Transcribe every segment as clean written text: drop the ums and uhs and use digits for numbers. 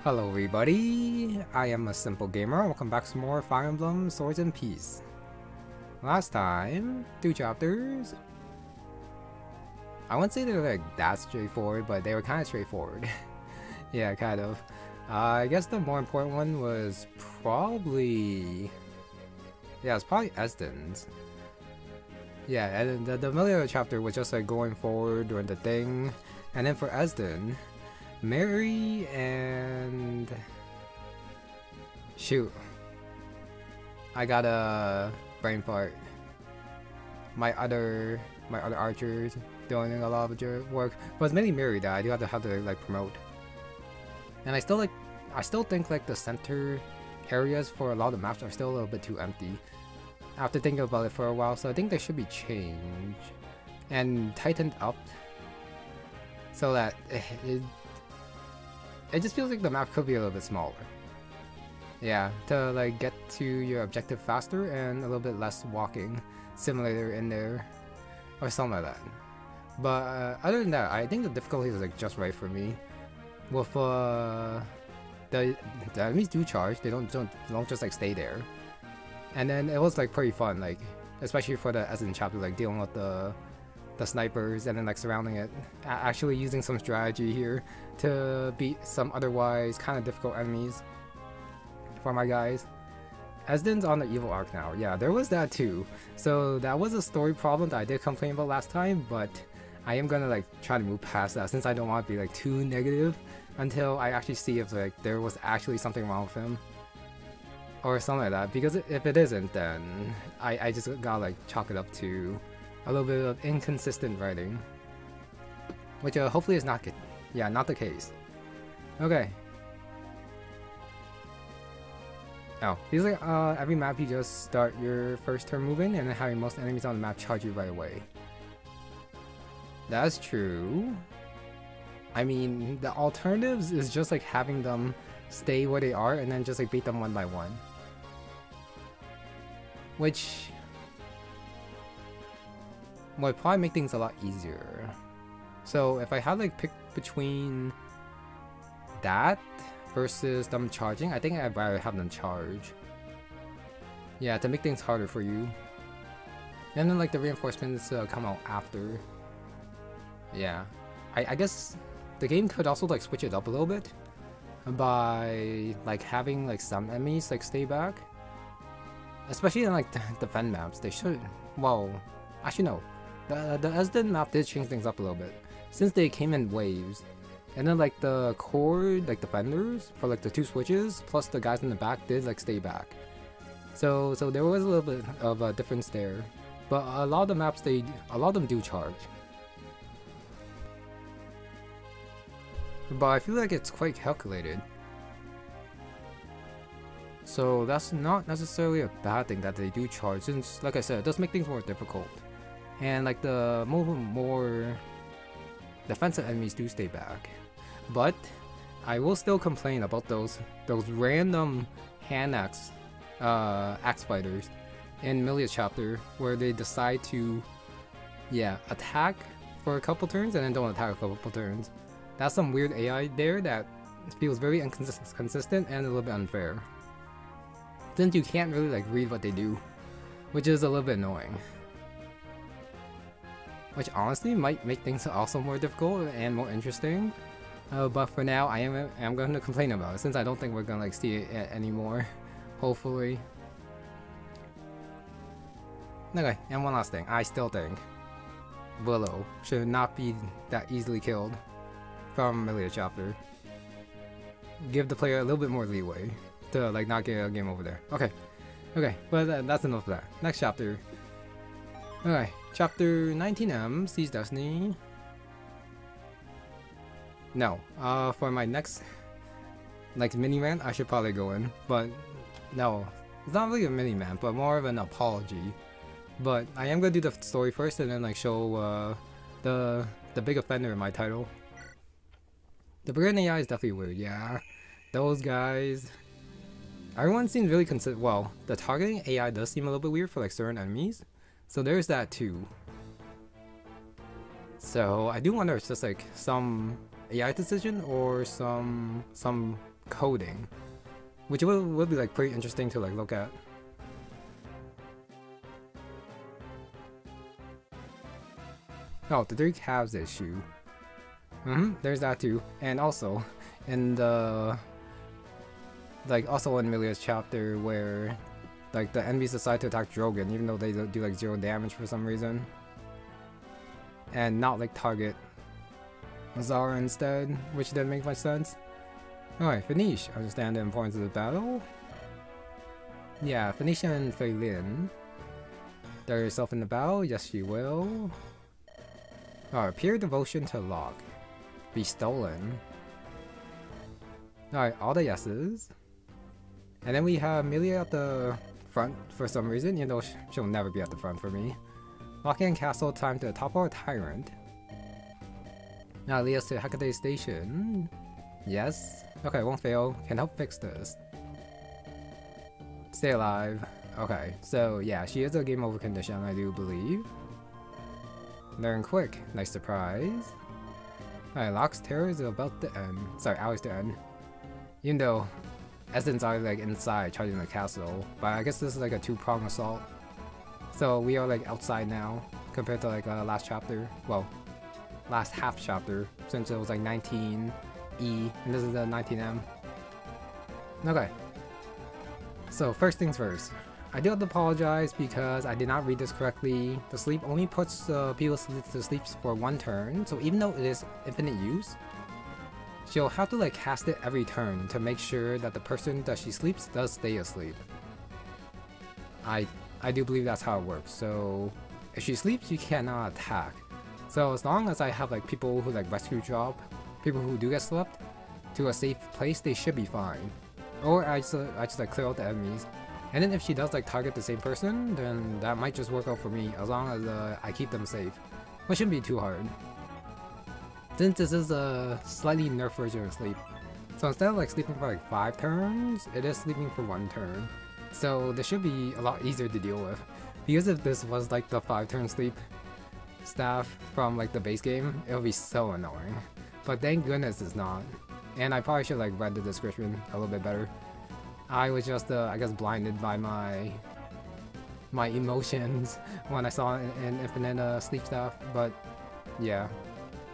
Hello everybody, I am a simple gamer. Welcome back to some more Fire Emblem Swords and Peace. Last time, 2 chapters. I wouldn't say they were like that straightforward, but they were kind of straightforward. Yeah, kind of. I guess the more important one was probably... Yeah, it's probably Esden's. Yeah, and the MILLIA chapter was just like going forward, doing the thing. And then for Esden, Merri and... Shoot. I got a brain fart. My other archers doing a lot of work. But it's mainly Merri that I do have to like promote. And I still think like the center areas for a lot of the maps are still a little bit too empty. After thinking about it for a while, so I think they should be changed and tightened up so that it just feels like the map could be a little bit smaller. Yeah, to like get to your objective faster and a little bit less walking simulator in there or something like that. But other than that, I think the difficulty is like just right for me. With the enemies do charge, they don't just like stay there. And then it was like pretty fun, like especially for the Esden chapter, like dealing with the snipers and then like surrounding it, actually using some strategy here to beat some otherwise kind of difficult enemies for my guys. Esden's on the evil arc now. Yeah, there was that too. So that was a story problem that I did complain about last time, but I am gonna like try to move past that since I don't want to be like too negative until I actually see if like there was actually something wrong with him or something like that, because if it isn't, then I just gotta like chalk it up to a little bit of inconsistent writing, which hopefully is not not the case. Okay. Oh, these like every map you just start your first turn moving and then having most enemies on the map charge you right away. That's true. I mean, the alternatives is just like having them stay where they are and then just like beat them one by one. Which would probably make things a lot easier. So if I had like pick between that versus them charging, I think I'd rather have them charge. Yeah, to make things harder for you. And then like the reinforcements come out after. Yeah, I guess the game could also like switch it up a little bit by like having like some enemies like stay back, especially in like the fen maps. They should, well, actually no, the Esden map did change things up a little bit since they came in waves, and then like the core like defenders for like the 2 switches plus the guys in the back did like stay back. So there was a little bit of a difference there, but a lot of the maps a lot of them do charge. But I feel like it's quite calculated. So that's not necessarily a bad thing that they do charge, since like I said, it does make things more difficult. And like the more defensive enemies do stay back. But I will still complain about those random hand axe fighters in MILLIA chapter where they decide to attack for a couple turns and then don't attack a couple turns. That's some weird AI there that feels very inconsistent and a little bit unfair, since you can't really like read what they do, which is a little bit annoying. Which honestly might make things also more difficult and more interesting. But for now, I am going to complain about it since I don't think we're gonna like see it anymore. Hopefully. Okay, and one last thing. I still think Willow should not be that easily killed from MILLIA chapter. Give the player a little bit more leeway to like not get a game over there. Okay, but that's enough of that. Next chapter. Okay, chapter 19M, Siege Destiny. No, for my next like mini-man, I should probably go in, but no, it's not really a mini-man, but more of an apology. But I am gonna do the story first and then like show the big offender in my title. The Brigand AI is definitely weird, yeah. Those guys, everyone seems really consistent. Well, the targeting AI does seem a little bit weird for like certain enemies, so there's that too. So I do wonder if it's just like some AI decision or some coding, which would be like pretty interesting to like look at. Oh, the 3 calves issue. There's that too. And also, in the... like, also in MILLIA's chapter where, like, the enemies decide to attack Drogon, even though they do, like, 0 damage for some reason. And not, like, target Zara instead, which didn't make much sense. Alright, Phoenicia. Understand the importance of the battle? Yeah, Phoenicia and Feylin. Throw yourself in the battle? Yes, she will. Alright, pure devotion to Locke. Be stolen. Alright, all the yeses. And then we have MILLIA at the front for some reason, even though she'll never be at the front for me. Lock in castle, time to topple a tyrant. Now lead us to Hecate Station. Yes. Okay, won't fail. Can help fix this. Stay alive. Okay, so yeah, she is a game over condition, I do believe. Learn quick. Nice surprise. Alright, Locke's terror is about to end. Sorry, ours to end. Even though Essence are like inside charging the castle, but I guess this is like a 2-prong assault. So we are like outside now compared to like last chapter. Well, last half chapter, since it was like 19E and this is the 19M. Okay. So first things first. I do have to apologize because I did not read this correctly. The sleep only puts people to sleep for 1 turn, so even though it is infinite use, she'll have to like cast it every turn to make sure that the person that she sleeps does stay asleep. I do believe that's how it works, so if she sleeps, you cannot attack. So as long as I have like people who like rescue drop, people who do get slept, to a safe place, they should be fine. Or I just like clear out the enemies. And then if she does like target the same person, then that might just work out for me as long as I keep them safe. Which shouldn't be too hard. Since this is a slightly nerfed version of sleep. So instead of like sleeping for like 5 turns, it is sleeping for 1 turn. So this should be a lot easier to deal with. Because if this was like the 5-turn sleep staff from like the base game, it would be so annoying. But thank goodness it's not. And I probably should like read the description a little bit better. I was just, I guess, blinded by my emotions when I saw an infinite sleep staff, but yeah.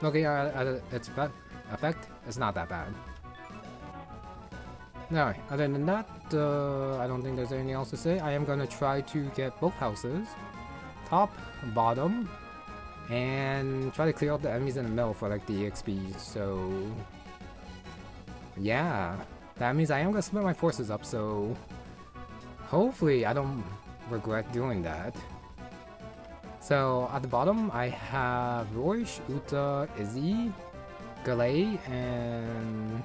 Looking at its effect, it's not that bad. Alright, other than that, I don't think there's anything else to say. I am gonna try to get both houses, top, bottom, and try to clear out the enemies in the middle for like the EXP, so yeah. That means I am gonna split my forces up, so hopefully I don't regret doing that. So at the bottom I have Roish, Uta, Izzy, Galay, and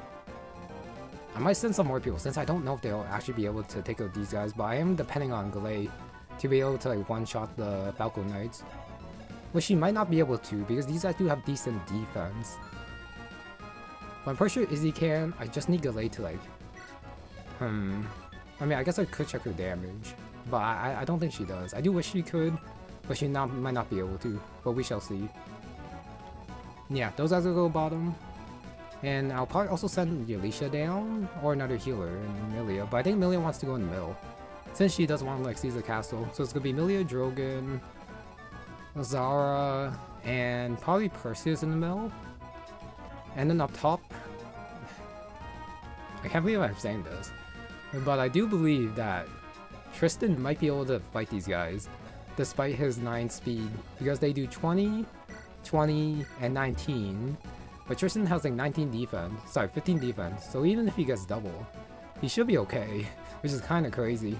I might send some more people since I don't know if they'll actually be able to take out these guys, but I am depending on Galay to be able to like one-shot the Falco Knights. Which she might not be able to because these guys do have decent defense. But I'm pretty sure Izzy can. I just need Galay to like... I mean, I guess I could check her damage. But I don't think she does. I do wish she could, but she might not be able to. But we shall see. Yeah, those guys will go bottom. And I'll probably also send Alicia down, or another healer in MILLIA. But I think MILLIA wants to go in the middle, since she doesn't want to like seize the castle. So it's gonna be MILLIA, Drogon, Zara, and probably Perseus in the middle. And then up top, I can't believe I'm saying this, but I do believe that Tristan might be able to fight these guys, despite his 9 speed, because they do 20, 20, and 19, but Tristan has like 19 defense, sorry, 15 defense, so even if he gets double, he should be okay, which is kind of crazy.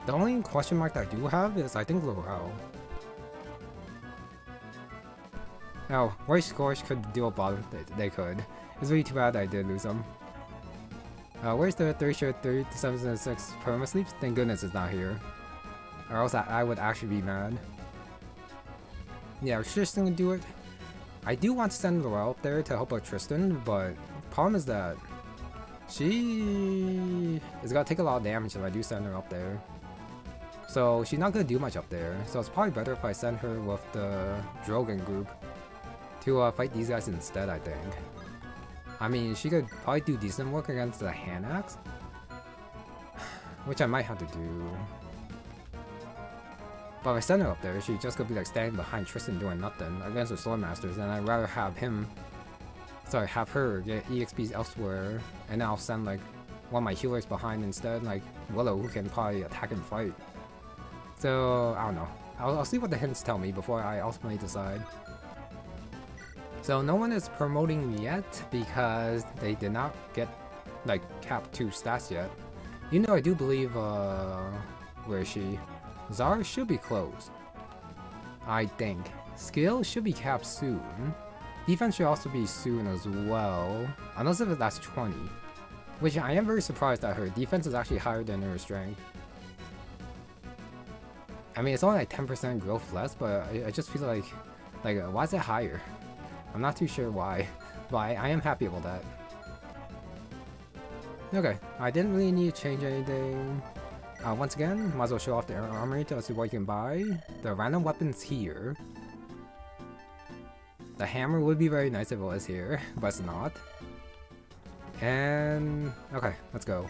The only question mark that I do have is, I think, Laurel. Oh, Royce Scorch could do a bottom, they could. It's really too bad that I did lose them. Where's the 3776 perma sleeps? Thank goodness it's not here. Or else I would actually be mad. Yeah, Tristan can do it. I do want to send Laurel up there to help out Tristan, but problem is that she is gonna take a lot of damage if I do send her up there. So she's not gonna do much up there, so it's probably better if I send her with the Drogon group to fight these guys instead, I think. I mean, she could probably do decent work against the hand axe, which I might have to do. But if I send her up there, she's just gonna be like standing behind Tristan doing nothing against the Sword Masters, and I'd rather have have her get EXPs elsewhere, and then I'll send like one of my healers behind instead, like Willow, who can probably attack and fight. So, I don't know. I'll see what the hints tell me before I ultimately decide. So no one is promoting me yet because they did not get like cap 2 stats yet. You know, I do believe, where is she? Zara should be close, I think. Skill should be capped soon. Defense should also be soon as well, unless if that's 20. Which I am very surprised that her defense is actually higher than her strength. I mean, it's only like 10% growth less, but I just feel like why is it higher? I'm not too sure why, but I am happy about that. Okay, I didn't really need to change anything. Once again, might as well show off the armory to see what you can buy. The random weapons here. The hammer would be very nice if it was here, but it's not. And okay, let's go.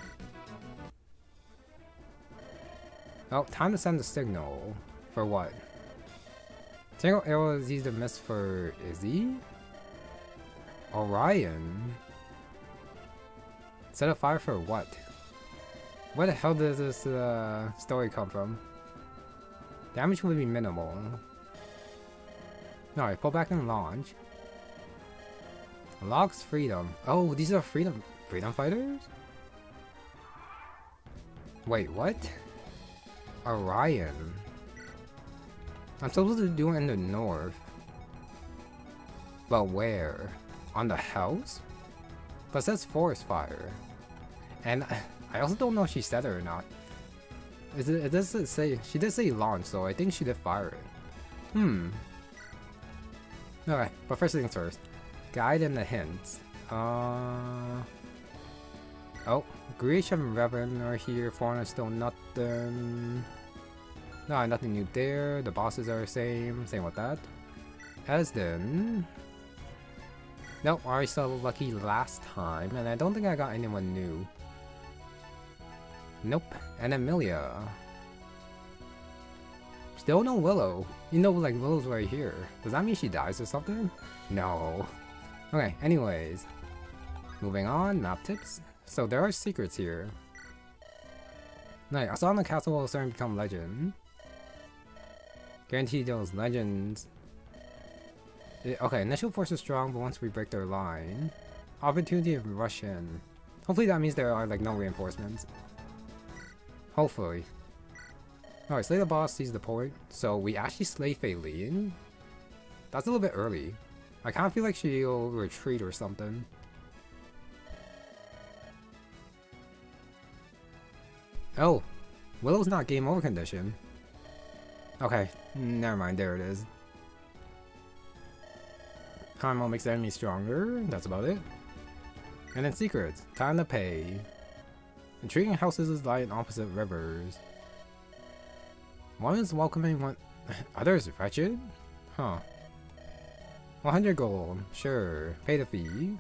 Oh, time to send the signal. For what? Single arrow is easy to miss for Izzy? Orion? Set a fire for what? Where the hell does this story come from? Damage would be minimal. Alright, pull back and launch. Locks freedom. Oh, these are freedom fighters? Wait, what? Orion. I'm supposed to do it in the north. But where? On the house? But it says forest fire. And I also don't know if she said it or not. It doesn't say, she did say launch, so I think she did fire it. Okay, but first things first. Guide and the hints. Oh, Creation and Reverend are here. Foreigner still nothing. No, nothing new there. The bosses are the same. Same with that. Esden. Nope, I already saw Lucky last time, and I don't think I got anyone new. Nope. And then MILLIA. Still no Willow. You know, like, Willow's right here. Does that mean she dies or something? No. Okay, anyways. Moving on, map tips. So there are secrets here. Nice, I saw in the castle will starting to become legend. Guarantee those legends. Okay, initial force is strong, but once we break their line. Opportunity of rush in. Hopefully that means there are like no reinforcements. Hopefully. Alright, slay the boss, seize the point. So we actually slay Faylene. That's a little bit early. I kind of feel like she'll retreat or something. Oh, Willow's not game over condition. Okay, never mind, there it is. Karma makes the enemy stronger, that's about it. And then secrets, time to pay. Intriguing houses lie in opposite rivers. One is welcoming, one others wretched? Huh. 100 gold, sure, pay the fee.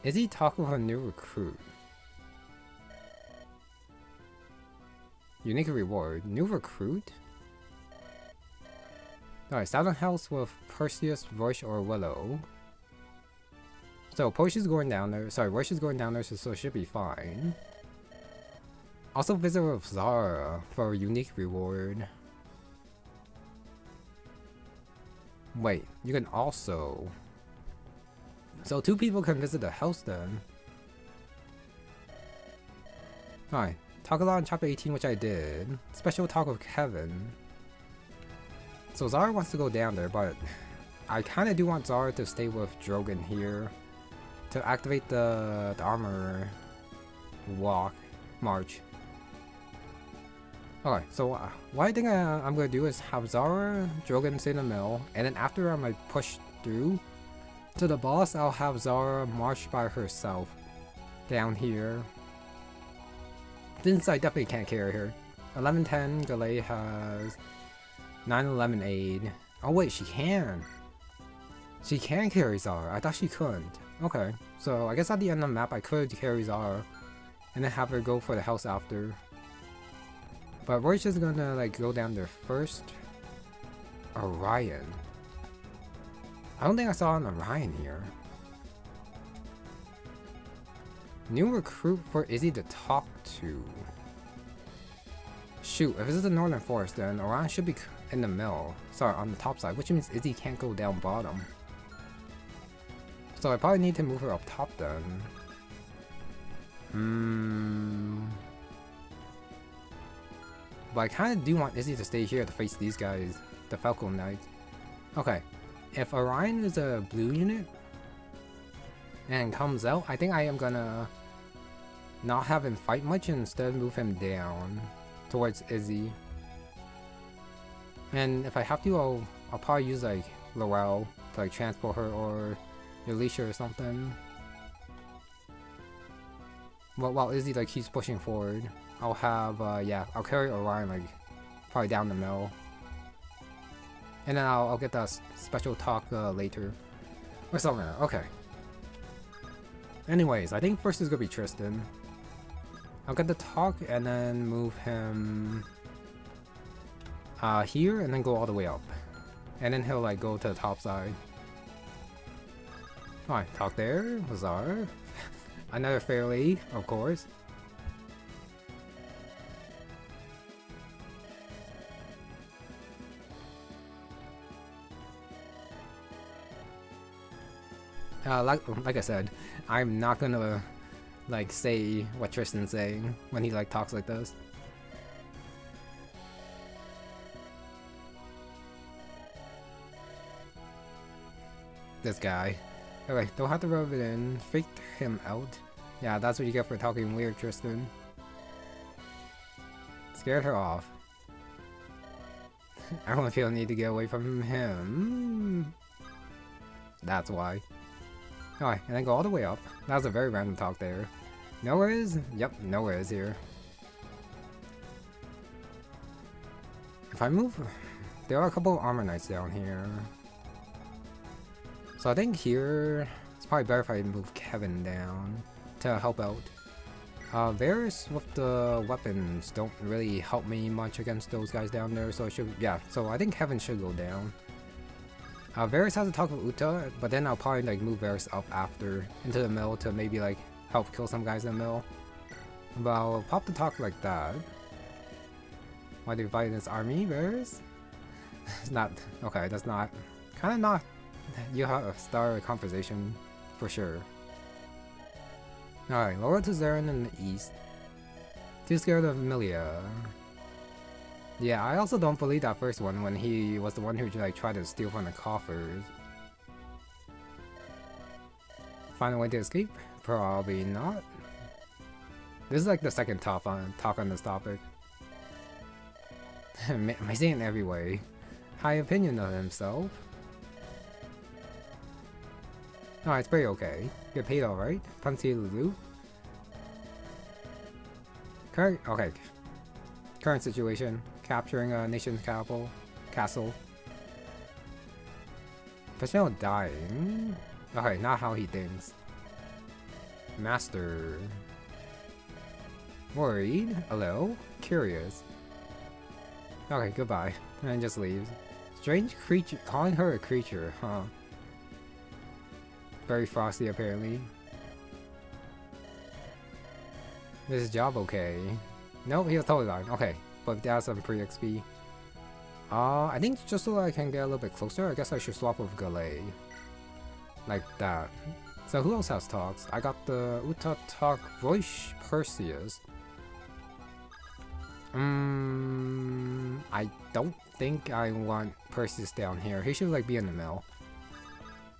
Is he talking with a new recruit? Unique reward, new recruit? Alright, Southern House with Perseus, Royce, or Willow. So Royce is going down there, Royce is going down there, so it should be fine. Also visit with Zara for a unique reward. Wait, you can also... So 2 people can visit the house then. Alright, talk a lot in chapter 18, which I did. Special talk with Kevin. So Zara wants to go down there, but I kinda do want Zara to stay with Drogon here. To activate the armor march. Okay, so what I think I'm gonna do is have Zara, Drogon stay in the middle, and then after I'm like pushed through to the boss, I'll have Zara march by herself down here. Since I definitely can't carry her. 1110, Galay has 911 aid. Oh wait, she can. She can carry Zara. I thought she couldn't. Okay, so I guess at the end of the map I could carry Zara and then have her go for the house after. But we're just gonna like go down there first. Orion. I don't think I saw an Orion here. New recruit for Izzy to talk to. Shoot, if this is the Northern Forest, then Orion should be in the middle. Sorry, on the top side, which means Izzy can't go down bottom. So I probably need to move her up top then. But I kind of do want Izzy to stay here to face these guys, the Falcon Knights. Okay, if Orion is a blue unit and comes out, I think I am gonna not have him fight much and instead move him down towards Izzy. And if I have to, I'll probably use like Laurel to like transport her, or Alicia or something. But while Izzy like keeps pushing forward, I'll have yeah, I'll carry Orion like probably down the middle, and then I'll get that special talk later or something. Okay. Anyways, I think first is gonna be Tristan. I'll get the talk and then move him here and then go all the way up, and then he'll like go to the top side. Alright, talk there, Lazar. Another fairly, of course. Like I said, I'm not gonna like say what Tristan's saying when he like talks like this. This guy. Okay, don't have to rub it in. Fake him out. Yeah, that's what you get for talking weird, Tristan. Scared her off. Everyone feel the need to get away from him. That's why. Alright, and then go all the way up. That was a very random talk there. Nowhere is? Yep, nowhere is here. If I move... There are a couple of armor knights down here. So I think here... It's probably better if I move Kevin down to help out. Varris with the weapons don't really help me much against those guys down there, so it should... Yeah, so I think Kevin should go down. Varris has to talk with Uta, but then I'll probably like move Varris up after into the middle to maybe like help kill some guys in the middle. But I'll pop the talk like that. Why do you fight this army, Varris? It's not okay. That's not kind of not. You have to start a conversation for sure. All right, lower to Zarin in the east. Too scared of MILLIA. Yeah, I also don't believe that first one when he was the one who like tried to steal from the coffers. Find a way to escape? Probably not. This is like the second talk on this topic. Amazing in every way. High opinion of himself. Oh, it's pretty okay. Get paid alright. Fancy Lulu. Okay. Current situation. Capturing a nation's castle. Professional dying. Okay, not how he thinks. Master. Worried? Hello? Curious. Okay, goodbye. And just leaves. Strange creature. Calling her a creature, huh? Very frosty, apparently. Is his job okay? Nope, he was totally fine. Okay, but that's some pre-XP. I think just so I can get a little bit closer, I guess I should swap with Galay. Like that. So who else has talks? I got the Uta talk Roish Perseus. I don't think I want Perseus down here. He should like be in the middle.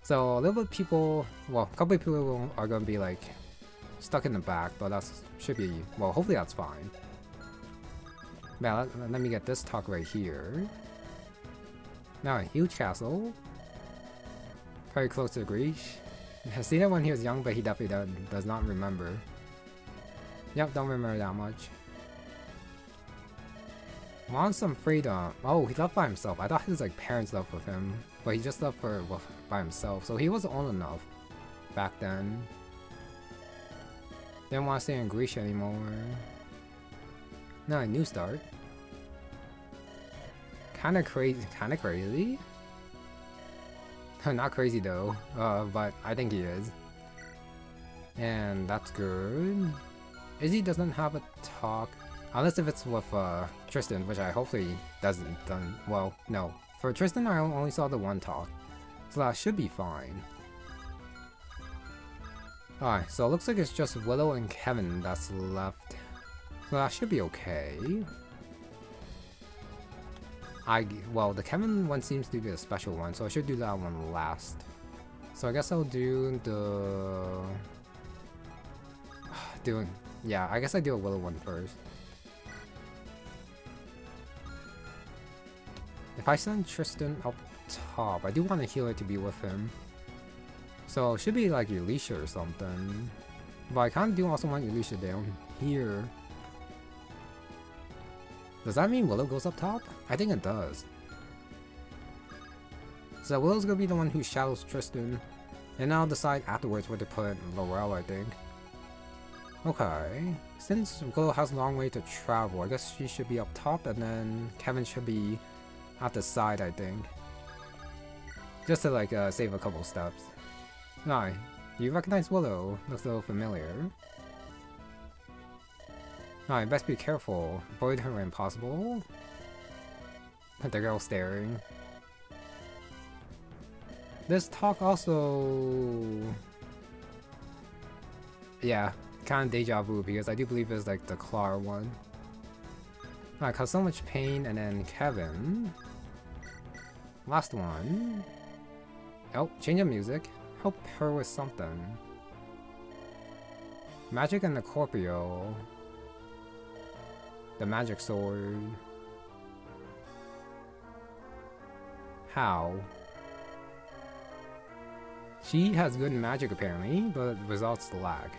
So a little bit people, well, a couple of people are gonna be like stuck in the back, but that should be, well, hopefully that's fine. Now let me get this talk right here. Now a huge castle. Very close to Greece. I've seen it when he was young, but he definitely does not remember. Yep, don't remember that much. Wants some freedom. Oh, he left by himself. I thought his like parents left with him, but he just left by himself. So he wasn't old enough back then. Didn't want to stay in Greece anymore. No, a new start. Kinda crazy. Kinda crazy. Not crazy though. But I think he is. And that's good. Izzy doesn't have a talk. Unless if it's with Tristan, which I hopefully doesn't. Well, no. For Tristan, I only saw the one talk. So that should be fine. Alright, so it looks like it's just Willow and Kevin that's left. So that should be okay. Well, the Kevin one seems to be a special one, so I should do that one last. So I guess I'll do the... Yeah, I guess I do a Willow one first. If I send Tristan up top, I do want a healer to be with him. So it should be like Elisha or something. But I kind of do also want Elisha down here. Does that mean Willow goes up top? I think it does. So Willow's gonna be the one who shadows Tristan. And I'll decide afterwards where to put Laurel, I think. Okay. Since Willow has a long way to travel, I guess she should be up top and then Kevin should be at the side, I think. Just to like save a couple steps. Alright, you recognize Willow, looks a little familiar. Alright, best be careful, avoid her when possible. The girl staring. This talk also... Yeah, kind of deja vu because I do believe it's like the Clara one. Alright, cause so much pain and then Kevin. Last one. Oh, change of music. Help her with something. Magic and the Scorpio. The magic sword. How? She has good magic apparently, but results lag.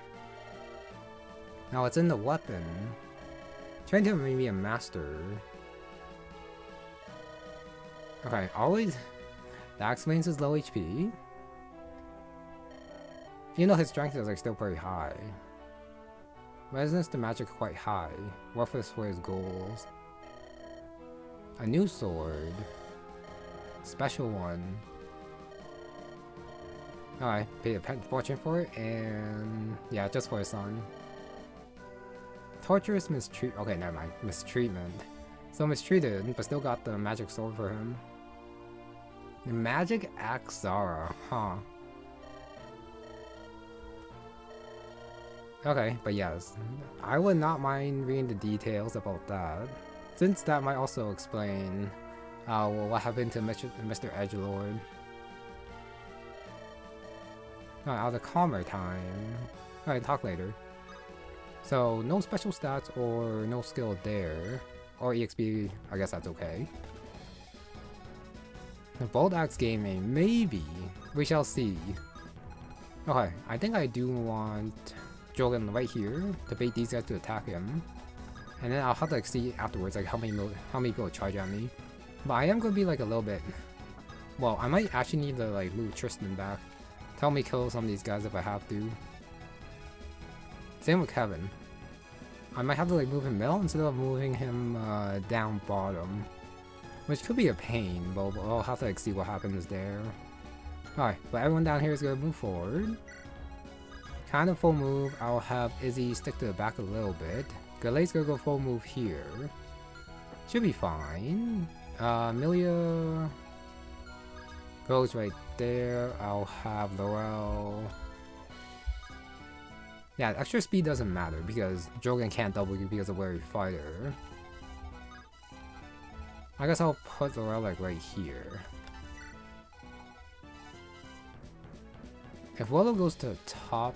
Now it's in the weapon. Trying to make me a master. Okay, always... That explains his low HP. Even though his strength is like still pretty high. Resistance to magic quite high. Worthless for his goals. A new sword. Special one. Alright, pay a fortune for it, and yeah, just for his son. Torturous mistreat. Okay, never mind. Mistreatment. So mistreated, but still got the magic sword for him. The magic axe Zara, huh? Okay, but yes, I would not mind reading the details about that, since that might also explain well, what happened to Mr. Edgelord. Alright, out of calmer time. Alright, talk later. So, no special stats or no skill there. Or EXP, I guess that's okay. The Bold Axe Gaming, maybe. We shall see. Okay, I think I do want Jogan right here to bait these guys to attack him. And then I'll have to like, see afterwards like how many people charge at me. But I am gonna be like a little bit... Well, I might actually need to like move Tristan back. Tell me kill some of these guys if I have to. Same with Kevin. I might have to like move him middle instead of moving him down bottom. Which could be a pain, but I'll have to like see what happens there. Alright, but everyone down here is gonna move forward. Kind of full move, I'll have Izzy stick to the back a little bit. Galet's gonna go full move here. Should be fine. MILLIA goes right there. I'll have Laurel. Yeah, extra speed doesn't matter because Jogan can't double you because of wary fighter. I guess I'll put Laurel like right here. If Willow goes to top,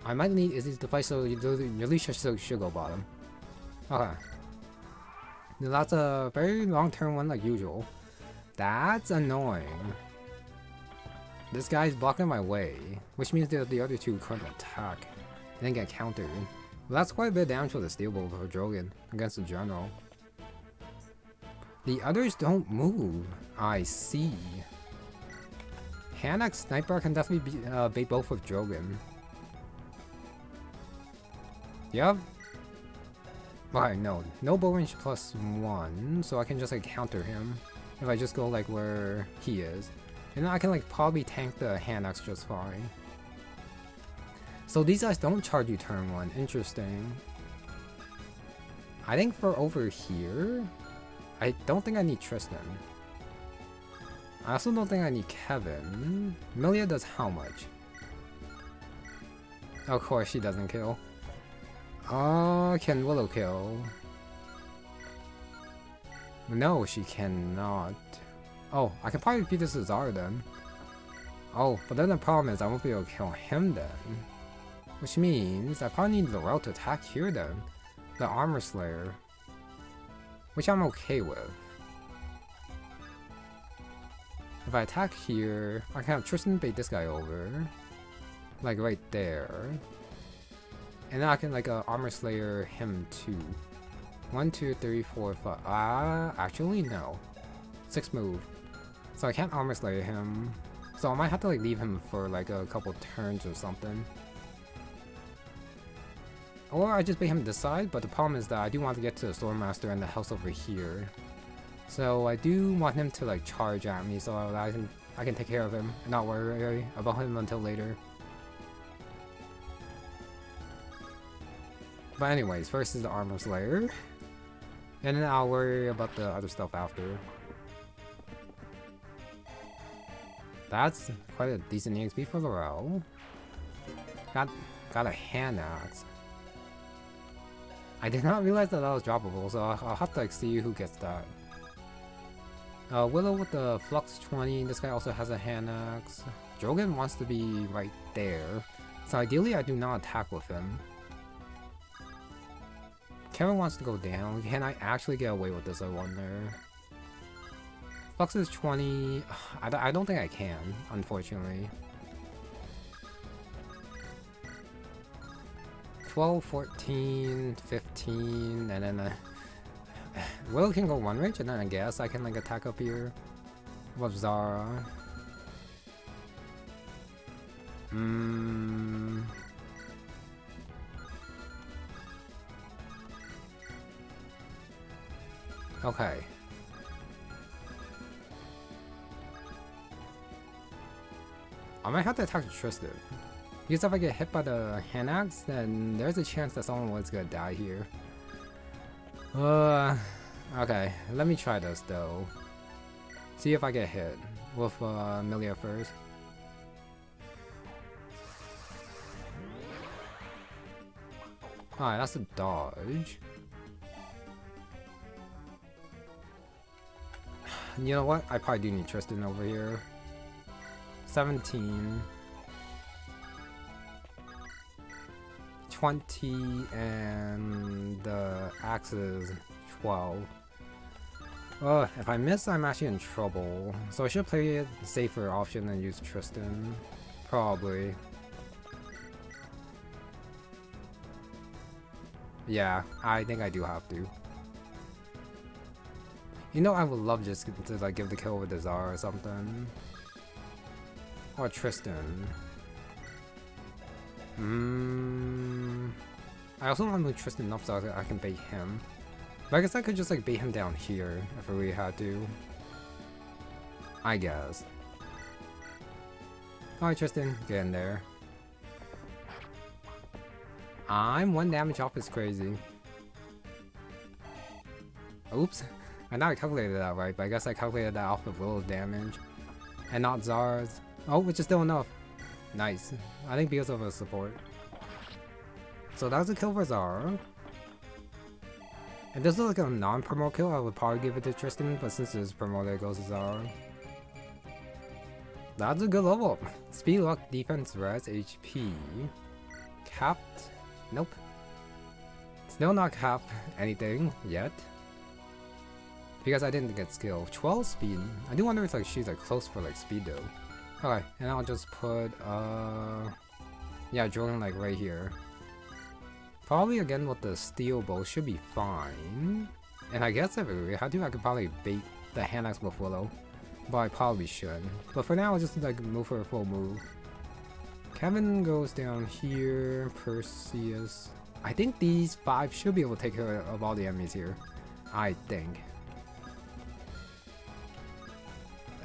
I might need Izzy's device, so Elisha should go bottom. Okay. Now that's a very long-term one like usual. That's annoying. This guy's blocking my way, which means that the other two couldn't attack and then get countered. That's quite a bit of damage for the steel bolt for Drogon against the general. The others don't move. I see. Hand axe sniper can definitely be bait both with Drogon. Yep. Alright, no bow range +1, so I can just like counter him if I just go like where he is. And then I can like probably tank the hand axe just fine. So these guys don't charge you turn 1, interesting. I think for over here, I don't think I need Tristan. I also don't think I need Kevin. MILLIA does how much? Of course she doesn't kill. Can Willow kill? No, she cannot. Oh, I can probably beat this Zara then. Oh, but then the problem is I won't be able to kill him then. Which means I probably need the route to attack here then. The Armor Slayer. Which I'm okay with. If I attack here, I can have Tristan bait this guy over. Like right there. And then I can like Armor Slayer him too. 1, 2, 3, 4, 5. Actually no. 6 move. So I can't Armor Slayer him. So I might have to like leave him for like a couple turns or something. Or I just bait him this side, but the problem is that I do want to get to the Swordmaster and the house over here. So I do want him to like charge at me so I can take care of him and not worry about him until later. But anyways, first is the Armor Slayer. And then I'll worry about the other stuff after. That's quite a decent EXP for the row. Got a hand axe. I did not realize that was droppable, so I'll have to like see who gets that. Willow with the Flux 20, this guy also has a hand axe. Drogon wants to be right there, so ideally I do not attack with him. Kevin wants to go down. Can I actually get away with this, I wonder? Flux is 20. I don't think I can, unfortunately. 12, 14, 15, and then Willow can go one range, and then I guess I can like attack up here with Zara. Okay. I might have to attack Tristan. Because if I get hit by the hand axe, then there's a chance that someone was gonna die here. Okay, let me try this though. See if I get hit with MILLIA first. Alright, that's a dodge. You know what? I probably do need Tristan over here. 17. 20 and the axe is 12. If I miss, I'm actually in trouble. So I should play a safer option and use Tristan. Probably. Yeah, I think I do have to. You know, I would love just to like give the kill with the Zara or something. Or Tristan. I also want to move Tristan up so I can bait him. But I guess I could just like bait him down here if I really had to. I guess. Alright Tristan, get in there. I'm 1 damage off is crazy. Oops. I know I calculated that right, but I guess I calculated that off of Willow's damage. And not Zara's. Oh, which is still enough. Nice. I think because of the support. So that was a kill for Zara. If this was like a non-promo kill, I would probably give it to Tristan, but since it's promoted, it goes to Zara. That's a good level up. Speed, luck, defense, res, HP. Capped? Nope. Still not capped anything yet. Because I didn't get skill. 12 speed. I do wonder if like she's like close for like speed though. Okay, and I'll just put yeah, Jordan like right here. Probably again with the steel bow should be fine. And I guess if I had to, I could probably bait the hand axe with Willow. But I probably should. But for now, I'll just like move for a full move. Kevin goes down here. Perseus. I think these 5 should be able to take care of all the enemies here. I think.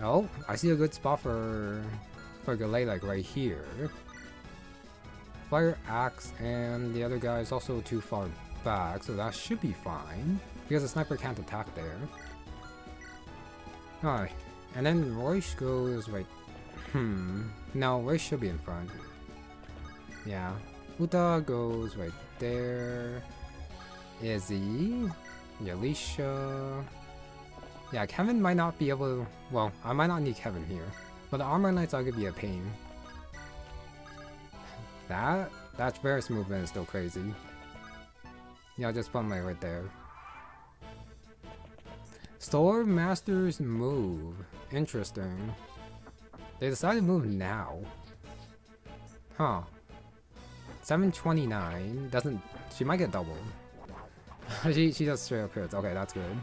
Oh, I see a good spot for Galay, like right here. Fire axe, and the other guy is also too far back, so that should be fine because the sniper can't attack there. Alright, and then Royce goes right. No, Royce should be in front. Yeah, Uta goes right there. Izzy, Yalisha. Yeah, Kevin might not be able to. Well, I might not need Kevin here, but the Armor Knights are gonna be a pain. That Varris movement is still crazy. Yeah, I'll just put my right there. Storm Master's move. Interesting. They decided to move now. Huh. 729 doesn't. She might get doubled. she does straight up hits. Okay, that's good.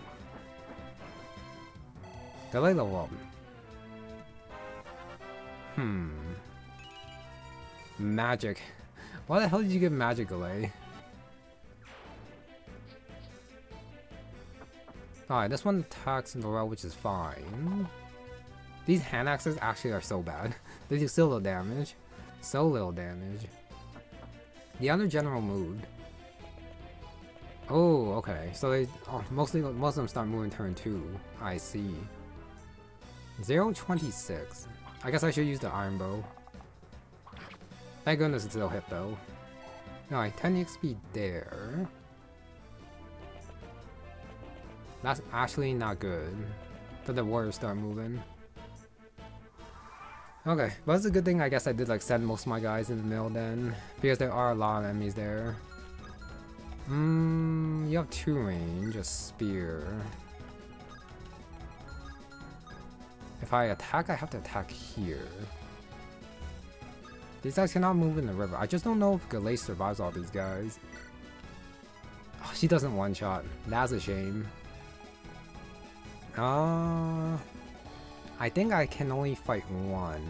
Galay level up. Magic. Why the hell did you get magic, Galay? Alright, this one attacks Laurel, which is fine. These hand axes actually are so bad. They do so little damage. So little damage. The other general moved. Oh, okay. So they most of them start moving turn 2. I see. 0.26. I guess I should use the iron bow. Thank goodness it still hit though. Alright, 10 XP there. That's actually not good. But the warriors start moving. Okay, but it's a good thing I guess I did like send most of my guys in the middle then. Because there are a lot of enemies there. You have 2 range, a spear. If I attack, I have to attack here. These guys cannot move in the river. I just don't know if Galay survives all these guys. Oh, she doesn't one-shot. That's a shame. I think I can only fight 1.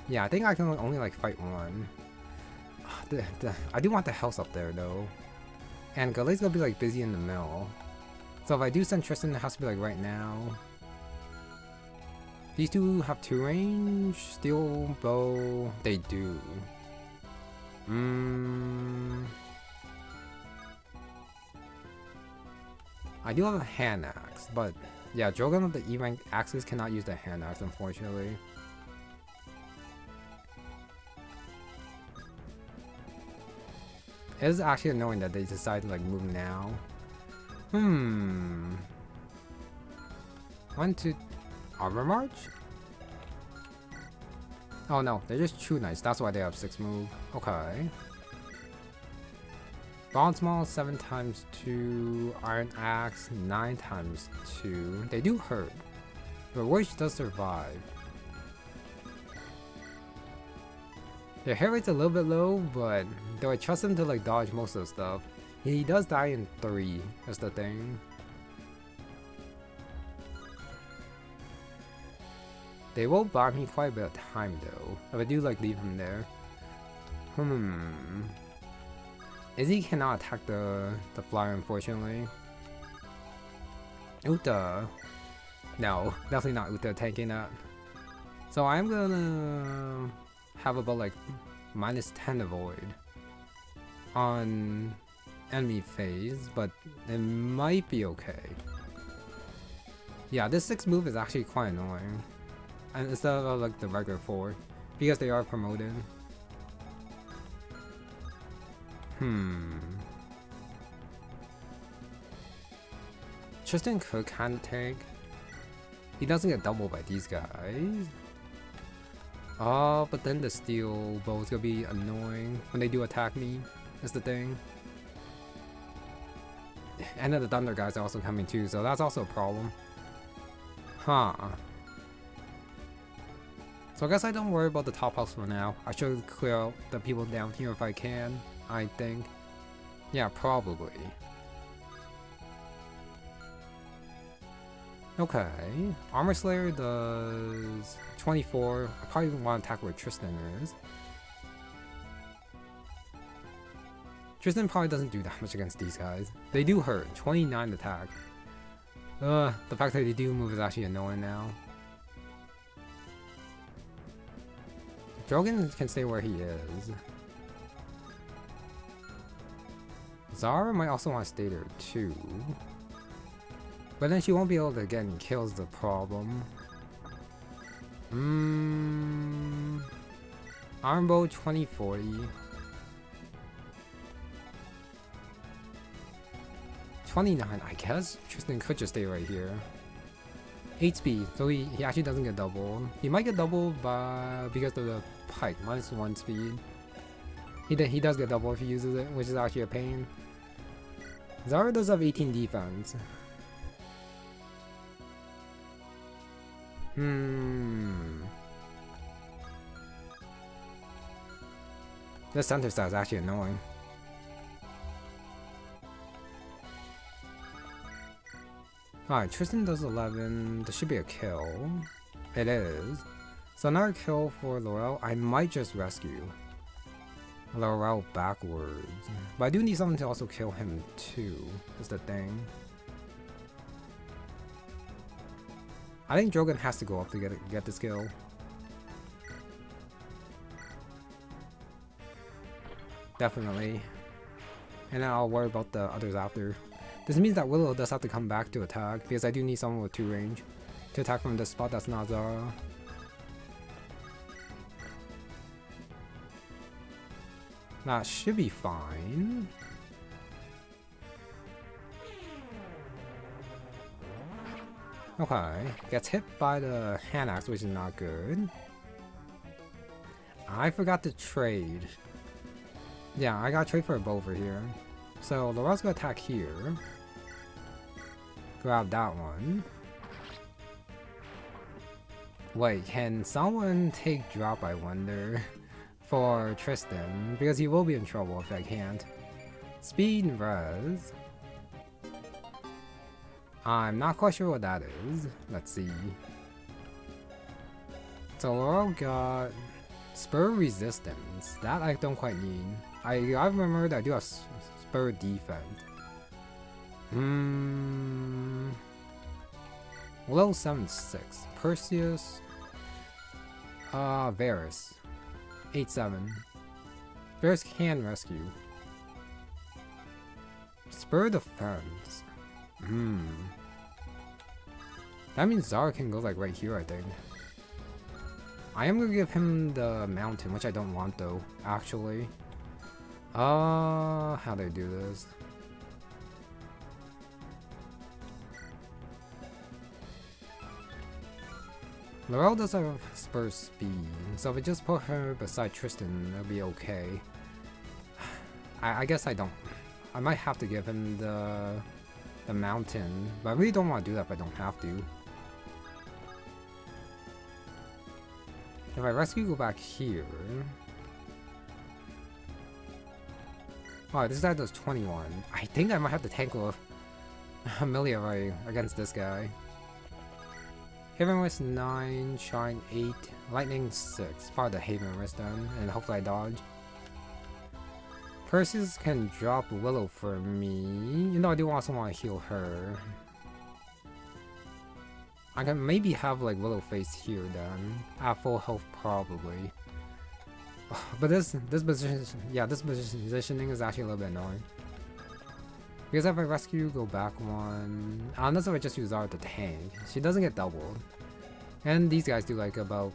Yeah, I think I can only like fight 1. I do want the house up there though. And Galay's gonna be like busy in the middle. So if I do send Tristan, it has to be like right now. These two have 2 range. Steel bow. They do. I do have a hand axe, but yeah, Drogon with the E rank axes cannot use the hand axe, unfortunately. It is actually annoying that they decided to like move now. 1, 2, Armor March? Oh no, they're just True Knights, that's why they have 6 move. Okay. Bronze Maul 7 times 2, Iron Axe 9 times 2. They do hurt, but Royce does survive. Their hit rate's a little bit low, but though I trust him to like dodge most of the stuff, he does die in 3, that's the thing. They will buy me quite a bit of time though, if I do like leave him there. Izzy cannot attack the flyer, unfortunately. Uta. No, definitely not Uta tanking that. So I'm gonna have about like -10 avoid on enemy phase, but it might be okay. Yeah, this 6 move is actually quite annoying. And instead of like the regular 4, because they are promoted. Tristan could kind of tank. He doesn't get doubled by these guys. Oh, but then the steel bow is gonna be annoying when they do attack me. That's the thing. And then the thunder guys are also coming too, so that's also a problem. So I guess I don't worry about the top house for now. I should clear out the people down here if I can, I think. Yeah, probably. Okay. Armor Slayer does 24. I probably want to attack where Tristan is. Tristan probably doesn't do that much against these guys. They do hurt. 29 attack. The fact that they do move is actually annoying now. Drogon can stay where he is. Zara might also want to stay there too. But then she won't be able to get any kills, the problem. Armbow 2040. 29, I guess Tristan could just stay right here. 8 speed, so he actually doesn't get doubled. He might get doubled because of the pike, -1 speed. He does get doubled if he uses it, which is actually a pain. Zara does have 18 defense. This center star is actually annoying. Alright, Tristan does 11. This should be a kill. It is. So another kill for Laurel. I might just rescue Laurel backwards. But I do need someone to also kill him too, is the thing. I think Drogon has to go up to get this kill. Definitely. And then I'll worry about the others after. This means that Willow does have to come back to attack, because I do need someone with 2 range to attack from this spot that's not Zara. That should be fine. Okay, gets hit by the hand axe, which is not good. I forgot to trade. Yeah, I gotta trade for a bow over here. So Laurel's gonna attack here. Grab that one. Wait, can someone take drop, I wonder, for Tristan? Because he will be in trouble if I can't. Speed and res. I'm not quite sure what that is. Let's see. So Laurel got spur resistance. That I don't quite need. I remember that I do have spur defense. Level 7-6. Perseus. Varris. 8-7. Varris can rescue. Spur defense. That means Zara can go like right here, I think. I am gonna give him the mountain, which I don't want though, actually. How do I do this? Laurel does have spur speed, so if I just put her beside Tristan, it'll be okay. I guess I don't. I might have to give him the mountain, but I really don't want to do that if I don't have to. If I rescue, go back here. Oh, this guy does 21. I think I might have to tank with MILLIA right against this guy. Haven Wrist 9, Shine 8, Lightning 6. Part of the Haven Wrist then, and hopefully I dodge. Perseus can drop Willow for me. You know, I do also want to heal her. I can maybe have like Willow face here then. At full health probably. But this position, yeah, this positioning is actually a little bit annoying. Because if I rescue, go back 1. Unless if I just use Zara to tank. She doesn't get doubled. And these guys do like about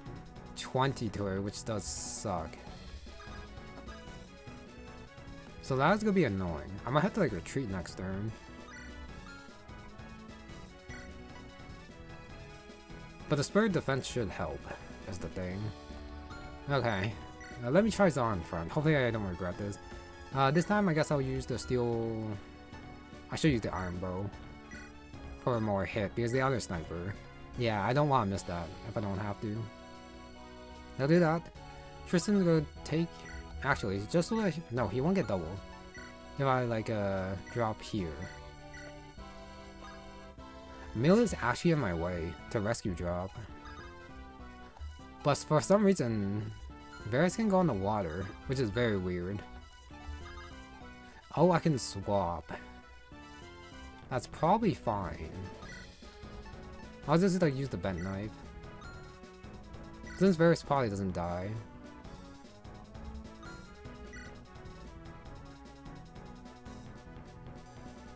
20 to her, which does suck. So that's gonna be annoying. I might have to like retreat next turn. But the spur defense should help, is the thing. Okay. Let me try Zara in front. Hopefully I don't regret this. This time I guess I'll use the steel... I should use the iron bow for more hit because the other sniper. Yeah, I don't want to miss that if I don't have to. I'll do that. Tristan's gonna take... Actually, just so that... No, he won't get double. If I, like, drop here. Mill is actually in my way to rescue drop. But for some reason, Varris can go in the water, which is very weird. Oh, I can swap. That's probably fine. I'll just like use the bent knife. Since Varris probably doesn't die.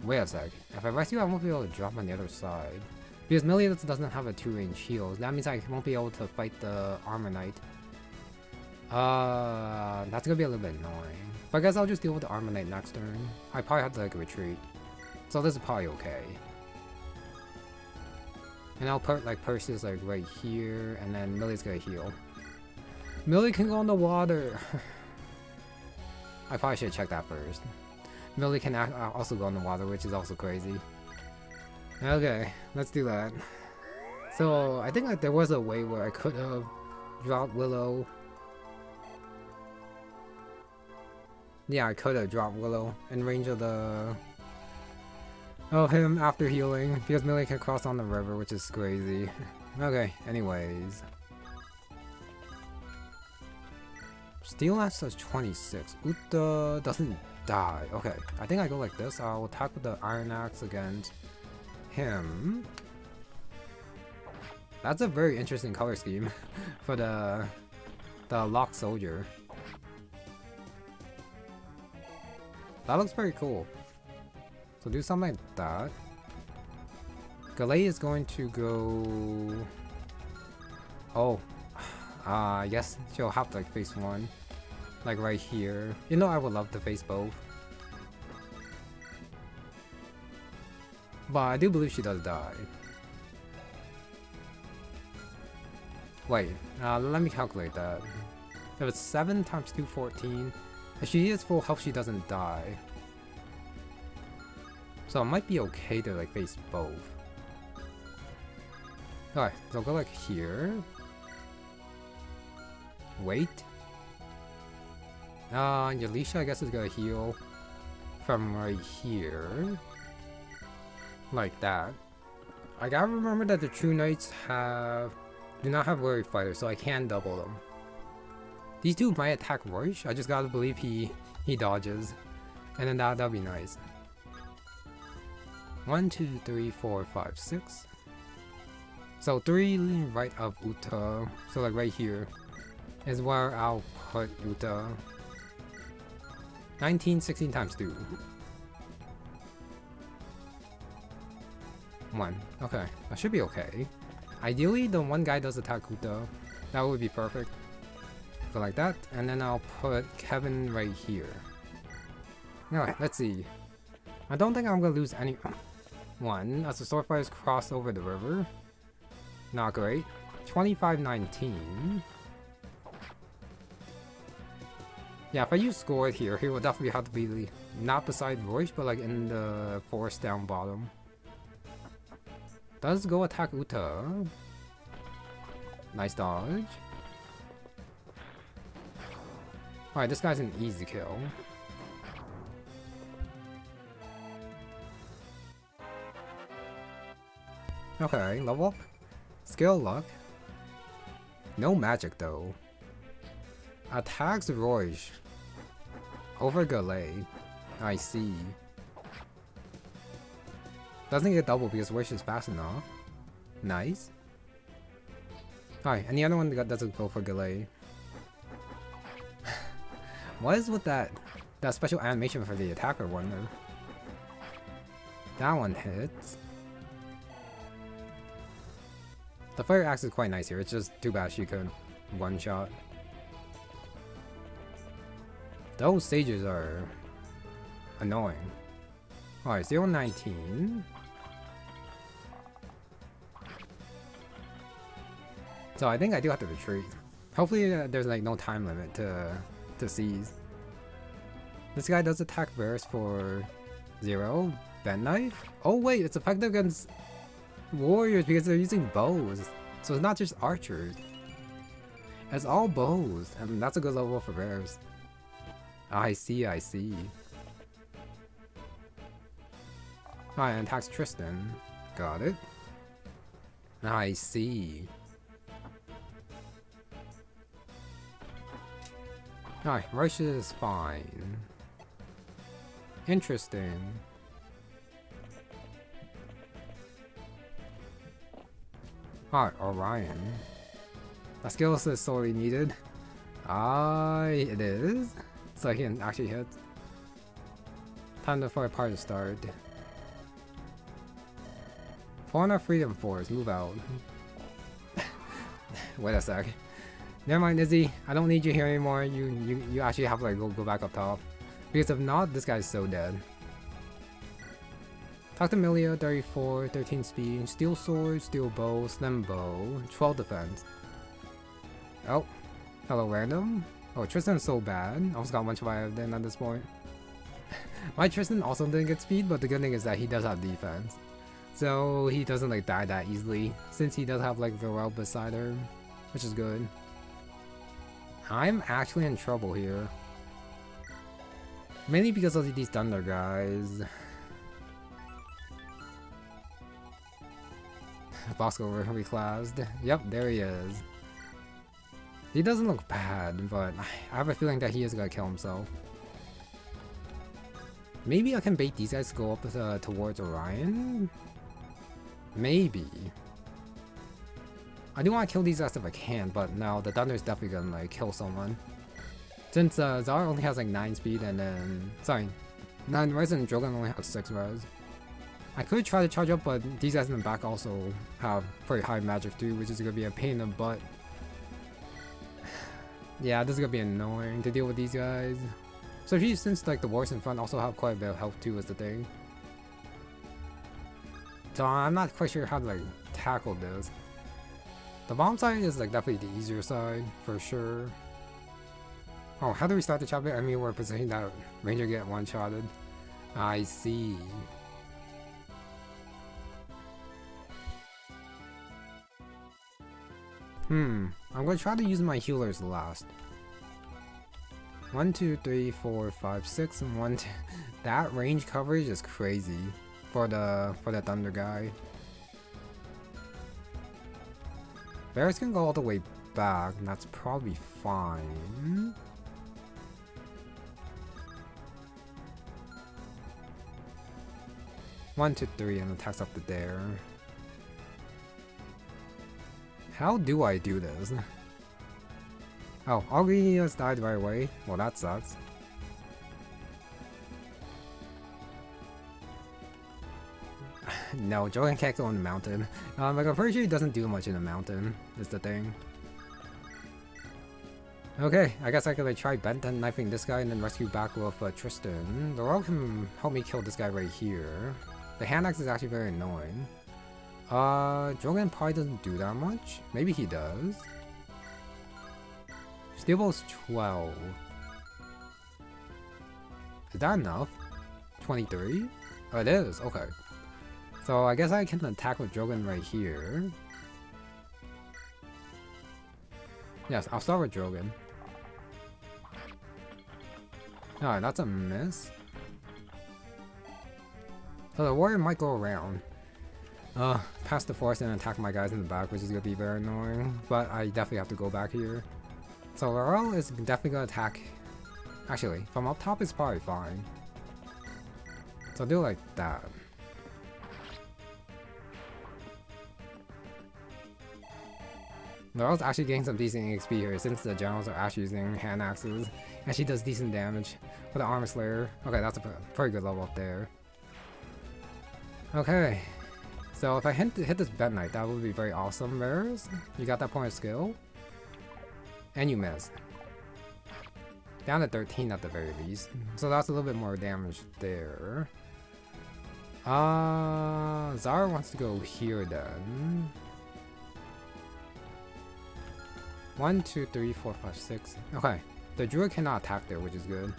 Wait a sec. If I rescue, I won't be able to drop on the other side. Because MILLIA doesn't have a 2-range shield. That means I won't be able to fight the Armor Knight. That's gonna be a little bit annoying. But I guess I'll just deal with the Armor Knight next turn. I probably have to like retreat. So this is probably okay. And I'll put like Perseus like right here, and then MILLIA's gonna heal. MILLIA can go in the water! I probably should check that first. MILLIA can also go in the water, which is also crazy. Okay, let's do that. So I think like there was a way where I could have dropped Willow. Yeah, I could have dropped Willow in range of the... of him after healing, because MILLIA can cross on the river, which is crazy. Okay, anyways. Steel Lance does 26. Uta doesn't die. Okay, I think I go like this. I'll attack with the Iron Axe against him. That's a very interesting color scheme for the Lock Soldier. That looks pretty cool. So do something like that. Galay is going to go... Oh. I guess she'll have to like face one. Like right here. You know I would love to face both. But I do believe she does die. Wait, let me calculate that. If it's 7 times 2, 14. If she is full health, she doesn't die. So it might be okay to like face both. Alright, so I'll go like here. Wait. Yalisha I guess is gonna heal from right here. Like that. I gotta remember that the True Knights do not have Warrior Fighter, so I can double them. These two might attack Roish, I just gotta believe he dodges. And then that'll be nice. 1, 2, 3, 4, 5, 6. So 3 right of Uta, so like right here is where I'll put Uta. 19, 16 times 2. 1. Okay, that should be okay. Ideally, the one guy does attack Uta. That would be perfect. Go like that, and then I'll put Kevin right here. Alright, let's see. I don't think I'm gonna lose any... 1, as the Swordfighters cross over the river. Not great. 25-19. Yeah, if I use Scored here, he will definitely have to be not beside Roish, but like in the forest down bottom. Does go attack Uta. Nice dodge. Alright, this guy's an easy kill. Okay, level up. Skill luck. No magic though. Attacks Roish. Over Galay. I see. Doesn't get double because Roish is fast enough. Nice. Alright, and the other one doesn't go for Galay. What is with that special animation for the attacker one though? That one hits. The Fire Axe is quite nice here, it's just too bad she could one-shot. Those stages are annoying. Alright, 0-19. So I think I do have to retreat. Hopefully there's like no time limit to seize. This guy does attack Varris for 0. Bend Knife? Oh wait, it's effective against warriors because they're using bows. So it's not just archers. It's all bows, and that's a good level for bears. I see, I see. Alright, and attacks Tristan. Got it. I see. Alright, Rush is fine. Interesting. Alright, Orion. That skill is sorely needed. It is. So I can actually hit. Time for a party to start. Fauna Freedom Force, move out. Wait a sec. Never mind, Izzy. I don't need you here anymore. You actually have to like go back up top. Because if not, this guy's so dead. Talk to MILLIA, 34, 13 speed, steel sword, steel bow, slim bow, 12 defense. Oh, hello random. Oh, Tristan's so bad. Almost got one survived then at this point. My Tristan also didn't get speed, but the good thing is that he does have defense. So he doesn't like die that easily, since he does have like Varel beside her, which is good. I'm actually in trouble here. Mainly because of these thunder guys. Bosco reclassed. Yep, there he is. He doesn't look bad, but I have a feeling that he is gonna kill himself. Maybe I can bait these guys to go up towards Orion? Maybe. I do want to kill these guys if I can, but no, the thunder is definitely gonna like kill someone. Since Zara only has like 9 speed and then... Sorry, 9 res and Drogon only has 6 res. I could try to charge up, but these guys in the back also have pretty high magic too, which is gonna be a pain in the butt. Yeah, this is gonna be annoying to deal with these guys. Especially since like the wars in front also have quite a bit of health too is the thing. So I'm not quite sure how to like tackle this. The bomb side is like definitely the easier side for sure. Oh, how do we start the chapter? I mean, we're positioning that Ranger get one-shotted. I see. I'm gonna try to use my healers last. 1, 2, 3, 4, 5, 6, and 1, 2. That range coverage is crazy for the thunder guy. Varris can go all the way back, and that's probably fine. One, 2, 3, and attacks up to there. How do I do this? Oh, Augie just died right away. Well, that sucks. No, Jogan can't go on the mountain. Like I'm pretty sure he doesn't do much in the mountain, is the thing. Okay, I guess I could like try Benton knifing this guy and then rescue back with Tristan. The rogue can help me kill this guy right here. The hand axe is actually very annoying. Jogan probably doesn't do that much. Maybe he does. Steel bow's 12. Is that enough? 23? Oh, it is. Okay. So I guess I can attack with Jogan right here. Yes, I'll start with Jogan. Alright, that's a miss. So the warrior might go around. Past the forest and attack my guys in the back, which is gonna be very annoying. But I definitely have to go back here. So Laurel is definitely gonna attack. Actually, from up top it's probably fine. So I'll do it like that. Laurel's actually getting some decent XP here since the generals are actually using hand axes. And she does decent damage for the armor slayer. Okay, that's a pretty good level up there. Okay. So if I hit this bed knight, that would be very awesome, Varris. You got that point of skill. And you missed. Down to 13 at the very least. So that's a little bit more damage there. Zara wants to go here then. 1, 2, 3, 4, 5, 6. Okay. The druid cannot attack there, which is good.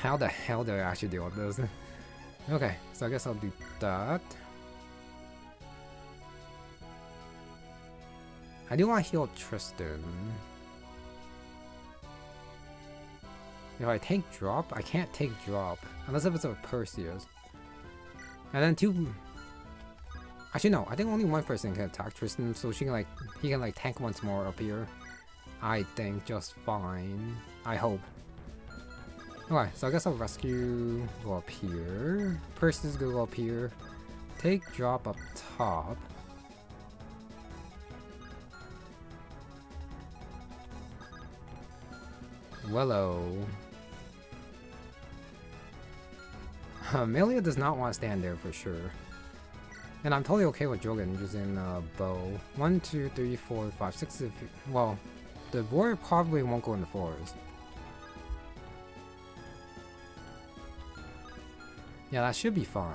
How the hell do I actually deal with this? Okay, so I guess I'll do that. I do want to heal Tristan. If I take drop, I can't take drop. Unless if it's a Perseus. And then two... Actually no, I think only one person can attack Tristan, so she can like... he can like tank once more up here. I think just fine. I hope. Okay, so I guess I'll rescue... go up here. Perseus go up here. Take drop up top. Willow. MILLIA does not want to stand there for sure. And I'm totally okay with Jogan using bow. 1, 2, 3, 4, 5, 6. Well, the warrior probably won't go in the forest. Yeah, that should be fine.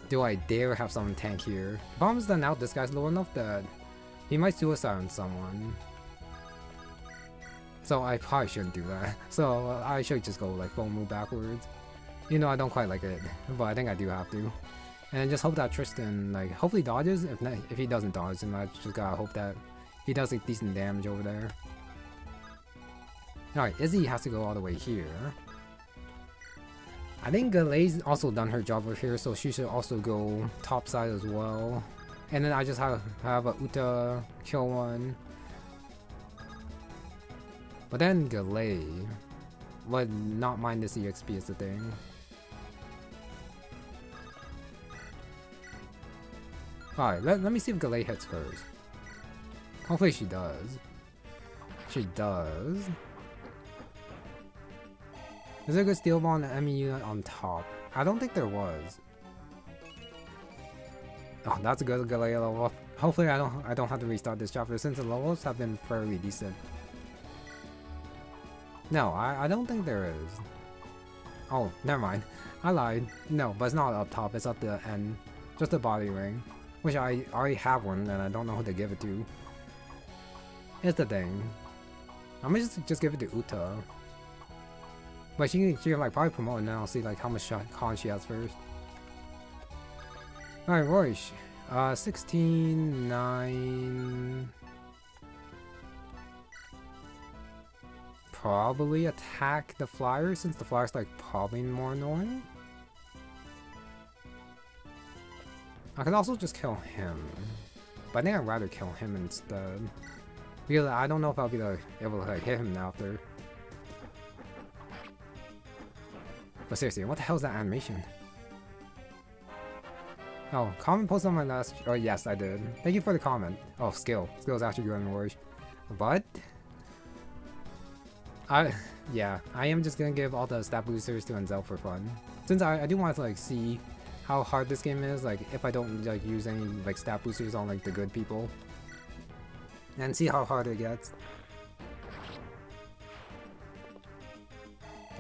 Do I dare have someone tank here? Bombs done out, this guy's low enough that he might suicide on someone. So I probably shouldn't do that. So I should just go like full move backwards. You know, I don't quite like it, but I think I do have to. And just hope that Tristan like hopefully dodges. If not, if he doesn't dodge, then I just gotta hope that he does like decent damage over there. Alright, Izzy has to go all the way here. I think Galay's also done her job over here, so she should also go top side as well. And then I just have a Uta kill one. But then Galay would not mind this EXP is the thing. Alright, let me see if Galay hits first. Hopefully she does. She does. Is there a good steel ball on the ME unit on top? I don't think there was. Oh, that's a good Galay level up. Hopefully I don't have to restart this chapter since the levels have been fairly decent. No, I don't think there is. Oh, never mind. I lied. No, but it's not up top, it's at the end. Just a body ring. Which I already have one and I don't know who to give it to. Here's the thing. I'm gonna just give it to Uta. But she can like probably promote it and then I'll see like how much con she has first. Alright, Roish. 16, 9... Probably attack the flyer since the flyer's like probably more annoying. I could also just kill him, but I think I'd rather kill him instead because I don't know if I'll be like, able to like hit him after. But seriously, what the hell is that animation? Oh, comment post on my last. Oh yes, I did. Thank you for the comment. Oh, skill. Skill's actually good in Warriors, but. Yeah, I am just gonna give all the stat boosters to Enzel for fun. Since I do want to like see how hard this game is, like if I don't like use any like stat boosters on like the good people. And see how hard it gets.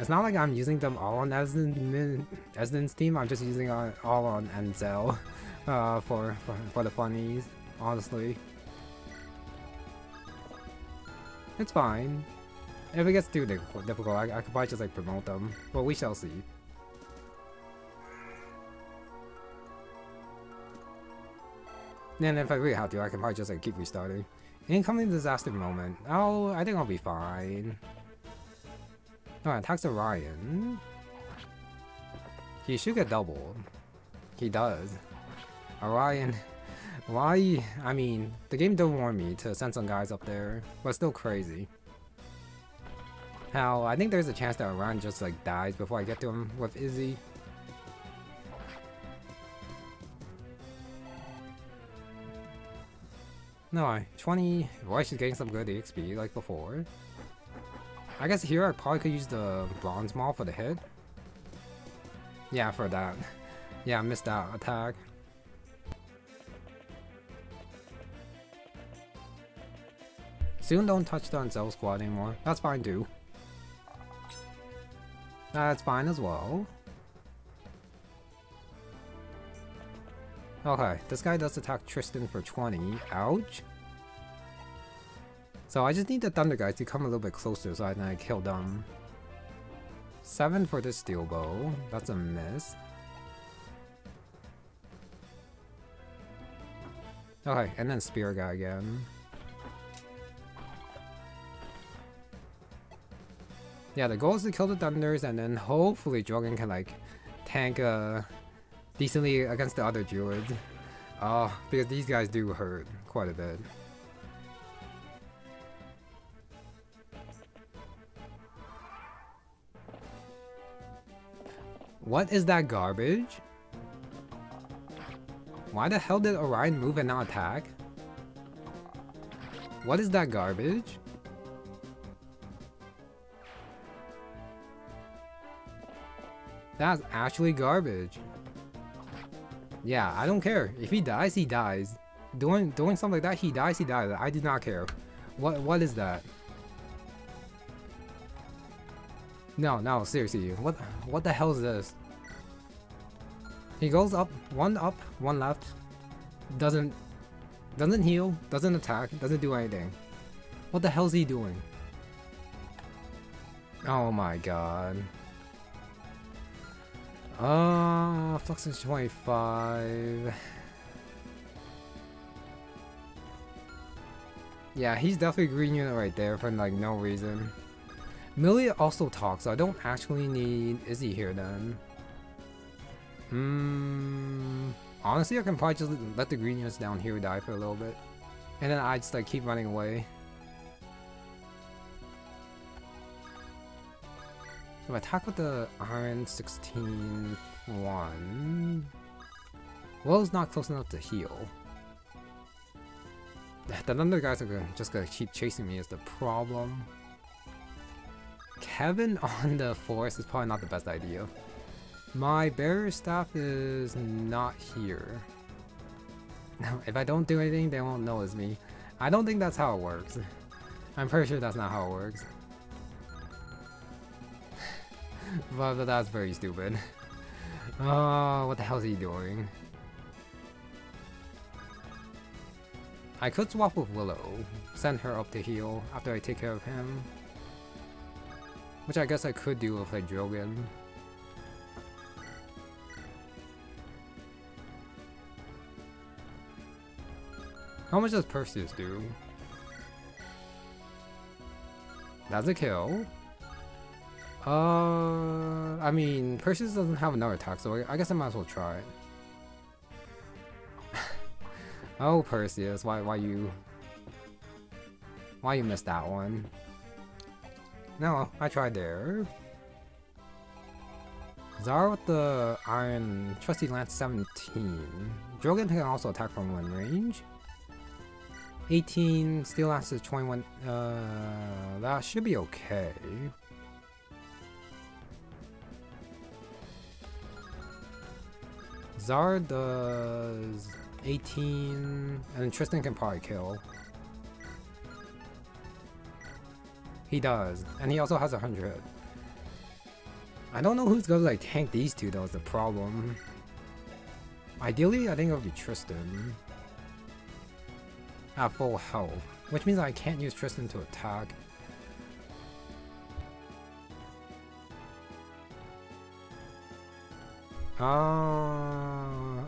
It's not like I'm using them all on Esden's team, I'm just using all on Enzel for the funnies, honestly. It's fine. If it gets too difficult, I could probably just like promote them, but we shall see. And if I really have to, I can probably just like keep restarting. Incoming disaster moment. Oh, I think I'll be fine. Alright, attacks Orion. He should get doubled. He does. Orion. Why? I mean, the game don't warn me to send some guys up there, but still crazy. How I think there's a chance that Orion just like dies before I get to him with Izzy. No, 20. Why she's getting some good EXP like before. I guess here I probably could use the bronze maul for the hit. Yeah, for that. Yeah, I missed that attack. Soon don't touch the Enzel squad anymore. That's fine too. That's fine as well. Okay, this guy does attack Tristan for 20. Ouch. So I just need the Thunder guys to come a little bit closer so I can kill them. 7 for this steel bow. That's a miss. Okay, and then Spear guy again. Yeah, the goal is to kill the Thunders, and then hopefully Drogon can like tank decently against the other druids. Because these guys do hurt quite a bit. What is that garbage? Why the hell did Orion move and not attack? What is that garbage? That's actually garbage. Yeah, I don't care. If he dies, he dies. Doing something like that, he dies, he dies. I do not care. What is that? No, seriously. What the hell is this? He goes up, one left. Doesn't heal, doesn't attack, doesn't do anything. What the hell is he doing? Oh my god. Flux is 25. Yeah, he's definitely a green unit right there for like no reason. MILLIA also talks, so I don't actually need Izzy here then. Honestly, I can probably just let the green units down here die for a little bit. And then I just like keep running away. If I attack with the Iron 16-1, Willow's not close enough to heal. The other guys are just gonna keep chasing me is the problem. Kevin on the forest is probably not the best idea. My bearer staff is not here. Now, if I don't do anything, they won't know it's me. I don't think that's how it works. I'm pretty sure that's not how it works. But that's very stupid. Oh, what the hell is he doing? I could swap with Willow, send her up to heal after I take care of him. Which I guess I could do with like Drogon. How much does Perseus do? That's a kill. I mean, Perseus doesn't have another attack, so I guess I might as well try it. Oh, Perseus, why you missed that one? No, I tried there. Zara with the Iron Trusty Lance 17. Drogon can also attack from one range. 18, Steel Lance is 21. That should be okay. Zara does 18, and Tristan can probably kill. He does, and he also has 100. I don't know who's gonna like tank these two though is the problem. Ideally, I think it would be Tristan. At full health, which means I can't use Tristan to attack.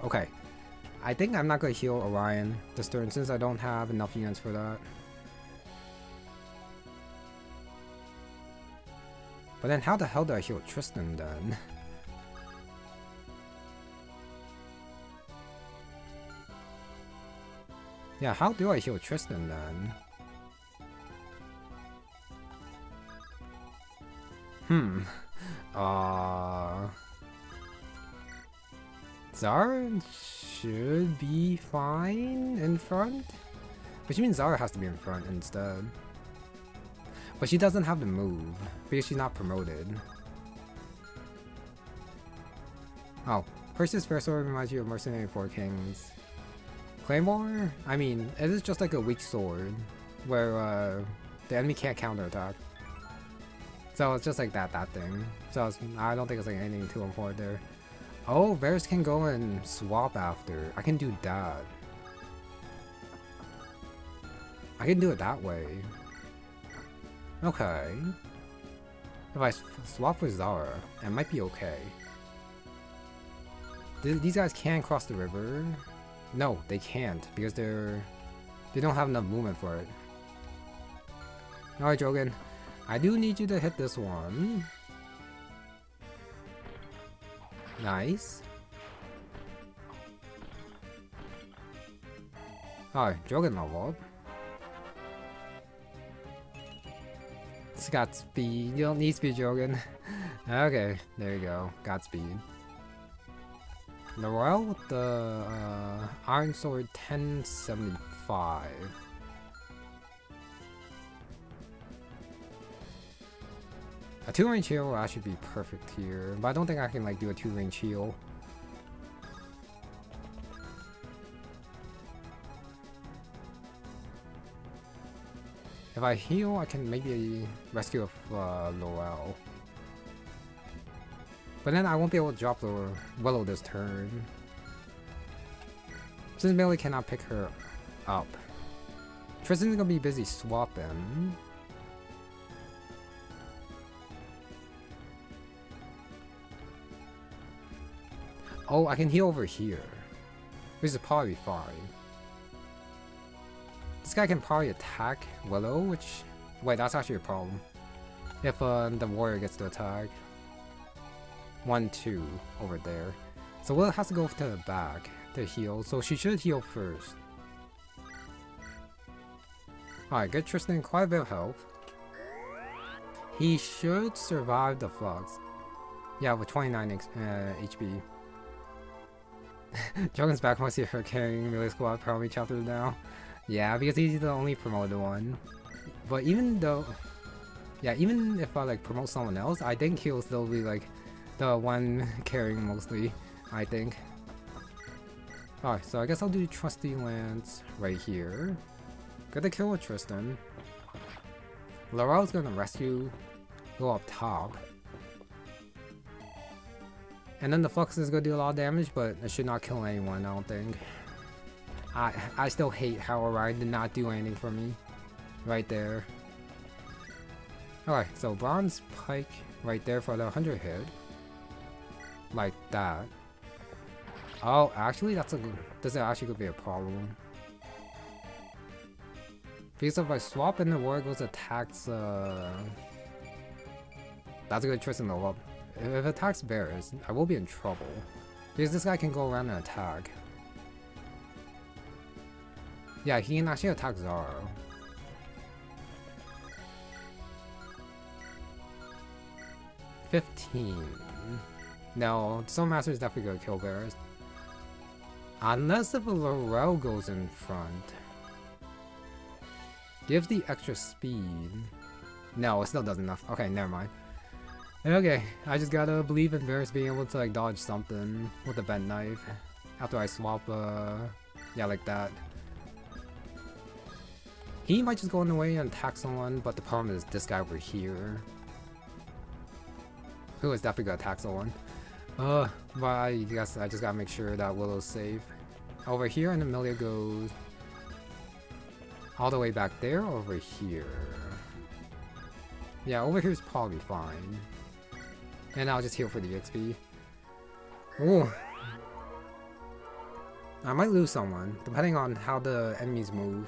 Okay. I think I'm not gonna heal Orion this turn since I don't have enough units for that. But then how the hell do I heal Tristan then? Yeah, how do I heal Tristan then? Zara should be fine in front? Which means Zara has to be in front instead. But she doesn't have the move, because she's not promoted. Oh, Perseus Fair Sword reminds you of Mercenary 4 Kings. Claymore? I mean, it is just like a weak sword, where the enemy can't counterattack. So it's just like that thing. So I don't think it's like anything too important there. Oh, Varris can go and swap after. I can do that. I can do it that way. Okay. If I swap with Zara, it might be okay. These guys can cross the river. No, they can't because they don't have enough movement for it. Alright, Jogan. I do need you to hit this one. Nice. Alright, Jogan level up. It's got speed. You don't need speed, Jogan. Okay, there you go. Got speed. Laurel with the Iron Sword 1075. A 2-range heal will actually be perfect here, but I don't think I can like do a 2-range heal. If I heal, I can maybe rescue Laurel. But then I won't be able to drop the Willow this turn. Since Millie cannot pick her up. Tristan's gonna be busy swapping. Oh, I can heal over here. Which is probably fine. This guy can probably attack Willow, which... Wait, that's actually a problem. If the warrior gets to attack. 1-2 over there. So Willow has to go to the back to heal, so she should heal first. Alright, get Tristan quite a bit of health. He should survive the flux. Yeah, with 29 HP. Jogan's back once you're carrying Melee Squad probably chapters now. Yeah, because he's the only promoted one. But even though... Yeah, even if I like promote someone else, I think he'll still be like the one carrying mostly, I think. Alright, so I guess I'll do Trusty Lance right here. Get the kill with Tristan. Laurel's gonna rescue, go up top. And then the Flux is gonna do a lot of damage, but it should not kill anyone, I don't think. I still hate how Orion did not do anything for me. Right there. Alright, so Bronze Pike right there for the 100 hit. Like that. Oh, actually that's a good... This actually could be a problem. Because if I swap in the warrior goes attacks that's a good Tristan level up. If it attacks Varris, I will be in trouble. Because this guy can go around and attack. Yeah, he can actually attack Zaro. $15. No, Stone Master is definitely gonna kill Varris. Unless if a Laurel goes in front. Gives the extra speed. No, it still doesn't enough. Okay, never mind. Okay, I just gotta believe in Varris being able to like dodge something with the bent knife. After I swap, yeah, like that. He might just go in the way and attack someone, but the problem is this guy over here. Who is definitely gonna attack someone. But I guess I just gotta make sure that Willow's safe. Over here, and Amelia goes all the way back there, or over here. Yeah, over here is probably fine. And I'll just heal for the XP. Ooh. I might lose someone, depending on how the enemies move.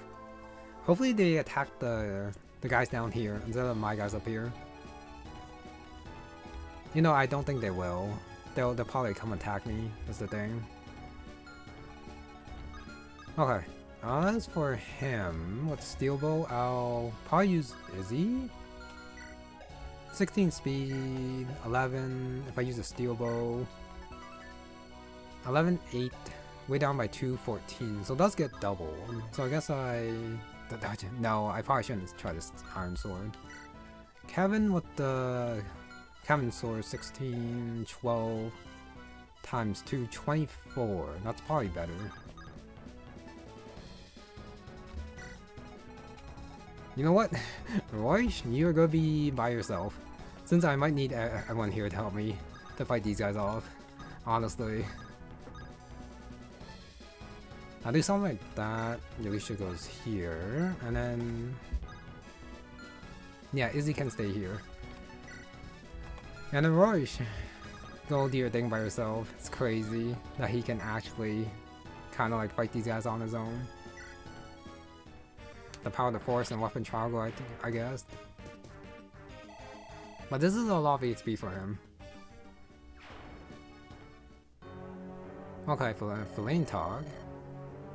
Hopefully they attack the guys down here instead of my guys up here. You know, I don't think they will. They'll probably come attack me, is the thing. Okay. As for him, with Steel Bow, I'll probably use Izzy. 16 speed, 11 if I use a Steel Bow. 11, 8, way down by 2, 14. So it does get double. So I guess no, I probably shouldn't try this Iron Sword. Kevin with the Kevin Sword, 16, 12 times 2, 24. That's probably better. You know what? Roy, you're gonna be by yourself. Since I might need everyone here to help me to fight these guys off. Honestly. I'll do something like that. Alicia goes here. And then... yeah, Izzy can stay here. And then Roy, go do your thing by yourself. It's crazy that he can actually kind of like fight these guys on his own. The power of the force and weapon triangle, I guess. But this is a lot of XP for him. Okay, Feline Tog.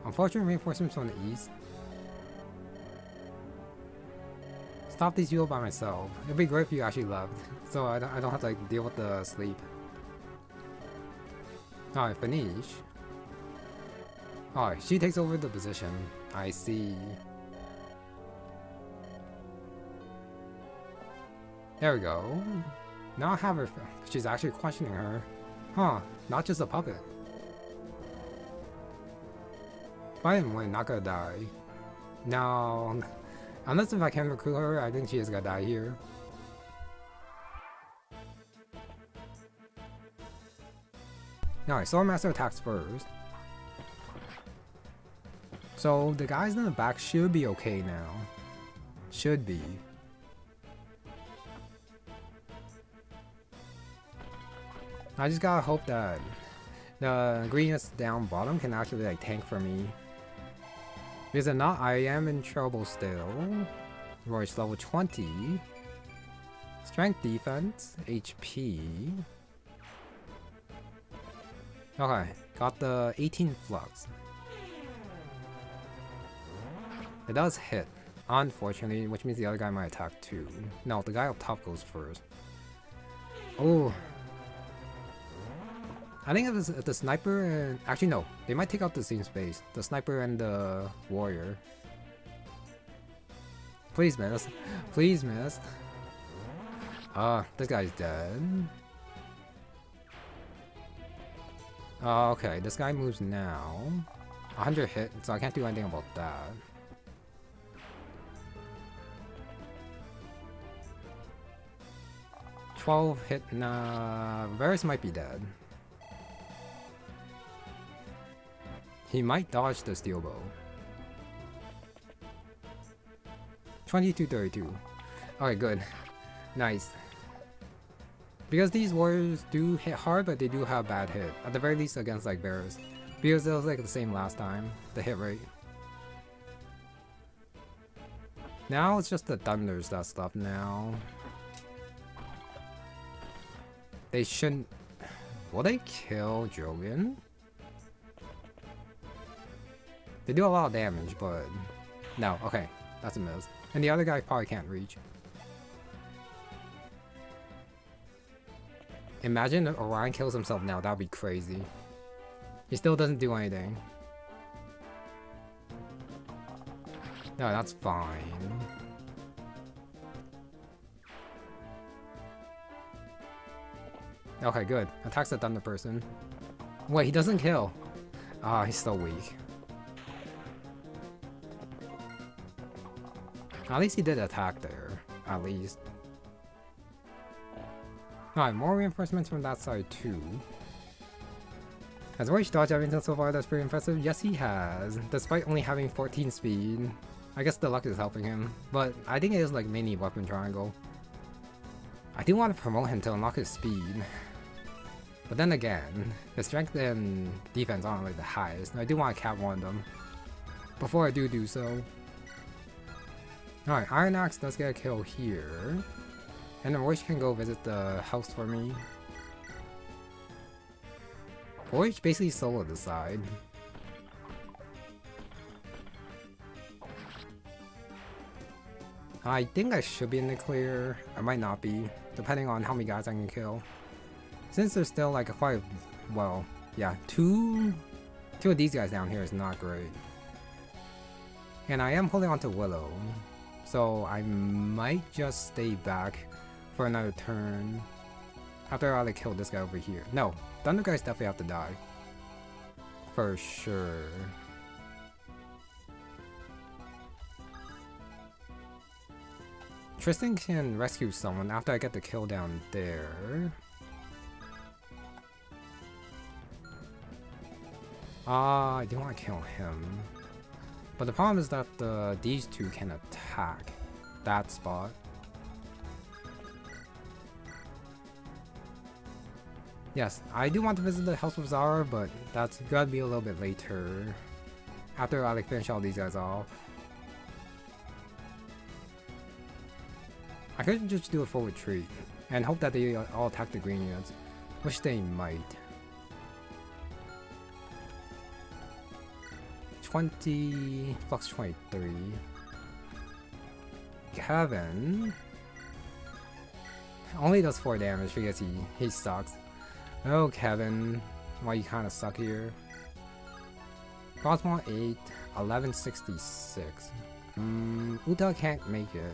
Unfortunate reinforcements from the east. Stop these people by myself. It'd be great if you actually left, so I don't have to like deal with the sleep. Alright, Finish. Alright, she takes over the position. I see. There we go. Now I have her. She's actually questioning her. Huh, not just a puppet. If I didn't win, not gonna die. No. Unless if I can recruit her, I think she is gonna die here. Alright, Swordmaster attacks first. So the guys in the back should be okay now. Should be. I just gotta hope that the greenness down bottom can actually like tank for me. Because if not, I am in trouble still. Roy's level 20. Strength defense, HP. Okay, got the 18 flux. It does hit, unfortunately, which means the other guy might attack too. No, the guy up top goes first. Oh. I think if the sniper and... Actually no, they might take out the same space. The sniper and the warrior. Please miss. Please miss. This guy's dead. Okay, this guy moves now. 100 hit, so I can't do anything about that. Hit, nah, Varris might be dead. He might dodge the steel bow. 22-32. Okay, good. Nice. Because these warriors do hit hard, but they do have bad hit. At the very least against like Varris. Because it was like the same last time, the hit rate. Now it's just the thunders that's left now. They shouldn't... Will they kill Jogan? They do a lot of damage, but... No, okay. That's a miss. And the other guy probably can't reach. Imagine if Orion kills himself now, that would be crazy. He still doesn't do anything. No, that's fine. Okay, good. Attacks the thunder person. Wait, he doesn't kill. Ah, he's so weak. At least he did attack there. At least. Alright, more reinforcements from that side too. Has Royce dodged everything so far? That's pretty impressive. Yes, he has. Despite only having 14 speed. I guess the luck is helping him. But I think it is like mini weapon triangle. I do want to promote him to unlock his speed. But then again, his strength and defense aren't like the highest. I do want to cap one of them. Before I do so. Alright, Iron Axe does get a kill here. And then Royce can go visit the house for me. Royce basically solo this side. I think I should be in the clear. I might not be, depending on how many guys I can kill. Since there's still like a quite, well, yeah, two of these guys down here is not great. And I am holding on to Willow. So I might just stay back for another turn after I like kill this guy over here. No, Thunder guys definitely have to die. For sure. Tristan can rescue someone after I get the kill down there. I do want to kill him. But the problem is that these two can attack that spot. Yes, I do want to visit the House of Zara, but that's gotta be a little bit later. After I like finish all these guys off. I could just do a full retreat and hope that they all attack the green units, which they might. 20 flux 23. Kevin only does 4 damage because he sucks. Oh Kevin, why you kinda suck here. Cosmo 8, 1166. Uta can't make it.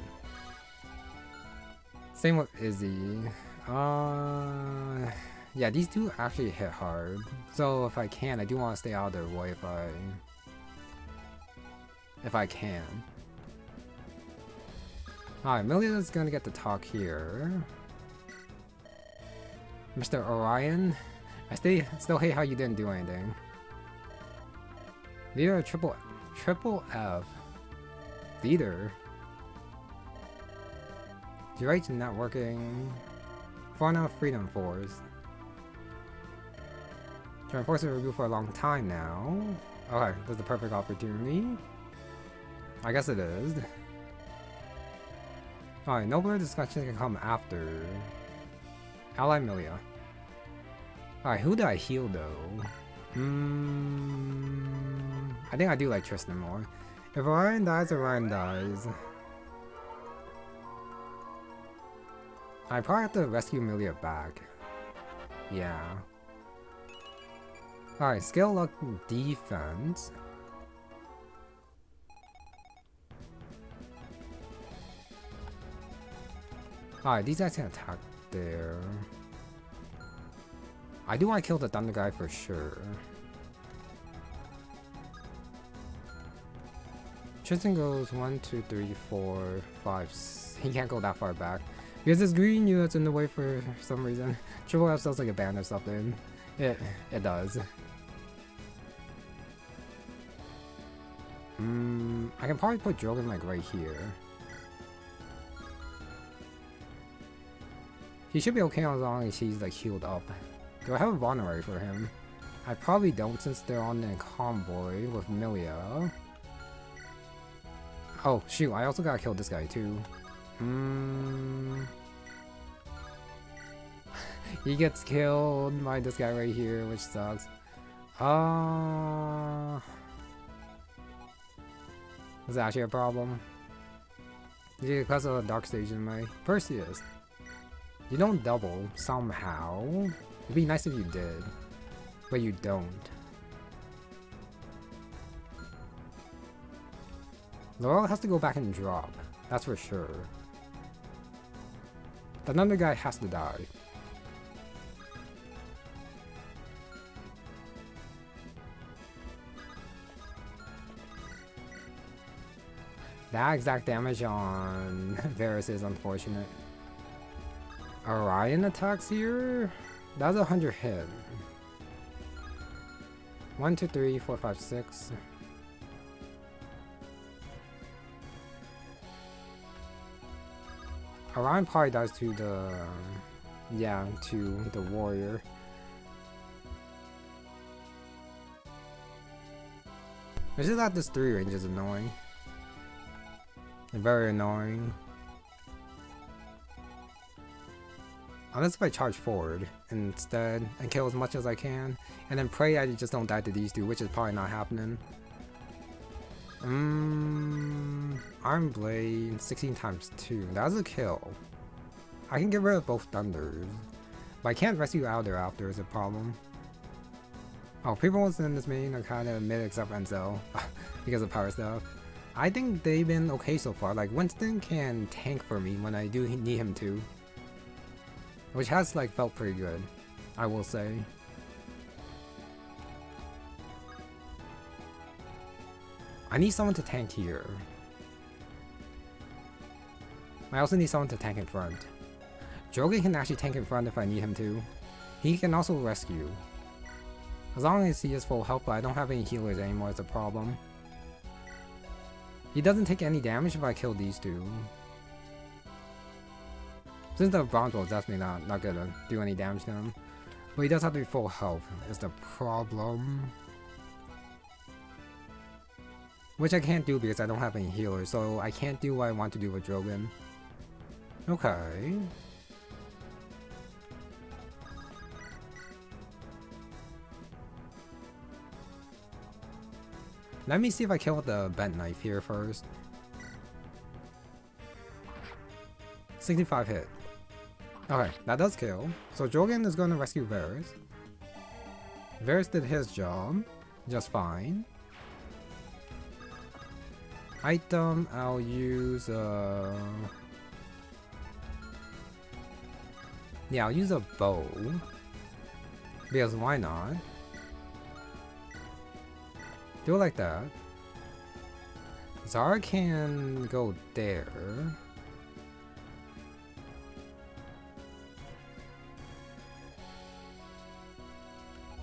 Same with Izzy. Yeah, these two actually hit hard. So if I can, I do want to stay out of their way if I can. Alright, MILLIA is gonna get the talk here. Mr. Orion, I still hate how you didn't do anything. Leader triple F. Leader. Your rights not working. For now, Freedom Force. Trying to force a review for a long time now. Okay, this is the perfect opportunity. I guess it is. Alright, nobler discussion can come after. Ally MILLIA. Alright, who did I heal though? I think I do like Tristan more. If Orion dies, Orion dies. I probably have to rescue MILLIA back. Yeah. Alright, skill luck defense. Alright, these guys can attack there. I do want to kill the thunder guy for sure. Tristan goes 1, 2, 3, 4, 5. He can't go that far back. Because this green unit's in the way for some reason. Triple F sounds like a band or something. It does. I can probably put Drogon like right here. He should be okay as long as he's like healed up. Do I have a vulnerary for him? I probably don't since they're on the convoy with MILLIA. Oh shoot, I also gotta kill this guy too. He gets killed by this guy right here, which sucks. Is that actually a problem? Yeah, because of the dark stage in my Perseus. You don't double somehow. It'd be nice if you did, but you don't. Laurel has to go back and drop, that's for sure. The Thunder guy has to die. That exact damage on Varris is unfortunate. Orion attacks here? That was a 100 hit. 1, 2, 3, 4, 5, 6. Orion probably dies to the... yeah, to the warrior. It's just that this 3 range is annoying. Very annoying. Unless if I charge forward instead and kill as much as I can, and then pray I just don't die to these two, which is probably not happening. Iron Blade 16 times 2. That's a kill. I can get rid of both thunders, but I can't rescue Alder after is a problem. Oh, people in this main are kind of mid except Enzo because of power stuff. I think they've been okay so far. Like Winston can tank for me when I do need him to, which has like felt pretty good, I will say. I need someone to tank here. I also need someone to tank in front. Drogon can actually tank in front if I need him to. He can also rescue. As long as he has full health, but I don't have any healers anymore is a problem. He doesn't take any damage if I kill these two. Since the bronze is definitely not gonna do any damage to him. But he does have to be full health, is the problem. Which I can't do because I don't have any healers, so I can't do what I want to do with Drogon. Okay. Let me see if I kill with the bent knife here first. 65 hit. Okay, that does kill. So Drogon is going to rescue Varys. Varys did his job just fine. Item, I'll use yeah, I'll use a bow. Because why not? Do it like that. Zara can go there.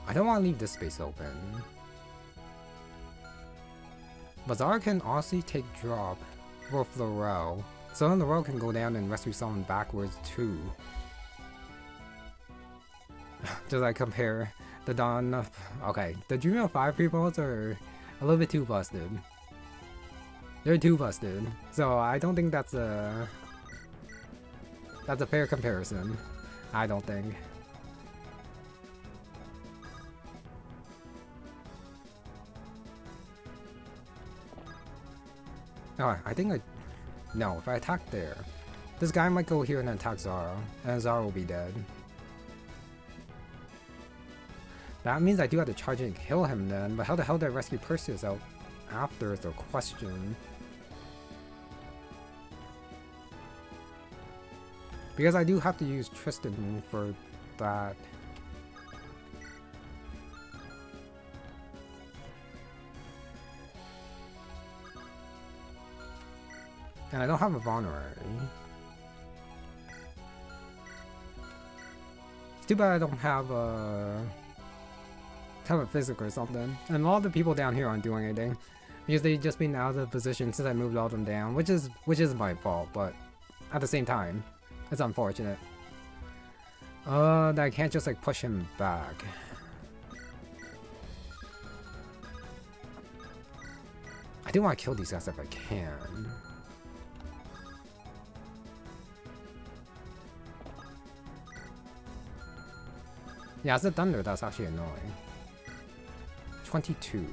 I don't want to leave this space open. But Zara can also take drop for Florel. So then Florel can go down and rescue someone backwards too. Just like compare the Dawn of... Okay, the Dream of 5 pre-rolls are a little bit too busted. They're too busted. So I don't think that's a fair comparison. I don't think. Oh, I think no, if I attack there, this guy might go here and attack Zara, and Zara will be dead. That means I do have to charge in and kill him then, but how the hell did I rescue Perseus out after is the question. Because I do have to use Tristan for that. And I don't have a vulnerary. It's too bad I don't have a physical or something. And a lot of the people down here aren't doing anything because they've just been out of position since I moved all of them down, which is my fault. But at the same time, it's unfortunate. That I can't just like push him back. I do want to kill these guys if I can. Yeah, it's the thunder that's actually annoying. 22.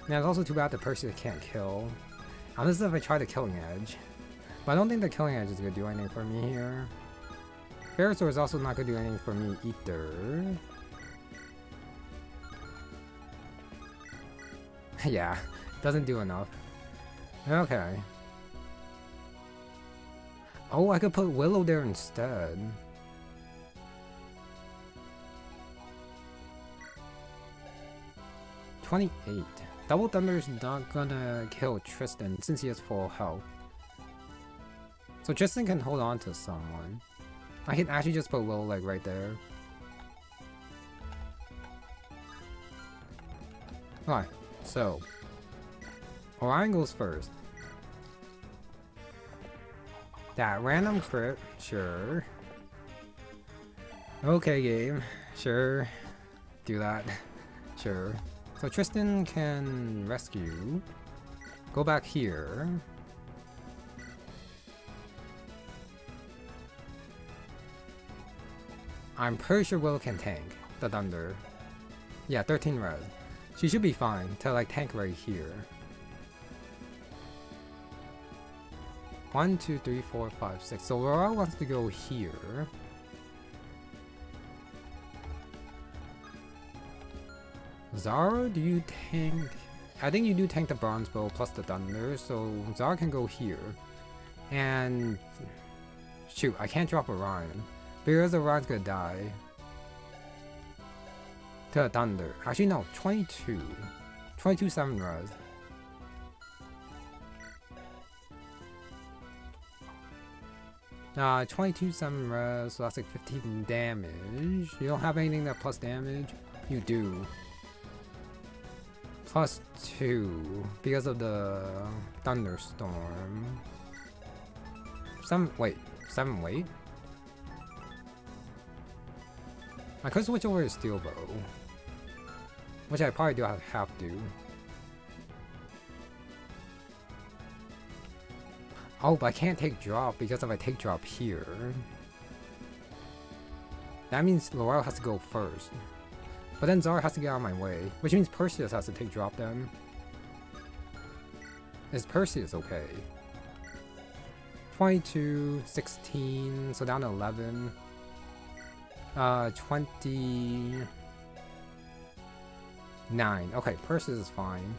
Now it's also too bad the Perseus can't kill. Unless if I try the Killing Edge. But I don't think the Killing Edge is gonna do anything for me here. Ferrosaur is also not gonna do anything for me either. Yeah, doesn't do enough. Okay. Oh, I could put Willow there instead. $28. Double Thunder is not gonna kill Tristan since he has full health. So Tristan can hold on to someone. I can actually just put Willow like right there. Alright, so Orion goes first. That random crit, sure. Okay, game, sure. Do that, sure. So Tristan can rescue. Go back here. I'm pretty sure Willow can tank the thunder. Yeah, 13 res. She should be fine to like tank right here. 1, 2, 3, 4, 5, 6. So Laura wants to go here. Zara, do you tank? I think you do tank the bronze bow plus the thunder, so Zara can go here. And shoot, I can't drop Orion because Orion's gonna die to the thunder. Actually, no, 22. 22 7 res. 22 7 res, so that's like 15 damage. You don't have anything that plus damage? You do. Plus 2 because of the thunderstorm. Wait, 7 weight. I could switch over to steel bow, which I probably do have to. Oh, but I can't take drop because if I take drop here, that means Laurel has to go first. But then Zara has to get out of my way, which means Perseus has to take drop then. Is Perseus okay? 22, 16, so down to 11. 29. Okay, Perseus is fine.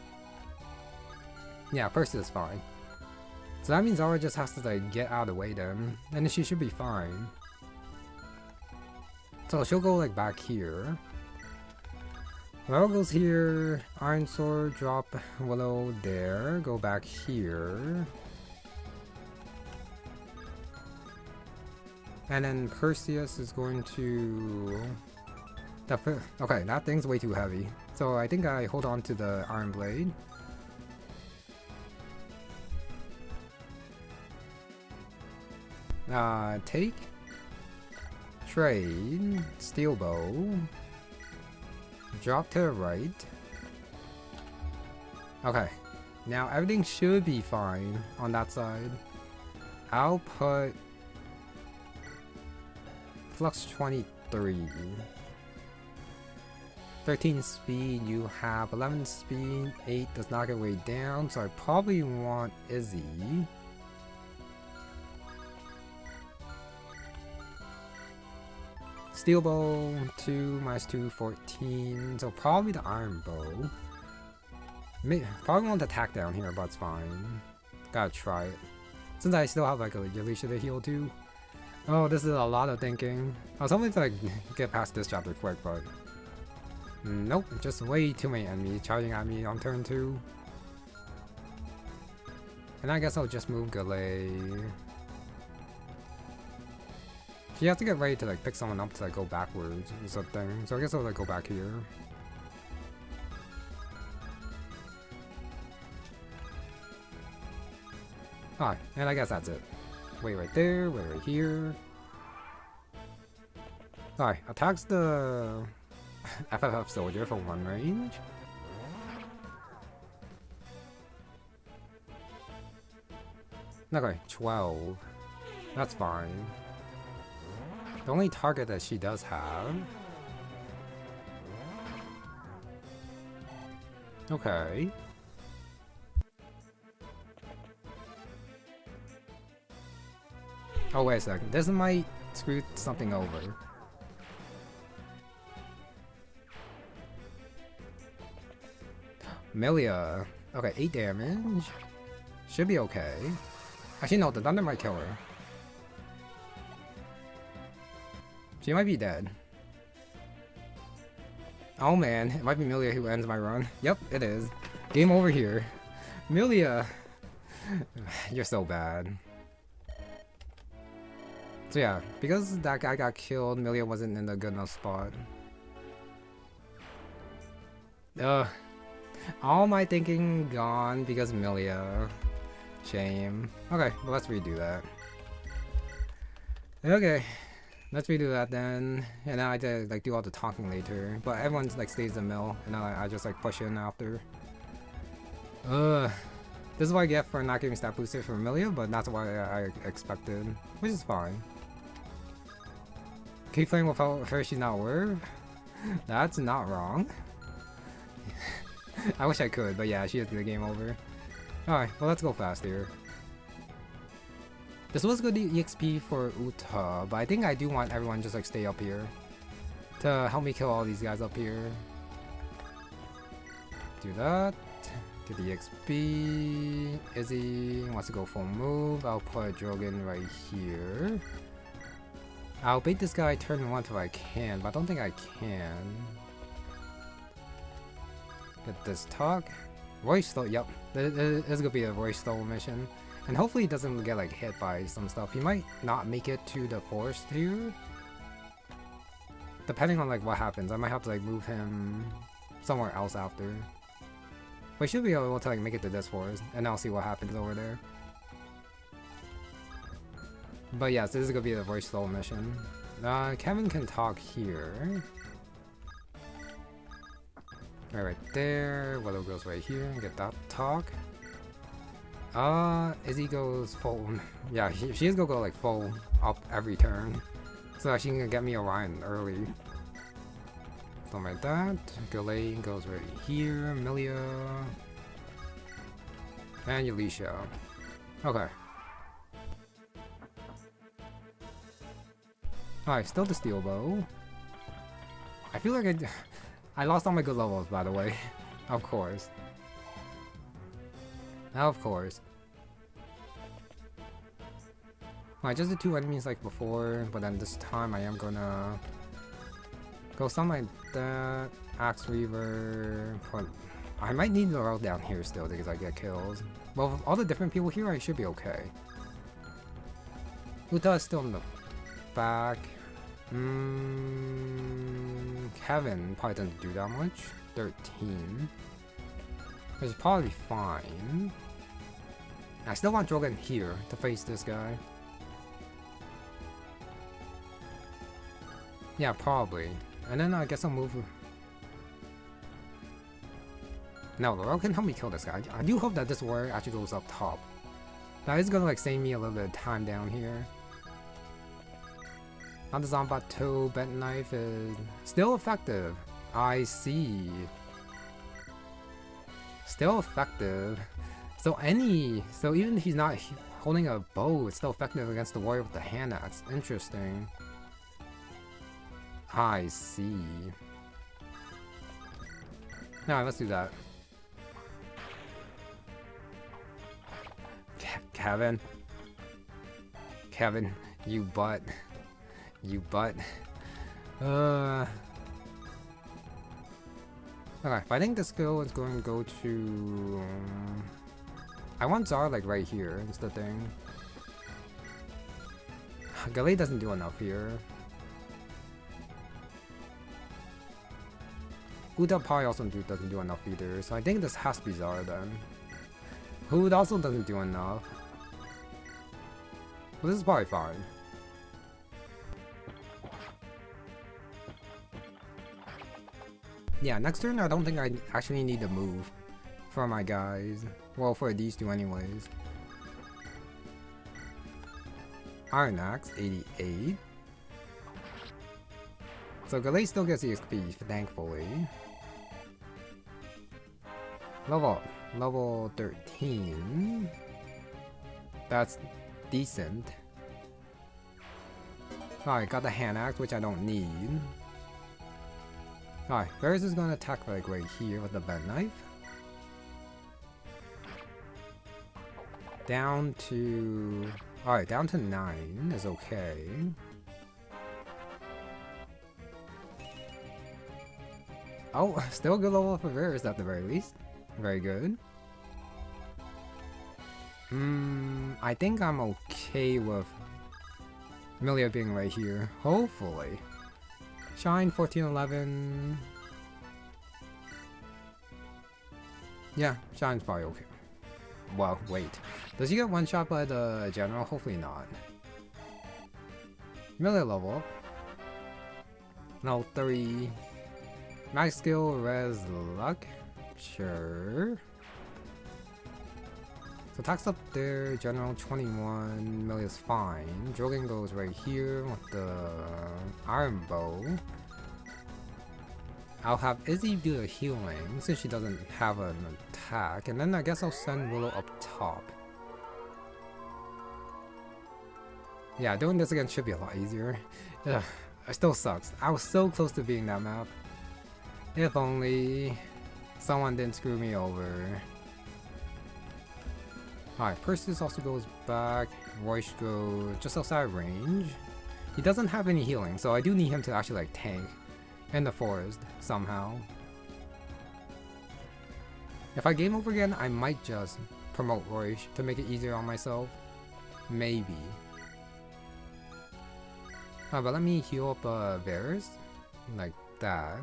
Yeah, Perseus is fine. So that means Zara just has to like get out of the way then, and then she should be fine. So she'll go like back here. Laurel goes here, Iron Sword, drop Willow there, go back here. And then Perseus is going to... Okay, that thing's way too heavy. So I think I hold on to the Iron Blade. Take. Trade. Steel Bow. Drop to the right. Okay. Now everything should be fine on that side. I'll put Flux 23. 13 speed, you have 11 speed, 8 does not get way down, so I probably want Izzy. Steel Bow, 2 minus 2, 14, so probably the Iron Bow. Probably want the attack down here, but it's fine. Gotta try it. Since I still have like a Yalisha to heal too. Oh, this is a lot of thinking. I was hoping to like get past this chapter quick, but nope, just way too many enemies charging at me on turn 2. And I guess I'll just move Galay. You have to get ready to like pick someone up to like go backwards or something. So I guess I'll like go back here. Alright, and I guess that's it. Wait right there, wait right here. Alright, attacks the FFF soldier for 1 range. Okay, 12. That's fine. The only target that she does have. Okay. Oh, wait a second. This might screw something over. MILLIA. Okay, 8 damage. Should be okay. Actually, no, the thunder might kill her. She might be dead. Oh man, it might be MILLIA who ends my run. Yep, it is. Game over here. MILLIA! You're so bad. So yeah, because that guy got killed, MILLIA wasn't in a good enough spot. All my thinking gone because MILLIA. Shame. Okay, well let's redo that. Okay, let's redo that then. And now I did like do all the talking later, but everyone's like stays in mill, and now I just like push in after. This is what I get for not giving stat boosters for MILLIA, but that's what I expected, which is fine. Keep playing without her, she's not worth. That's not wrong. I wish I could, but yeah, she is the game over. Alright, well let's go fast here. This was good EXP for Uta, but I think I do want everyone just like stay up here to help me kill all these guys up here. Do that. Do the EXP. Izzy wants to go full move. I'll put Drogon right here. I'll bait this guy turn 1 if I can, but I don't think I can. Get this talk. Voice Stole, yep. This is gonna be a Voice Stole mission. And hopefully he doesn't get like hit by some stuff. He might not make it to the forest here. Depending on like what happens, I might have to like move him somewhere else after. We should be able to like make it to this forest, and I'll see what happens over there. But yes, this is gonna be the voice slow mission. Kevin can talk here. Right there. Willow goes right here and get that talk. Izzy goes full. Yeah, she's gonna go like full up every turn, so that she can get me Orion early. Something like that. Galley goes right here. MILLIA and Alicia. Okay. Alright, still the steel bow. I feel like I lost all my good levels, by the way. Of course. Of course. Alright, just the 2 enemies like before, but then this time I am gonna go something like that. Axe Reaver. I might need the route down here still because I get kills. Well, with all the different people here, I should be okay. Uta is still in the back. Kevin probably doesn't do that much. 13. Which is probably fine. I still want Drogon here to face this guy. Yeah, probably. And then I guess I'll move. No, Laurel can help me kill this guy. I do hope that this warrior actually goes up top. That is gonna like save me a little bit of time down here. Now the Zombato bent knife is still effective. I see. Still effective. So even if he's not holding a bow, it's still effective against the warrior with the hand axe. Interesting. I see. Alright, let's do that. Kevin. Kevin, you butt. You butt. Okay, I think the skill is going to go to... I want Zara like right here, is the thing. Galley doesn't do enough here. Uda probably also doesn't do enough either, so I think this has to be Zara then. Hood also doesn't do enough. But this is probably fine. Yeah, next turn I don't think I actually need to move for my guys. Well, for these two anyways. Iron Axe, 88. So Galley still gets the XP, thankfully. Level 13. That's decent. Alright, got the hand axe, which I don't need. Alright, Varris is gonna attack like right here with the bent knife. Down to... Alright, down to 9 is okay. Oh, still a good level for Varris at the very least. Very good. I think I'm okay with MILLIA being right here. Hopefully. Shine 1411. Yeah, Shine's probably okay. Well, wait. Does he get one shot by the general? Hopefully not. MILLIA level up. No, 3. Max skill, res luck. Sure. So attacks up there, general 21, MILLIA's fine. Drogon goes right here with the iron bow. I'll have Izzy do the healing since she doesn't have an attack, and then I guess I'll send Willow up top. Yeah, doing this again should be a lot easier. Ugh, it still sucks. I was so close to beating that map. If only someone didn't screw me over. Alright, Perseus also goes back. Royce goes just outside range. He doesn't have any healing, so I do need him to actually like tank in the forest somehow. If I game over again, I might just promote Royce to make it easier on myself. Maybe. But let me heal up Varris. Like that.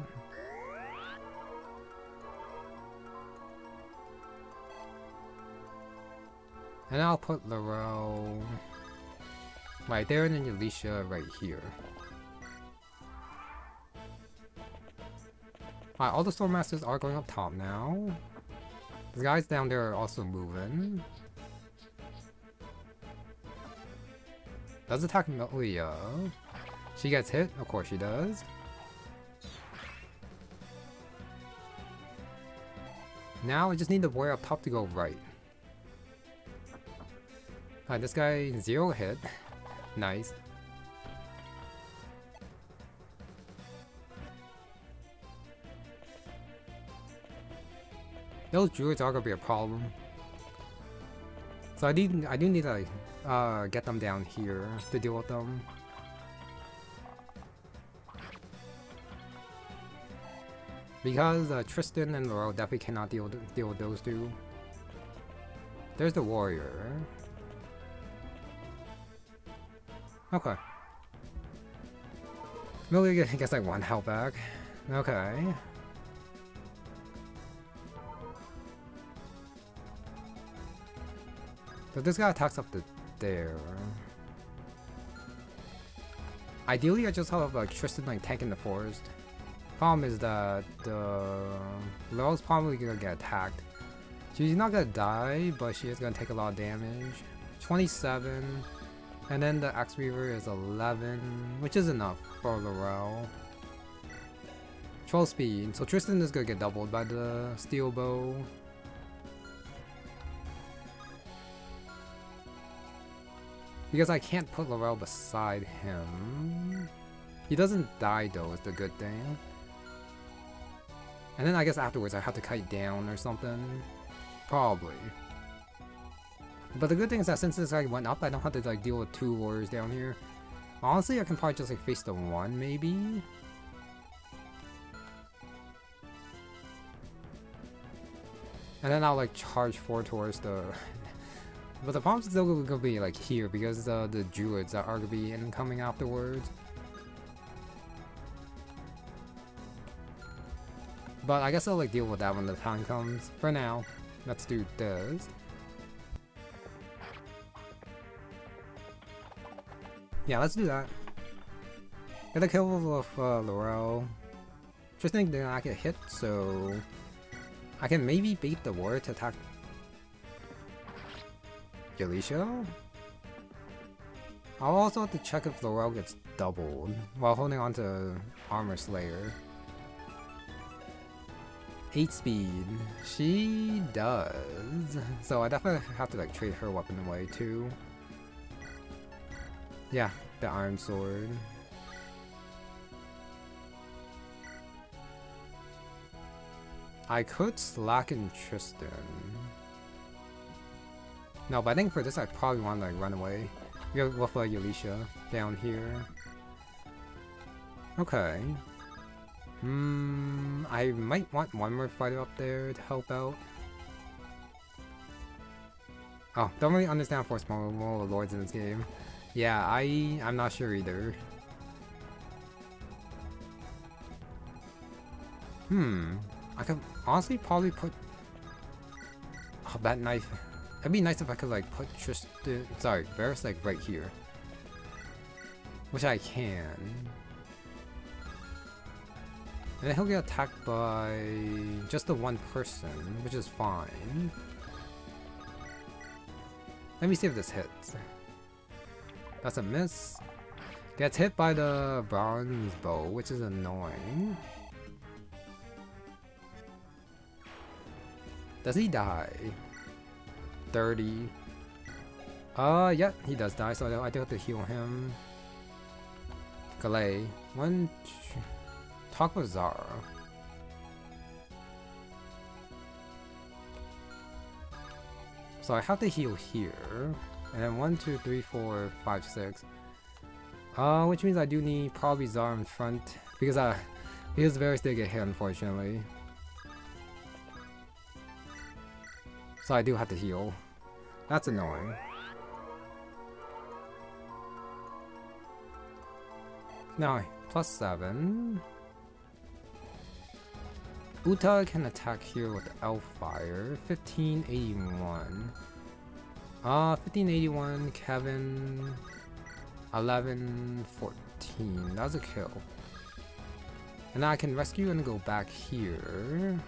And I'll put Laurel... Right there, and then Alicia right here. Alright, all the Storm Masters are going up top now. The guys down there are also moving. Does attack MILLIA. She gets hit? Of course she does. Now I just need the warrior up top to go right. Alright, this guy 0 hit. Nice. Those druids are gonna be a problem. So I do need to like, get them down here to deal with them. Because Tristan and Laurel definitely cannot deal with those two. There's the warrior. Okay. MILLIA gets like 1 health back. Okay. So this guy attacks up to there. Ideally, I just have like Tristan like tanking the forest. Problem is that Laurel's probably gonna get attacked. She's not gonna die, but she is gonna take a lot of damage. 27, and then the Axe Weaver is 11, which is enough for Laurel. 12 speed, so Tristan is gonna get doubled by the steel bow. Because I can't put Laurel beside him. He doesn't die though, is the good thing. And then I guess afterwards I have to kite down or something. Probably. But the good thing is that since this guy went up, I don't have to like deal with 2 warriors down here. Honestly, I can probably just like face the 1 maybe. And then I'll like charge forward towards the... But the problem's still gonna be like here because the druids are gonna be incoming afterwards. But I guess I'll like deal with that when the time comes. For now, let's do this. Yeah, let's do that. Get a kill with Laurel. Tristan did not get hit, so I can maybe bait the warrior to attack Alicia? I'll also have to check if Laurel gets doubled while holding on to Armor Slayer. 8 speed. She does. So I definitely have to like trade her weapon away too. Yeah, the Iron Sword. I could slacken Tristan. No, but I think for this I probably want to like run away. With Alicia down here. Okay. I might want 1 more fighter up there to help out. Oh, don't really understand Force Moral Lords in this game. Yeah, I'm not sure either. I could honestly probably put... Oh, that knife. It'd be nice if I could like put Tristan... Sorry, Varris like right here. Which I can. And then he'll get attacked by just the 1 person, which is fine. Let me see if this hits. That's a miss. Gets hit by the bronze bow, which is annoying. Does he die? 30. Yeah, he does die, so I do have to heal him. Galay. 1, 2. Talk with Zara. So I have to heal here. And then 1, 2, 3, 4, 5, 6. Which means I do need probably Zara in front. Because Varris did get hit, unfortunately. So I do have to heal. That's annoying. Now, +7. Uta can attack here with Elfire. 1581. 1581, Kevin. 11, 14. That was a kill. And now I can rescue and go back here.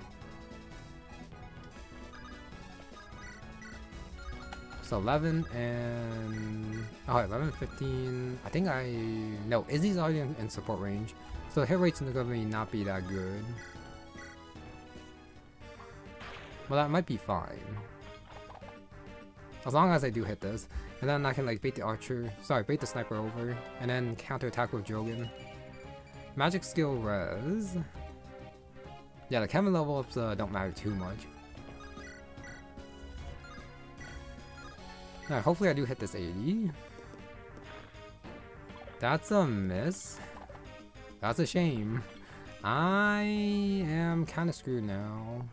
So 11 and... Oh, 11, 15. I think no, Izzy's already in support range. So hit rate's gonna not be that good. Well, that might be fine. As long as I do hit this. And then I can like bait the archer, bait the sniper over, and then counter attack with Jogan. Magic skill res. Yeah, the Kevin level ups don't matter too much. Alright, hopefully I do hit this 80. That's a miss. That's a shame. I am kind of screwed now.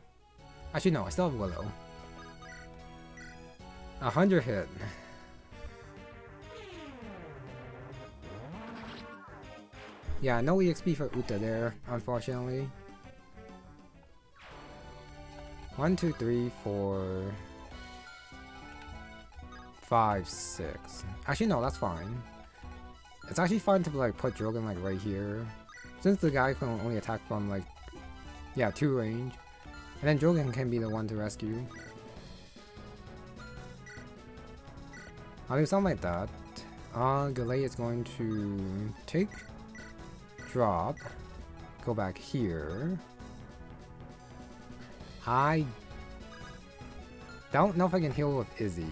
Actually, no, I still have Willow. 100 hit. Yeah, no EXP for Uta there, unfortunately. 1, 2, 3, 4, 5, 6. Actually, no, that's fine. It's actually fine to like put Drogon like right here, since the guy can only attack from like, yeah, 2 range, and then Drogon can be the one to rescue. I'll do something like that. Galay is going to take, drop, go back here. I don't know if I can heal with Izzy.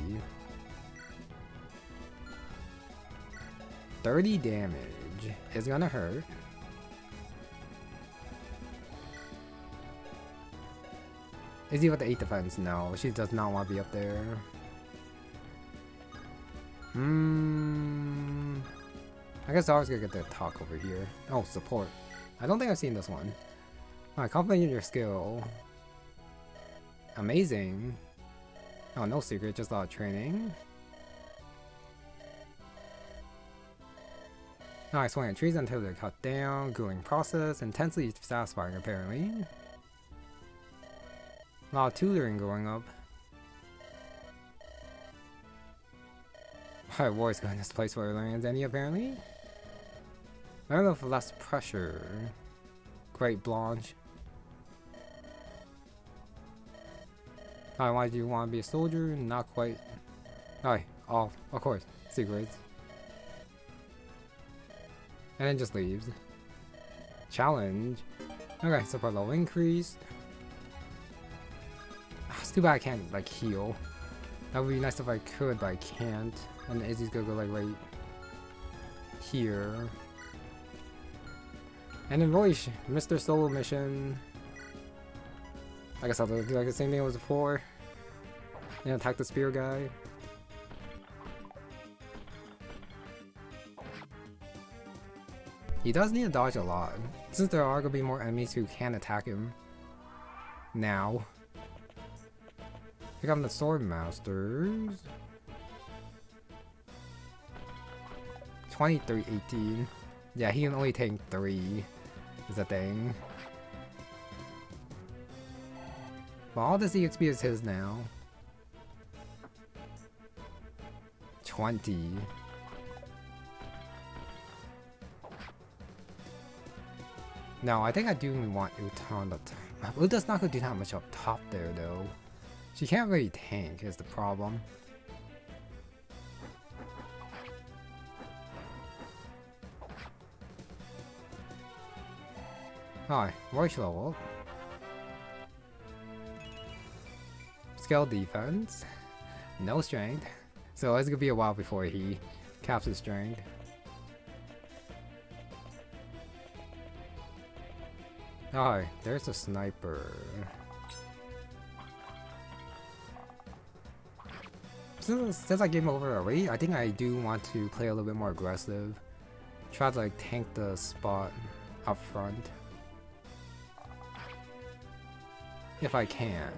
30 damage is gonna hurt. Izzy with the 8 defense? No, she does not want to be up there. I guess I was gonna get the talk over here. Oh, support. I don't think I've seen this one. Alright, compliment your skill. Amazing. Oh, no secret, just a lot of training. Alright, swing at trees until they're cut down. Grueling process. Intensely satisfying, apparently. A lot of tutoring going up. Alright, war's going this place where it lands any, apparently. Learn with less pressure. Great Blanche. Alright, why do you want to be a soldier? Not quite. Alright, of course. Secrets. And then just leaves. Challenge. Okay, support level increased. It's too bad I can't like heal. That would be nice if I could, but I can't. And Izzy's gonna go like right here. And then Roy, Mr. Solo mission. I guess I'll do like the same thing as before. And attack the spear guy. He does need to dodge a lot, since there are gonna be more enemies who can attack him. Now. Pick up the Sword Masters. 2318. Yeah, he can only take 3. Is the thing. Well, all this EXP is his now. 20. No, I think I do want Uta on the top. Uta's not gonna do that much up top there though. She can't really tank is the problem. Alright, Royce level. Skill defense. No strength. So it's gonna be a while before he caps his strength. Alright, there's a sniper. Since I game over already, I think I do want to play a little bit more aggressive. Try to like tank the spot up front. If I can.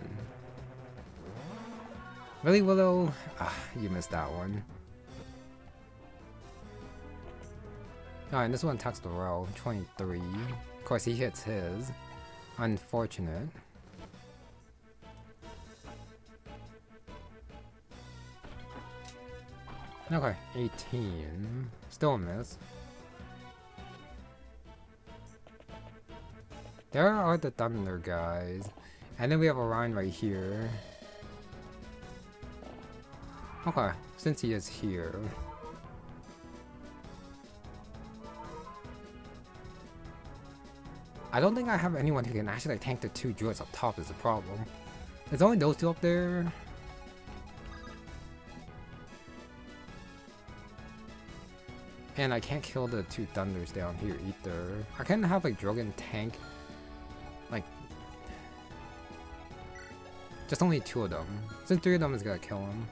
Really, Willow? Ah, you missed that one. Alright, this one attacks the row. 23. Of course, he hits his. Unfortunate. Okay, 18. Still a miss. There are the Thunder guys. And then we have Orion right here. Okay, since he is here. I don't think I have anyone who can actually tank the 2 druids up top is the problem. There's only those 2 up there. And I can't kill the 2 Thunders down here either. I can't have like Drogon tank. Like, just only 2 of them. Since 3 of them is gonna kill him.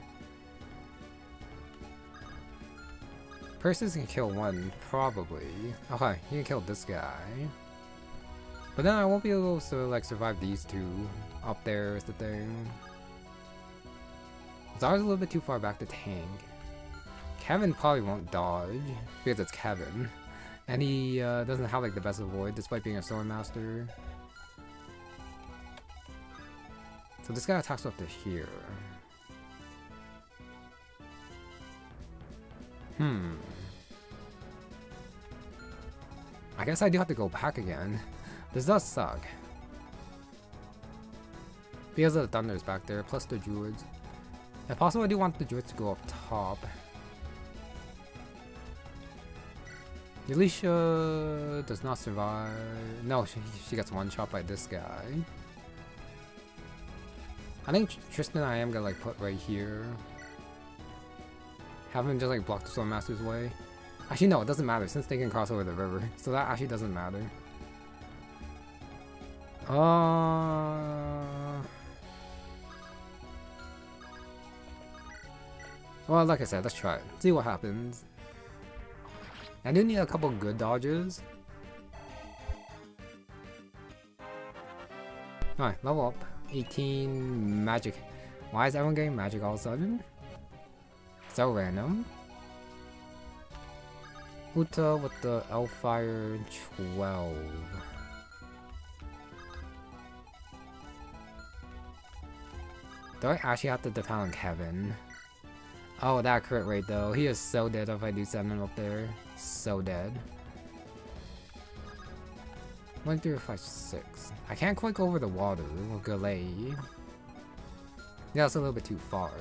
Persis can kill 1, probably. Okay, he can kill this guy. But then I won't be able to like survive these 2 up there is the thing. So I was a little bit too far back to tank. Kevin probably won't dodge because it's Kevin. And he doesn't have like the best avoid despite being a sword master. So this guy attacks up to here. I guess I do have to go back again. This does suck. Because of the Thunders back there, plus the Druids. If possible, I do want the Druids to go up top. Alicia does not survive. No, she gets one shot by this guy. I think Tristan I am gonna like put right here. Have him just like block the Swordmaster's way. Actually no, it doesn't matter since they can cross over the river. So that actually doesn't matter. Well, like I said, let's try it. See what happens. I do need a couple good dodges. Alright, level up. 18 magic. Why is everyone getting magic all of a sudden? So random. Uta with the Elfire 12. Do I actually have to depend on Kevin? Oh, that crit rate though. He is so dead if I do send him up there. So dead. 1, 3, 5, 6. I can't quite go over the water with Galay. Yeah, that's a little bit too far.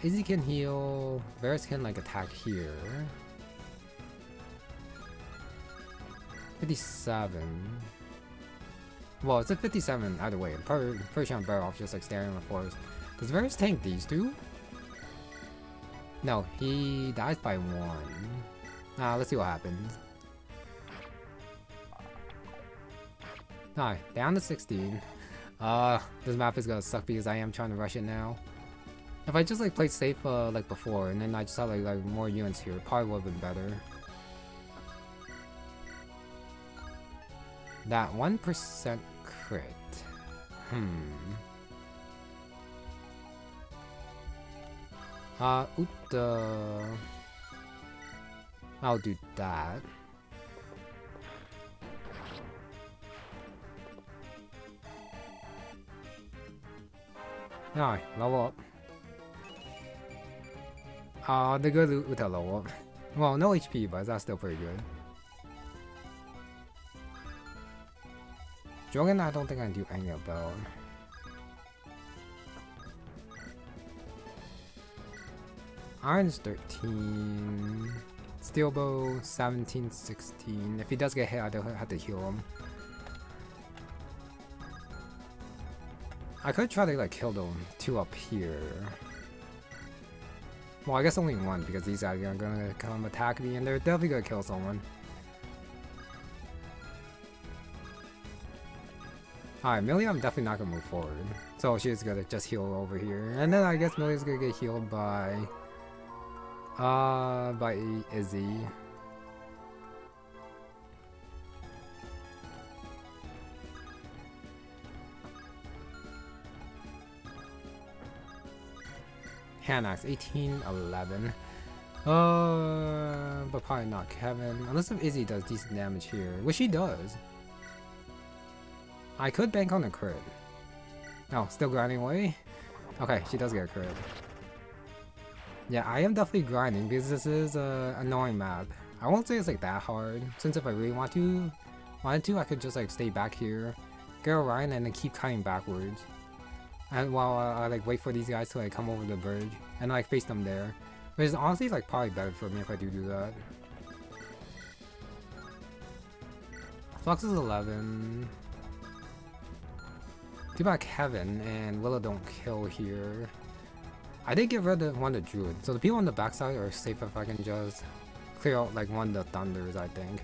Izzy can heal. Varris can like attack here. 57. Well, it's a 57 either way. I'm pretty sure I'm better off just like staring in the forest. Does Varris tank these 2? No, he dies by 1. Let's see what happens. Alright, down to 16. This map is gonna suck because I am trying to rush it now. If I just like played safe like before and then I just had like more units here, it probably would have been better. That 1% crit. Uta. I'll do that. Alright, level up. The good Uta level up. Well, no HP, but that's still pretty good. Drogon, I don't think I can do anything about. Iron's 13. Steel bow 17, 16. If he does get hit, I don't have to heal him. I could try to like kill them 2 up here. Well, I guess only 1 because these guys are gonna come attack me and they're definitely gonna kill someone. Alright, MILLIA, I'm definitely not gonna move forward. So she's gonna just heal over here. And then I guess MILLIA's gonna get healed by Izzy. Hanax, 18, 11. But probably not Kevin. Unless if Izzy does decent damage here, which she does. I could bank on a crit. Oh, still grinding away? Okay, she does get a crit. Yeah, I am definitely grinding because this is a annoying map. I won't say it's like that hard, since if I really wanted to, I could just like stay back here, get Orion, and then keep cutting backwards. And while I like wait for these guys to like come over the bridge and like face them there. But it's honestly like probably better for me if I do that. Flux is 11. Too bad Kevin and Willow don't kill here. I did get rid of one of the druids, so the people on the backside are safe if I can just clear out like one of the thunders, I think.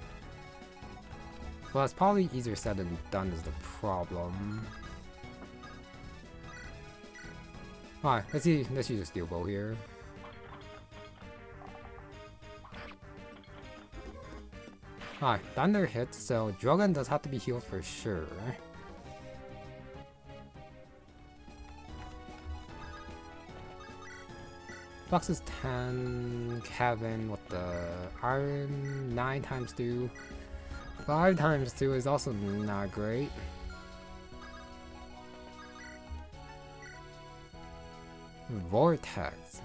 Well, it's probably easier said than done is the problem. Alright, let's use a steel bow here. Alright, thunder hits, so Drogon does have to be healed for sure. Flux is 10, Kevin with the iron, 9 times 2. 5 times 2 is also not great. Vortex.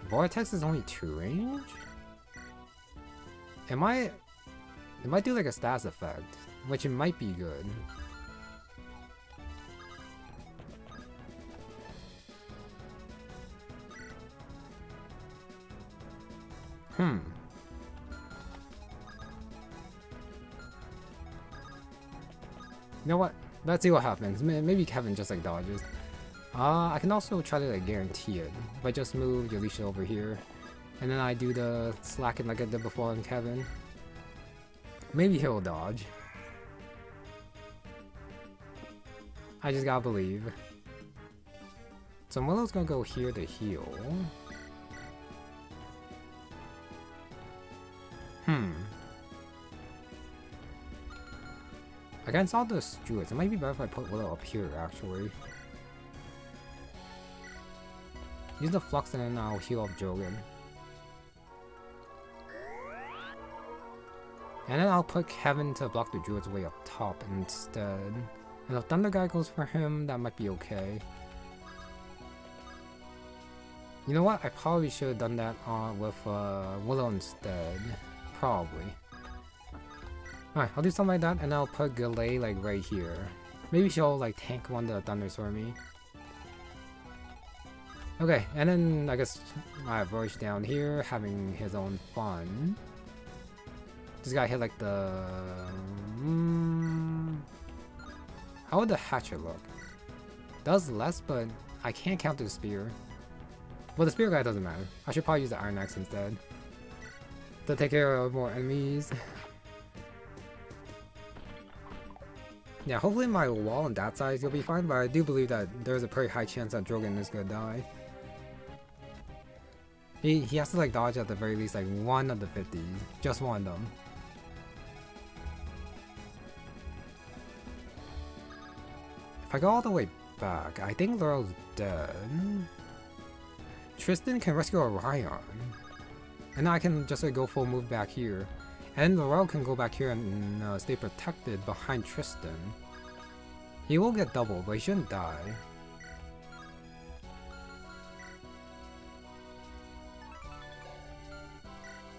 Vortex is only 2 range? It might do like a status effect, which it might be good. You know what? Let's see what happens. Maybe Kevin just like dodges. I can also try to like guarantee it. If I just move Yalisha over here, and then I do the slacken like I did before on Kevin. Maybe he'll dodge. I just gotta believe. So Willow's gonna go here to heal. Against all the druids, it might be better if I put Willow up here, actually. Use the flux and then I'll heal up Drogon. And then I'll put Kevin to block the druids way up top instead. And if Thunder Guy goes for him, that might be okay. You know what? I probably should have done that with Willow instead. Probably. Alright, I'll do something like that, and I'll put Galay like right here. Maybe she'll like tank one of the thunders for me. Okay, and then I guess I have Royce down here having his own fun. This guy hit like the... How would the Hatcher look? Does less, but I can't counter the spear. Well, the spear guy doesn't matter. I should probably use the Iron Axe instead to take care of more enemies. Yeah, hopefully my wall on that side will be fine, but I do believe that there's a pretty high chance that Drogon is gonna die. He has to like dodge at the very least like one of the 50s. Just one of them. If I go all the way back, I think Laurel's dead. Tristan can rescue Orion. And I can just like go full move back here. And Laurel can go back here and stay protected behind Tristan. He will get double, but he shouldn't die.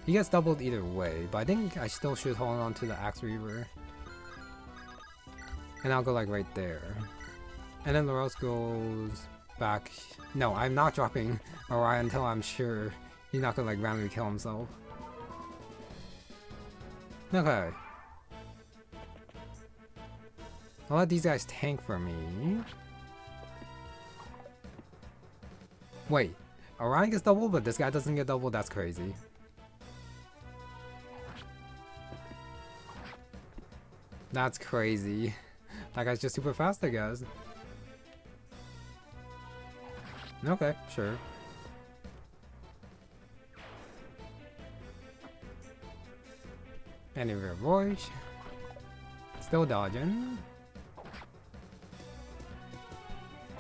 He gets doubled either way, but I think I still should hold on to the Axe Reaver. And I'll go like right there. And then Laurel goes back. No, I'm not dropping Orion until I'm sure he's not gonna like randomly kill himself. Okay. I'll let these guys tank for me. Wait, Orion gets double, but this guy doesn't get double? That's crazy. That's crazy. That guy's just super fast, I guess. Okay, sure. And a voice. Still dodging.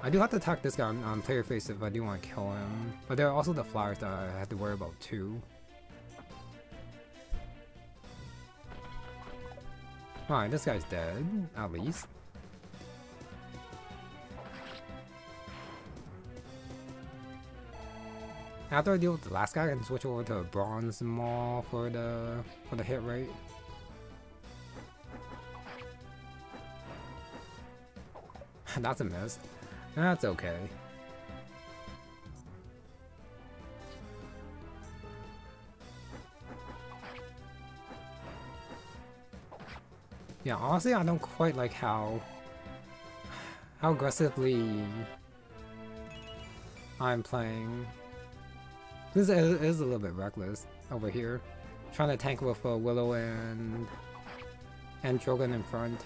I do have to attack this guy on player face if I do want to kill him. But there are also the flowers that I have to worry about too. Alright, this guy's dead, at least. After I deal with the last guy, I can switch over to a bronze maul for the hit rate. That's a miss. That's okay. Yeah, honestly, I don't quite like how aggressively I'm playing. This is a little bit reckless over here, trying to tank with Willow and Drogon in front.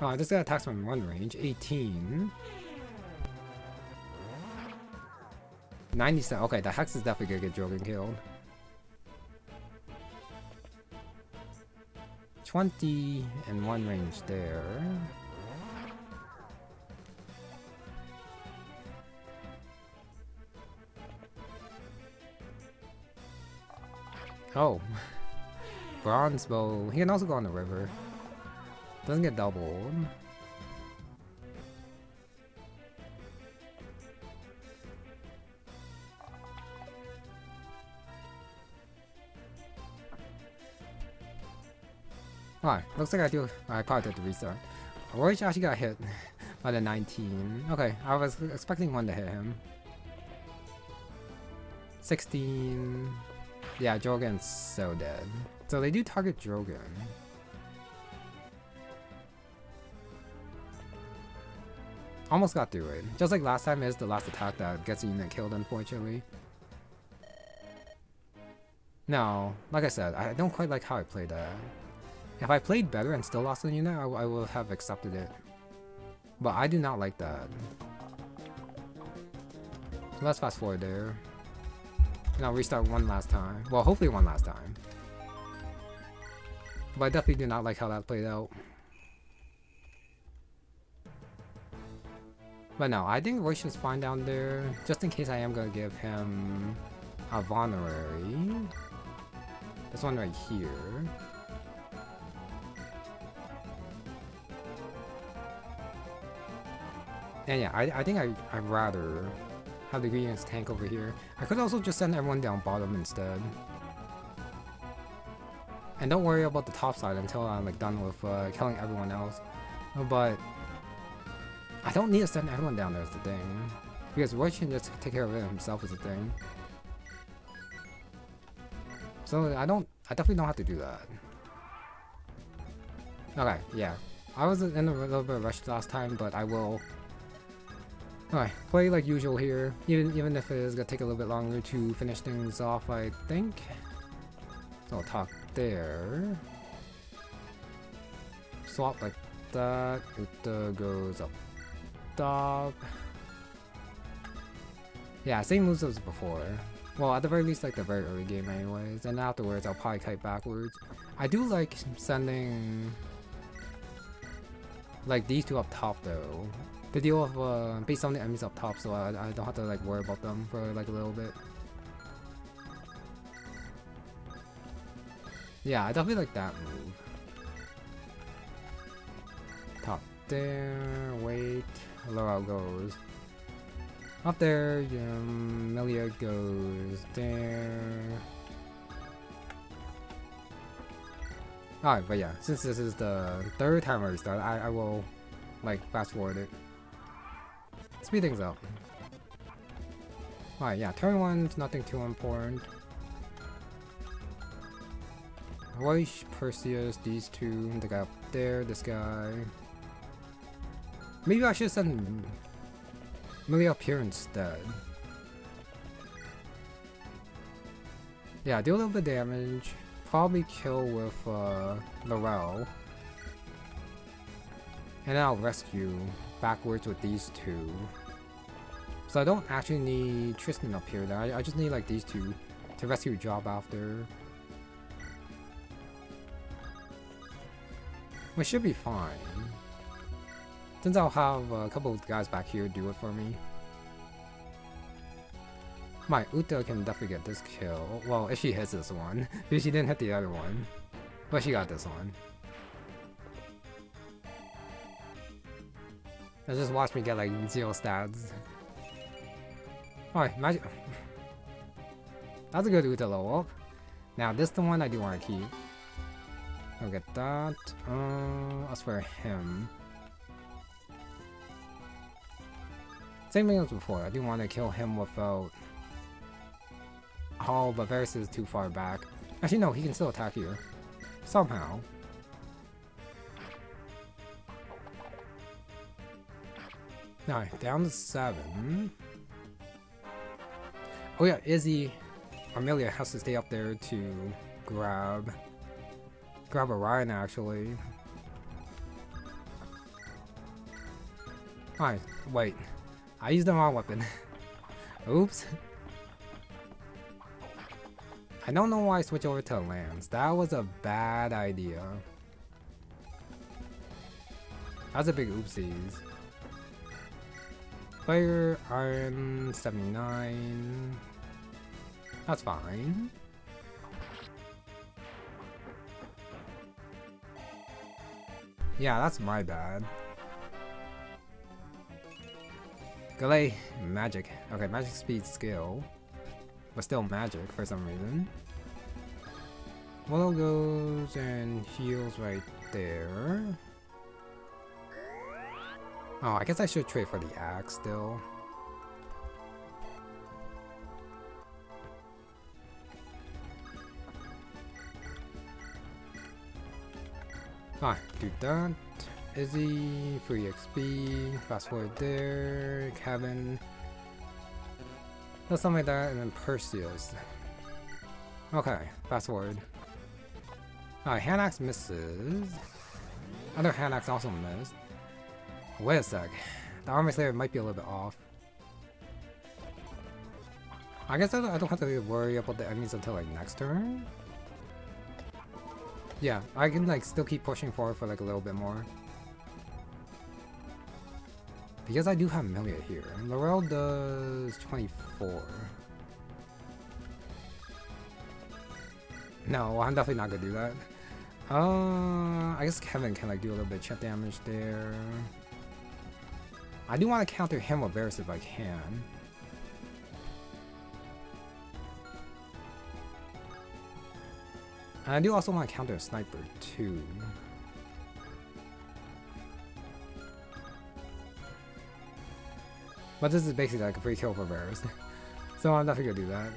Oh, this guy attacks from run range, 18. 97. Okay, the Hex is definitely gonna get Drogon killed. 20 and one range there. Oh. Bronze bow. He can also go on the river. Doesn't get doubled. Alright, looks like I probably did the restart. Orion actually got hit by the 19. Okay, I was expecting one to hit him. 16. Yeah, Drogon's so dead. So they do target Drogon. Almost got through it. Just like last time, is the last attack that gets a unit killed, unfortunately. No, like I said, I don't quite like how I played that. If I played better and still lost a unit, I would have accepted it. But I do not like that. So let's fast forward there. And I'll restart one last time. Well, hopefully one last time. But I definitely do not like how that played out. But no, I think Royce is fine down there. Just in case I am going to give him a Vulnerary. This one right here. And yeah, I think I'd rather have the Greens tank over here. I could also just send everyone down bottom instead. And don't worry about the top side until I'm like done with killing everyone else. But I don't need to send everyone down there is the thing. Because Roy can just take care of it himself is the thing. So I definitely don't have to do that. Okay, yeah. I was in a little bit of a rush last time, but I will. Alright, play like usual here, even if it is gonna take a little bit longer to finish things off, I think. So I'll talk there. Swap like that. Uta goes up top. Yeah, same moves as before. Well, at the very least, like the very early game anyways. And afterwards, I'll probably kite backwards. I do like sending like these two up top though. To deal with based on the enemies up top, so I don't have to like worry about them for like a little bit. Yeah, I definitely like that move. Top there, wait, Laurel goes. Up there, MILLIA goes there. Alright, but yeah, since this is the third time I restart, I will like fast forward it. Speed things up. Alright, yeah, turn 1's nothing too important. Royce, Perseus, these two, the guy up there, this guy. Maybe I should send MILLIA up here instead. Yeah, do a little bit of damage. Probably kill with Laurel. And then I'll rescue backwards with these two. So I don't actually need Tristan up here. I just need like these two to rescue Job after. Which should be fine. Since I'll have a couple of guys back here do it for me. My Uta can definitely get this kill. Well, if she hits this one. If she didn't hit the other one. But she got this one. Now just watch me get like 0 stats. Alright, magic. That's a good Uta level up. Now this is the one I do want to keep. I'll get that. As for him. Same thing as before, I do want to kill him without... Oh, but Varris is too far back. Actually no, he can still attack you. Somehow. Alright, down to 7. Oh yeah, Izzy or MILLIA has to stay up there to grab Orion actually. Alright, wait. I used the wrong weapon. Oops. I don't know why I switched over to Lance. That was a bad idea. That's a big oopsies. Player Iron 79. That's fine. Yeah, that's my bad. Galay, magic. Okay, magic speed skill. But still magic for some reason. Willow goes and heals right there. Oh, I guess I should trade for the axe still. Ah, do that. Izzy, free XP, fast forward there, Cabin. Something like that, and then Perseus. Okay, fast forward. Alright, hand axe misses. Other hand axe also missed. Wait a sec. The armor slayer might be a little bit off. I guess I don't have to really worry about the enemies until like next turn. Yeah, I can like still keep pushing forward for like a little bit more. Because I do have MILLIA here. Laurel does 24. No, I'm definitely not gonna do that. I guess Kevin can like do a little bit of chip damage there. I do want to counter him with Varris if I can. And I do also want to counter a sniper too. But this is basically like a free kill for Varris. So I'm definitely gonna do that.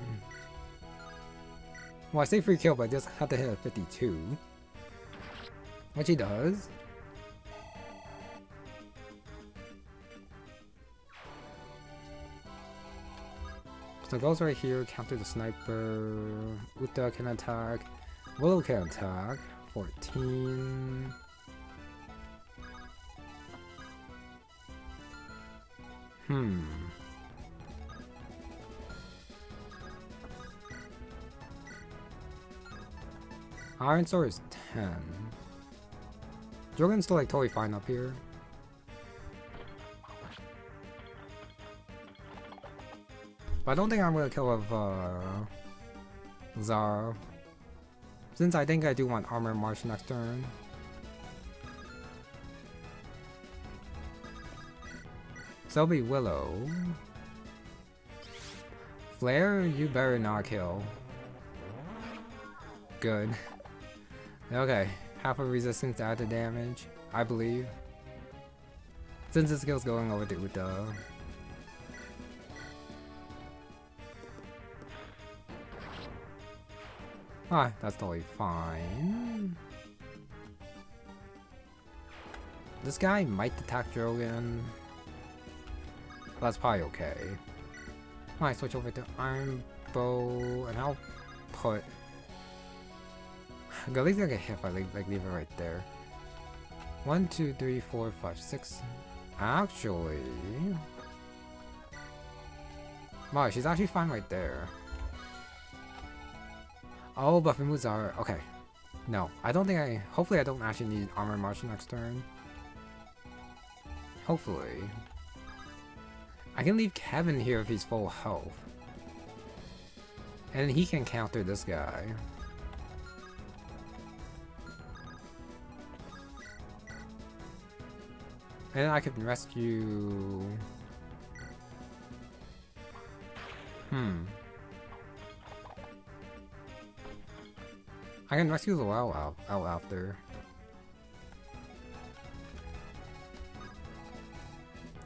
Well, I say free kill, but I just have to hit a 52. Which he does. So it goes right here, counter the sniper. Uta can attack. Willow can attack. 14. Iron Sword is 10. Jorgen's still like totally fine up here. But I don't think I'm gonna kill with Zara. Since I think I do want Armor March next turn. So it'll be Willow. Flare, you better not kill. Good. Okay, half of resistance to add the damage, I believe. Since the skill's going over to Uta. Ah, that's totally fine. This guy might attack Drogon. That's probably okay. Alright, switch over to Iron Bow, and I'll put... At least I get hit if I leave it right there. 1, 2, 3, 4, 5, 6. Actually... Wow, she's actually fine right there. Oh, but removes our... Okay. No, I don't think I... Hopefully I don't actually need Armor March next turn. Hopefully. I can leave Kevin here if he's full health. And he can counter this guy. And I can rescue... I can rescue the WoW out after.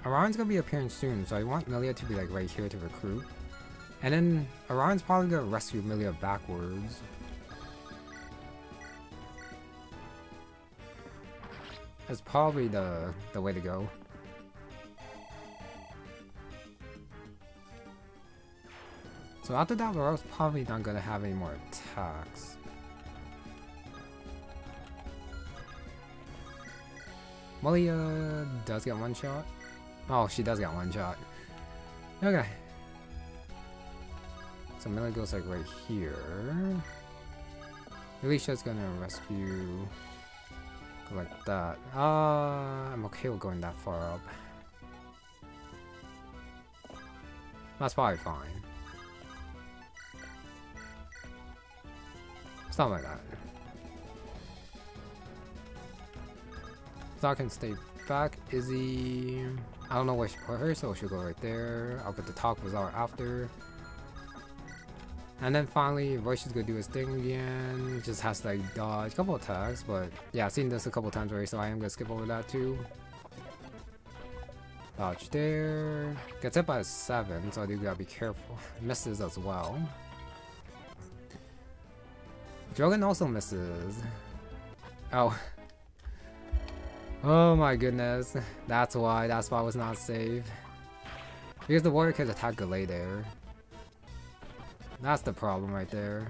Orion's gonna be appearing soon, so I want MILLIA to be like right here to recruit. And then Orion's probably gonna rescue MILLIA backwards. That's probably the way to go. So after that, we're probably not gonna have any more attacks. MILLIA does get one shot. Oh, she does get one shot. Okay. So MILLIA goes like right here. Alicia's gonna rescue. Go like that. I'm okay with going that far up. That's probably fine. Something like that. So I can stay back. Izzy, I don't know where she put her, so she'll go right there. I'll get the talk with our after. And then finally, Royce is gonna do his thing again. Just has to like dodge a couple attacks, but yeah, I've seen this a couple times already, so I am gonna skip over that too. Dodge there. Gets hit by a 7, so I do gotta be careful. Misses as well. Drogon also misses. Oh. Oh my goodness. That's why I was not safe. Because the warrior can attack Galay there. That's the problem right there.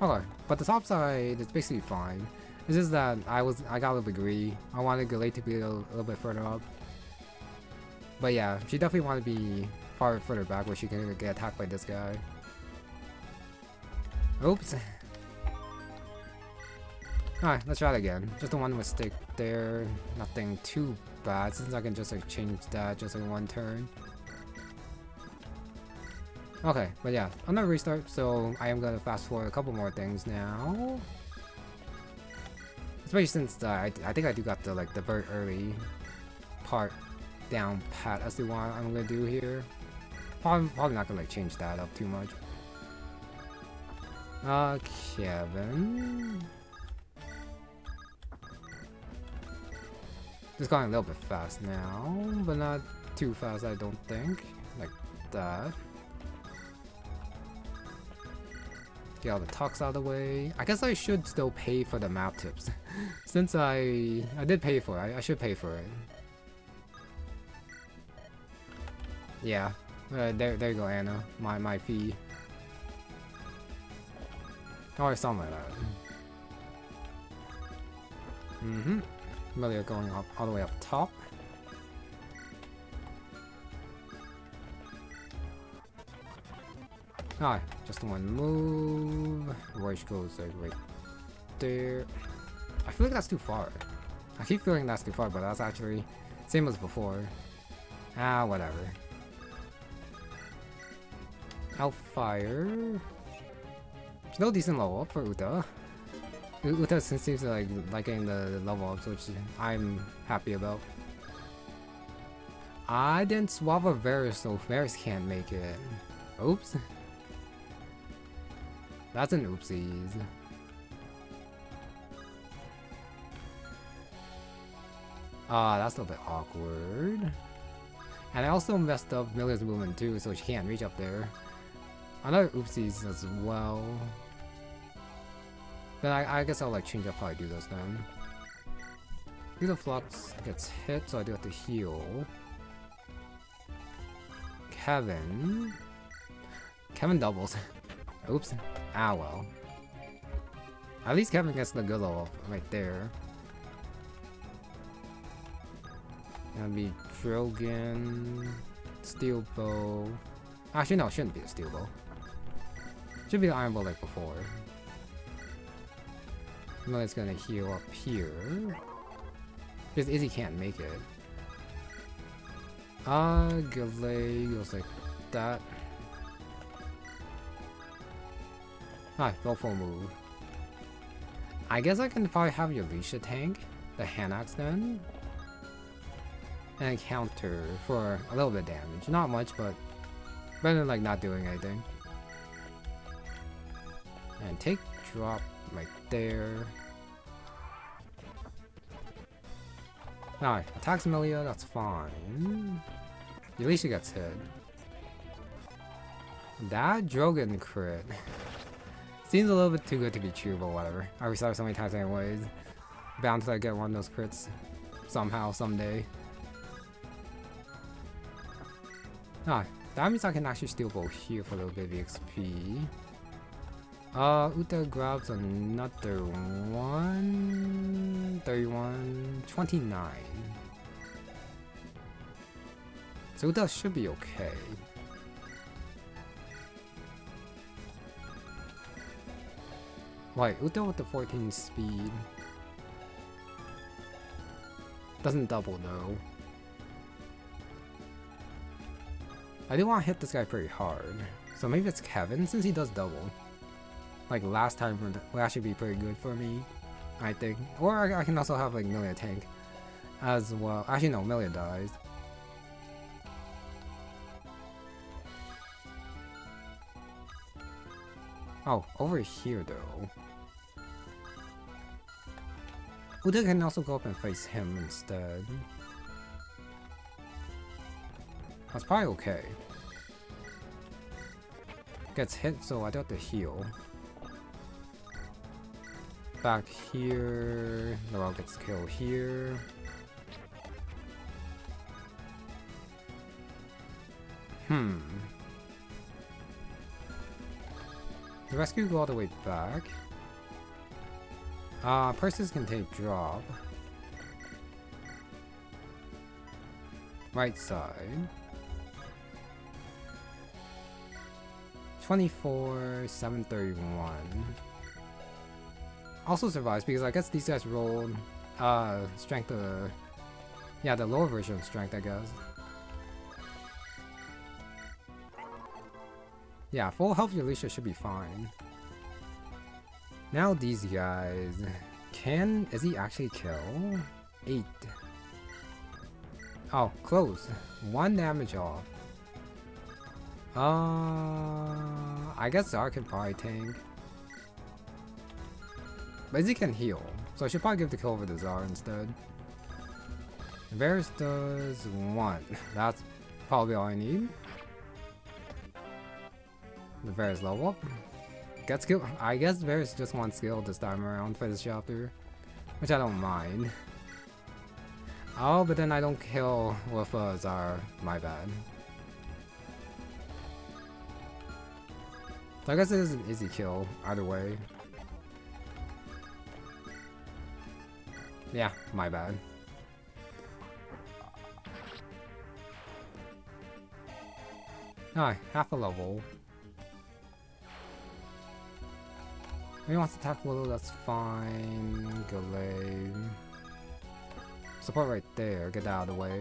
Okay, but the top side is basically fine. It's just that I got a little bit greedy. I wanted Galay to be a little bit further up. But yeah, she definitely wanted to be further back where she can get attacked by this guy. Oops. Alright, let's try it again. Just the one mistake there. Nothing too bad since I can just like change that just in one turn. Okay, but yeah, another restart, so I am gonna fast forward a couple more things now. Especially since I think I do got the very early part down pat as to what I'm gonna do here. Probably not gonna like change that up too much. Kevin. Just going a little bit fast now, but not too fast I don't think. Like that. Get all the talks out of the way. I guess I should still pay for the map tips. Since I did pay for it, I should pay for it. Yeah. There you go, Anna. My fee. Or something like that. MILLIA going up all the way up top. Alright, just one move. Royce goes like right there. I feel like that's too far. I keep feeling that's too far, but that's actually same as before. Ah, whatever. Outfire. Still decent level up for Uta. Uta seems to like liking the level ups, which I'm happy about. I didn't swap a Varris, so Varris can't make it. Oops. That's an oopsies. Ah, that's a little bit awkward. And I also messed up MILLIA's movement too, so she can't reach up there. Another oopsies as well. Then I guess I'll like change up how I do this then. Either Flux gets hit, so I do have to heal. Kevin doubles. Oops. Ah well. At least Kevin gets the good level right there. Gonna be Drogon, Steel Bow. Actually no, it shouldn't be a Steel Bow. Should be the Iron Bow like before. MILLIA's gonna heal up here. Because Izzy can't make it. Galay goes like that. Alright, go full move. I guess I can probably have Yalisha tank the hand axe then. And counter for a little bit of damage. Not much, but better than like not doing anything. And take drop right there. Alright, attacks MILLIA, that's fine. At least she gets hit. That Drogon crit seems a little bit too good to be true, but whatever. I restart so many times anyways. Bound to like, get one of those crits somehow, someday. Ah, that means I can actually steal both here for a little bit of XP. Uta grabs another one. 31, 29. So Uta should be okay. Wait, Uta with the 14 speed. Doesn't double though. I do want to hit this guy pretty hard. So maybe it's Kevin since he does double. Like last time will actually be pretty good for me, I think. Or I can also have like MILLIA tank as well. Actually no, MILLIA dies. Oh, over here though. Uta can also go up and face him instead. That's probably okay. Gets hit, so I do have to heal. Back here, the rock gets killed here. The rescue go all the way back. Purses can take drop. Right side. 24, 731. Also survives because I guess these guys rolled strength yeah, the lower version of strength, I guess. Yeah, full health Yalisha should be fine. Now these guys. Is he actually kill? 8. Oh, close. 1 damage off. I guess Zara can probably tank. But Izzy can heal, so I should probably give the kill over to Zara instead. Varris does 1. That's probably all I need. The Varris level up. Gets skill. I guess Varris just wants skill this time around for this chapter, which I don't mind. Oh, but then I don't kill with Zara. My bad. So I guess it is an easy kill either way. Yeah, my bad. Alright, half a level. He wants to attack Willow, that's fine. Galay. Support right there, get out of the way.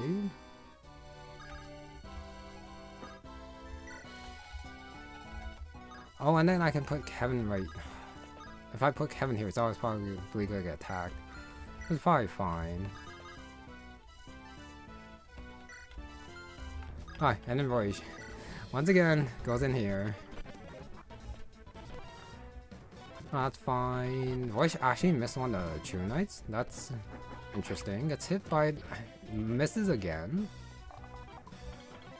Oh, and then I can put Kevin right. If I put Kevin here, it's always probably gonna get attacked. It's probably fine. Alright, and then Roy once again goes in here. Oh, that's fine. Roy actually missed one of the True Knights. That's interesting. Gets hit by. Misses again.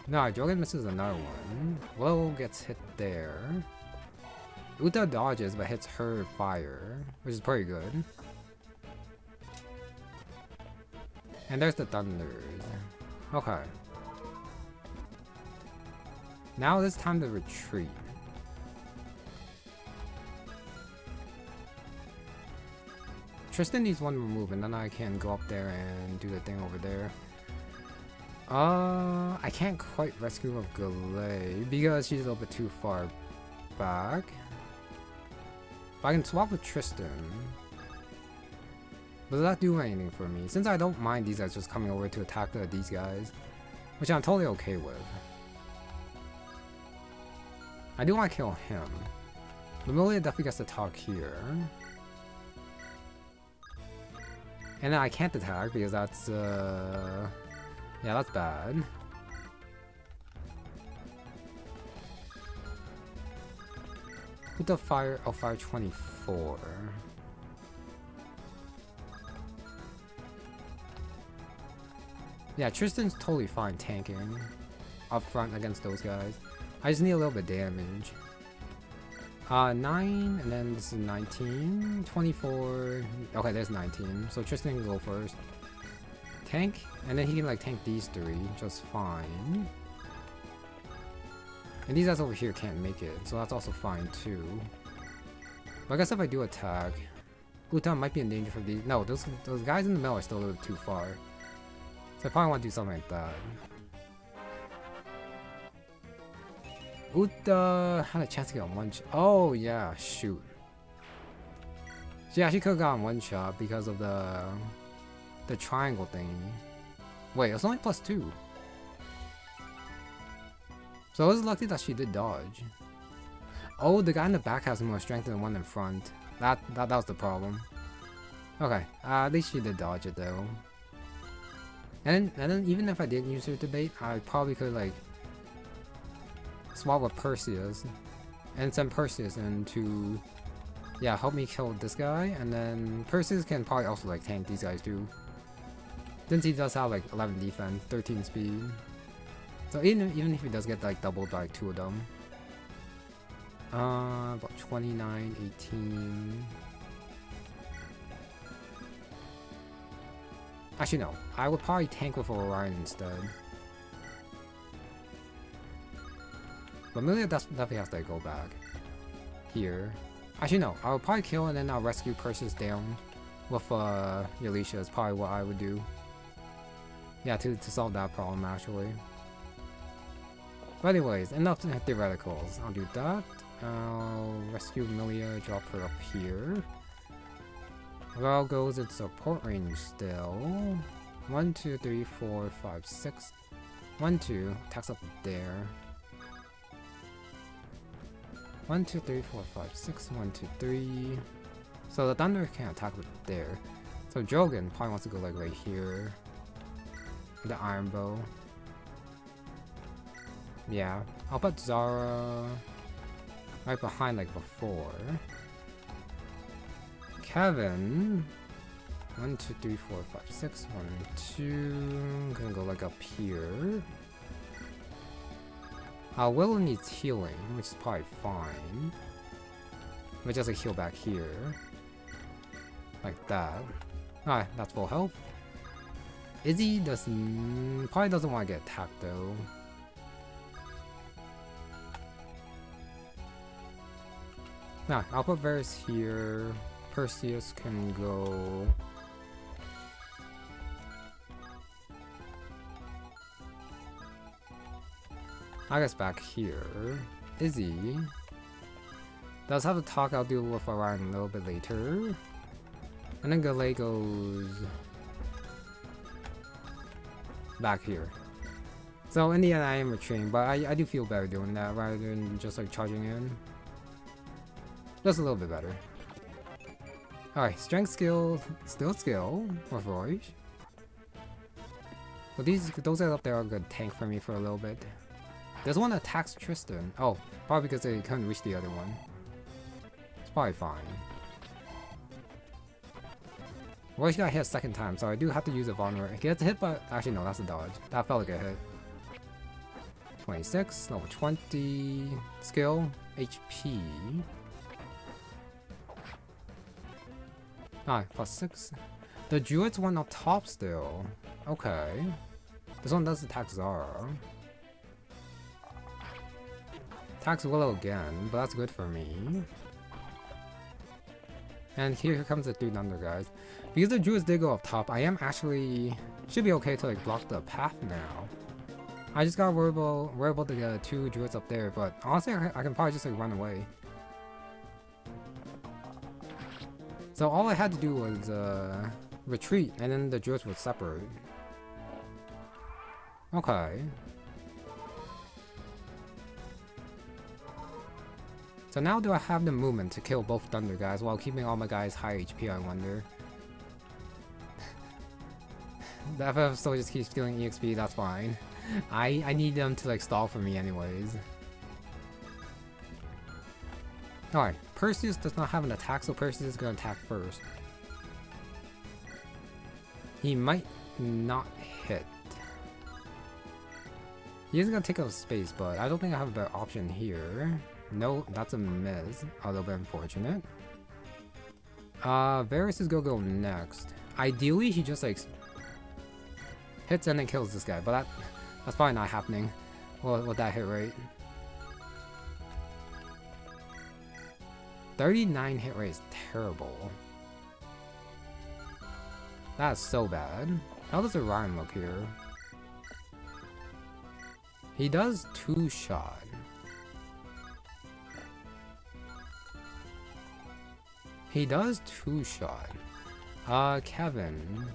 No, Jogan misses another one. Willow gets hit there. Uta dodges but hits her fire, which is pretty good. And there's the thunders. Okay. Now it's time to retreat. Tristan needs one remove and then I can go up there and do the thing over there. I can't quite rescue with Galay because she's a little bit too far back. But I can swap with Tristan. But does that do anything for me? Since I don't mind these guys just coming over to attack these guys, which I'm totally okay with. I do want to kill him. But MILLIA definitely gets to talk here. And then I can't attack because that's, yeah, that's bad. With the fire, oh, fire 24. Yeah, Tristan's totally fine tanking up front against those guys. I just need a little bit of damage. 9, and then this is 19, 24. Okay, there's 19. So Tristan can go first. Tank, and then he can like tank these three just fine. And these guys over here can't make it, so that's also fine too. But I guess if I do attack, Uta might be in danger for these. No, those guys in the middle are still a little too far. So I probably want to do something like that. Uta had a chance to get on one shot. Oh yeah, shoot. Yeah, she could have gotten one shot because of the triangle thingy. Wait, it was only +2. So I was lucky that she did dodge. Oh, the guy in the back has more strength than the one in front. That was the problem. Okay, at least she did dodge it though. And then even if I didn't use her to bait, I probably could like swap with Perseus and send Perseus in to, yeah, help me kill this guy, and then Perseus can probably also like tank these guys too, since he does have like 11 defense, 13 speed. So even if he does get like doubled by 2 of them, about 29, 18. Actually no, I would probably tank with Orion instead. But MILLIA definitely has to go back here. Actually no, I would probably kill and then I'll rescue Perseus down with Alicia is probably what I would do. Yeah, to solve that problem actually. But anyways, enough theoreticals. I'll do that. I'll rescue MILLIA, drop her up here. Well goes its support range still. 1, 2, 3, 4, 5, 6. 1, 2, attacks up there. 1, 2, 3, 4, 5, 6. 1, 2, 3. So the thunder can't attack with there. So Drogon probably wants to go like right here. With the iron bow. Yeah, I'll put Zara right behind like before. Kevin. 1, 2, 3, 4, 5, 6. 1, 2. I'm gonna go like up here. Willow needs healing, which is probably fine. But just like heal back here. Like that. Alright, that's full health. Izzy probably doesn't want to get attacked though. Nah, I'll put Varris here. Perseus can go. I guess back here. Izzy does have a talk I'll deal with Orion a little bit later. And then Galay goes back here. So in the end I am retreating, but I do feel better doing that rather than just like charging in. Just a little bit better. Alright, strength skill, still skill with Roy. But those guys up there are a good tank for me for a little bit. There's one that attacks Tristan. Oh, probably because they couldn't reach the other one. It's probably fine. Royce got hit a second time, so I do have to use a vulnerable. He gets hit, but actually no, that's a dodge. That felt like a hit. 26, level 20, skill, HP. Alright, +6. The Druid's one up top still. Okay. This one does attack Zara. Attacks Willow again, but that's good for me. And here comes the 3 Thunder guys. Because the Druids did go up top, I am actually should be okay to like block the path now. I just got worried about the 2 Druids up there, but honestly I can probably just like run away. So all I had to do was retreat, and then the Druids would separate. Okay. So now do I have the movement to kill both Thunder guys while keeping all my guys high HP, I wonder? The FF still just keeps stealing EXP, that's fine. I need them to like stall for me anyways. Alright, Perseus does not have an attack, so Perseus is gonna attack first. He might not hit. He is gonna take up space, but I don't think I have a better option here. No, that's a miss. A little bit unfortunate. Varris is gonna go next. Ideally, he just like hits and then kills this guy, but that's probably not happening. Well, with that hit rate. 39 hit rate is terrible. That's so bad. How does Orion look here? He does 2-shot. He does 2-shot. Kevin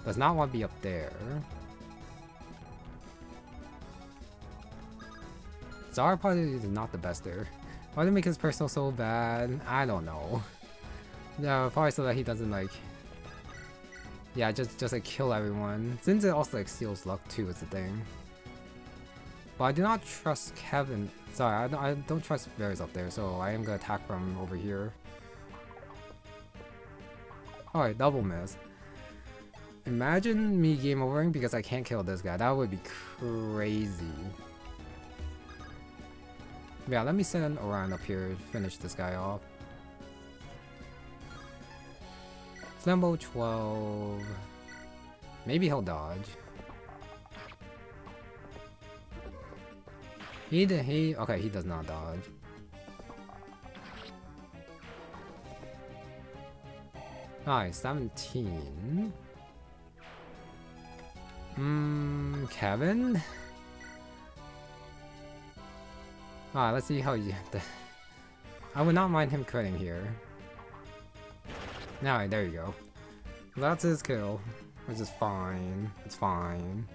does not want to be up there. Zara probably is not the best there. Why did it make his personal so bad? I don't know. No, probably so that he doesn't like... Yeah, just like kill everyone. Since it also like steals luck too is the thing. But I do not trust Kevin. Sorry, I don't trust Varris up there, so I am gonna attack from over here. Alright, double miss. Imagine me game overing because I can't kill this guy. That would be crazy. Yeah, let me send Orion up here to finish this guy off. Flambo 12. Maybe he'll dodge. Okay, he does not dodge. Alright, 17. Kevin? Alright, let's see how you... I would not mind him critting here. Alright, there you go. That's his kill. Which is fine. It's fine.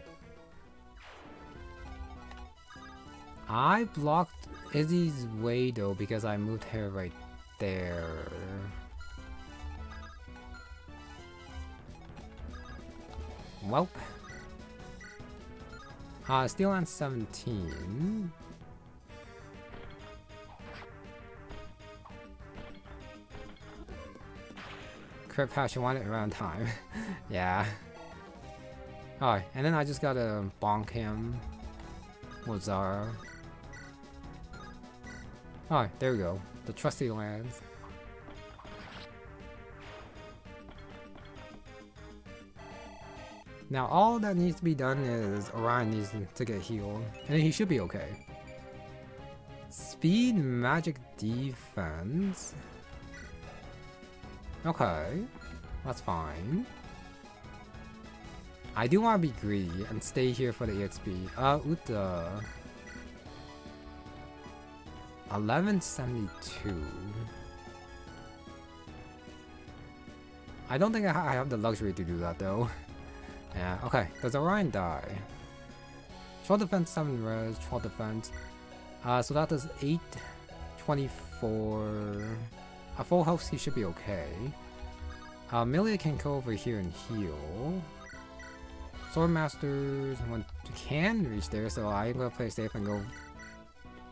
I blocked Izzy's way though because I moved her right there. Welp. Steel on 17. Crit patch, you want it around time. Yeah. Alright, and then I just gotta bonk him with Zara. Alright, there we go. The trusty lands. Now all that needs to be done is Orion needs to get healed, and then he should be okay. Speed, magic, defense. Okay, that's fine. I do want to be greedy and stay here for the EXP. Uta. 1172. I don't think I have the luxury to do that though. Yeah, okay. Does Orion die? 12 defense, 7 res, 12 defense. So that does 8, 24. A full health, he should be okay. MILLIA can go over here and heal. Swordmasters can reach there, so I'm gonna play safe and go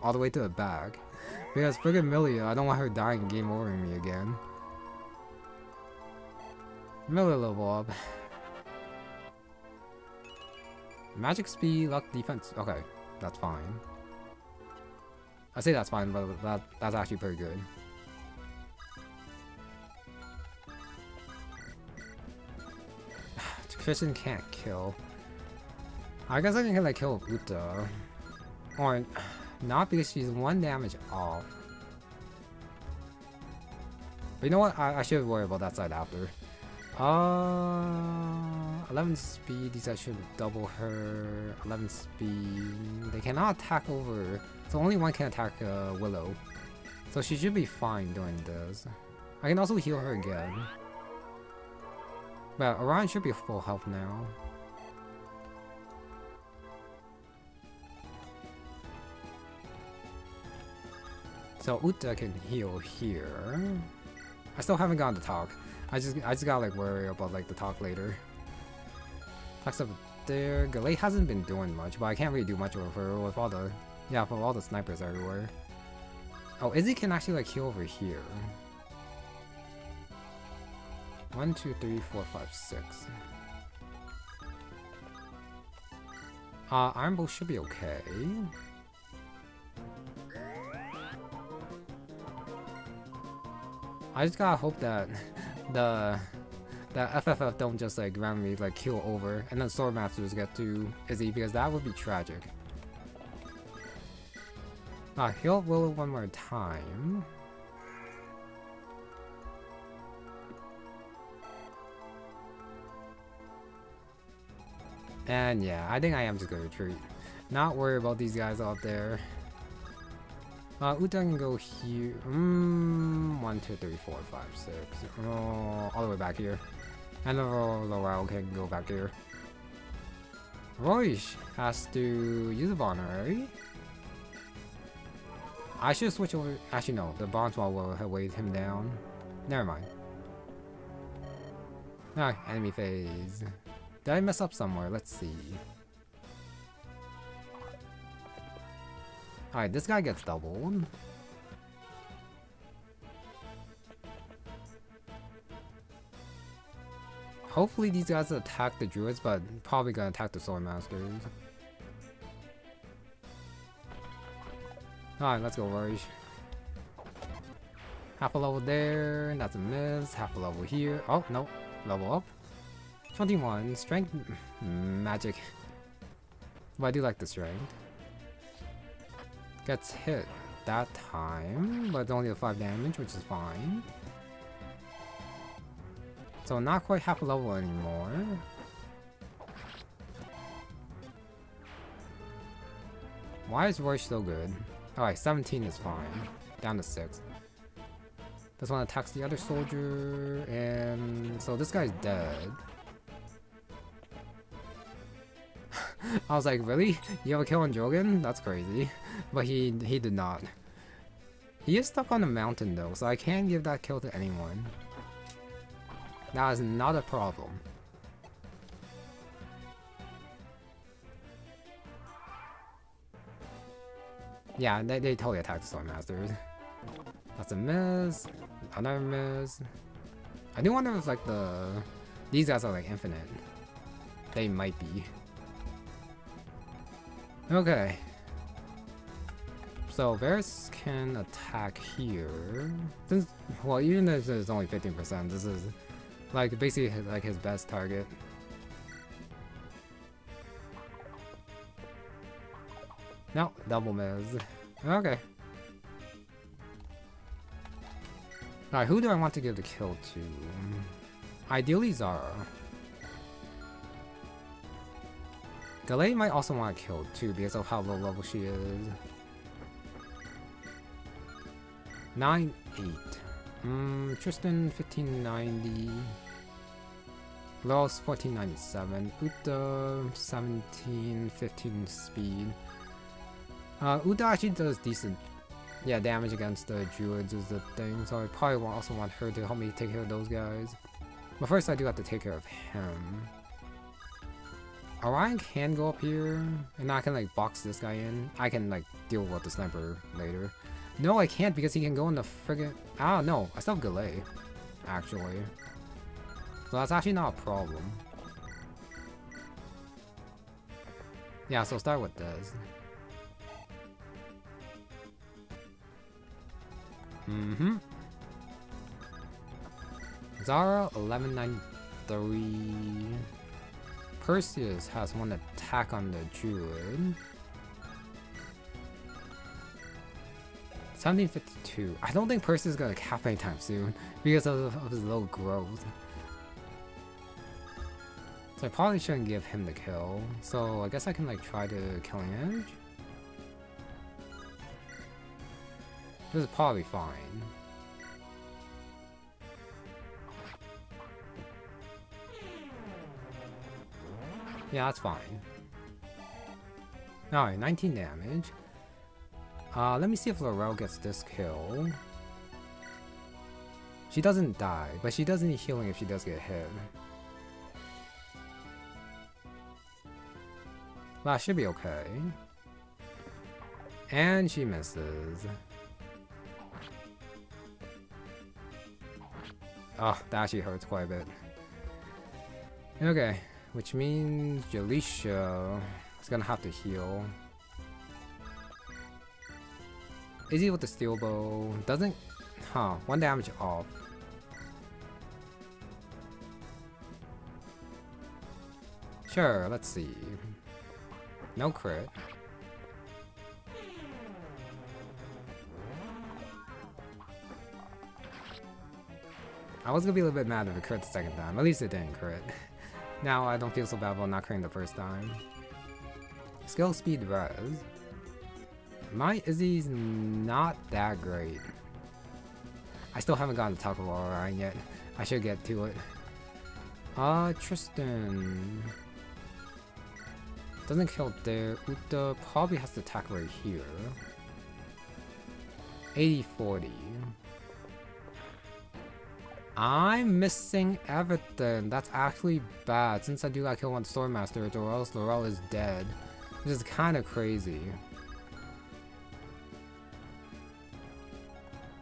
all the way to the back. Because friggin' MILLIA, I don't want her dying and game overing me again. MILLIA level up. Magic speed, luck, defense. Okay, that's fine. I say that's fine, but that's actually pretty good. Christian can't kill. I guess I can like kill Uta. Or not because she's 1 damage off. But you know what? I should worry about that side after. 11 speed, these guys should double her. 11 speed. They cannot attack over. So only one can attack Willow. So she should be fine doing this. I can also heal her again. But Orion should be full health now. So Uta can heal here. I still haven't gotten the talk. I just gotta like worry about like the talk later. Talk's up there. Galay hasn't been doing much, but I can't really do much with her with all the for all the snipers everywhere. Oh, Izzy can actually like heal over here. 1, 2, 3, 4, 5, 6. Iron Bow should be okay. I just gotta hope that the FFF don't just like randomly like kill over and then Sword Masters get to Izzy, because that would be tragic. Heal Willow one more time. And yeah, I think I am just gonna retreat. Not worry about these guys out there. Uta can go here. 1, 2, 3, 4, 5, 6. Oh, all the way back here. And the Laurel can go back here. Roish has to use a Vulnerary. I should switch over. Actually, no. The Bondswall will have weighed him down. Never mind. Alright, enemy phase. Did I mess up somewhere? Let's see. Alright, this guy gets doubled. Hopefully these guys attack the druids, but probably gonna attack the sword masters. Alright, let's go, Varris. Half a level there, that's a miss. Half a level here. Oh, no. Level up. 21. Strength. Magic. But I do like the strength. Gets hit that time, but it's only a 5 damage, which is fine. So not quite half a level anymore. Why is Roy so good? Alright, 17 is fine. Down to 6. This one attacks the other soldier, and so this guy's dead. I was like, really? You have a kill on Jogan? That's crazy. But he did not. He is stuck on the mountain though, so I can't give that kill to anyone. That is not a problem. Yeah, they totally attacked the Storm Masters. That's a miss. Another miss. I do wonder if like these guys are like infinite. They might be. Okay. So Varris can attack here. Since, well, even if it's only 15%, this is like basically like his best target. No, double miss. Okay. Alright, who do I want to give the kill to? Ideally Zara. Galay might also want to kill too because of how low level she is. 9-8. Tristan 1590. Loss 1497. Uta 1715 speed. Uta actually does decent damage against the druids is the thing, so I probably also want her to help me take care of those guys. But first I do have to take care of him. Orion can go up here, and I can like box this guy in. I can like deal with the sniper later. No, I can't because he can go in the friggin'... Ah, no, I still have Galay, actually. So that's actually not a problem. Yeah, so start with this. Zara 1193. Perseus has one attack on the druid. 1752. I don't think Perseus is gonna cap anytime soon because of his low growth. So I probably shouldn't give him the kill. So I guess I can like try to Killing Edge. This is probably fine. Yeah, that's fine. Alright, 19 damage. Let me see if Laurel gets this kill. She doesn't die, but she does need healing if she does get hit. That should be okay. And she misses. Oh, that actually hurts quite a bit. Okay, which means Jaleisha is gonna have to heal. Izzy with the steel bow doesn't. Huh, 1 damage off. Sure, let's see. No crit. I was gonna be a little bit mad if it crit the second time. At least it didn't crit. Now I don't feel so bad about not critting the first time. Skill speed res. My Izzy's not that great. I still haven't gotten to talk about Orion yet. I should get to it. Tristan. Doesn't kill there. Uta probably has to attack right here. 80-40. I'm missing everything. That's actually bad. Since I do got killed on Stormmaster, or else Laurel is dead. Which is kind of crazy.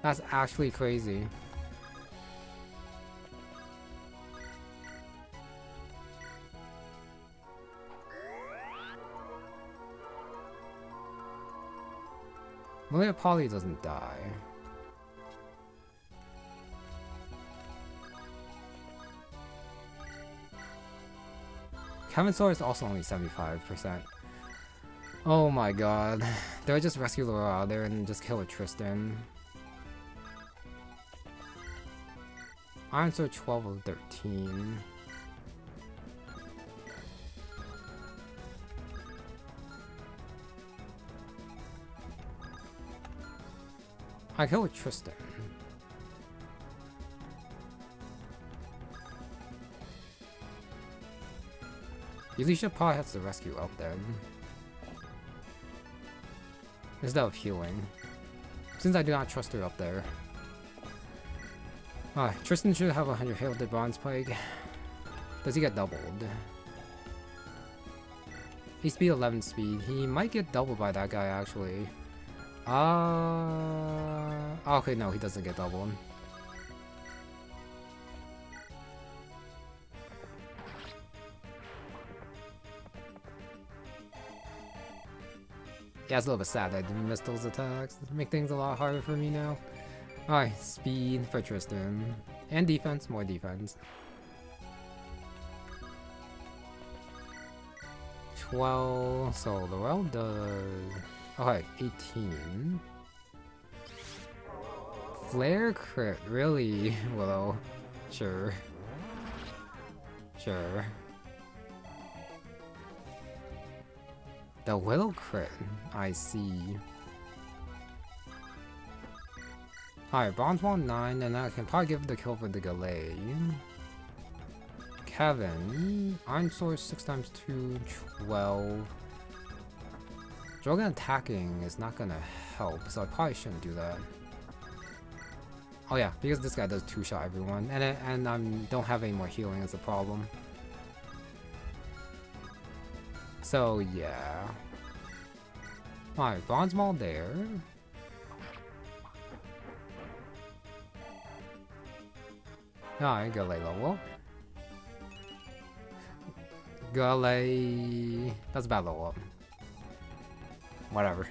That's actually crazy. MILLIA Polly doesn't die. Kevin's sword is also only 75%. Oh my god. Did I just rescue Laura out there and just kill a Tristan? Iron Sword 12 of 13. I kill with Tristan. Alicia probably has to rescue up then. Instead of healing. Since I do not trust her up there. Tristan should have 100 hit with the Bronze Pike. Does he get doubled? He's speed 11 speed. He might get doubled by that guy actually. Okay, no, he doesn't get doubled. Yeah, it's a little bit sad that I didn't miss those attacks. Make things a lot harder for me now. Alright, speed for Tristan. And defense, more defense. 12, so Laurel does... Alright, 18. Flare crit, really? Willow. Sure. Sure. The Willow crit, I see. Alright, Bronze Wand 9, and I can probably give the kill for the Galay. Kevin, Iron Sword 6x2, 12. Drogon attacking is not gonna help, so I probably shouldn't do that. Oh yeah, because this guy does 2-shot everyone, and I don't have any more healing is the problem. So yeah. Alright, Bronze Maul there. Alright, Galay level. Galay... That's a bad level up. Whatever.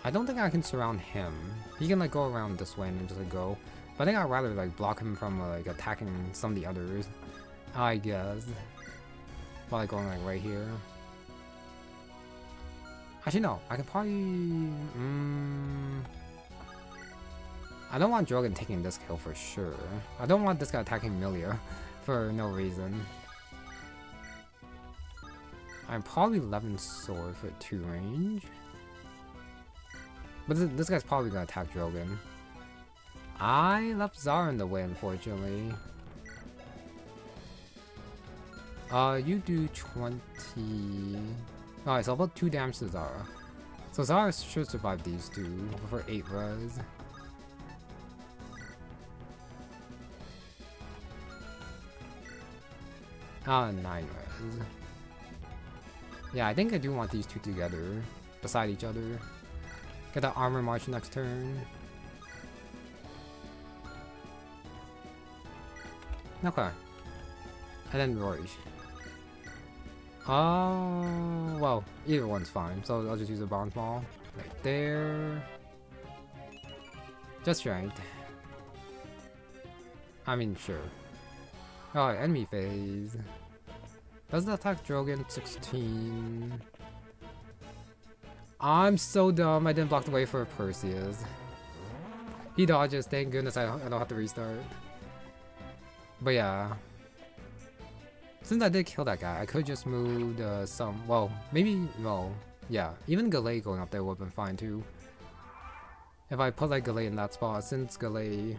I don't think I can surround him. He can like go around this way and just like go. But I think I'd rather like block him from like attacking some of the others. I guess. While like going like right here. Actually no, I can probably... I don't want Drogon taking this kill for sure. I don't want this guy attacking MILLIA for no reason. I'm probably 11 sword for 2 range. But this guy's probably gonna attack Drogon. I left Zara in the way, unfortunately. You do 20... Alright, so about 2 damage to Zara. So Zara should survive these two for 8 res. Ah, 9 res. Yeah, I think I do want these two together, beside each other. Get that armor march next turn. Okay. And then Rory. Oh, well, either one's fine. So I'll just use a bronze ball right there. Just strength. I mean, sure. Alright, enemy phase. Does the attack Drogon 16? I'm so dumb. I didn't block the way for Perseus. He dodges. Thank goodness I don't have to restart. But yeah. Since I did kill that guy, I could just move some. Well, maybe. Well, yeah. Even Galay going up there would have been fine too. If I put like Galay in that spot, since Galay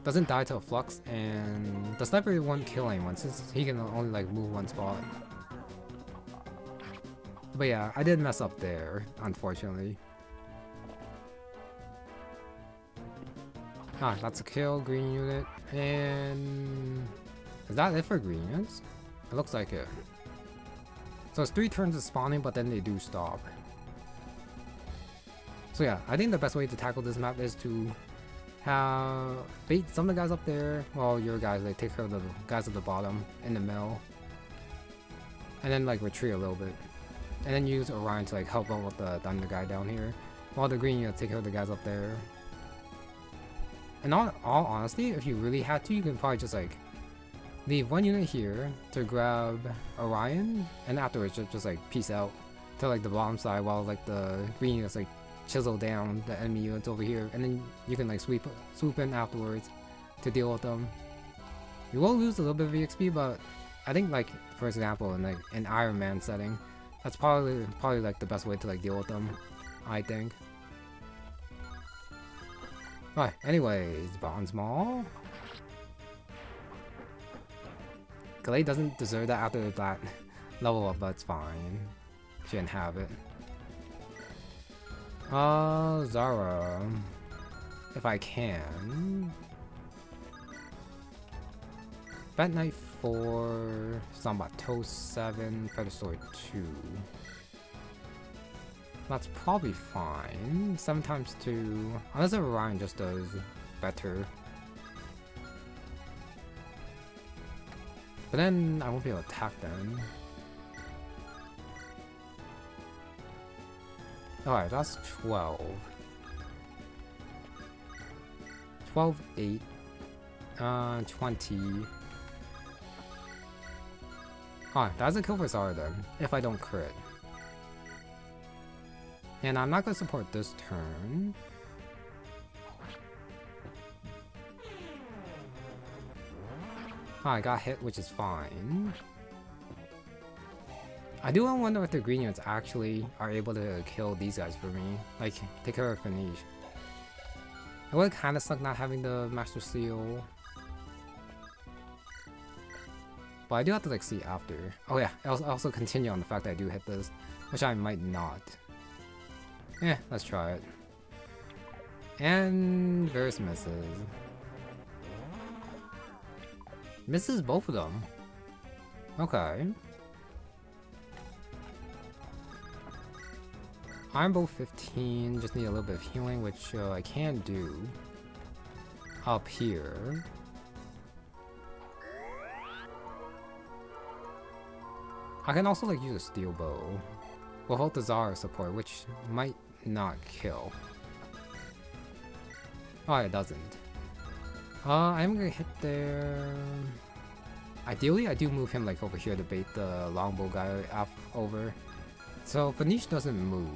doesn't die to a flux and the sniper won't kill anyone since he can only like move one spot. But yeah, I did mess up there, unfortunately. Ah, that's a kill, green unit. And is that it for green units? It looks like it. So it's 3 turns of spawning, but then they do stop. So yeah, I think the best way to tackle this map is to bait some of the guys up there, while your guys like take care of the guys at the bottom in the middle, and then like retreat a little bit, and then use Orion to like help out with the thunder guy down here, while the green unit take care of the guys up there. And all honesty, if you really had to, you can probably just like leave one unit here to grab Orion, and afterwards just like peace out to like the bottom side, while like the green units like chisel down the enemy units over here, and then you can like swoop in afterwards to deal with them. You will lose a little bit of EXP, but I think like for example in like an Ironman setting, that's probably like the best way to like deal with them, I think. Right, anyways, Bronze Maul. Galay doesn't deserve that after that level up, but it's fine. Shouldn't have it. Zara. If I can. Bet Knight 4, Sambato 7, Feather Sword 2. That's probably fine. 7 times 2. Unless Orion just does better. But then I won't be able to attack them. Alright, that's 12. 12, 8. 20. Alright, that's a kill for Zara then, if I don't crit. And I'm not going to support this turn. I got hit, which is fine. I do wonder if the green units actually are able to kill these guys for me. Like, take care of Finish. It would kind of suck not having the Master Seal. But I do have to like see after. Oh yeah, I'll also continue on the fact that I do hit this, which I might not. Let's try it. And Varris misses. Misses both of them. Okay. I'm both 15, just need a little bit of healing, which I can do up here. I can also like use a steel bow without the Zara support, which might not kill. Oh, it doesn't. I'm gonna hit there. Ideally, I do move him like over here to bait the longbow guy over. So Finish doesn't move.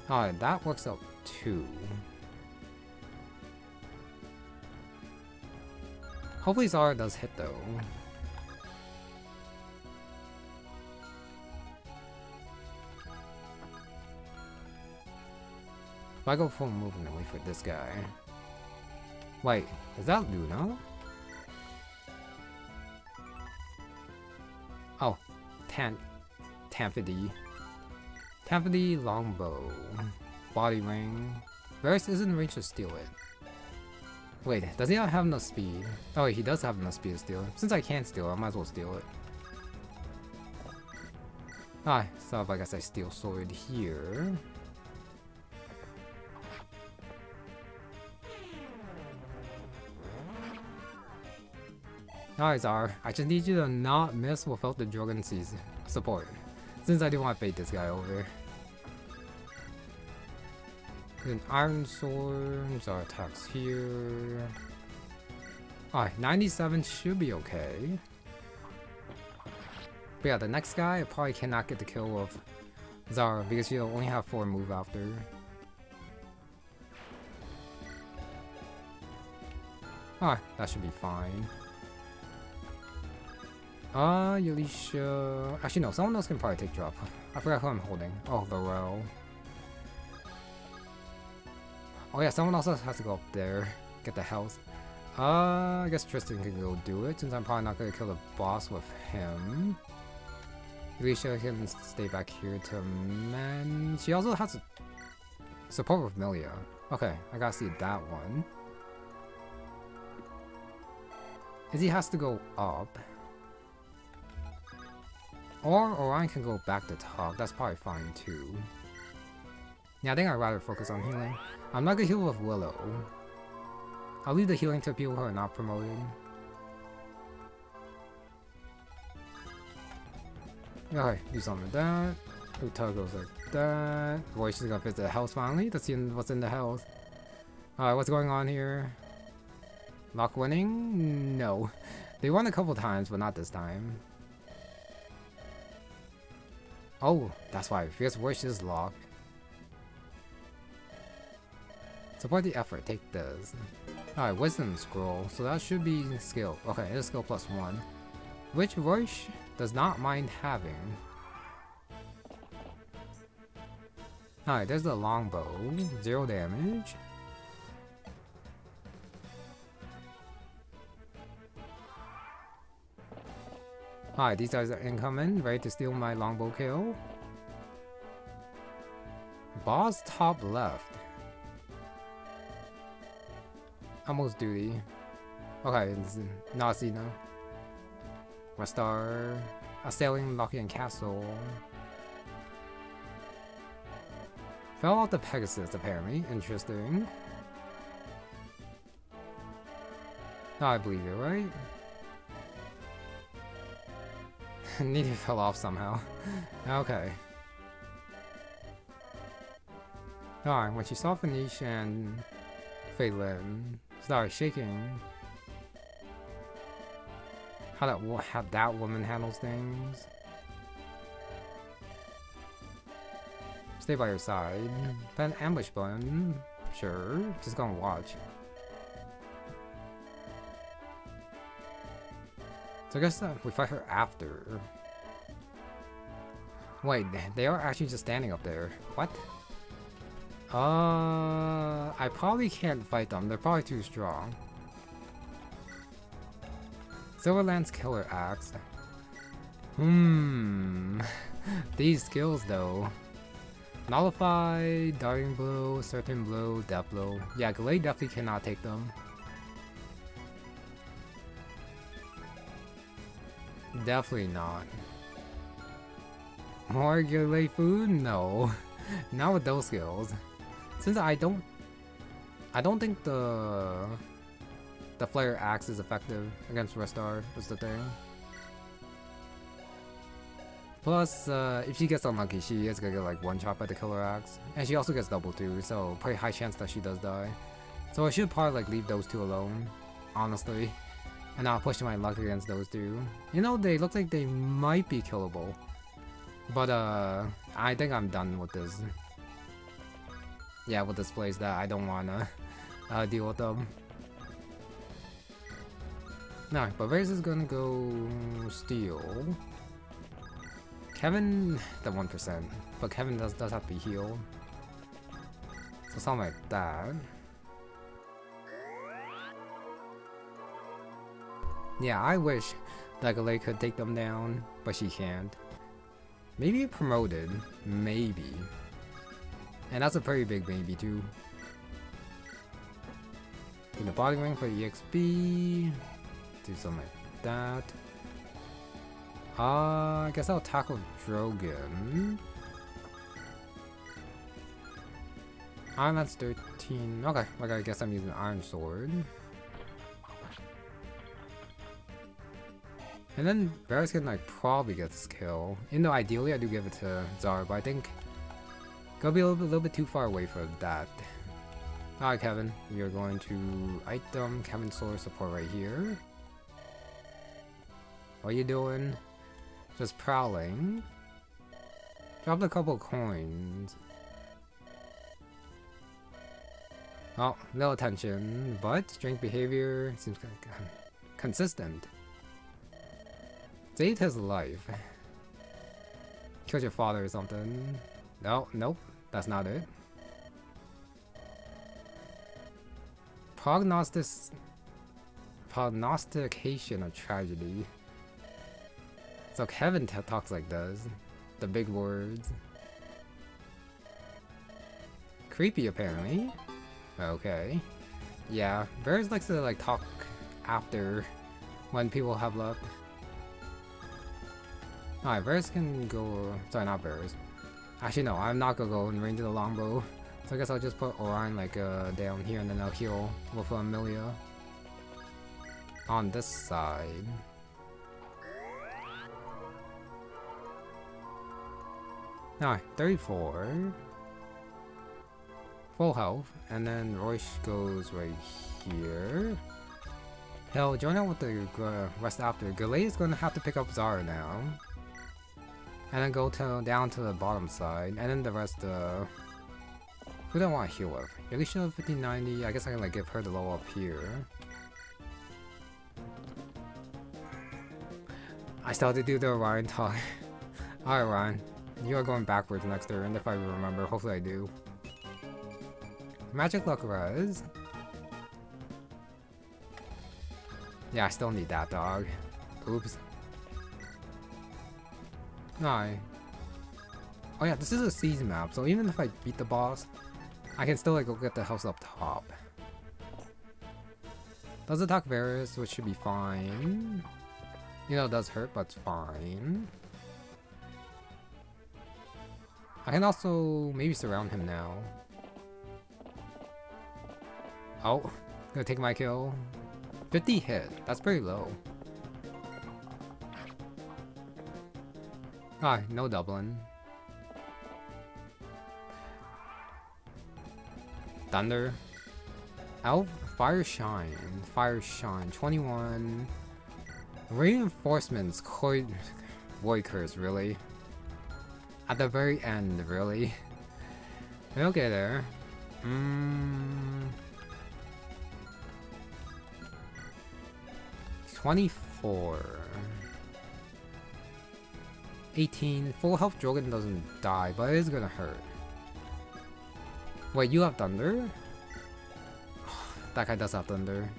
Alright, that works out too. Hopefully Zara does hit though. If I go full movement and wait for this guy. Wait, is that Luna? Oh, Tampity. Tampity longbow. Body ring. Varris isn't in range to steal it. Wait, does he not have enough speed? Oh wait, he does have enough speed to steal it. Since I can't steal it, I might as well steal it. Ah, so I guess I steal sword here. Alright, Zar, I just need you to not miss without the Dragon Sea's support. Since I do want to bait this guy over. Then Iron Sword, Zar attacks here. Alright, 97 should be okay. But yeah, the next guy I probably cannot get the kill with Zara because she'll only have 4 move after. Alright, that should be fine. Yalisha... Actually no, someone else can probably take drop. I forgot who I'm holding. Oh, Varel. Oh yeah, someone else has to go up there. Get the health. I guess Tristan can go do it since I'm probably not gonna kill the boss with him. Yalisha can stay back here to man. She also has a support with MILLIA. Okay, I gotta see that one. Izzy has to go up. Or Orion can go back to top. That's probably fine too. Yeah, I think I'd rather focus on healing. I'm not gonna heal with Willow. I'll leave the healing to people who are not promoted. Okay, do something like that. Uta goes like that. Boy, she's gonna visit the house finally to see what's in the house. Alright, what's going on here? Lock winning? No. They won a couple times, but not this time. Oh, that's why. Fierce Wish is locked. Support the effort, take this. Alright, Wisdom Scroll, so that should be skill. Okay, it is skill +1. Which Wish does not mind having. Alright, there's the longbow. 0 damage. Alright, these guys are incoming, ready to steal my longbow kill. Boss top left. Almost duty. Okay, it's Nasina. Restar. Assailing Lockian Castle. Fell off the Pegasus apparently. Interesting. Oh, I believe you, right? Nearly fell off somehow. Okay. Alright, when she saw Phoenicia and Phelan started shaking. How that woman handles things. Stay by your side. Then ambush button. Sure, just gonna watch. So I guess we fight her after. Wait, they are actually just standing up there. What? I probably can't fight them. They're probably too strong. Silverland's Killer Axe. These skills though. Nullify, Darting Blow, Certain Blow, Death Blow. Yeah, Glade definitely cannot take them. Definitely not. More Glade food? No. Not with those skills. Since I don't think the Flare Axe is effective against Restar, is the thing. Plus, if she gets unlucky, she is gonna get like one shot by the Killer Axe. And she also gets double too, so pretty high chance that she does die. So I should probably like leave those two alone, honestly. And not push my luck against those two. You know, they look like they might be killable. But I think I'm done with this. Yeah, with this place that I don't wanna deal with them. No, but Varris is gonna go steal. Kevin, the 1%, but Kevin does have to be healed. So something like that. Yeah, I wish that Galay could take them down, but she can't. Maybe promoted. Maybe. And that's a pretty big maybe too. Take the body ring for EXP. Do something like that. I guess I'll tackle Drogon. Ironman's 13. Okay, like I guess I'm using Iron Sword. And then Varris can like probably get this kill. Even though ideally I do give it to Zara, but I think gonna be a little bit too far away for that. Alright, Kevin, we are going to item Kevin Sword support right here. What are you doing? Just prowling. Dropped a couple coins. Oh, no attention, but strength behavior seems consistent. Saved his life. Killed your father or something. No, nope, that's not it. Prognostication of tragedy. So Kevin talks like this. The big words. Creepy apparently. Okay. Yeah, Varris likes to like talk after when people have left. Alright, Varris can go. Sorry, not Varris. Actually, no, I'm not gonna go in range of the longbow. So I guess I'll just put Orion like down here and then I'll heal with MILLIA on this side. Alright, 34. Full health, and then Royce goes right here. He'll join out with the rest after. Galay is going to have to pick up Zara now. And then go down to the bottom side, and then the rest, who do I want to heal with? Alicia 5090, I guess I can like give her the low up here. I still have to do the Orion talk. Alright, Orion. You are going backwards next turn, if I remember. Hopefully I do. Magic Luck Res. Yeah, I still need that dog. Oops. No. Oh yeah, this is a siege map, so even if I beat the boss, I can still like go get the house up top. Does attack Varris, which should be fine. You know, it does hurt, but it's fine. I can also maybe surround him now. Oh, gonna take my kill. 50 hit, that's pretty low. Ah, no doubling. Thunder. Elf, Fire Shine. Fire Shine, 21. Reinforcements, Void Curse, really? At the very end, really? We'll get there. 24. 18. Full health Drogon doesn't die, but it is gonna hurt. Wait, you have Thunder? That guy does have Thunder.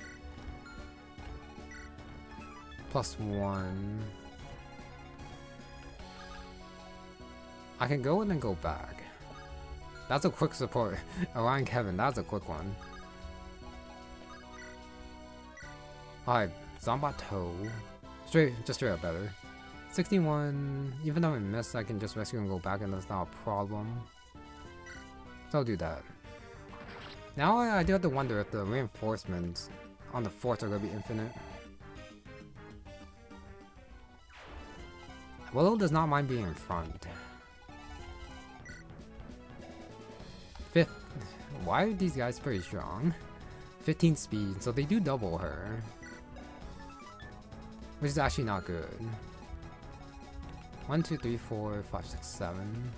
+1. I can go and then go back. That's a quick support. Orion Kevin, that's a quick one. Alright, Zombat Toe. Just straight up better. 61. Even though I miss, I can just rescue and go back, and that's not a problem. So I'll do that. Now I do have to wonder if the reinforcements on the forts are going to be infinite. Willow does not mind being in front. 5th. Why are these guys pretty strong? 15 speed, so they do double her. Which is actually not good. 1, 2, 3, 4, 5, 6, 7.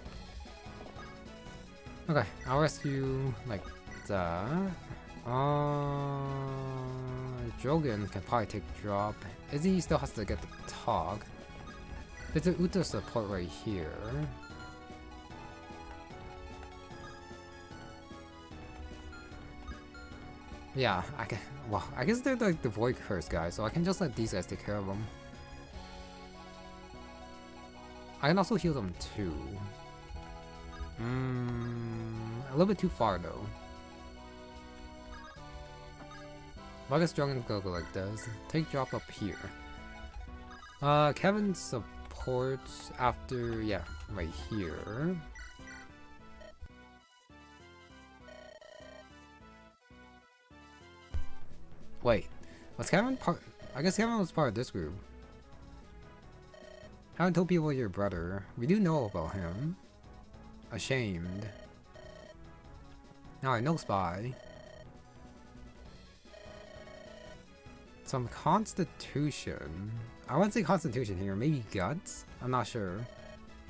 Okay, I'll rescue like that. Drogon can probably take drop. Izzy still has to get the Tog. There's an Uta support right here. Yeah, I can. Well, I guess they're like the Void Curse guys, so I can just let these guys take care of them. I can also heal them too. A little bit too far though. But I guess Dragon's gonna go like this. Take drop up here. Kevin supports after, yeah, right here. Wait, was Kevin part? I guess Kevin was part of this group. Haven't told people your brother. We do know about him. Ashamed. Now I know spy. Some constitution. I wouldn't say constitution here, maybe guts? I'm not sure.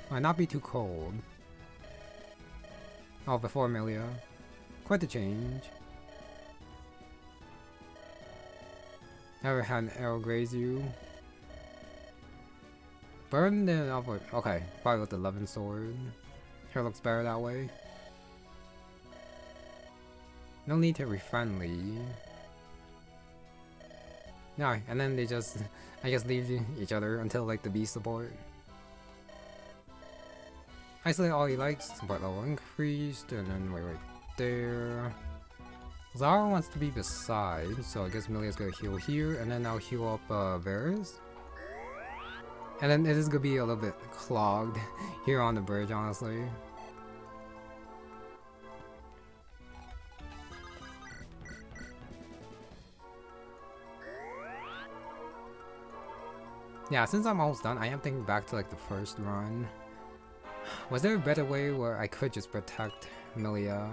Might not be too cold. Oh, before MILLIA. Quite the change. Never had an arrow graze you. Burn the upward. Okay, probably with the 11 sword. Here looks better that way. No need to be friendly. No, and then they just, I guess, leave each other until like the B support. Isolate all he likes, support level increased, and then right there. Zara wants to be beside, so I guess MILLIA's gonna heal here, and then I'll heal up Varris. And then it is gonna be a little bit clogged here on the bridge, honestly. Yeah, since I'm almost done, I am thinking back to like the first run. Was there a better way where I could just protect MILLIA?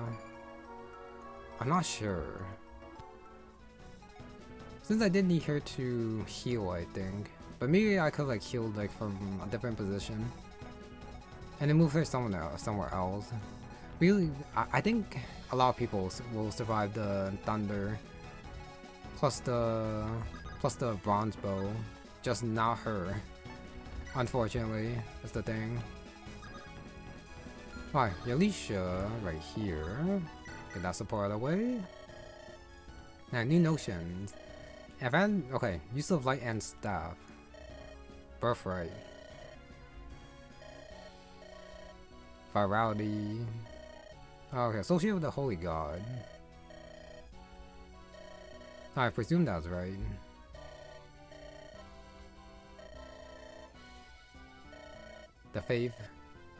I'm not sure. Since I did need her to heal, I think. But maybe I could like heal like from a different position. And then move her somewhere else. Really, I think a lot of people will survive the thunder. Plus the bronze bow. Just not her. Unfortunately, that's the thing. Alright, Alicia right here. Get that support out of the way. Now, new notions. Okay, use of light and staff. Birthright. Virality. Okay, associated with the holy god. I presume that's right. The faith.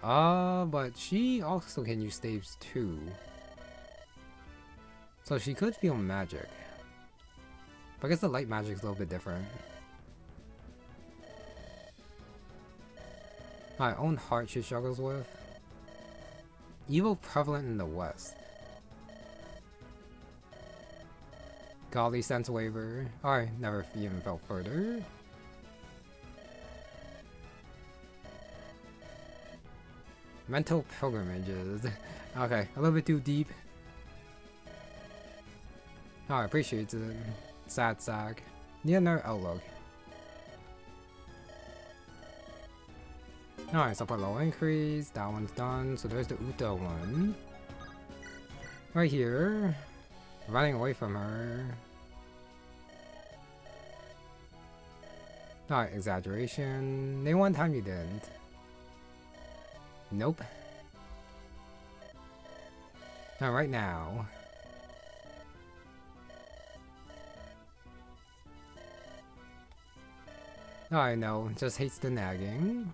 But she also can use staves too. So she could feel magic. But I guess the light magic is a little bit different. My own heart she struggles with. Evil prevalent in the west. Godly sense waiver. Alright, never even felt further. Mental pilgrimages. Okay, a little bit too deep. Oh, I appreciate it. Sad sack. Need another outlook. Alright, support level increase. That one's done. So there's the Uta one. Right here. Running away from her. Alright, exaggeration. Name one time you didn't. Nope. Not right now. I know, just hates the nagging.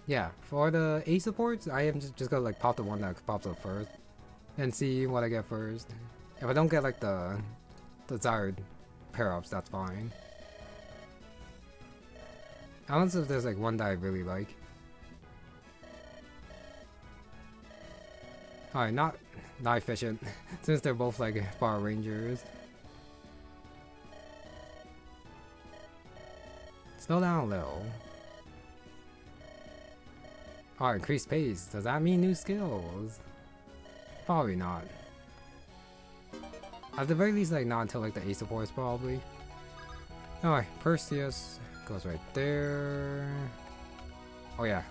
Yeah, for the A supports, I am just gonna like pop the one that pops up first. And see what I get first. If I don't get like the desired pair-ups, that's fine. Unless if there's like one that I really like. Alright, not efficient, since they're both like Power Rangers. Slow down a little. Alright, increased pace. Does that mean new skills? Probably not. At the very least, like not until like the A supports probably. Alright, Perseus goes right there. Oh yeah.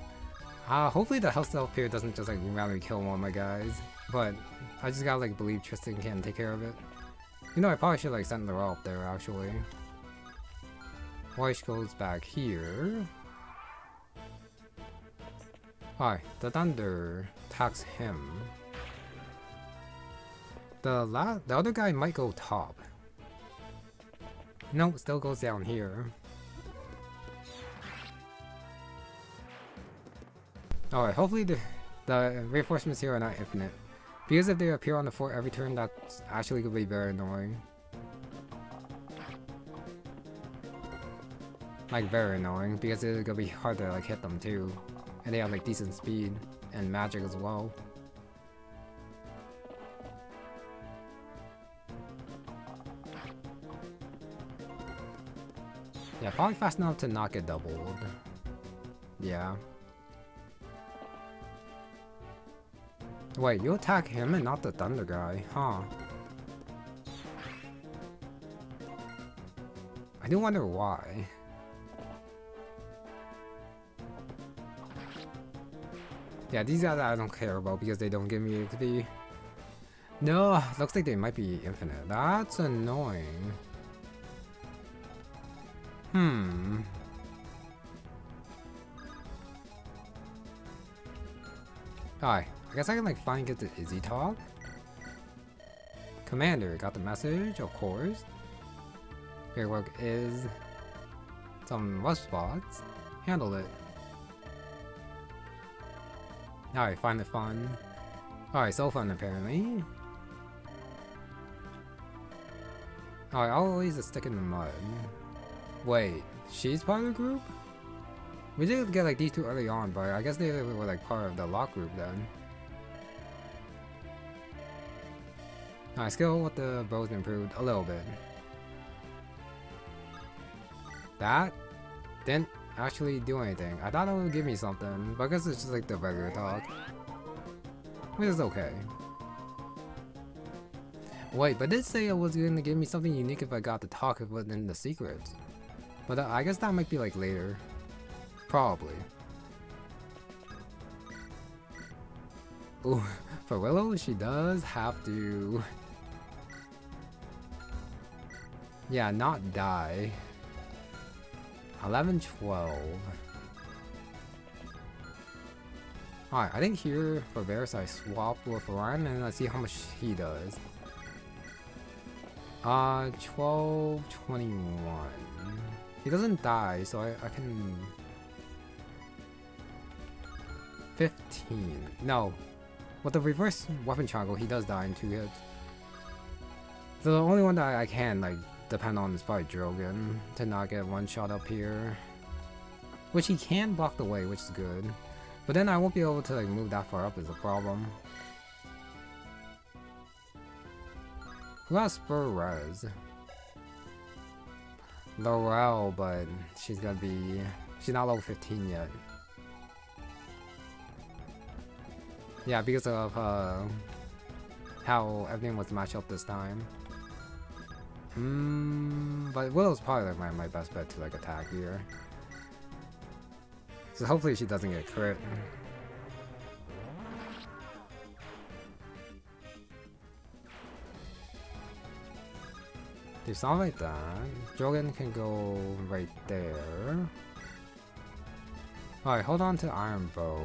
Hopefully the health up here doesn't just like randomly kill one of my guys. But I just gotta like believe Tristan can take care of it. You know, I probably should like send her up there actually. Voice goes back here. Alright, the thunder attacks him. The other guy might go top. No, still goes down here. Alright, hopefully the reinforcements here are not infinite. Because if they appear on the fort every turn, that's actually gonna be very annoying. Like very annoying, because it's gonna be hard to like hit them too. And they have like decent speed and magic as well. Yeah, probably fast enough to not get doubled. Yeah. Wait, you attack him and not the thunder guy, huh? I do wonder why. Yeah, these guys I don't care about because they don't give me XP. No, looks like they might be infinite. That's annoying. Alright, I guess I can like finally get the Izzy talk. Commander, got the message, of course. Your work is some rough spots. Handle it. Alright, find the fun. Alright, so fun apparently. Alright, I'll always stick in the mud. Wait, she's part of the group? We did get like these two early on, but I guess they were like part of the lock group then. Alright, skill with the bow's improved a little bit. That didn't actually do anything. I thought it would give me something, but I guess it's just like the regular talk. Which is okay. Wait, but it did say it was gonna give me something unique if I got the talk within the secrets. But I guess that might be like later. Probably. Ooh, for Willow, she does have to... Yeah, not die. 11, 12. Alright, I think here for Varris I swap with Orion and let's see how much he does. 12, 21. He doesn't die, so I can... 15. No. With the reverse weapon triangle, he does die in 2 hits. So the only one that I can, like, depend on is probably Drogon to not get one shot up here. Which he can block the way, which is good. But then I won't be able to, like, move that far up is a problem. Who has Spur Res? Laurel, but she's gonna be... She's not level 15 yet. Yeah, because of how everything was matched up this time. But Willow's probably like my best bet to like attack here. So hopefully she doesn't get crit. Do something like that. Drogon can go right there. Alright, hold on to Iron Bow.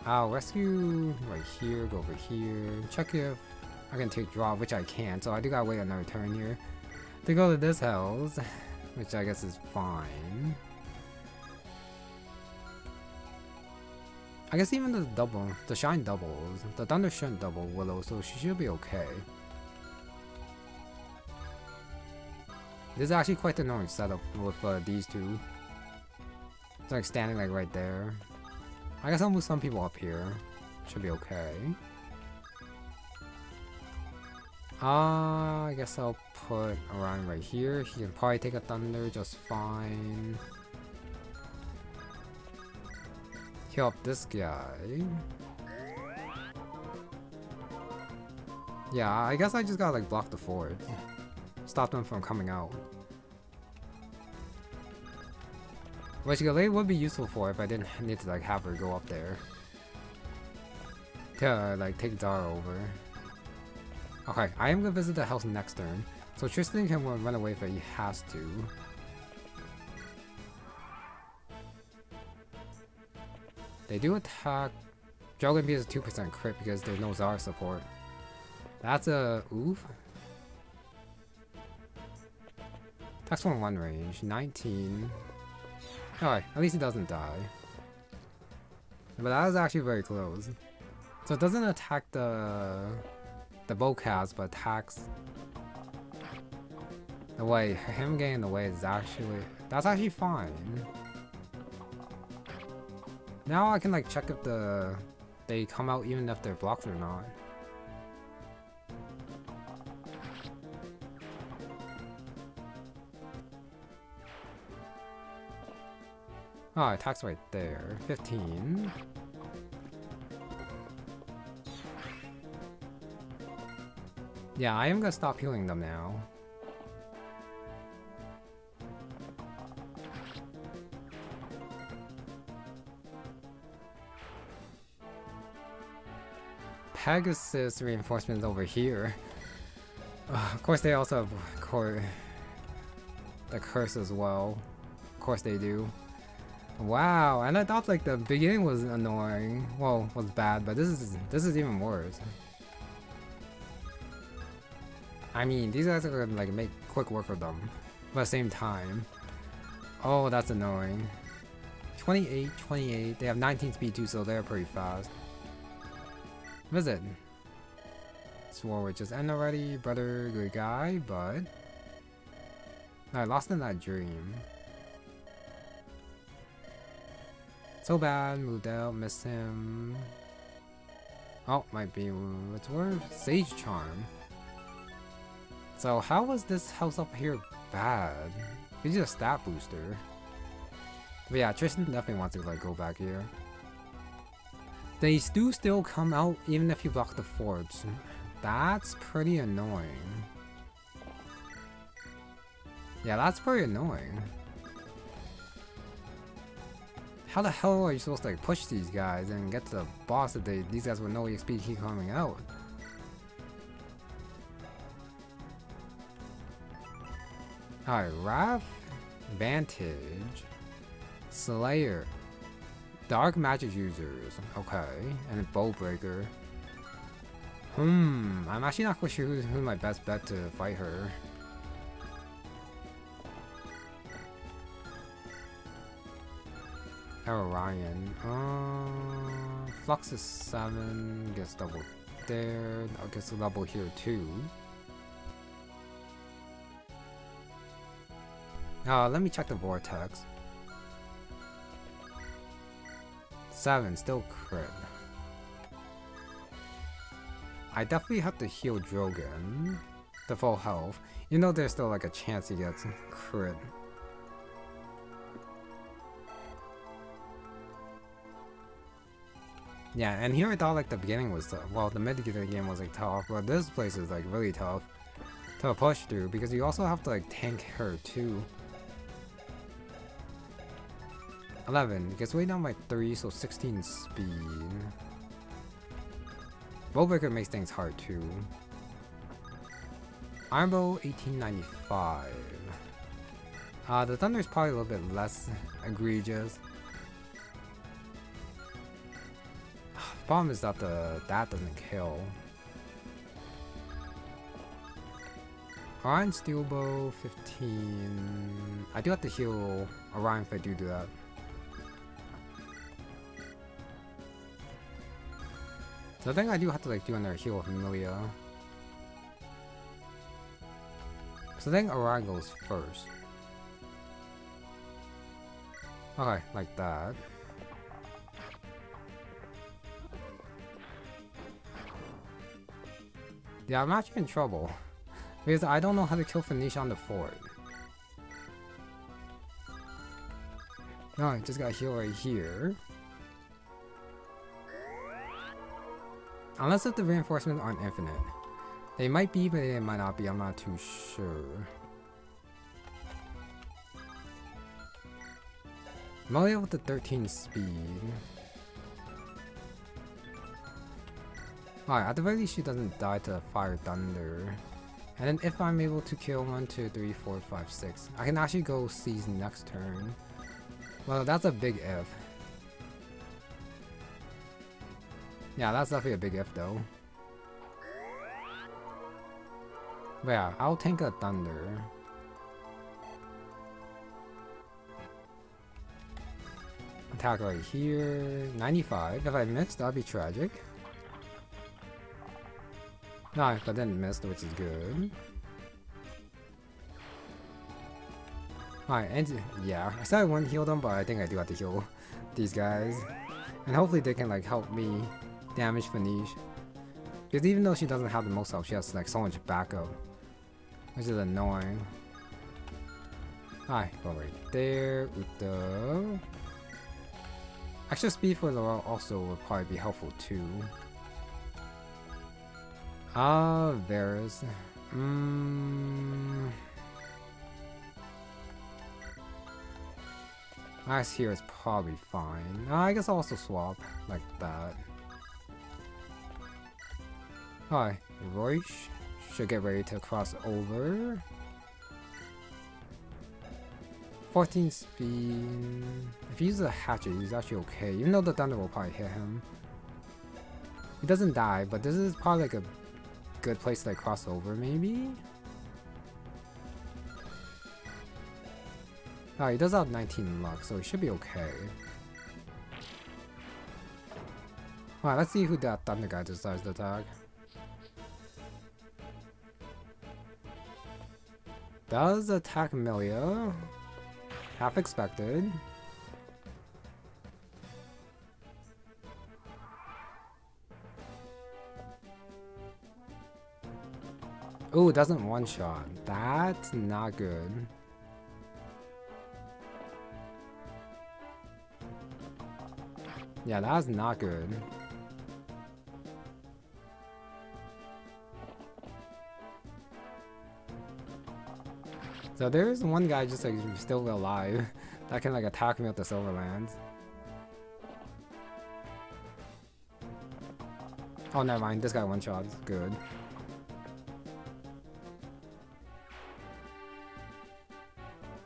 I'll rescue right here, go over here, check if I can take draw, which I can't, so I do gotta wait another turn here to go to this house, which I guess is fine. I guess even the shine doubles, the thunder shouldn't double Willow, so she should be okay. This is actually quite the annoying setup with these two. It's like standing like right there. I guess I'll move some people up here. Should be okay. I guess I'll put Orion right here. He can probably take a thunder just fine. Heal up this guy. Yeah, I guess I just gotta like block the fort. Stop them from coming out. Which Galay would be useful for if I didn't need to like have her go up there. to like take Zara over. Okay, I am gonna visit the house next turn, so Tristan can run away if he has to. They do attack. Dragon B is a 2% crit because there's no Zara support. That's a oof. Attacks from 1 range, 19. Alright, at least he doesn't die. But that was actually very close. So it doesn't attack the bowcats, but attacks the way. Him getting in the way is actually, that's actually fine. Now I can like check if they come out even if they're blocked or not. Oh, attacks right there. 15. Yeah, I am gonna stop healing them now. Pegasus reinforcements over here. Of course, they also have the curse as well. Of course, they do. Wow, and I thought like the beginning was annoying. Well, was bad, but this is even worse. I mean, these guys are gonna like make quick work of them, but at the same time. Oh, that's annoying. 28, 28. They have 19 speed too, so they're pretty fast. Visit. Swore witches end already, brother, good guy, but I lost in that dream. So bad, moved out, missed him. Oh, might be what's worth Sage Charm. So how was this house up here bad? He's just a stat booster. But yeah, Tristan definitely wants to like go back here. They do still come out even if you block the forts. That's pretty annoying. Yeah, that's pretty annoying. How the hell are you supposed to like push these guys and get to the boss if these guys with no EXP keep coming out? Alright, Wrath, Vantage, Slayer, Dark Magic users, okay, and a Bowbreaker. I'm actually not quite sure who's my best bet to fight her. Orion. Flux is 7, gets double there, gets a double here too. Let me check the vortex. 7, still crit. I definitely have to heal Drogon to full health. You know there's still like a chance he gets crit. Yeah, and here I thought like the beginning was tough. Well, the mid of the game was like tough, but this place is like really tough to push through because you also have to like tank her too. 11 gets way down by 3, so 16 speed. Bowbreaker makes things hard too. Ironbow 1895. The thunder is probably a little bit less egregious. Problem is that that doesn't kill. Orion Steelbow 15. I do have to heal Orion if I do that. So I think I do have to like do another heal with MILLIA. So I think Orion goes first. Okay, like that. Yeah, I'm actually in trouble. Because I don't know how to kill Phoenicia on the fort. No, I just got heal right here. Unless if the reinforcements aren't infinite. They might be, but they might not be, I'm not too sure. MILLIA with the 13 speed. Alright, at the very least she doesn't die to Fire Thunder. And then if I'm able to kill 1, 2, 3, 4, 5, 6, I can actually go seize next turn. Well, that's a big if. Yeah, that's definitely a big if though. But yeah, I'll tank a Thunder. Attack right here. 95. If I miss, that'd be tragic. No, but then missed, which is good. Alright, and yeah, I said I wouldn't heal them, but I think I do have to heal these guys. And hopefully they can like help me damage Finish. Because even though she doesn't have the most health, she has like so much backup. Which is annoying. Alright, go right there. Uta. Extra speed for Laurel also would probably be helpful too. Varris. Ice here is probably fine. I guess I'll also swap like that. Alright, Royce should get ready to cross over. 14 speed. If he uses a hatchet, he's actually okay. Even though the thunder will probably hit him. He doesn't die, but this is probably like a good place to like cross over, maybe? Oh, he does have 19 luck, so he should be okay. Alright, let's see who that thunder guy decides to attack. Does attack MILLIA. Half expected. Ooh, doesn't one-shot. That's not good. Yeah, that's not good. So there's one guy just like still alive that can like attack me with the Silverlands. Oh, never mind. This guy one-shots. Good.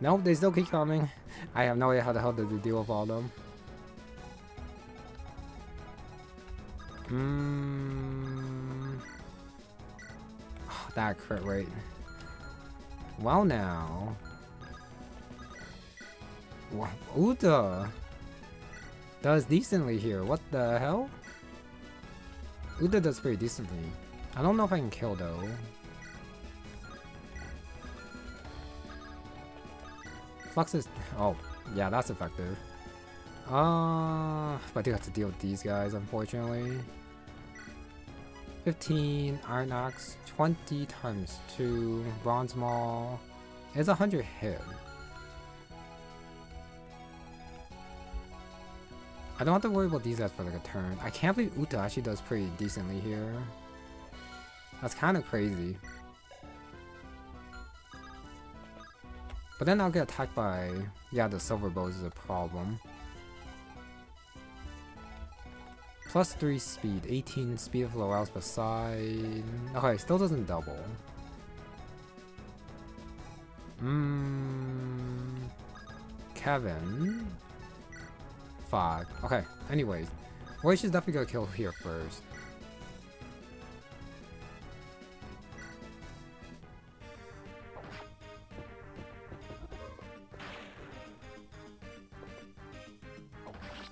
Nope, they still keep coming. I have no idea how the hell to deal with all of them. Oh, that crit rate. Well now. Uta does decently here. What the hell? Uta does pretty decently. I don't know if I can kill though. Flux is... oh, yeah, that's effective. But I do have to deal with these guys, unfortunately. 15, Iron Axe, 20 times 2, Bronze Maul. It's 100 hit. I don't have to worry about these guys for like a turn. I can't believe Uta actually does pretty decently here. That's kind of crazy. But then I'll get attacked by... yeah, the silver bows is a problem. Plus 3 speed, 18 speed of Laurel's beside... okay, still doesn't double. Kevin... 5. Okay, anyways. Royce is definitely gonna kill here first.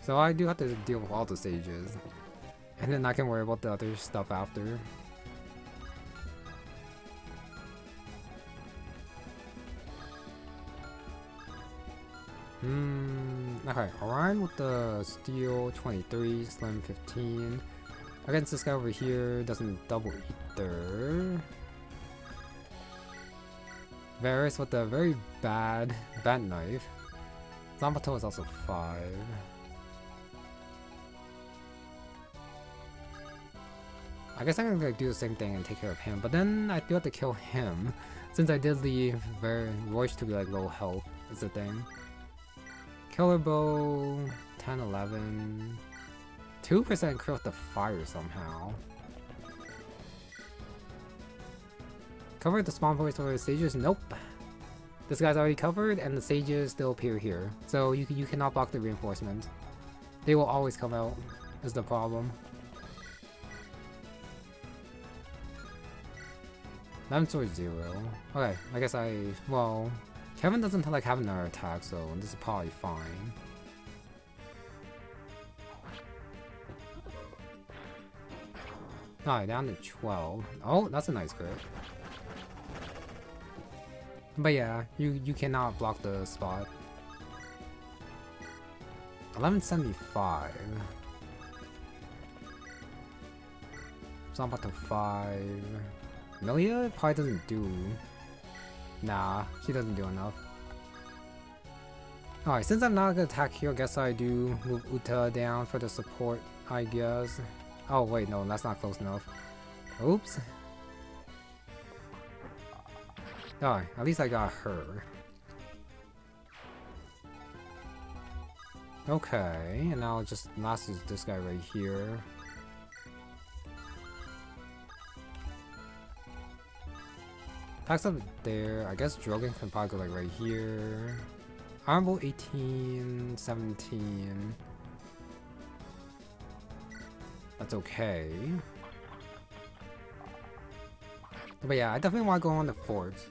So I do have to deal with all the stages. And then I can worry about the other stuff after. Okay, Orion with the steel 23, slim 15. Against this guy over here, doesn't double either. Varris with the very bad knife. Zambato is also 5. I guess I'm gonna do the same thing and take care of him, but then I do have to kill him since I did leave Royce to be like low health is the thing. Killer bow 10, 11, 2% crit with the fire somehow. Cover the spawn points for the sages? Nope. This guy's already covered, and the sages still appear here. So you cannot block the reinforcements. They will always come out, is the problem. Lemon Sword 0. Okay, I guess well, Kevin doesn't like have another attack, so this is probably fine. Alright, down to 12. Oh, that's a nice crit. But yeah, you cannot block the spot. 1175. Jump up to 5. MILLIA probably doesn't do. Nah, she doesn't do enough. Alright, since I'm not gonna attack here, I guess I do move Uta down for the support, I guess. Oh wait, no, that's not close enough. Oops. Alright, at least I got her. Okay, and now just last is this guy right here. Attacks up there. I guess Drogon can probably go like right here. Armble 18, 17. That's okay. But yeah, I definitely want to go on the forts.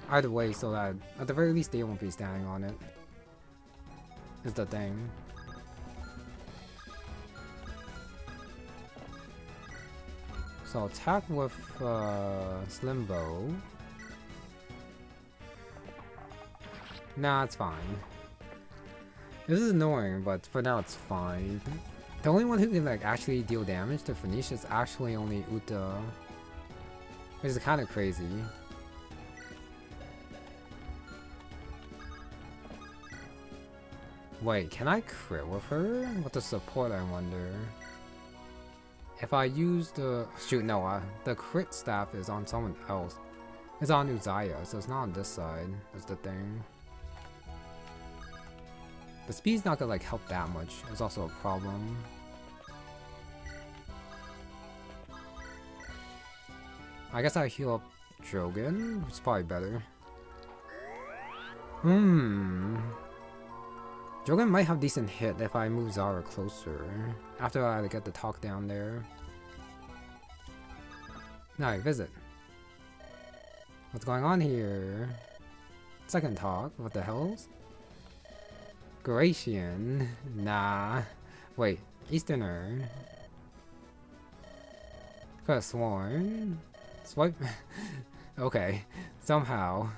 Either way, so that at the very least they won't be standing on it. Is the thing. So attack with Slim Bow. Nah, it's fine. This is annoying, but for now it's fine. The only one who can like actually deal damage to Phoenicia is actually only Uta. Which is kind of crazy. Wait, can I crit with her? With the support, I wonder. If I use the... Shoot, no, the crit staff is on someone else. It's on Uzziah, so it's not on this side. That's the thing. The speed's not gonna like help that much. It's also a problem. I guess I heal up Drogon, which is probably better. Drogon might have decent hit if I move Zara closer. After I get the talk down there. Now visit. What's going on here? Second talk. What the hell's? Gratian? Nah. Wait. Easterner? Could've sworn. Swipe. Okay. Somehow.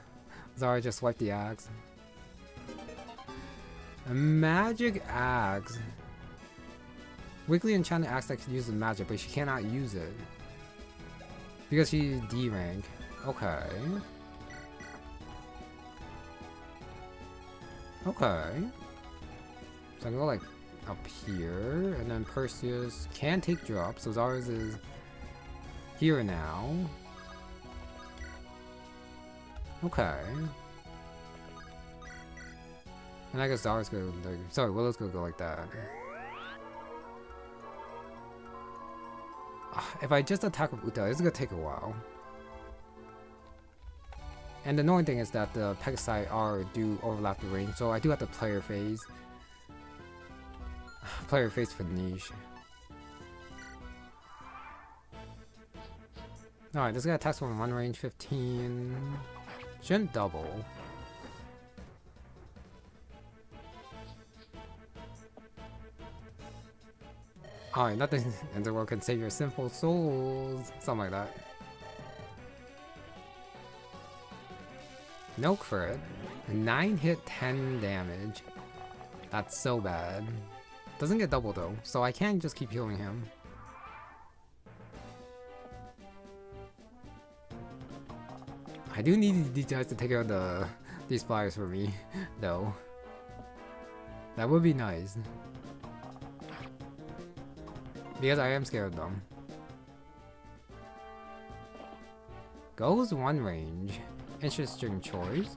Zara just swiped the axe. A magic axe. Weekly enchanted axe that can use the magic, but she cannot use it. Because she's D rank. Okay. Okay. So I go like up here, and then Perseus can take drops, so Zara's is here now. Okay. And I guess Zara's gonna like, sorry, Willow's gonna go like that. If I just attack with Uta, it's gonna take a while. And the annoying thing is that the Pegasi do overlap the range, so I do have to player phase. Player phase for niche. Alright, this guy attacks from one range 15. Shouldn't double. Alright, nothing in the world can save your sinful souls. Something like that. No crit. 9 hit, 10 damage. That's so bad. Doesn't get double though, so I can't just keep healing him. I do need these guys to take out these flyers for me, though. That would be nice. Because I am scared of them. Goes one range. Interesting choice.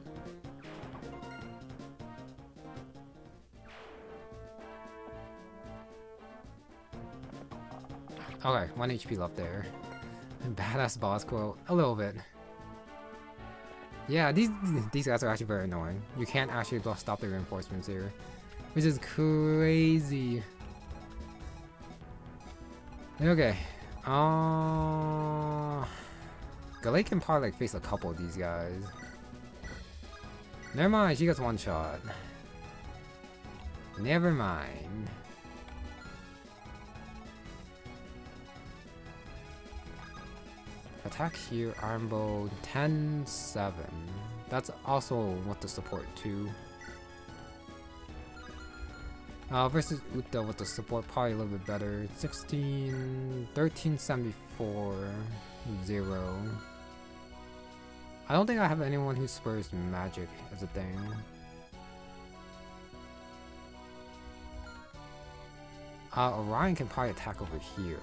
Okay, 1 HP left there. Badass boss quote. A little bit. Yeah, these guys are actually very annoying. You can't actually stop the reinforcements here, which is crazy. Okay, Galay can probably like face a couple of these guys. Never mind, she gets one shot. Never mind. Attack here, Iron Bow, 10-7. That's also what the support too. Versus Uta with the support probably a little bit better. 1374, 0. I don't think I have anyone who spurs magic as a thing. Orion can probably attack over here.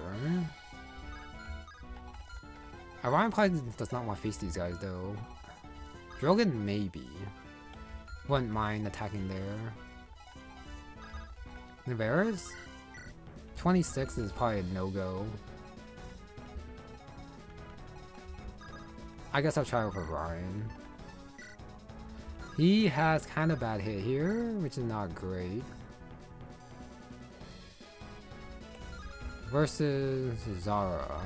Orion probably does not want to face these guys though. Drogon maybe. Wouldn't mind attacking there. Varris? 26 is probably a no-go. I guess I'll try with Orion. He has kind of bad hit here, which is not great. Versus Zara.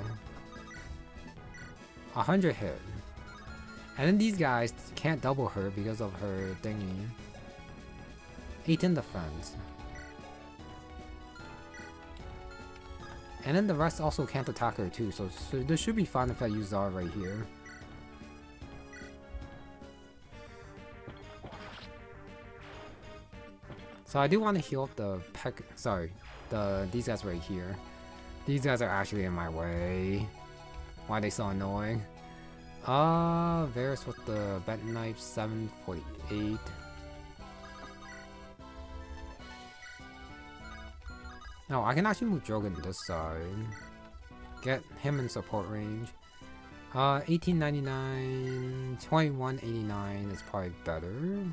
100 hit. And then these guys can't double her because of her thingy. 18 defense. And then the rest also can't attack her too, so this should be fine if I use Zara right here. So I do want to heal up the these guys right here. These guys are actually in my way. Why are they so annoying? Varus with the bent knife, 748. No, I can actually move Drogon to this side. Get him in support range. 1899, 2189 is probably better.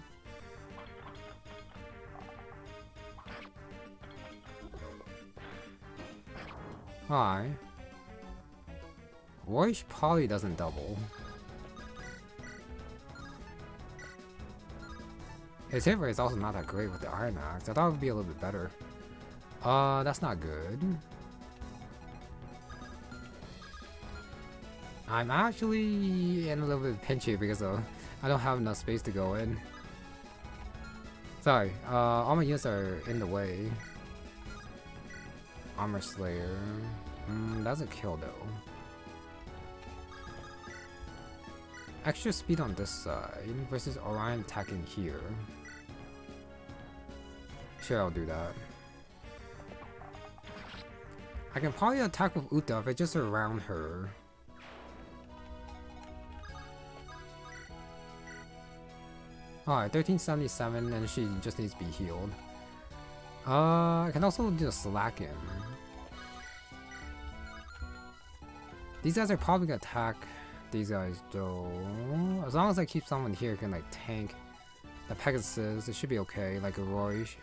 Why? Royce probably doesn't double. His hit rate is also not that great with the Iron Axe. I thought it would be a little bit better. That's not good. I'm actually in a little bit of pinch here because I don't have enough space to go in. Sorry, all my units are in the way. Armor Slayer. That's a kill though. Extra speed on this side versus Orion attacking here. Sure, I'll do that. I can probably attack with Uta if I just surround her. Alright, 1377 and she just needs to be healed. I can also do a slacken. These guys are probably gonna attack these guys though. As long as I keep someone here who can like tank the Pegasus, it should be okay, like a Royce.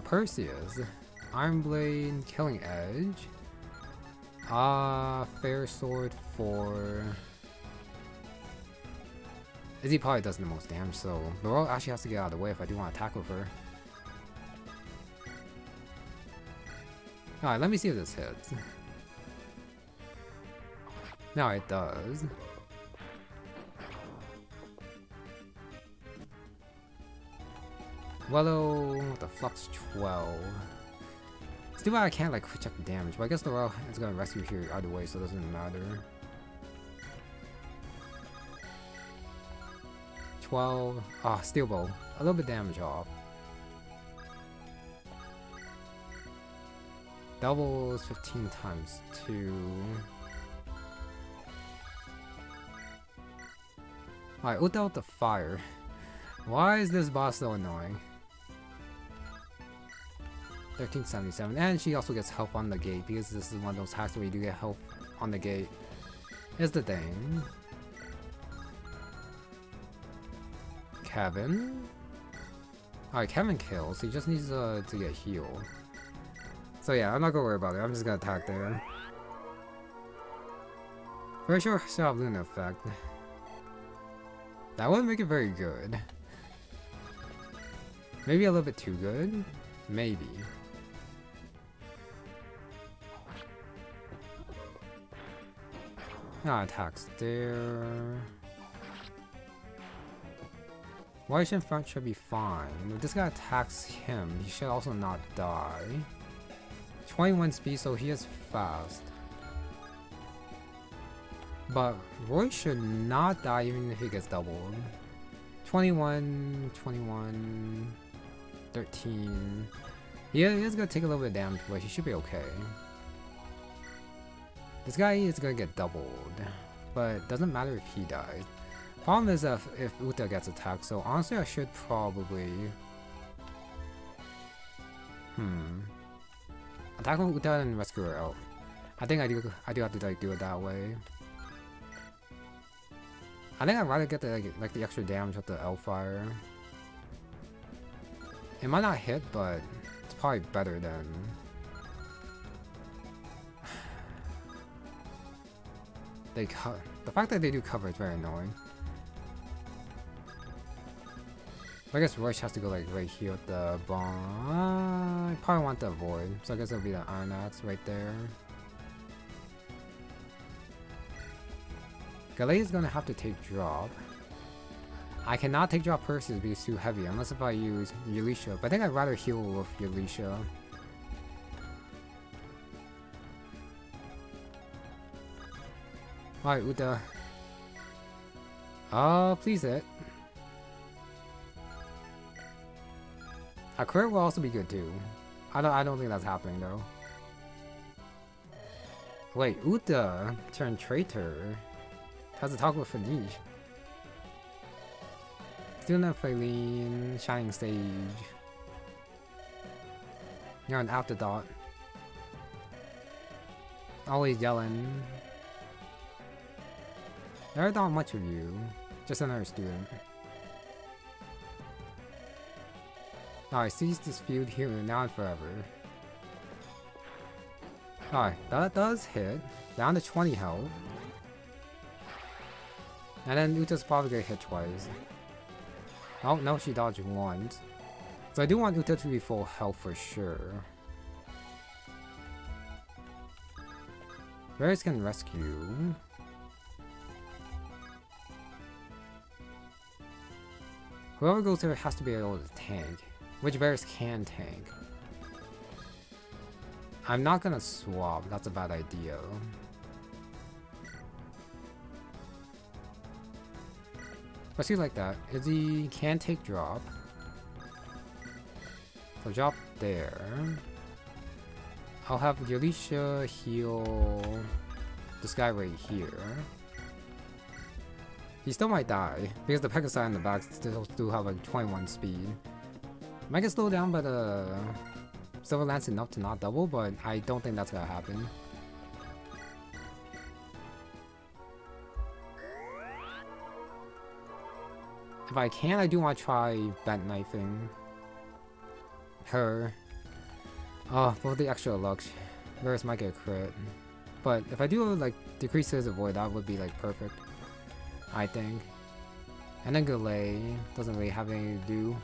Perseus. Iron Blade, Killing Edge. Fair Sword for... Izzy probably does the most damage, so Laurel actually has to get out of the way if I do want to tackle her. Alright, let me see if this hits. No, it does. Wello with the Flux 12. It's too bad I can't like quick check the damage, but I guess the Royal is gonna rescue here either way, so it doesn't matter. 12. Steel Bow. A little bit damage off. Doubles 15 times 2. Alright, Uta with the fire. Why is this boss so annoying? 1377, and she also gets health on the gate because this is one of those hacks where you do get health on the gate. Here's the thing. Kevin. Alright, Kevin kills. He just needs to get healed. So yeah, I'm not gonna worry about it. I'm just gonna attack there. Very sure still have Luna effect. That wouldn't make it very good. Maybe a little bit too good? Maybe. Ah, attacks there. White in front should be fine. If this guy attacks him, he should also not die. 21 speed, so he is fast. But Roy should not die even if he gets doubled. 21, 21, 13. He is gonna take a little bit of damage, but he should be okay. This guy is gonna get doubled, but it doesn't matter if he dies. Problem is if Uta gets attacked, so honestly I should probably... Attack with Uta and rescue her out. I think I do have to like do it that way. I think I'd rather get the like the extra damage with the Hellfire. It might not hit, but it's probably better than... The fact that they do cover is very annoying. I guess Rush has to go like right here with the bomb. I probably want to avoid, so I guess it'll be the Iron Axe right there. Galay is gonna have to take drop. I cannot take drop Persis because it's too heavy, unless if I use Yalisha. But I think I'd rather heal with Yalisha. Alright, Uta. Please hit. A crit will also be good too. I don't think that's happening though. Wait, Uta turned traitor. How's it talk with Fanish? Student of Faline, Shining Stage. You're an afterthought. Always yelling. Never thought much of you. Just another student. Alright, seize this feud here now and forever. Alright, that does hit. Down to 20 health. And then Uta's probably gonna hit twice. Oh no, she dodged once. So I do want Uta to be full health for sure. Varris can rescue. Whoever goes there has to be able to tank, which Varris can tank. I'm not gonna swap, that's a bad idea. Let's see like that. Izzy can take drop. So drop there. I'll have Yalisha heal this guy right here. He still might die, because the Pegasi in the back still have like 21 speed. Might get slowed down by the Silver Lance enough to not double, but I don't think that's gonna happen. If I can, I do want to try bent knifing her. Oh, for the extra luck, Varris might get a crit. But if I do like decrease his avoid, that would be like perfect, I think. And then Galay doesn't really have anything to do.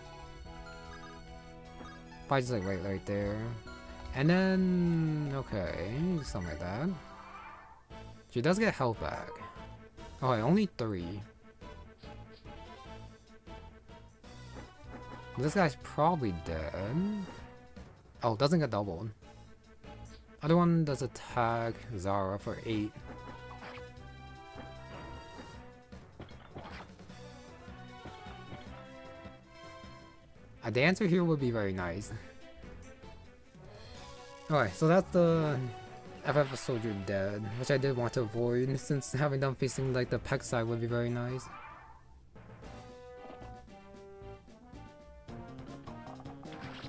Probably just like right there. And then okay, something like that. She does get health back. Oh, only 3. This guy's probably dead. Oh, doesn't get doubled. Other one does attack Zara for 8. A dancer here would be very nice. Alright, so that's the FF Soldier dead, which I did want to avoid since having them facing like the Peg side would be very nice.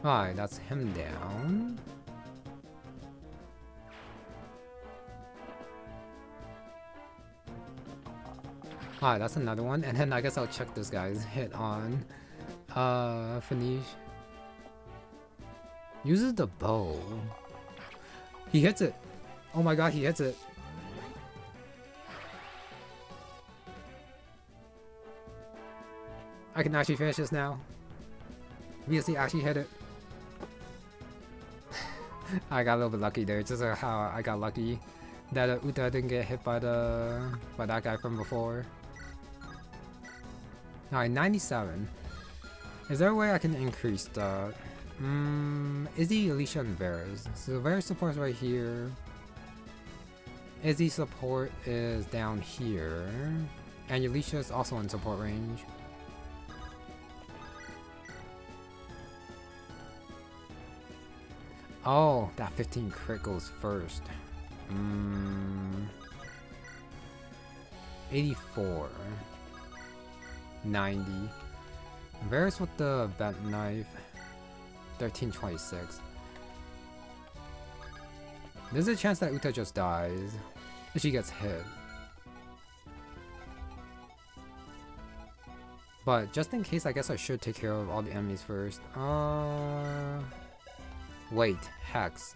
Alright, that's him down. Alright, that's another one, and then I guess I'll check this guy's hit on Fanish. Uses the bow. He hits it! Oh my god, he hits it! I can actually finish this now. Because he actually hit it. I got a little bit lucky there, just like how I got lucky that Uta didn't get hit by that guy from before. Alright, 97. Is there a way I can increase that? Izzy, Alicia, and Varris. So Varris support's right here. Izzy support is down here. And Alicia is also in support range. Oh, that 15 crit goes first. 84. 90. Varris with the bent knife. 1326. There's a chance that Uta just dies if she gets hit. But just in case, I guess I should take care of all the enemies first. Wait, Hex.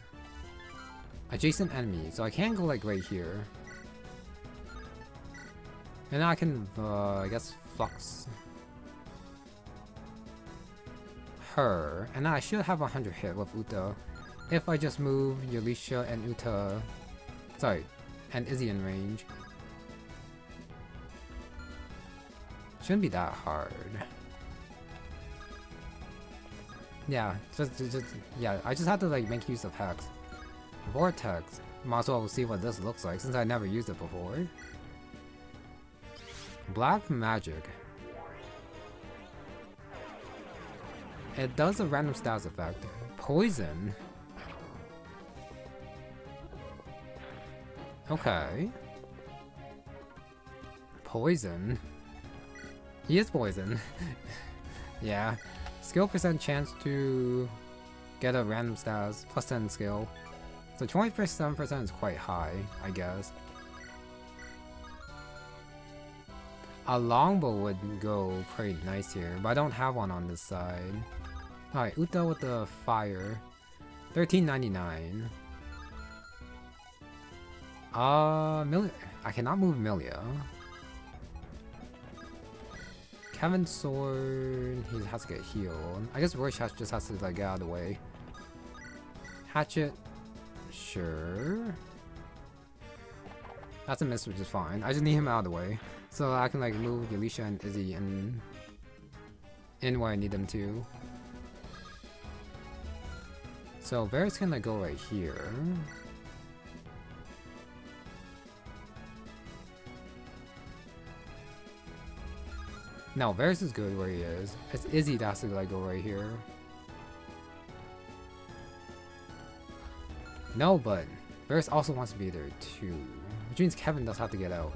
Adjacent enemy, so I can't go like right here. And now I can, I guess, Flux her. And now I should have 100 hit with Uta if I just move Yalisha and Uta, sorry, and Izzy in range. Shouldn't be that hard. Yeah, yeah, I just have to like make use of Hex. Vortex. Might as well see what this looks like since I never used it before. Black Magic. It does a random status effect. Poison. Okay. Poison. He is poison. Yeah. Skill percent chance to get a random status, plus 10 skill. So 27% is quite high, I guess. A longbow would go pretty nice here, but I don't have one on this side. Alright, Uta with the fire. 1399. MILLIA. I cannot move MILLIA. Kevin's sword, he has to get healed. I guess Rorschach just has to like get out of the way. Hatchet, sure. That's a miss, which is fine. I just need him out of the way. So I can like move Yalisha and Izzy in where I need them to. So Varris can like go right here. No, Varris is good where he is. It's Izzy that has to like go right here. No, but Varris also wants to be there too. Which means Kevin does have to get out.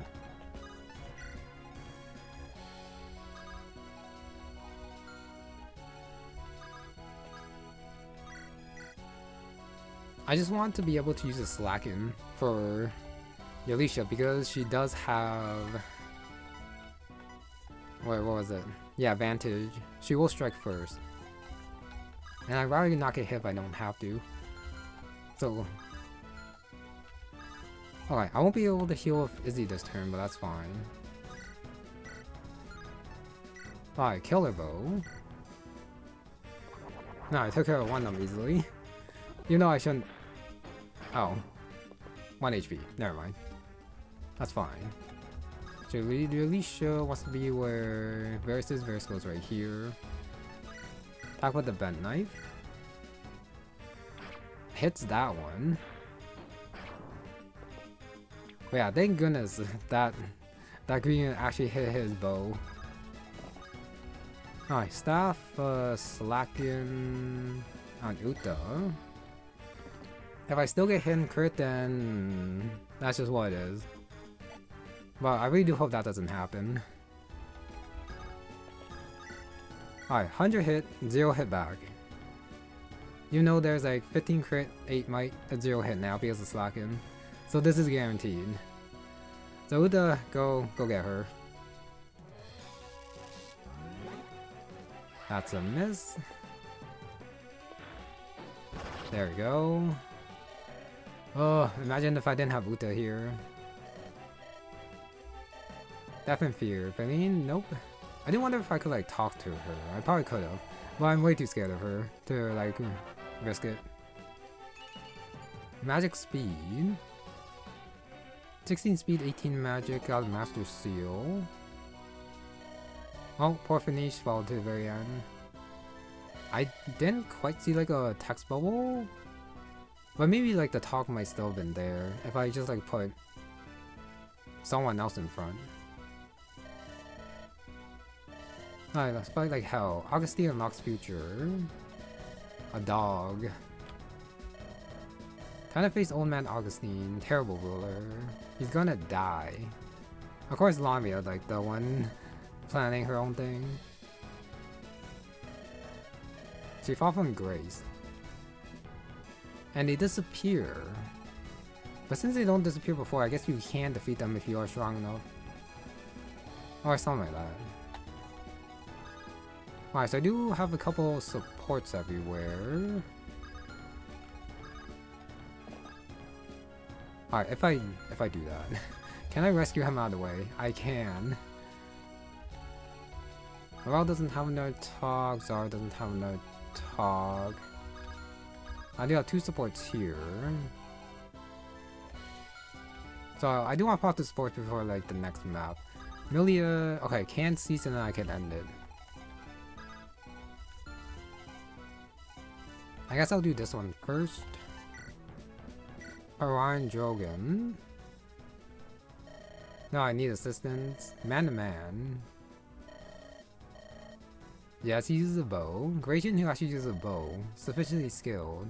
I just want to be able to use a Slacken for Yalisha because she does have... Wait, what was it? Yeah, Vantage. She will strike first. And I'd rather not get hit if I don't have to. So... Alright, I won't be able to heal with Izzy this turn, but that's fine. Alright, Killer Bow. No, I took care of one of them easily. You know I shouldn't... Oh. 1 HP. Never mind. That's fine. So Alicia wants to be where Varris is. Varris goes right here. Attack with the bent knife. Hits that one. But yeah, thank goodness that green actually hit his bow. Alright, staff Slacken on Uta. If I still get hit and crit, then that's just what it is. But I really do hope that doesn't happen. Alright, 100 hit, 0 hit back. You know there's like 15 crit, 8 might, 0 hit now because of Slacken. So this is guaranteed. So Uta, go get her. That's a miss. There we go. Oh, imagine if I didn't have Uta here. Death and Fear. Feline? Nope. I didn't wonder if I could like talk to her. I probably could have. But I'm way too scared of her to like risk it. Magic Speed. 16 speed, 18 magic, got a Master Seal. Oh, poor Finish fell to the very end. I didn't quite see like a text bubble. But maybe like the talk might still have been there if I just like put someone else in front. Alright, let's fight like hell. Augustine unlocks future. A dog. Time to face old man Augustine, terrible ruler. He's gonna die. Of course Lamia, like the one planning her own thing. She fought from Grace. And they disappear. But since they don't disappear before, I guess you can defeat them if you are strong enough. Or something like that. Alright, so I do have a couple supports everywhere. Alright, if I do that, can I rescue him out of the way? I can. Morale doesn't have no talk, Zara doesn't have no talk. I do have two supports here. So I do want to pop the supports before like the next map. MILLIA, okay, can cease and then I can end it. I guess I'll do this one first. Orion Drogon. No, I need assistance. Man to man. Yes, he uses a bow. Gratian who actually uses a bow. Sufficiently skilled.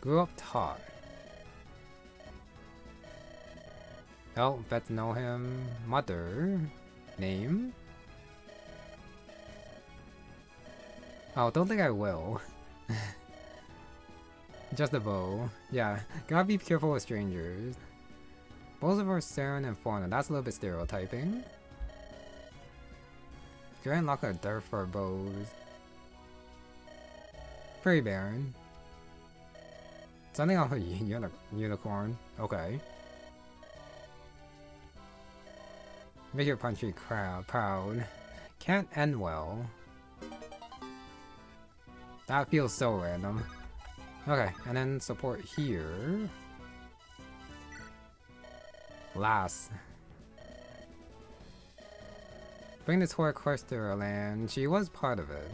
Grew up taught. Oh, bet to know him. Mother. Name. Oh, don't think I will. Just a bow. Yeah, gotta be careful with strangers. Bows of our Saren and Fauna, that's a little bit stereotyping. Grand Lock are dirt for bows. Prairie Baron. Something off a unicorn. Okay. Make your country proud. Can't end well. That feels so random. Okay, and then support here. Last. Bring this horse horse to her land. She was part of it.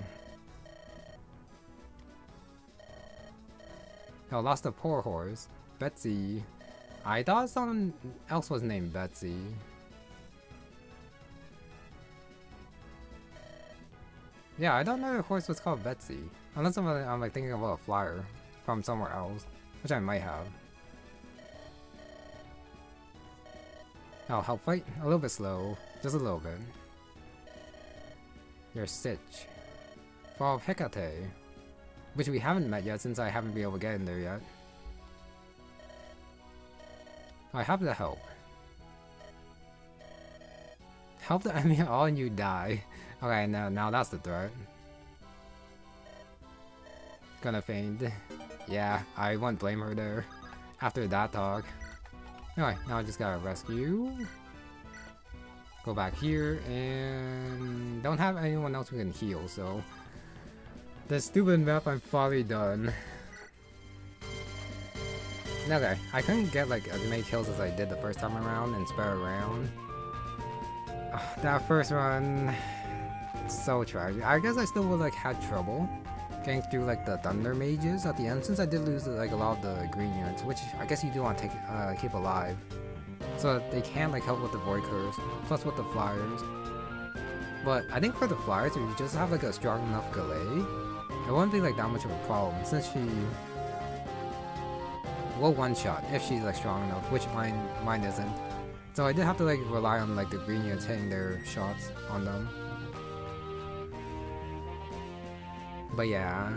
Oh, lost a poor horse. Betsy. I thought someone else was named Betsy. Yeah, I don't know if horse was called Betsy. Unless I'm like thinking about a flyer from somewhere else, which I might have. Oh, help fight? A little bit slow. Just a little bit. Your Stitch. Fall of Hecate. Which we haven't met yet since I haven't been able to get in there yet. I have to help. Help the enemy all and you die. Okay, now that's the threat. Gonna faint. Yeah, I won't blame her there. After that talk. Anyway, now I just gotta rescue. Go back here and don't have anyone else who can heal, so the stupid map I'm finally done. Okay, I couldn't get like as many kills as I did the first time around and spread around. That first run, so tragic. I guess I still would like had trouble getting through like the thunder mages at the end, since I did lose like a lot of the green units, which I guess you do want to keep alive, so that they can like help with the void curse, plus with the flyers. But I think for the flyers, if you just have like a strong enough Galay, it wouldn't be like that much of a problem, since she will one shot if she's like strong enough, which mine isn't. So I did have to like rely on like the green units hitting their shots on them. But yeah,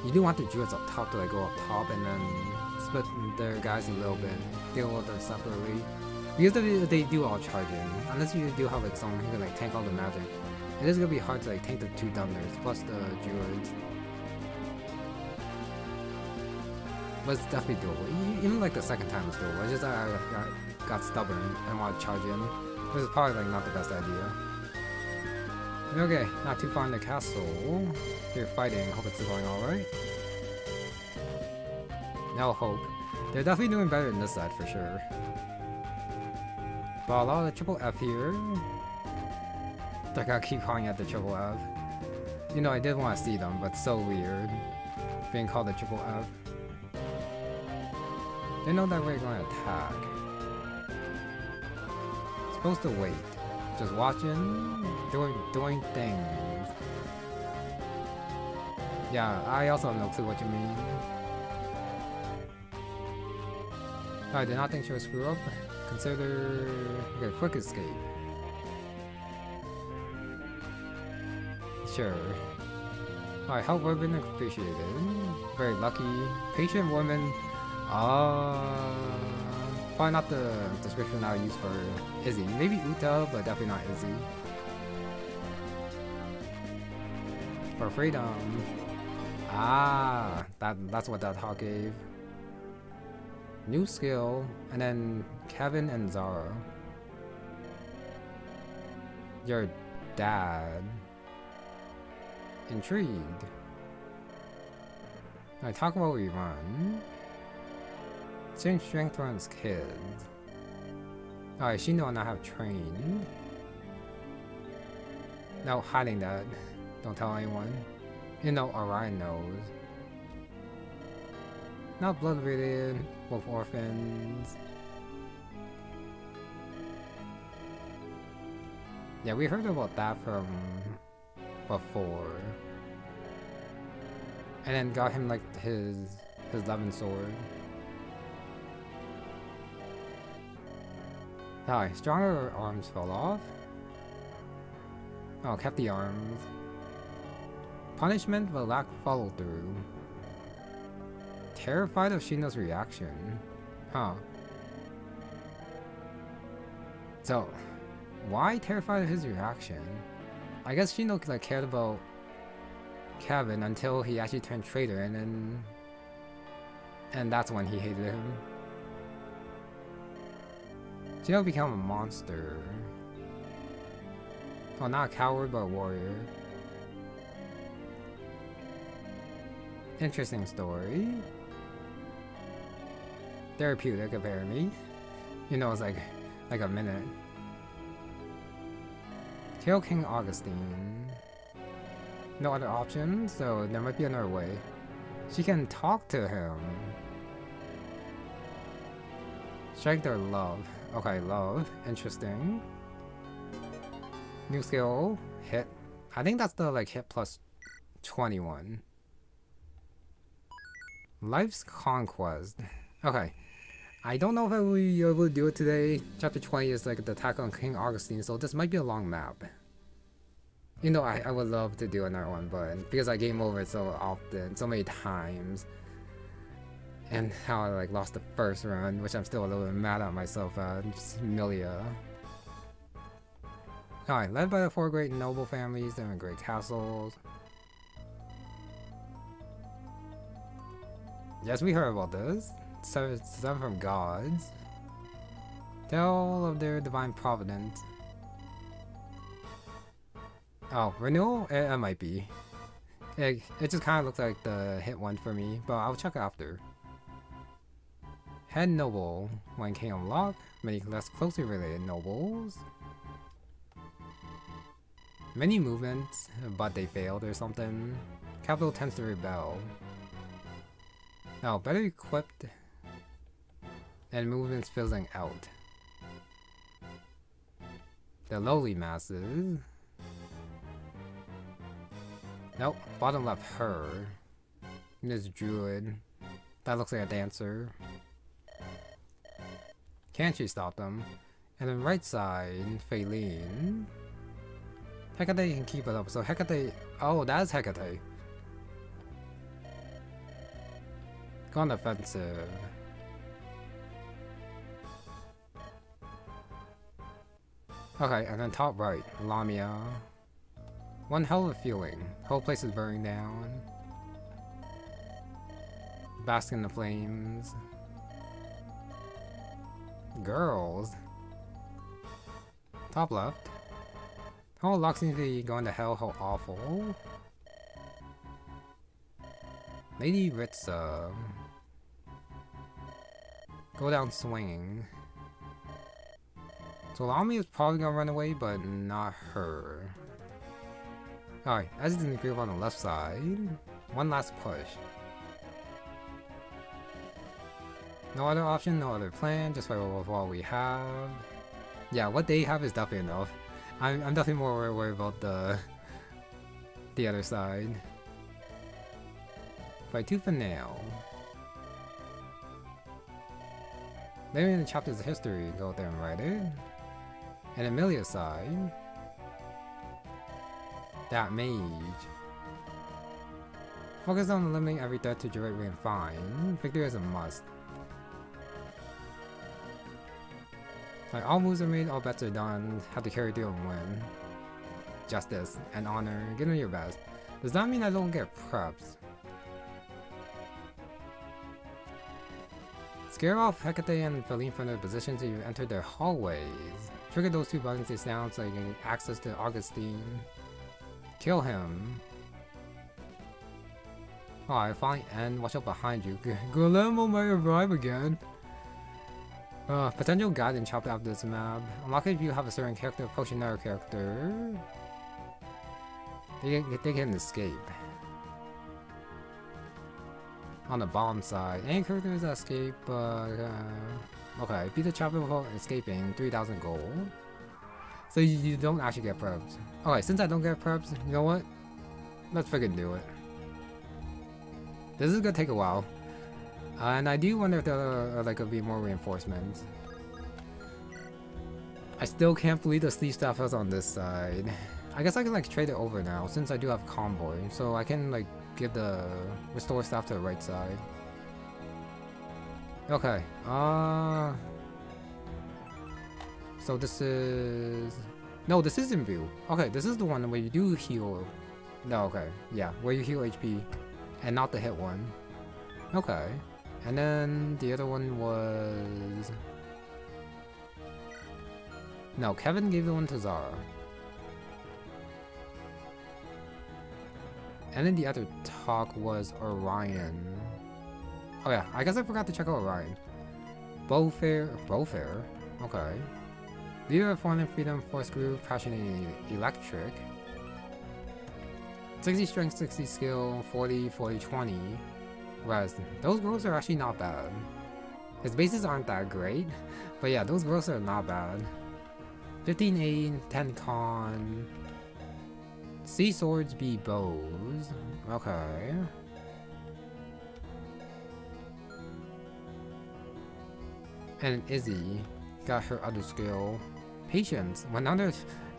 you do want the druids up top to like go up top and then split their guys a little bit, deal with them separately. Because they do all charge in, unless you do have like someone who can like tank all the magic. It is gonna be hard to like tank the 2 thunders plus the druids. But it's definitely doable. Even like the second time it's doable. It's just I got stubborn and wanted to charge in. This is probably like not the best idea. Okay, not too far in the castle. You're fighting. Hope it's going alright. No hope. They're definitely doing better in this side for sure. But a lot of the triple F here. They're gonna keep calling it the triple F. You know, I did want to see them, but so weird. Being called the triple F. They know that we're going to attack. Supposed to wait. Just watching, doing things. Yeah, I also have no clue what you mean. I did not think she would screw up. Consider a quick escape. Sure. Alright, help would have been appreciated. Very lucky. Patient woman. Probably not the description I would use for Izzy. Maybe Uta, but definitely not Izzy. For freedom. That's what that talk gave. New skill, and then Kevin and Zara. Your dad. Intrigued. I talk about we run. Same strength runs kids. Alright, she know not have trained. No, hiding that. Don't tell anyone. You know Orion knows. Not blood related, both orphans. Yeah, we heard about that from before. And then got him like his 11 sword. Hi, stronger arms fell off. Oh, kept the arms. Punishment but lack follow through. Terrified of Shino's reaction. Huh. So, why terrified of his reaction? I guess Shino like cared about Kevin until he actually turned traitor, and that's when he hated him. Shino became a monster. Oh, not a coward, but a warrior. Interesting story. Therapeutic, apparently. You know, it's like a minute. Kill King Augustine. No other options, so there might be another way. She can talk to him. Strength or love? Okay, love. Interesting. New skill. Hit. I think that's the like hit plus 21. Life's Conquest. Okay. I don't know if I will be able to do it today. Chapter 20 is like the attack on King Augustine, so this might be a long map. You know, I would love to do another one, but because I game over it so often, so many times, and how I like lost the first run, which I'm still a little bit mad at myself at, just MILLIA. Alright, led by the 4 great noble families, they're in great castles. Yes, we heard about this. 7 from gods. Tell of their divine providence. Oh, renewal? It might be. It just kind of looks like the hit one for me, but I'll check after. Head noble. When king unlocked, many less closely related nobles. Many movements, but they failed or something. Capital tends to rebel. Oh, better equipped. And movements fizzling out. The lowly masses. Nope, bottom left her. This druid. That looks like a dancer. Can't she stop them? And then right side, Faylene. Hecate can keep it up, so Hecate. Oh, that's Hecate. Go on offensive. Okay, and then top right, Lamia. One hell of a feeling. Whole place is burning down. Basking in the flames. Girls. Top left. Oh, Locke seems to be going to hell. How awful. Lady Ritza. Go down swinging. So Lami is probably gonna run away, but not her. Alright, as it's in the group on the left side. One last push. No other option, no other plan, just fight with what we have. Yeah, what they have is definitely enough. I'm definitely more worried about the other side. Fight tooth and nail. Later in the chapter's history, go there and write it. And Emilia's side. That mage. Focus on eliminating every threat to direct and fine. Victory is a must. Like, all moves are made, all bets are done. Have to carry through and win. Justice and honor. Give them your best. Does that mean I don't get preps? Scare off Hecate and Feline from their positions as you enter their hallways. Trigger those two buttons to sound so you can get access to Augustine. Kill him. Alright, fine, and watch out behind you. Guillermo might arrive again. Potential guide and chapter after this map. Unlock it if you have a certain character approach another character. They can escape. On the bottom side, any characters that escape, okay, beat the chapter before escaping, 3,000 gold. So you don't actually get preps. Okay, since I don't get preps, you know what? Let's freaking do it. This is gonna take a while. And I do wonder if there are like gonna be more reinforcements. I still can't believe the sleeve staff is on this side. I guess I can like trade it over now since I do have convoy, so I can like give the restore staff to the right side. Okay. So this is this isn't view. Okay, this is the one where you do heal. No, okay, yeah, where you heal HP, and not the hit one. Okay. And then the other one was... No, Kevin gave the one to Zara. And then the other talk was Orion. Oh yeah, I guess I forgot to check out Orion. Bowfair? Okay. Leader of Foreign Freedom Force Group, passionate electric. 60 strength, 60 skill, 40, 40, 20. Whereas those growths are actually not bad. His bases aren't that great, but yeah, those growths are not bad. 15 aid, 10 con. C swords, B bows. Okay. And Izzy got her other skill. Patience. When under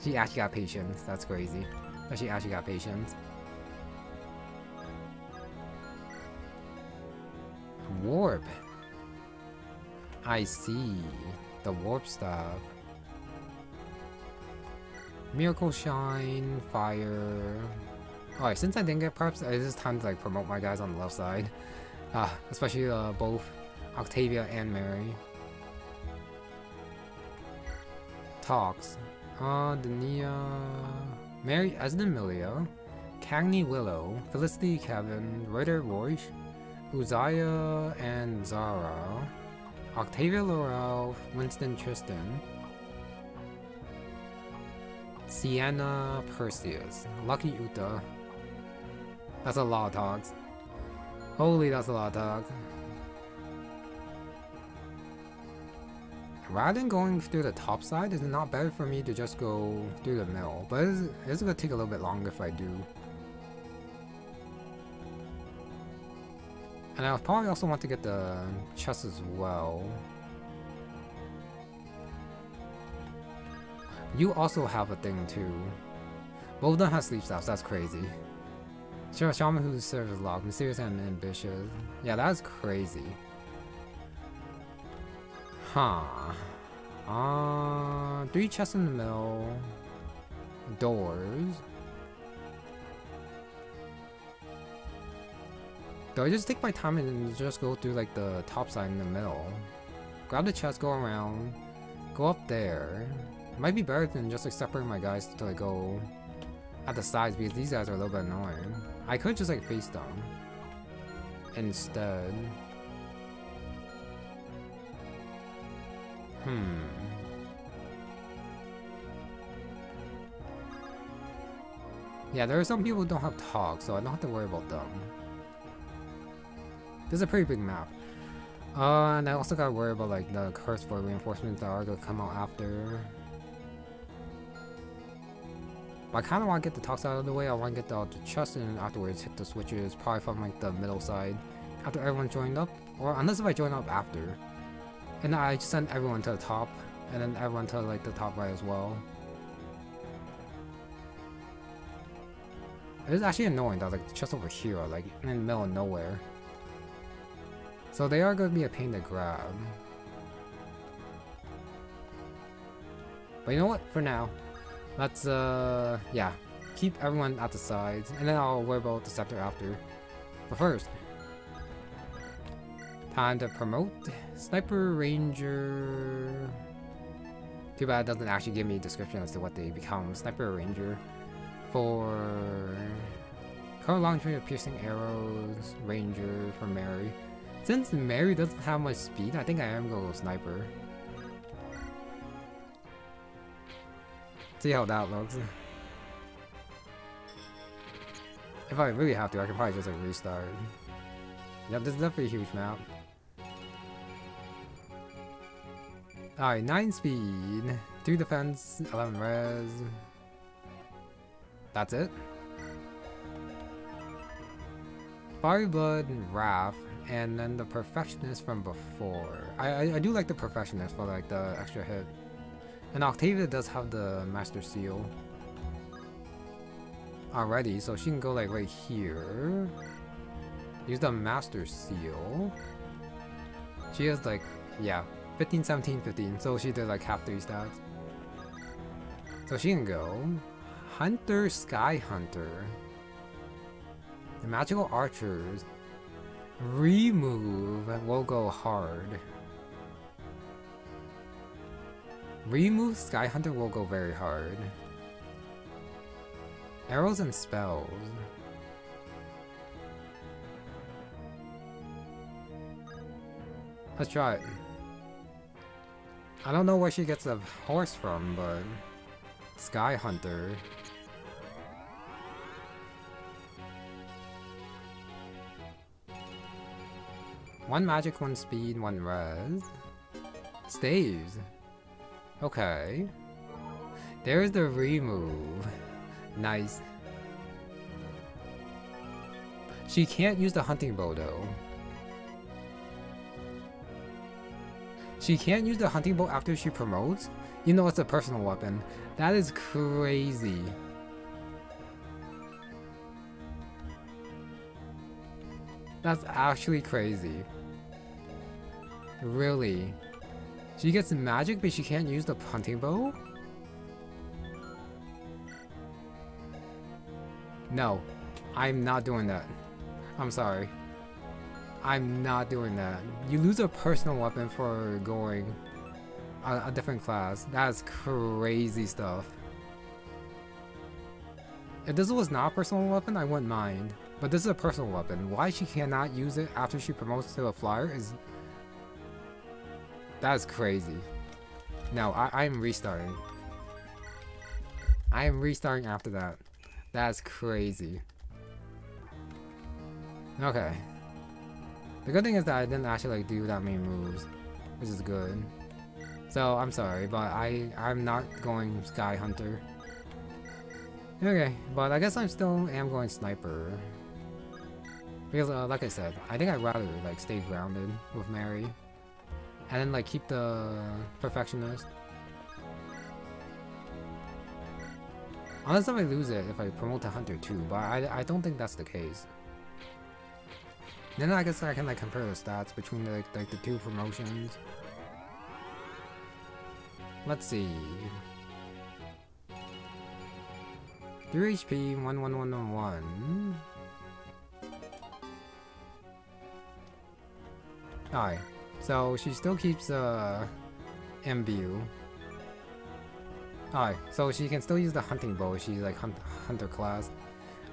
she actually got patience. That's crazy. But she actually got patience. Warp. I see. The warp stuff. Miracle Shine, Fire. Alright, since I didn't get preps, it is time to like promote my guys on the left side. Especially both Octavia and Merri. Talks. Dania. Merri as the MILLIA. Cagney Willow. Felicity Kevin. Ryder Royce. Uzziah and Zara. Octavia Laurel. Winston Tristan. Sienna Perseus. Lucky Uta. That's a lot of dogs. Holy, that's a lot of dogs. Rather than going through the top side, is it not better for me to just go through the middle? But it's gonna take a little bit longer if I do. And I probably also want to get the chest as well. You also have a thing too. Both of them have sleep staffs, that's crazy. Sure, shaman who serves as locked, mysterious and ambitious. Yeah, that's crazy. Huh. 3 chests in the middle. Doors. Do I just take my time and just go through like the top side in the middle? Grab the chest, go around, go up there. It might be better than just like separating my guys to like go at the sides because these guys are a little bit annoying. I could just like face them instead. Yeah, there are some people who don't have talk, so I don't have to worry about them. This is a pretty big map. And I also gotta worry about like the curse for reinforcements that are gonna come out after. But I kinda wanna get the talks out of the way. I wanna get the chest and afterwards hit the switches, probably from like the middle side. After everyone joined up, or unless if I join up after. And I just send everyone to the top, and then everyone to like the top right as well. It is actually annoying that like just over here, like in the middle of nowhere. So they are going to be a pain to grab. But you know what? For now, let's yeah, keep everyone at the sides, and then I'll worry about the scepter after. But first, time to promote Sniper Ranger. Too bad it doesn't actually give me a description as to what they become. Sniper Ranger for current long range piercing arrows. Ranger for Merri. Since Merri doesn't have much speed, I think I am going to go sniper. See how that looks. If I really have to, I can probably just like restart. Yep, this is definitely a huge map. Alright, 9 speed, 2 defense, 11 res. That's it. Fiery Blood and Wrath, and then the Perfectionist from before. I do like the Perfectionist for like the extra hit. And Octavia does have the Master Seal already, so she can go like right here. Use the Master Seal. She has like, yeah, 15, 17, 15, so she did like half 3 stats. So she can go. Hunter, Sky Hunter. The Magical Archers. Remove will go hard. Remove Sky Hunter will go very hard. Arrows and spells. Let's try it. I don't know where she gets the horse from, but Sky Hunter. One magic, 1 speed, 1 res. Staves. Okay. There's the remove. Nice. She can't use the hunting bow though. She can't use the hunting bow after she promotes? You know it's a personal weapon. That is crazy. That's actually crazy. Really? She gets magic but she can't use the hunting bow? No. I'm not doing that. I'm sorry. I'm not doing that. You lose a personal weapon for going a different class. That's crazy stuff. If this was not a personal weapon, I wouldn't mind. But this is a personal weapon. Why she cannot use it after she promotes to a flyer is... That's crazy. No, I'm restarting. I am restarting after that. That's crazy. Okay. The good thing is that I didn't actually like do that many moves, which is good. So I'm sorry, but I'm not going Sky Hunter. Okay, but I guess I still am going Sniper. Because like I said, I think I'd rather like stay grounded with Merri. And then like keep the Perfectionist. Unless if I lose it, if I promote to Hunter too, but I don't think that's the case. Then I guess I can like compare the stats between the, like the 2 promotions. Let's see. 3 HP, 11111. Alright, so she still keeps imbue. Alright, so she can still use the hunting bow. She's like hunter class.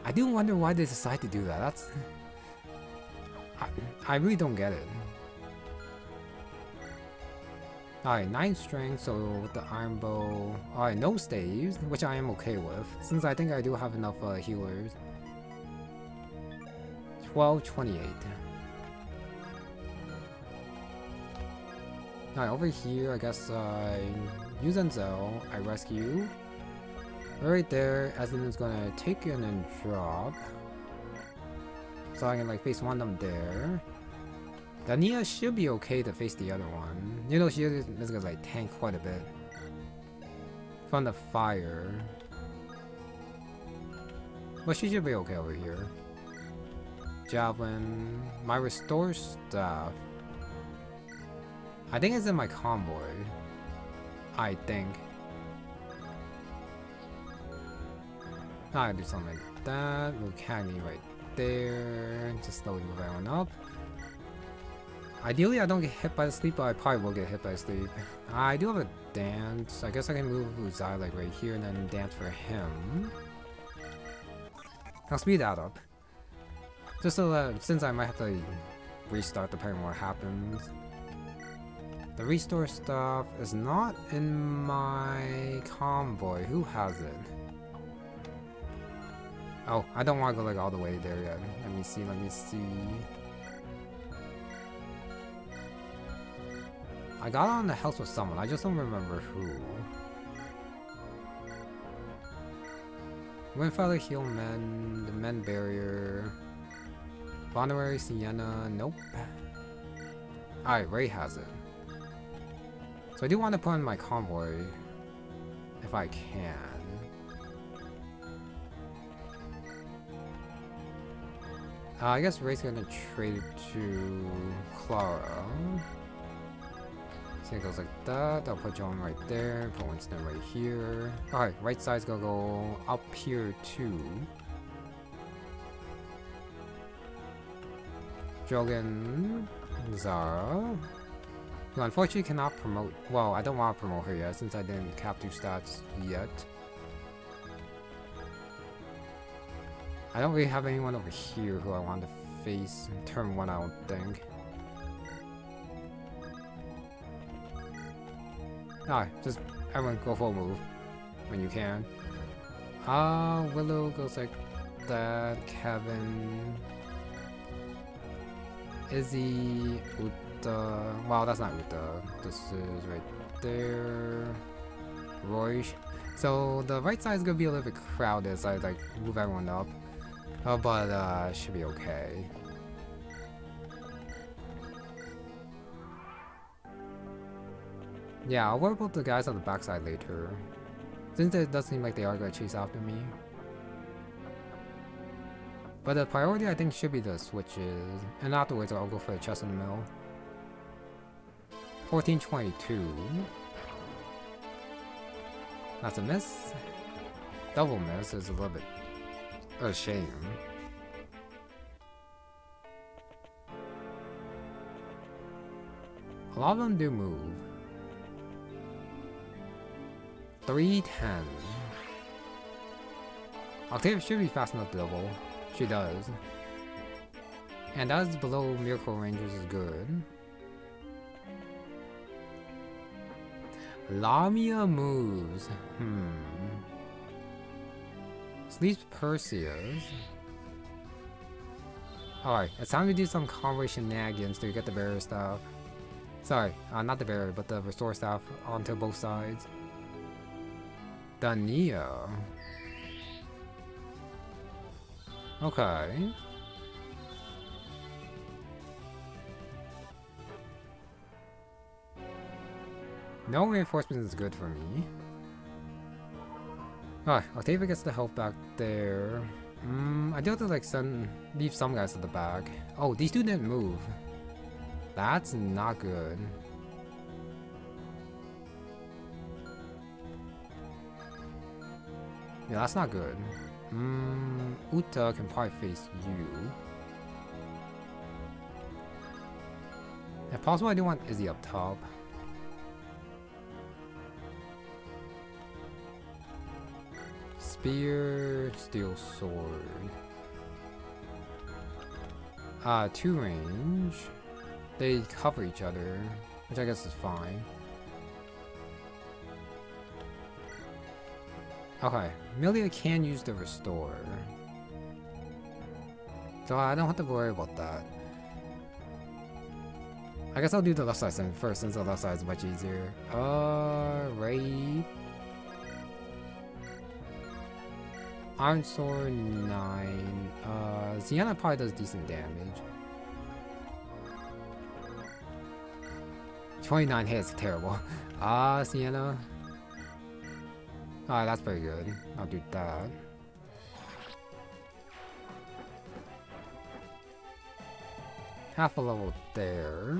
I do wonder why they decide to do that. That's I really don't get it. Alright, 9 strength, so with the iron bow. Alright, no staves, which I am okay with, since I think I do have enough healers. 1228. Alright, over here, I guess I use Enzel, I rescue. Right there, Aslan gonna take in and drop. So I can like face one of them there. The Nia should be okay to face the other one. You know, she is gonna like tank quite a bit from the fire. But she should be okay over here. Javelin, my restore staff. I think it's in my convoy. I think. I do something like that. Lucani right there. Just slowly move everyone up. Ideally, I don't get hit by the sleep, but I probably will get hit by the sleep. I do have a dance. I guess I can move Uzai like right here and then dance for him. I'll speed that up. Just so that, since I might have to restart depending on what happens. The restore stuff is not in my convoy. Who has it? Oh, I don't want to go like all the way there yet. Let me see. I got on the house with someone, I just don't remember who. Windfather, heal men, the men barrier. Honorary Sienna, nope. Alright, Ray has it. So I do want to put in my convoy, if I can. I guess Ray's gonna trade to Clara. So it goes like that. I'll put John right there. Put Winston right here. Alright, right side's gonna go up here too. Jogan, Zara. Who unfortunately cannot promote. Well, I don't want to promote her yet since I didn't cap 2 stats yet. I don't really have anyone over here who I want to face in turn 1, I don't think. Alright, just everyone go full move when you can. Willow goes like that. Kevin, Izzy, Uta. Wow, that's not Uta. This is right there. Roy. So the right side is gonna be a little bit crowded, so I like move everyone up. But should be okay. Yeah, I'll worry about the guys on the backside later, since it does seem like they are gonna chase after me. But the priority I think should be the switches, and afterwards I'll go for the chest in the middle. 1422. That's a miss. Double miss is a little bit a shame. A lot of them do move. 310. Octavia should be fast enough to double. She does. And that is below Miracle Rangers is good. Lamia moves. Sleeps Perseus. Alright, it's time to do some convoy shenanigans to get the barrier staff. Sorry, not the barrier, but the restore staff onto both sides. Dania. Okay. No reinforcement is good for me. Alright, Octavia gets the health back there. I do have to like leave some guys at the back. Oh, these two didn't move. That's not good. Yeah, that's not good. Uta can probably face you. If possible, I do want Izzy up top. Spear, steel sword. 2 range. They cover each other, which I guess is fine. Okay, MILLIA can use the restore. So I don't have to worry about that. I guess I'll do the left side first since the left side is much easier. Right. Iron Sword 9. Sienna probably does decent damage. 29 hits, terrible. Sienna. That's pretty good. I'll do that. Half a level there.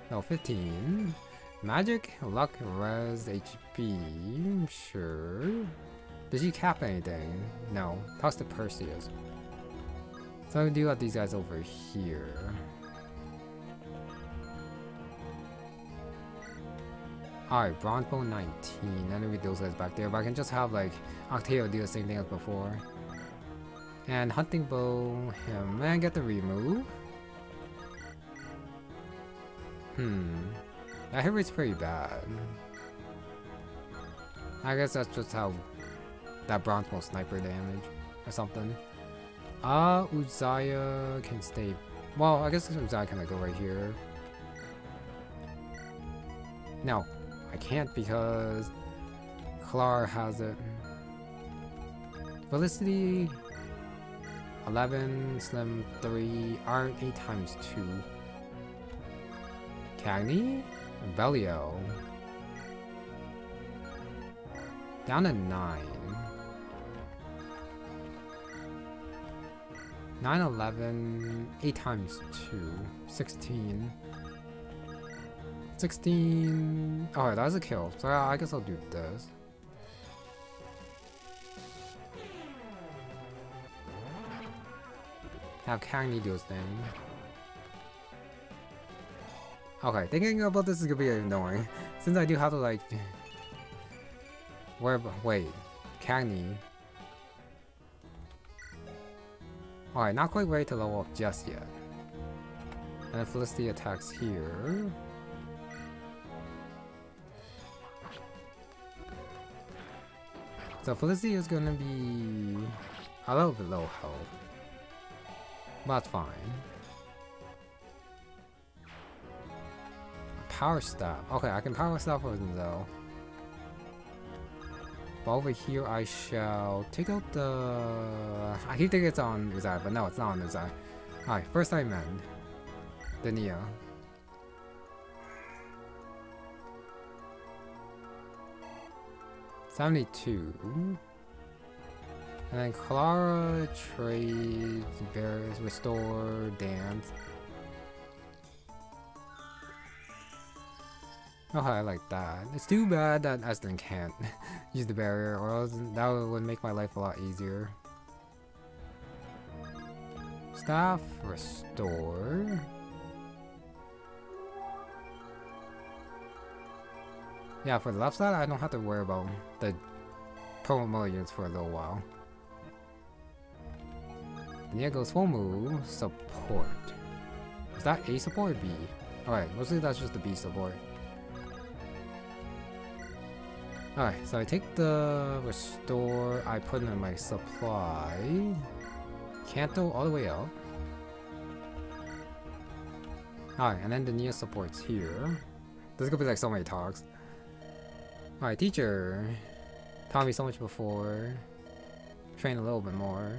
No, 15. Magic, luck, res, HP. Sure. Did she cap anything? No. Talks to Perseus. So I'm gonna do these guys over here. Alright, Bronze Bow 19. I know we those guys back there, but I can just have like Octavia do the same thing as before. And Hunting Bow him and get the remove. That hit rate's pretty bad. I guess that's just how that Bronze Bow sniper damage or something. Uzziah can stay. Well, I guess Uzziah can go right here. No, I can't because Clara has it. Felicity 11, Slim 3, Iron 8 times 2. Cagney? Bellio. Down to 9. 9, 11, 8 times 2. 16. 16. Alright, that was a kill. So I guess I'll do this. Have Cagney do his thing. Okay, thinking about this is gonna be annoying. Since I do have to like... Wait. Cagney. Alright, not quite ready to level up just yet. And then Felicity attacks here. So Felicity is gonna be a little bit low health. But that's fine. Power Staff. Okay, I can Power Staff with him though. But over here I shall take out the... I keep thinking it's on Uzziah, but no, it's not on Uzziah. Alright, first I mend. The Nia. $72. And then Clara trades, bears, restore, dance. Okay, I like that. It's too bad that Eston can't use the barrier, or else that would make my life a lot easier. Staff, restore. Yeah, for the left side, I don't have to worry about the promo millions for a little while. And here goes full move, support. Is that A support or B? Alright, mostly that's just the B support. Alright, so I take the restore, I put in my supply. Canto all the way up. Alright, and then the Nia support's here. There's gonna be like so many talks. Alright, teacher. Taught me so much before. Train a little bit more.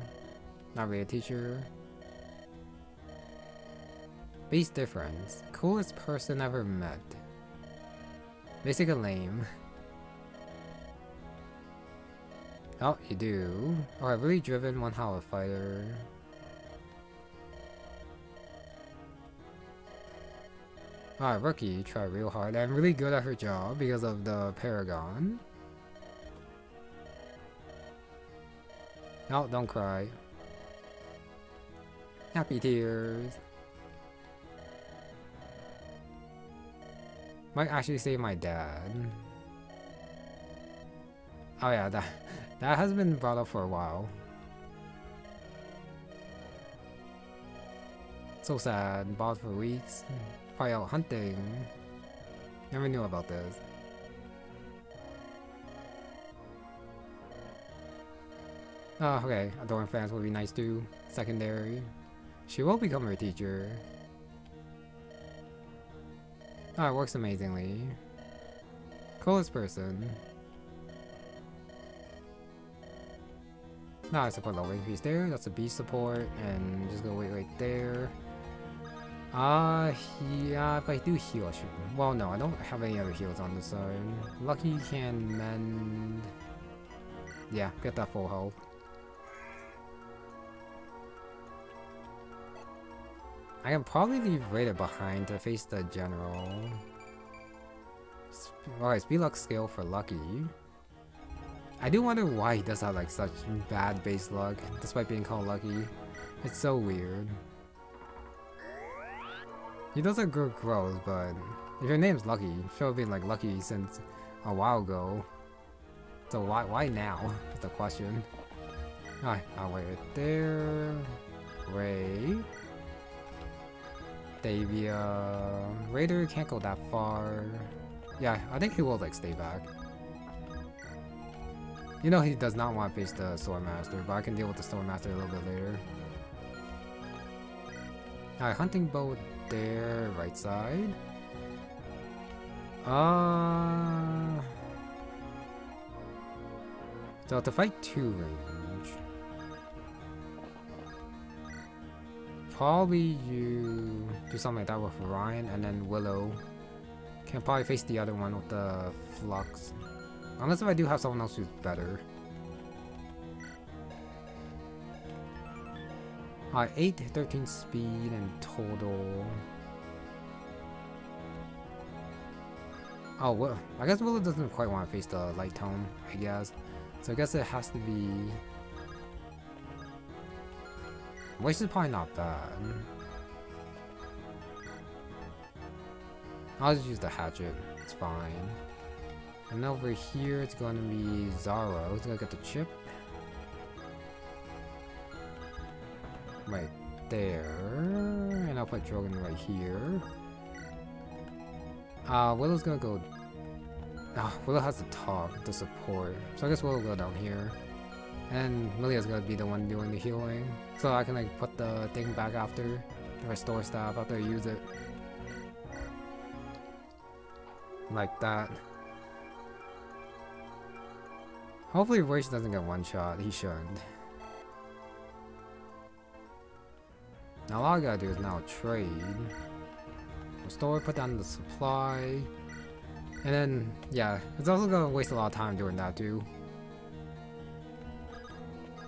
Not really a teacher. Base difference. Coolest person ever met. Basically lame. Oh, you do. Alright, really driven, one hell of a fighter. Alright, rookie, try real hard. I'm really good at her job because of the Paragon. Oh, don't cry. Happy tears. Might actually save my dad. Oh yeah, that has been brought up for a while. So sad. Bought for weeks. Probably out hunting. Never knew about this. Oh, okay. Adoring fans would be nice too. Secondary. She will become her teacher. Oh, it works amazingly. Coolest person. Now I support level increase there. That's a beast support, and just go wait right there. Yeah, if I do heal, I should. Well, no, I don't have any other heals on this side. Lucky can mend. Yeah, get that full health. I can probably leave Raider behind to face the general. Alright, speed luck skill for Lucky. I do wonder why he does have like such bad base luck, despite being called Lucky. It's so weird. He does have good growth, but if your name's Lucky, you should have been like Lucky since a while ago. So why now? That's the question. Alright, I'll wait right there. Ray. Octavia. Raider can't go that far. Yeah, I think he will like stay back. You know he does not want to face the Swordmaster, but I can deal with the Swordmaster a little bit later. Alright, hunting bow there, right side. So to fight 2 range. Probably you do something like that with Orion, and then Willow can probably face the other one with the Flux. Unless if I do have someone else who's better. 8, 13 speed in total. Oh, well, I guess Willow doesn't quite want to face the light tone, I guess. So I guess it has to be... Waste is probably not bad. I'll just use the hatchet, it's fine. And over here it's going to be Zara, who's gonna get the chip. Right there. And I'll put Drogon right here. Willow's gonna go... Willow has to talk, the support. So I guess Willow will go down here. And MILLIA's gonna be the one doing the healing. So I can like put the thing back after. The restore staff after I use it. Like that. Hopefully Royce doesn't get one shot. He shouldn't. Now all I gotta do is now trade. Restore, put down the supply. And then, yeah, it's also gonna waste a lot of time doing that too.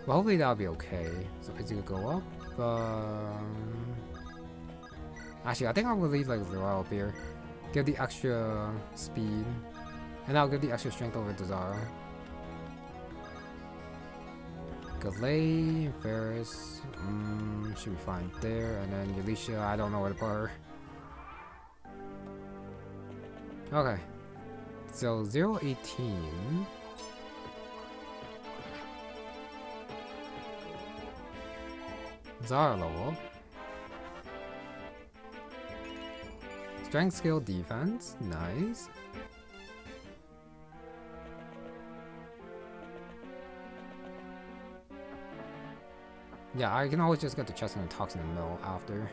But hopefully that'll be okay. So it's gonna go up. Actually, I think I'll leave like Zara up here. Give the extra speed. And I'll give the extra strength over to Zara. Galay, Varris, should be fine there. And then Alicia, I don't know where to put her. Okay. So 018. Zara level. Strength, skill, defense. Nice. Yeah, I can always just get the chest and the toxin and mill after.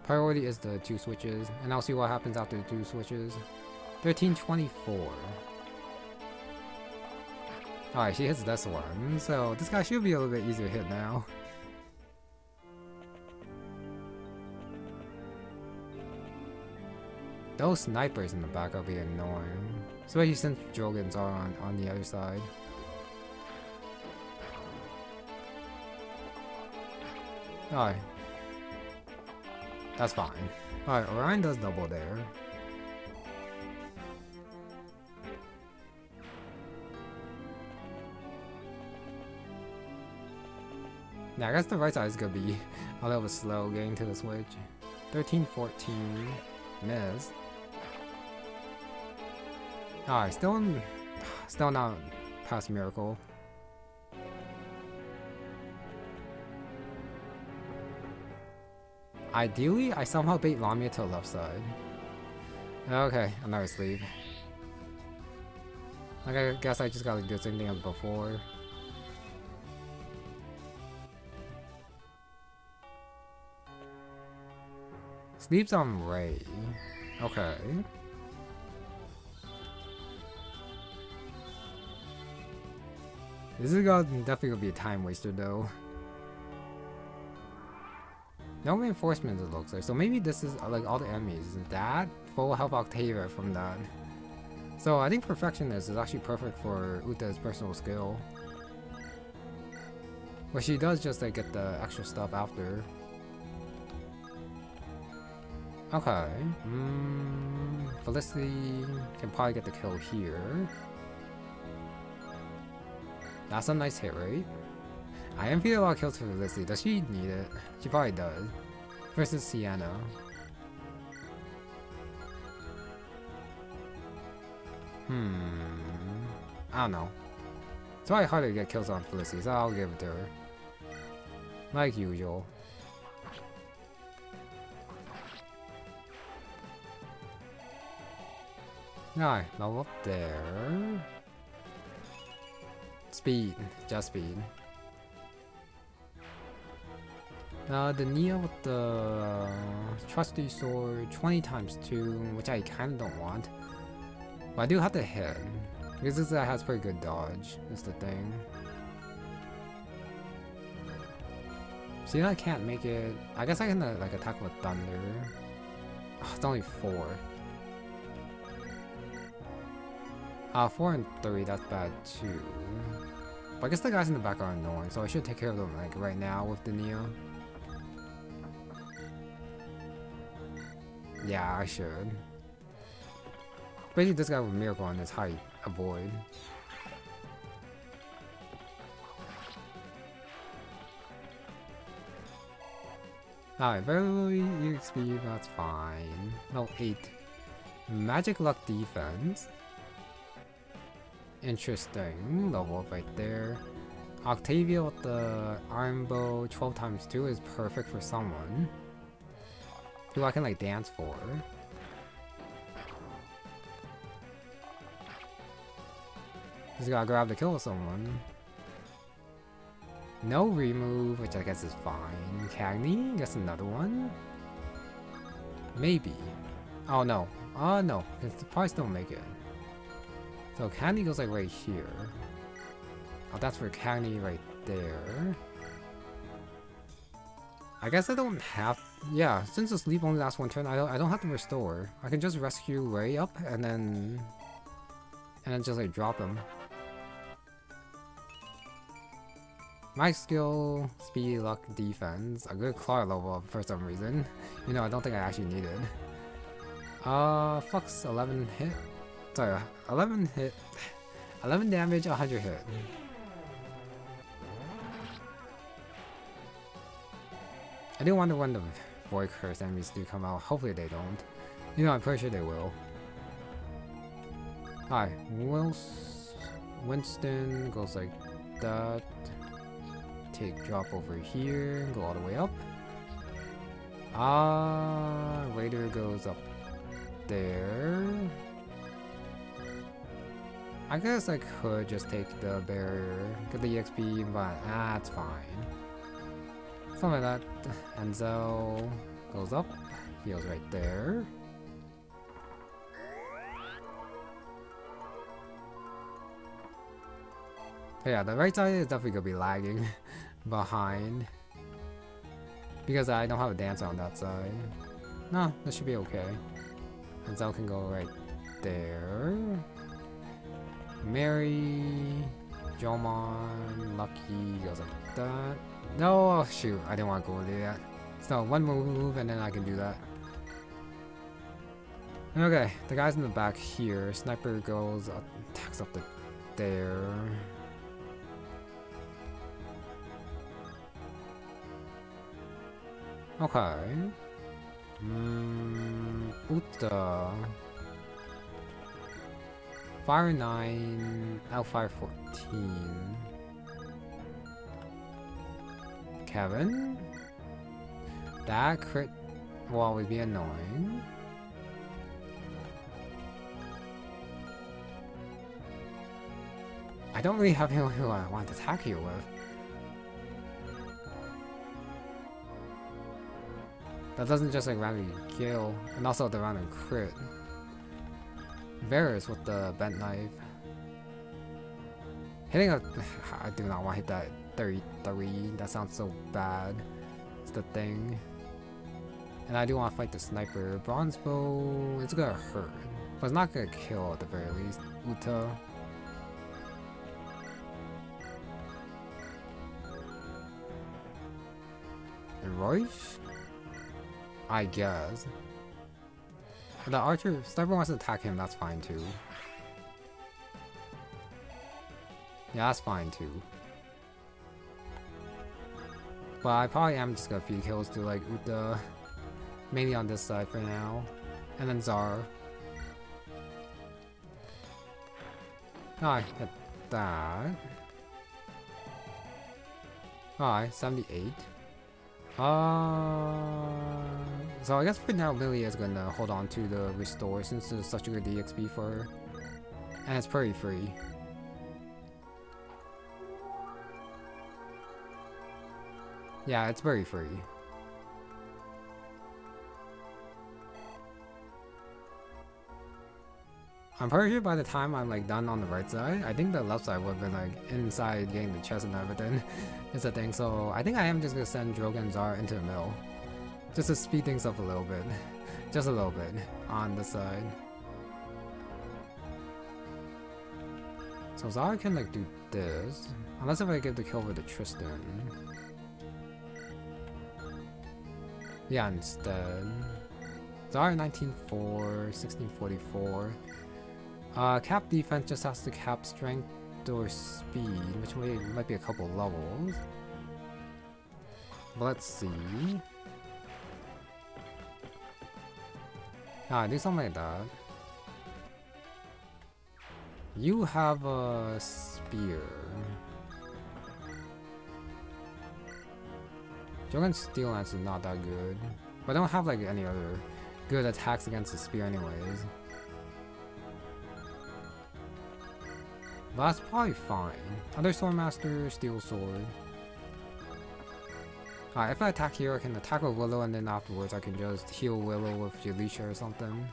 Priority is the 2 switches, and I'll see what happens after the 2 switches. 1324. Alright, she hits this one, so this guy should be a little bit easier to hit now. Those snipers in the back are being annoying, especially since Drogon's are on the other side. Alright. That's fine. Alright, Orion does double there. Yeah, I guess the right side is gonna be a little bit slow getting to the switch. 13-14. Miss. Alright, still not past Miracle. Ideally, I somehow bait Lamia to the left side. Okay, another sleep. I guess I just gotta do the same thing as before. Sleeps on Ray. Okay. This is definitely gonna be a time waster though. No reinforcements it looks like, so maybe this is like all the enemies. That full health Octavia from that. So I think Perfectionist is actually perfect for Uta's personal skill. But she does just like get the extra stuff after. Okay. Felicity can probably get the kill here. That's a nice hit rate. I am feeling a lot of kills for Felicity. Does she need it? She probably does. Versus Sienna. I don't know. It's probably harder to get kills on Felicity, so I'll give it to her. Like usual. Alright, level up there. Speed, just speed. The Nia with the trusty sword, 20 times 2, which I kinda don't want. But I do have to hit, because this guy has pretty good dodge, is the thing. See, I can't make it. I guess I can like attack with thunder. Oh, it's only 4. 4 and 3, that's bad too. But I guess the guys in the back are annoying, so I should take care of them like right now with the Neo. Yeah, I should. Basically, this guy with Miracle on his height, avoid. Alright, very EXP, that's fine. No, 8. Magic Luck Defense. Interesting. Level up right there. Octavia with the Iron Bow 12 times 2 is perfect for someone who I can like dance for. Just gotta grab the kill with someone. No remove, which I guess is fine. Cagney, guess another one. Maybe. Oh no. No. It's probably still make it. So Cagney goes like right here. Oh, that's for Cagney right there. I guess I don't have. Yeah, since the sleep only lasts one turn, I don't have to restore. I can just rescue Ray up and then just like drop him. My skill, speed, luck, defense, a good claw level up for some reason. You know, I don't think I actually needed. Flux 11 hit. Sorry, 11 hit. 11 damage, 100 hit. I do wonder when the Void Curse enemies do come out. Hopefully they don't. You know, I'm pretty sure they will. Hi, Winston goes like that. Take drop over here, go all the way up. Raider goes up there. I guess I could just take the barrier, get the EXP, but that's fine. Something like that. Enzo goes up, heals right there. Yeah, the right side is definitely gonna be lagging behind because I don't have a dancer on that side. No, this should be okay. Enzo can go right there. Merri, Jomon, Lucky goes like that. No, oh, shoot, I didn't want to go do that. So one move and then I can do that. Okay, the guys in the back here. Sniper goes, attacks up there. Okay. Uta. Fire 9, L5 14. Kevin? That crit will always be annoying. I don't really have anyone who I want to attack you with. That doesn't just like randomly kill, and also the random crit. Varris with the bent knife. Hitting a... I do not want to hit that 33. That sounds so bad. It's the thing. And I do want to fight the sniper. Bronze bow, it's gonna hurt. But it's not gonna kill at the very least. Uta. And Royce? I guess. If the archer, sniper wants to attack him, that's fine too. Yeah, that's fine too. But I probably am just gonna feed kills to like Uta. Mainly on this side for now. And then Zara. I hit that. Alright, 78. So I guess for now MILLIA is gonna hold on to the restore since it's such a good EXP for her. And it's pretty free. Yeah, it's very free. I'm pretty sure by the time I'm like done on the right side, I think the left side would have been like inside getting the chest and everything. It's a thing, so I think I am just gonna send Drogon and Zara into the middle. Just to speed things up a little bit. Just a little bit on the side. So Zara can like do this. Unless if I give the kill over to Tristan. Yeah, instead. Zara 19-4, 16-44. Cap defense just has to cap strength or speed, which might be a couple levels. But let's see. Do something like that. You have a spear. Drogon's Steel Lance is not that good. But I don't have like any other good attacks against the spear anyways. But that's probably fine. Other Swordmaster, Steel Sword. If I attack here, I can attack with Willow and then afterwards I can just heal Willow with Jalisha or something.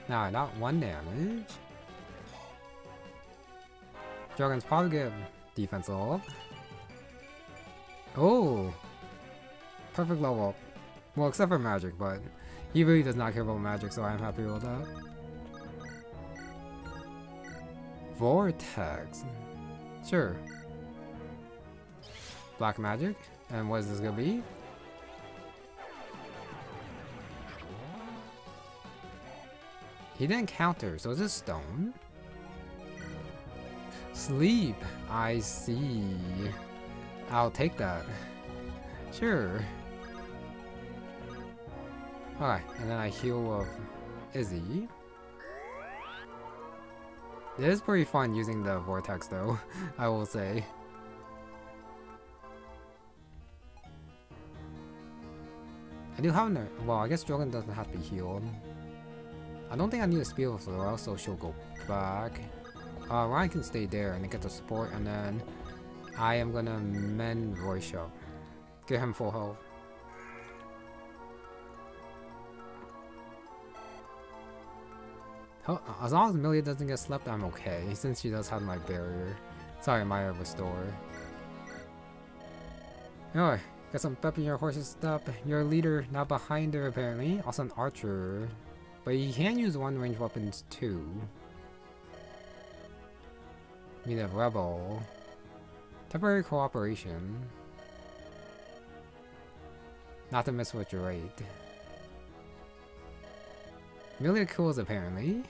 Now I got 1 damage. Drogon's probably get defense level up. Oh! Perfect level up. Well, except for magic, but he really does not care about magic, so I'm happy with that. Vortex. Sure. Black magic. And what is this gonna be? He didn't counter, so is this stone? Sleep. I see. I'll take that. Sure. Alright, and then I heal with Izzy. It is pretty fun using the vortex though, I will say. I do have well, I guess Drogon doesn't have to be healed. I don't think I need a spear with her, or else she'll go back. Ryan can stay there and get the support, and then I am gonna mend Royce up. Get him full health. As long as MILLIA doesn't get slept, I'm okay, since she does have my barrier. Sorry, my restore. Anyway, got some pep in your horse's step. Your leader now behind her apparently. Also an archer. But he can use one range weapons too. Meet a rebel. Temporary cooperation. Not to miss with your rate. MILLIA kills apparently.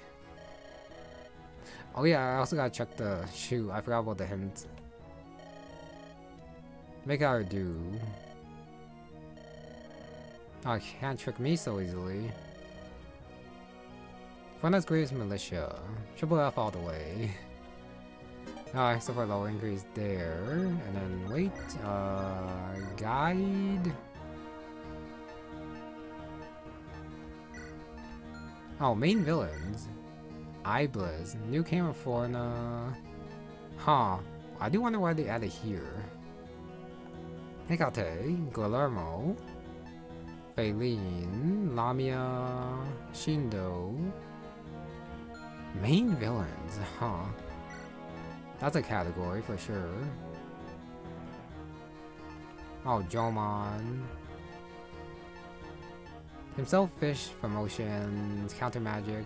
Oh yeah, I also gotta check the shoot. I forgot about the hint. Make her do. Oh, can't trick me so easily. Frontline's greatest militia. Triple F all the way. Alright, so far low increase there. And then wait. Guide. Oh, main villains. Iblis. New camera Forna. Huh. I do wonder why they added here. Hecate. Guillermo. Faylene. Lamia. Shindo. Main villains, huh? That's a category for sure. Oh, Jomon. Himself, Fish, Promotions, Counter Magic.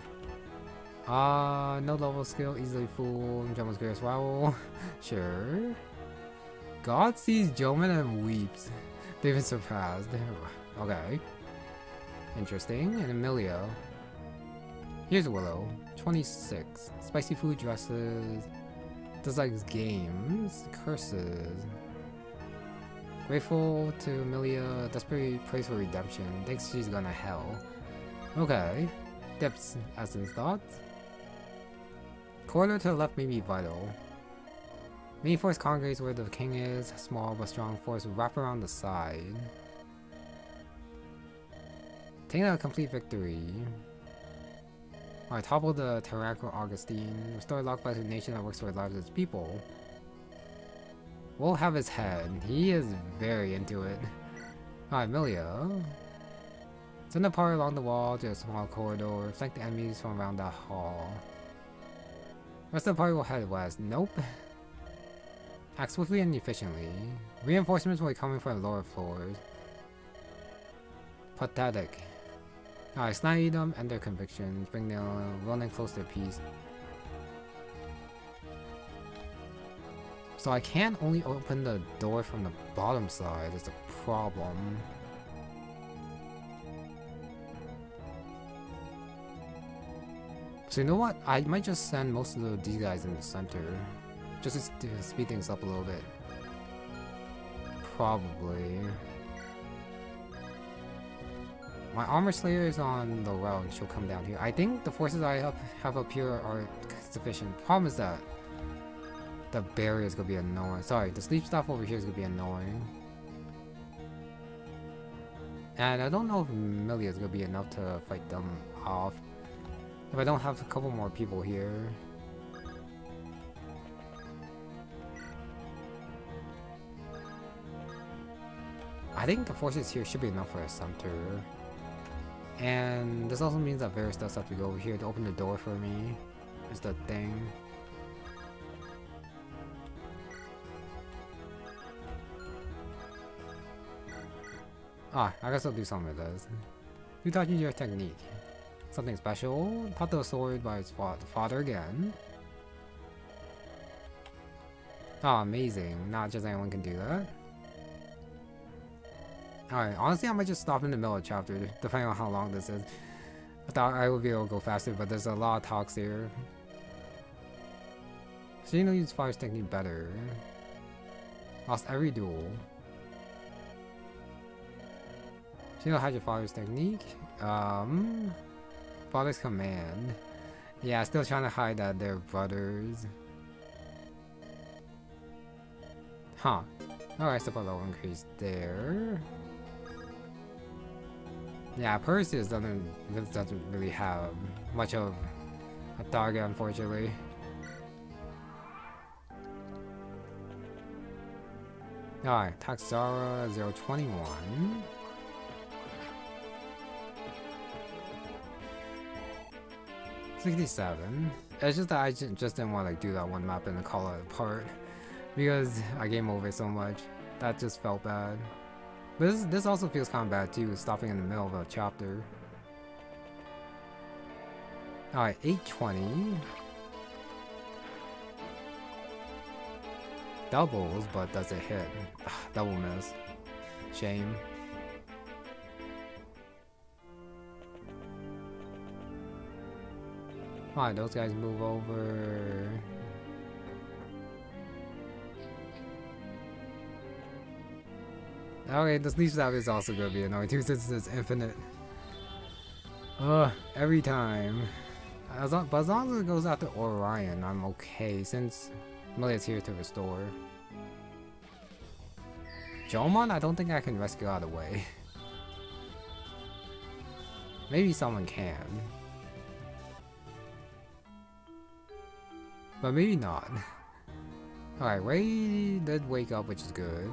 No level skill, easily fooled. Jomon's greatest rival. Sure. God sees Jomon and weeps. They've been surpassed. Okay. Interesting. And MILLIA. Here's Willow. 26. Spicy food dresses. Dislikes games. Curses. Grateful to MILLIA. Desperately prays for redemption. Thinks she's gonna hell. Okay. Depths essence thoughts. Corridor to the left may be vital. Main force congregates where the king is. Small but strong force wrap around the side. Taking a complete victory. Alright, topple the tyrannical Augustine. Restore locked by the nation that works for the lives of its people. We'll have his head. He is very into it. Alright, MILLIA. Send a party along the wall to a small corridor. Flank the enemies from around the hall. Rest of the party will head west. Nope. Act swiftly and efficiently. Reinforcements will be coming from the lower floors. Pathetic. Alright, snide them and their convictions. Bring them running close to peace. So I can only open the door from the bottom side. That's the problem. So you know what? I might just send most of these guys in the center. Just to speed things up a little bit. Probably. My armor slayer is on the route. She'll come down here. I think the forces I have up here are sufficient. Problem is that the barrier is gonna be annoying. Sorry, the sleep staff over here is gonna be annoying. And I don't know if MILLIA is gonna be enough to fight them off. If I don't have a couple more people here. I think the forces here should be enough for a center. And this also means that Varris does have to go over here to open the door for me. Is the thing. I guess I'll do something with this. Who taught you your technique? Something special? Taught the sword by its father again. Oh, amazing. Not just anyone can do that. Alright, honestly I might just stop in the middle of the chapter, depending on how long this is. I thought I would be able to go faster, but there's a lot of talks here. So you know, use Fire's technique better. Lost every duel. So you know, had your father's technique? Father's command. Yeah, still trying to hide that they're brothers. Huh. Alright, so a low increase there. Yeah, Perseus doesn't really have much of a target, unfortunately. Alright, Taxara 021. $67. It's just that I just didn't want to like do that one map and call it apart because I game over so much. That just felt bad. But this also feels kind of bad too, stopping in the middle of a chapter. Alright, 820. Doubles, but does it hit? Ugh, double miss. Shame. Alright, those guys move over. Okay, the sleep staff is also gonna be annoying too since it's infinite. Every time. But as long as it goes after Orion, I'm okay, since MILLIA's here to restore. Jomon, I don't think I can rescue out of the way. Maybe someone can. But maybe not. Alright, Ray did wake up, which is good.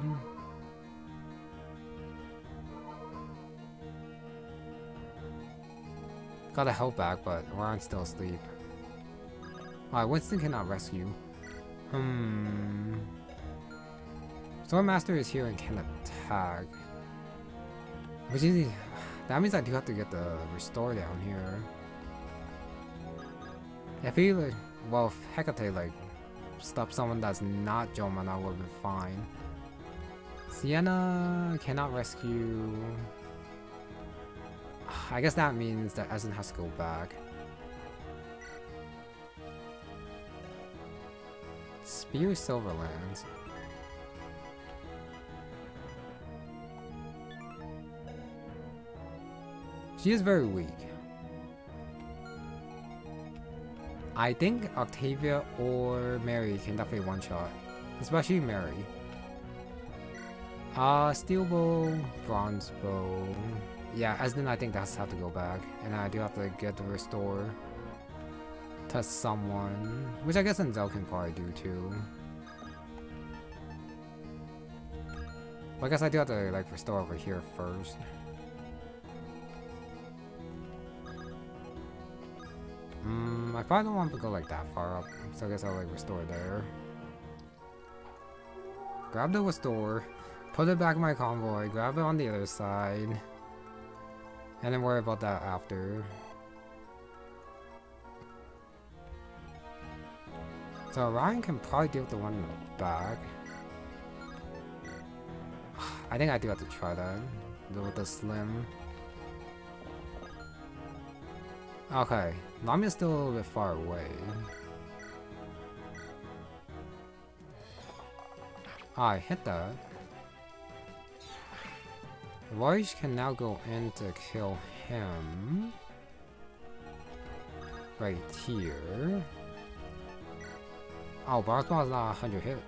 Got a health back, but Orion's still asleep. Alright, Winston cannot rescue. Stormmaster is here and can attack. Which is... That means I do have to get the restore down here. If he like... Well, if Hecate like... Stop someone that's not Jomon, I would be fine. Sienna cannot rescue... I guess that means that Essen has to go back. Spear Silverlands. She is very weak. I think Octavia or Merri can definitely one-shot. Especially Merri. Steel Bow, Bronze Bow. Yeah, Esden, I think that's have to go back. And I do have to get the restore to someone. Which I guess Enzel can probably do too. Well, I guess I do have to like restore over here first. I probably don't want to go like that far up, so I guess I'll like restore there. Grab the restore, put it back in my convoy, grab it on the other side, and then worry about that after. So Orion can probably deal with the one in the back. I think I do have to try that with the slim. Okay, Lamia's still a little bit far away. I hit that. Varrish can now go in to kill him. Right here. Oh, Barkball is not 100 hit.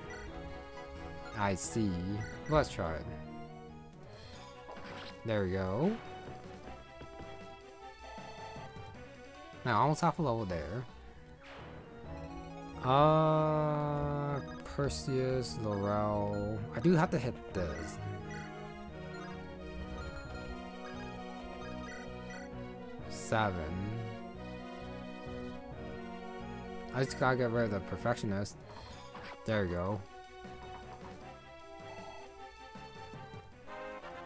I see. Let's try it. There we go. Now, almost half a level there. Perseus, Laurel. I do have to hit this. Seven. I just gotta get rid of the Perfectionist. There we go.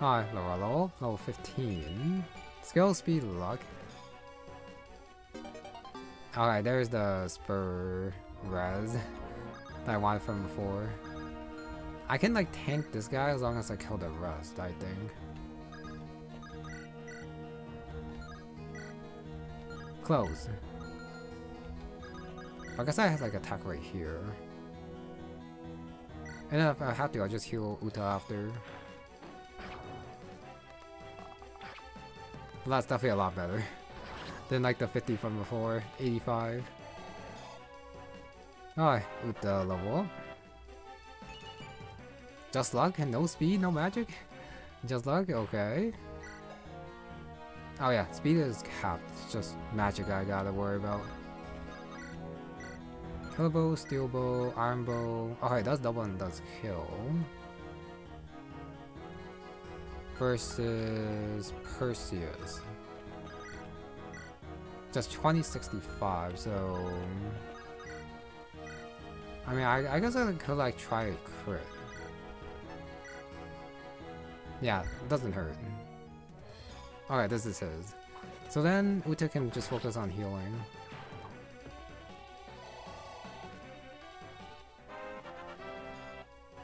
Alright, lower level 15. Skill, speed, luck. Alright, there's the Spur Res that I wanted from before. I can like tank this guy as long as I kill the rest, I think. Close. I guess I have like attack right here. And if I have to, I'll just heal Uta after. Well, that's definitely a lot better than like the 50 from before, 85. Alright, Uta level up. Just luck and no speed, no magic? Just luck, okay. Oh yeah, speed is capped. It's just magic I gotta worry about. Killer bow, steel bow, iron bow. Okay, does double and does kill. Versus Perseus. Just 2065, so... I mean, I guess I could like try a crit. Yeah, it doesn't hurt. Alright, this is his. So then Uta can just focus on healing.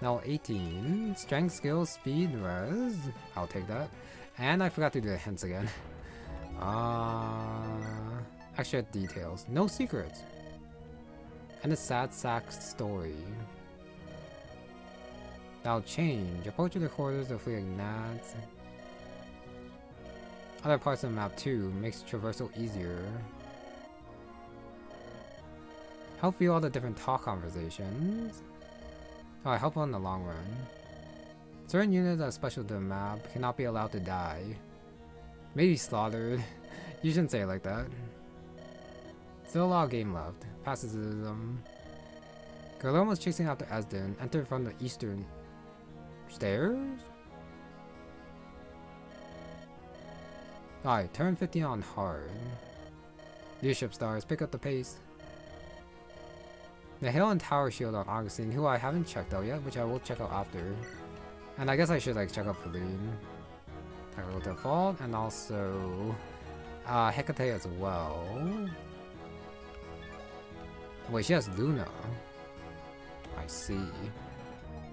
Now 18. Strength, skill, speed, res. I'll take that. And I forgot to do the hints again. Extra details. No secrets. And a sad sack story. Now change. Approach the quarters of the gnats. Other parts of the map too makes traversal easier. Help view all the different talk conversations. Oh, I help on the long run. Certain units that are special to the map cannot be allowed to die. Maybe slaughtered. You shouldn't say it like that. Still a lot of game left. Pacifism. Guillermo was chasing after Esden. Entered from the eastern stairs? Alright, turn 50 on hard. Leadership stars, pick up the pace. The Hail and Tower Shield on Augustine, who I haven't checked out yet, which I will check out after. And I guess I should like check out Feline. Tactical Default, and also Hecate as well. Wait, she has Luna. I see.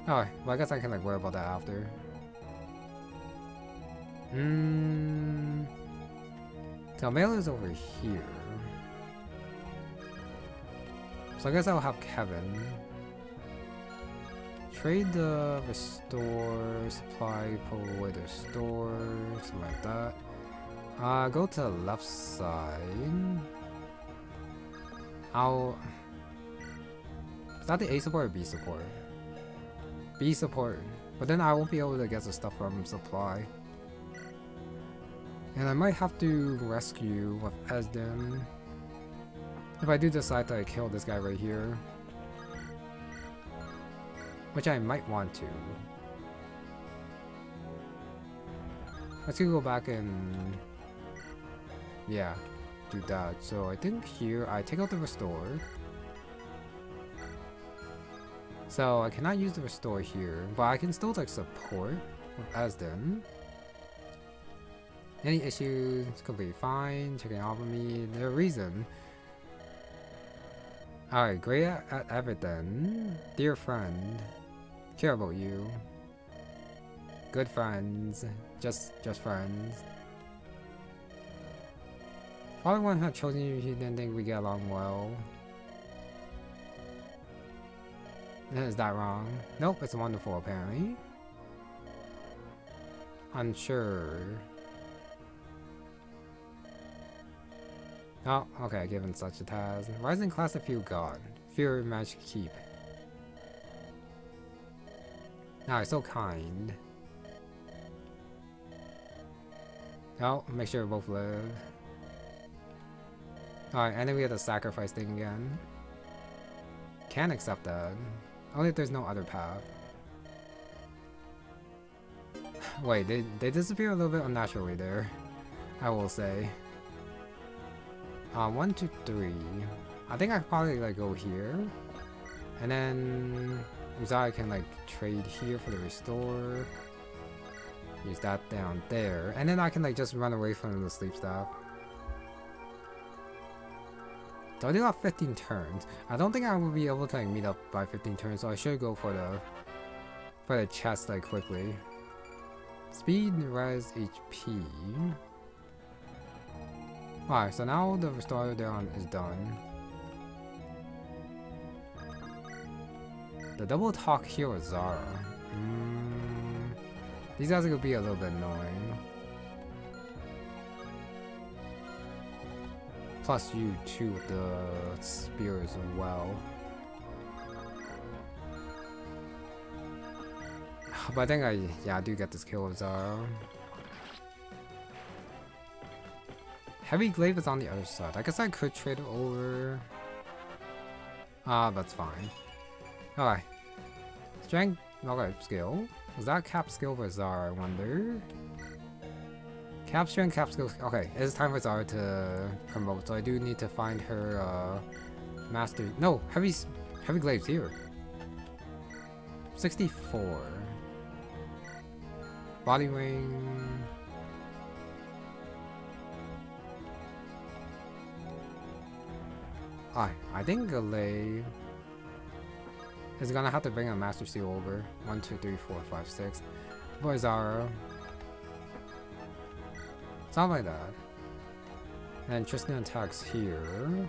Oh, well I guess I can like worry about that after. So Mail is over here. So I guess I'll have Kevin trade the restore supply, pull away the restore, something like that. Go to the left side. Is that the A support or B support? B support. But then I won't be able to get the stuff from supply. And I might have to rescue with Esden. If I do decide to kill this guy right here. Which I might want to. Let's go back and... yeah, do that. So I think here I take out the restore. So I cannot use the restore here, but I can still like support with Esden. Any issues? It's completely fine. Checking off of me. No reason. Alright, great at everything. Dear friend. Care about you. Good friends. Just friends. Probably one who had chosen you, he didn't think we get along well. Is that wrong? Nope, it's wonderful apparently. Unsure. Oh, okay, given such a task. Rising class of few god. Fear magic keep. Ah, so kind. Oh, make sure we both live. Alright, and then we have the sacrifice thing again. Can't accept that. Only if there's no other path. Wait, they disappear a little bit unnaturally there. I will say. 1, 2, 3. I think I could probably like go here. And then Uzai can like trade here for the restore. Use that down there. And then I can like just run away from the sleep staff. So I do have 15 turns. I don't think I will be able to like meet up by 15 turns, so I should go for the chest like quickly. Speed, res, HP. Alright, so now the restore down is done. The double talk here with Zara. These guys are gonna be a little bit annoying. Plus you too with the spear as well. But I think I do get this kill with Zara. Heavy glaive is on the other side. I guess I could trade it over. That's fine. Okay. Strength, okay, skill. Was that cap skill for Zara, I wonder? Cap strength, cap skill. Okay, it's time for Zara to promote, so I do need to find her master. No, heavy glaives here. 64. Body wing. I think Galay is gonna have to bring a Master Seal over. 1, 2, 3, 4, 5, 6. For Zara. Something like that. And Tristan attacks here.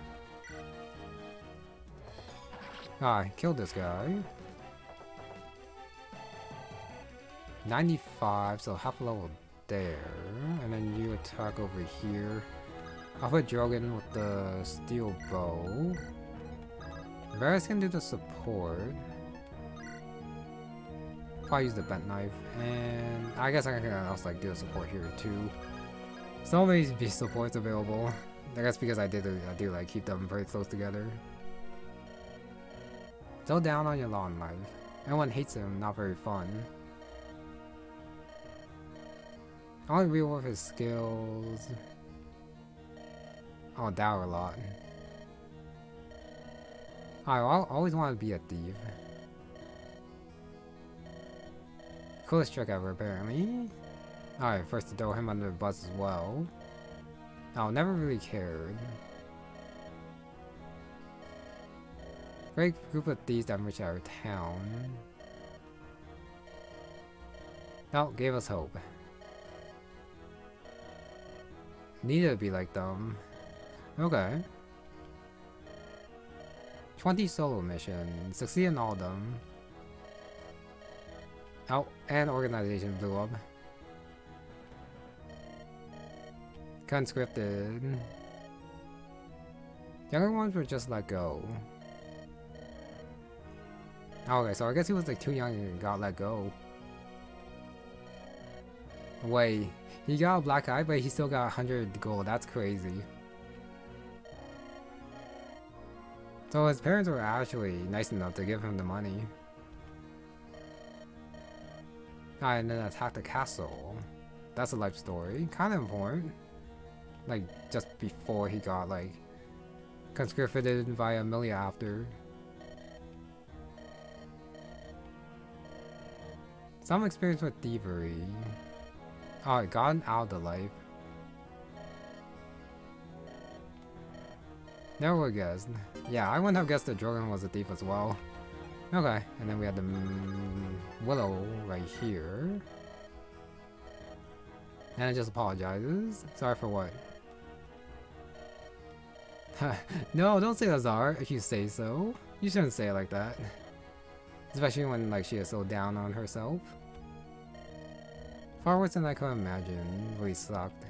Killed this guy. 95, so half level there. And then you attack over here. I'll put Drogon with the steel bow. Varris can do the support. Probably use the bent knife, and I guess I can also like do a support here too. So many beast supports available. I guess because I do like keep them very close together. So down on your lawn life. Everyone hates him, not very fun. I only rework his skills. Oh, dower a lot. I always want to be a thief. Coolest trick ever, apparently. Alright, first to throw him under the bus as well. No, never really cared. Great group of thieves that reached our town. No, gave us hope. Needed to be like them. Okay. 20 solo missions. Succeed in all of them. Oh, and organization blew up. Conscripted. The other ones were just let go. Okay, so I guess he was like too young and got let go. Wait, he got a black eye, but he still got 100 gold. That's crazy. So his parents were actually nice enough to give him the money. And then attack the castle. That's a life story. Kind of important. Like, just before he got, like, conscripted via MILLIA after. Some experience with thievery. Oh, I got out of the life. Never would have guessed. Yeah, I wouldn't have guessed that Jordan was a thief as well. Okay, and then we had the Willow right here. And it just apologizes. Sorry for what? No, don't say Lazar if you say so. You shouldn't say it like that. Especially when like she is so down on herself. Far worse than I could imagine. Really sucked.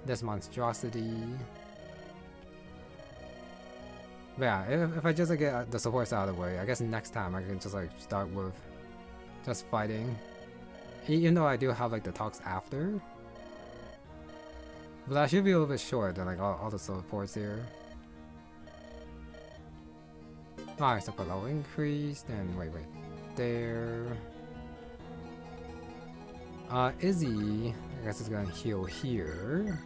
This monstrosity. But yeah, if I just like, get the supports out of the way, I guess next time I can just like start with just fighting. Even though I do have like the talks after. But I should be a little bit short than like all the supports here. Alright, support level increased, and wait, there. Izzy, I guess is gonna heal here.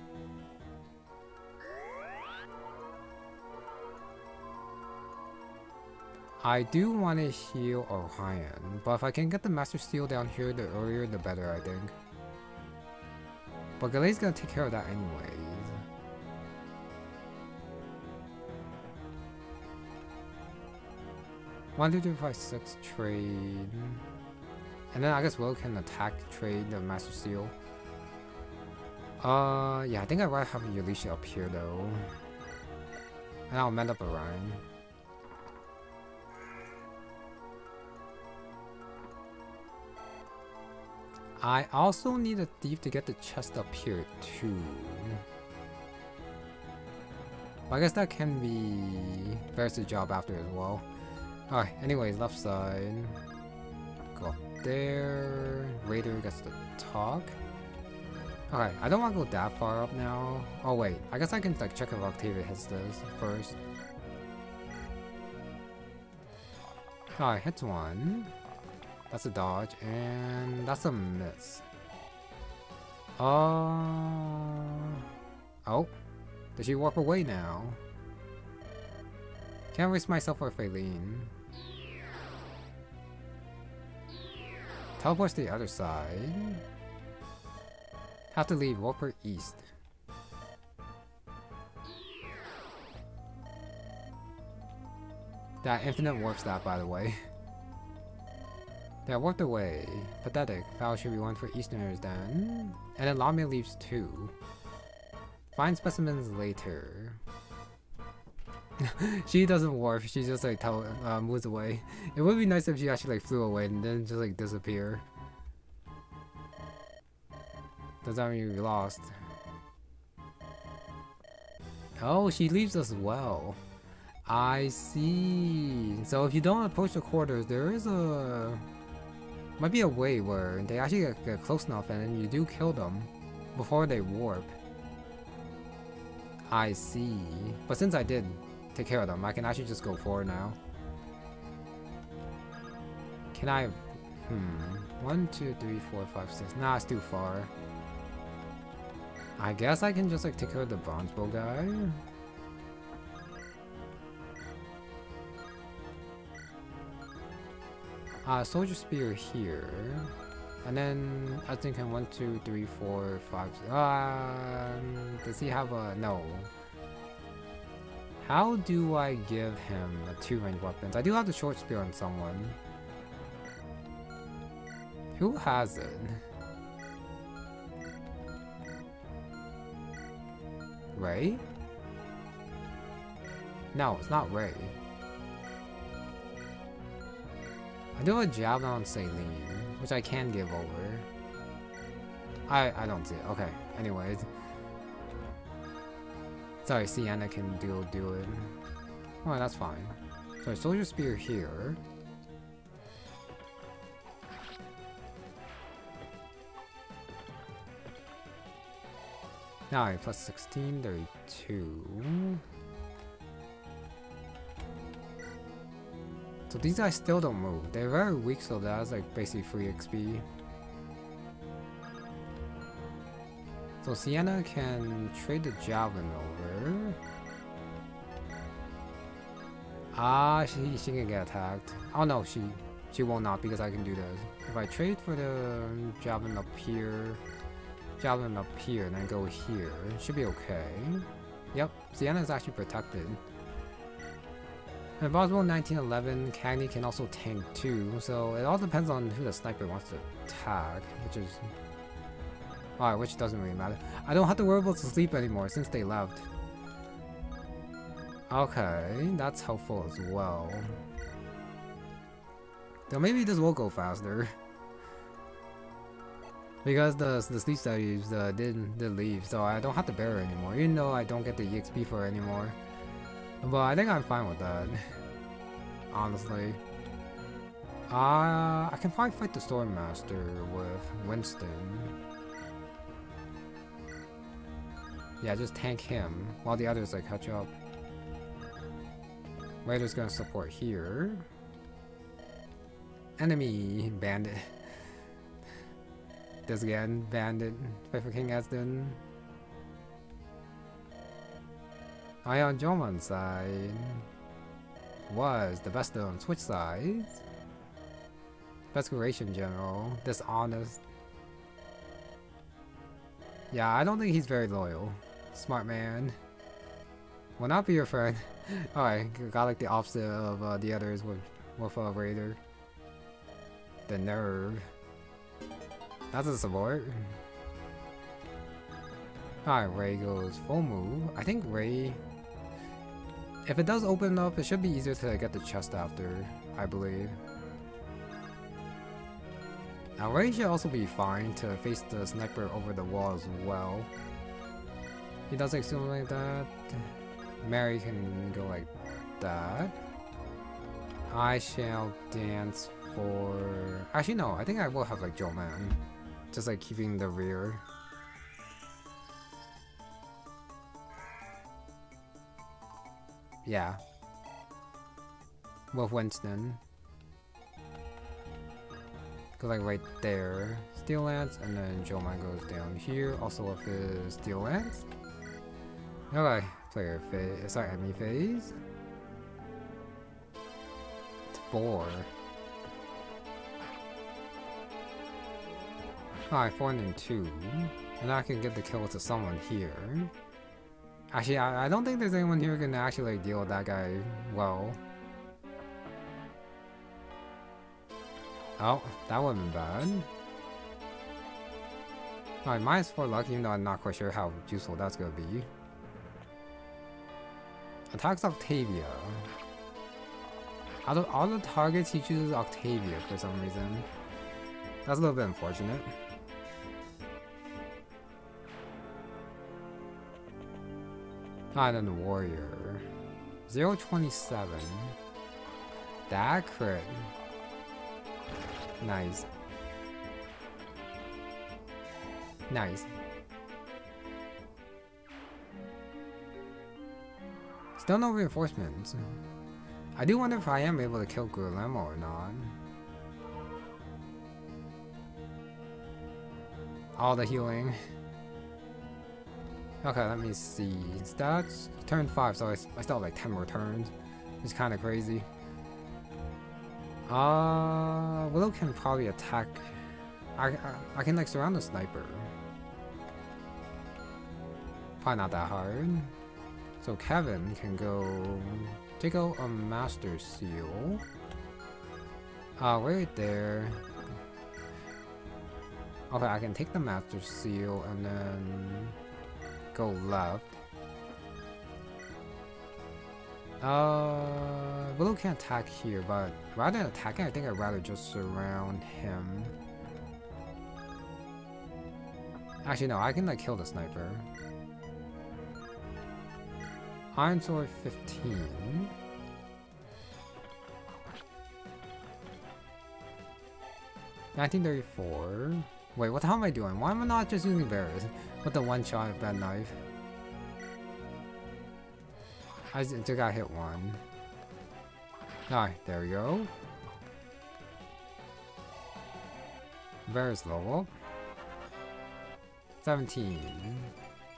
I do want to heal Orion, but if I can get the Master Seal down here, the earlier the better, I think. But Galei's gonna take care of that anyways. One, 2, 3, 4, 5, 6 trade. And then I guess Will can attack trade the Master Seal. Yeah, I think I'd rather have Yalisha up here though. And I'll mend up Orion. I also need a thief to get the chest up here too. But I guess that can be Varris' job after as well. Alright, anyways, left side. Go up there. Raider gets to talk. Alright, I don't want to go that far up now. Oh wait, I guess I can like check if Octavia hits this first. Alright, hits one. That's a dodge, and that's a miss. Oh, did she warp away now? Can't risk myself for Faylene. Teleports to the other side. Have to leave, warp her east. That infinite warp stat, by the way. They warped away. Pathetic. Power should be one for Easterners then. And then Lamia leaves too. Find specimens later. She doesn't warp, she just like moves away. It would be nice if she actually like flew away and then just like disappear. Does that mean we lost? Oh, she leaves as well. I see. So if you don't approach the quarters, there is a... might be a way where they actually get close enough and then you do kill them before they warp. I see. But since I did take care of them, I can actually just go forward now. Can I... 1, 2, 3, 4, 5, 6. Nah, it's too far. I guess I can just like take care of the bronze bow guy. Soldier spear here. And then I think in 1, 2, 3, 4, 5. Does he have a... no. How do I give him the 2 range weapons? I do have the short spear on someone. Who has it? Ray? No, it's not Ray. I do have a javelin on Saline, which I can give over. I don't see it. Okay, anyways. Sorry, Sienna can do it. Oh, that's fine. Sorry, Soldier Spear here. Now, plus 16, 32. So these guys still don't move. They're very weak, so that's like basically free XP. So Sienna can trade the javelin over. She can get attacked. Oh no, she will not because I can do this. If I trade for the javelin up here, and then go here, it should be okay. Yep, Sienna is actually protected. And Boswell 1911, Cagney can also tank too, so it all depends on who the sniper wants to attack, which doesn't really matter. I don't have to worry about the sleep anymore since they left. Okay, that's helpful as well. Though maybe this will go faster. Because the sleep studies did leave, so I don't have to bear it anymore, even though I don't get the EXP for it anymore. But I think I'm fine with that. Honestly. I can probably fight the Stormmaster with Winston. Yeah, just tank him while the others like catch up. Raider's gonna support here. Enemy bandit. This again, bandit. Fight for King Esden. Ion Joman's side was the best on Switch sides. Best creation general. Dishonest. Yeah, I don't think he's very loyal. Smart man. Will not be your friend. Alright, got like the opposite of the others with Raider. The nerve. That's a support. Alright, Ray goes full move. I think Ray... if it does open up, it should be easier to get the chest after, I believe. Now Ray should also be fine to face the sniper over the wall as well. He does like something like that. Merri can go like that. I shall dance for... actually no, I think I will have like Joe Man. Just like keeping the rear. Yeah. With Winston. Go like right there. Steel Lance, and then Joe Man goes down here. Also with his Steel Lance. Okay, player phase. Sorry, enemy phase. 4. Alright, 4 and then 2. And I can get the kill to someone here. Actually, I don't think there's anyone here who can actually like, deal with that guy well. Oh, that wasn't bad. Alright, -4 luck, even though I'm not quite sure how useful that's gonna be. Attacks Octavia. Out of all the targets, he chooses Octavia for some reason. That's a little bit unfortunate. Ah, and then the warrior. 027. That crit. Nice. Nice. Still no reinforcements. I do wonder if I am able to kill Guillermo or not. All the healing. Okay, let me see. Stats. Turn 5, so I still have like 10 more turns. It's kind of crazy. Willow can probably attack. I can like surround the sniper. Probably not that hard. So Kevin can go take out a Master Seal. Right there. Okay, I can take the Master Seal and then go left. Willow can't attack here, but rather than attacking, I think I'd rather just surround him. Actually, no, I can like kill the sniper. Iron Sword 15. $19.34. Wait, what the hell am I doing? Why am I not just using Varris with the one shot bad knife? I just got hit one. Alright, there we go. Varris level. 17.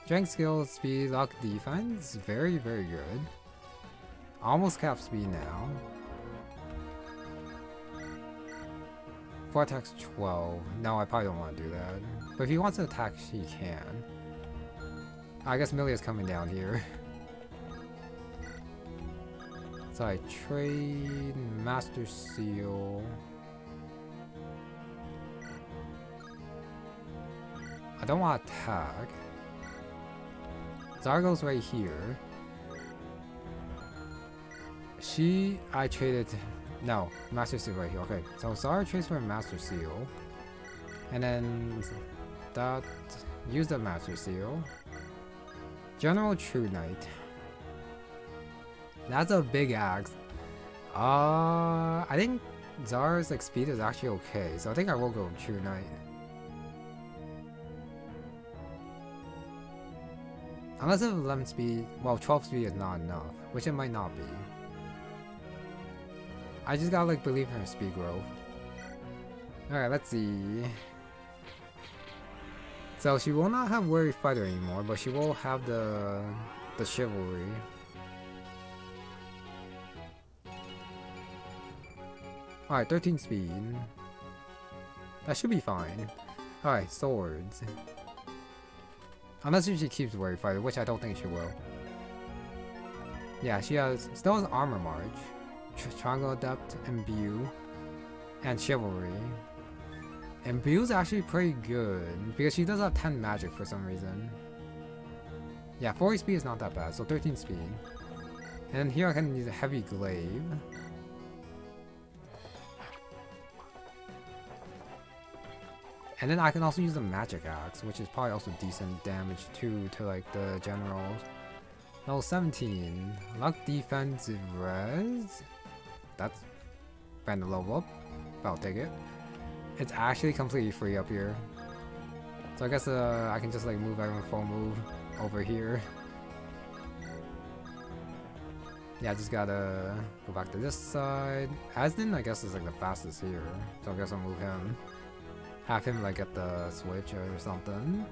Strength, skill, speed, luck, defense. Very, very good. Almost cap speed now. 4 attacks 12. No, I probably don't want to do that. But if he wants to attack, he can. I guess MILLIA's coming down here. So I trade Master Seal. I don't want to attack. Zargo's right here. I traded, no, Master Seal right here. Okay, so Zara trades for a Master Seal. And then that, use the Master Seal. General True Knight. That's a big axe. I think Zara's like speed is actually okay, so I think I will go with True Knight. Unless if 11 speed, well 12 speed is not enough, which it might not be. I just gotta like believe in her speed growth. Alright, let's see. So she will not have Warrior Fighter anymore, but she will have the Chivalry. Alright, 13 speed. That should be fine. Alright, swords. Unless she keeps Warrior Fighter, which I don't think she will. Yeah, she still has Armor March, Triangle Adept, Imbue, and Chivalry. Imbue's actually pretty good, because she does have 10 magic for some reason. Yeah, 40 speed is not that bad, so 13 speed. And then here I can use a Heavy Glaive. And then I can also use the Magic Axe, which is probably also decent damage too to like the generals. Level 17. Luck, defense, res. That's kind of level up. I'll take it. It's actually completely free up here. So I guess I can just like move everyone full move over here. Yeah, I just gotta go back to this side. Asden, I guess, is like the fastest here. So I guess I'll move him. Have him like get the switch or something.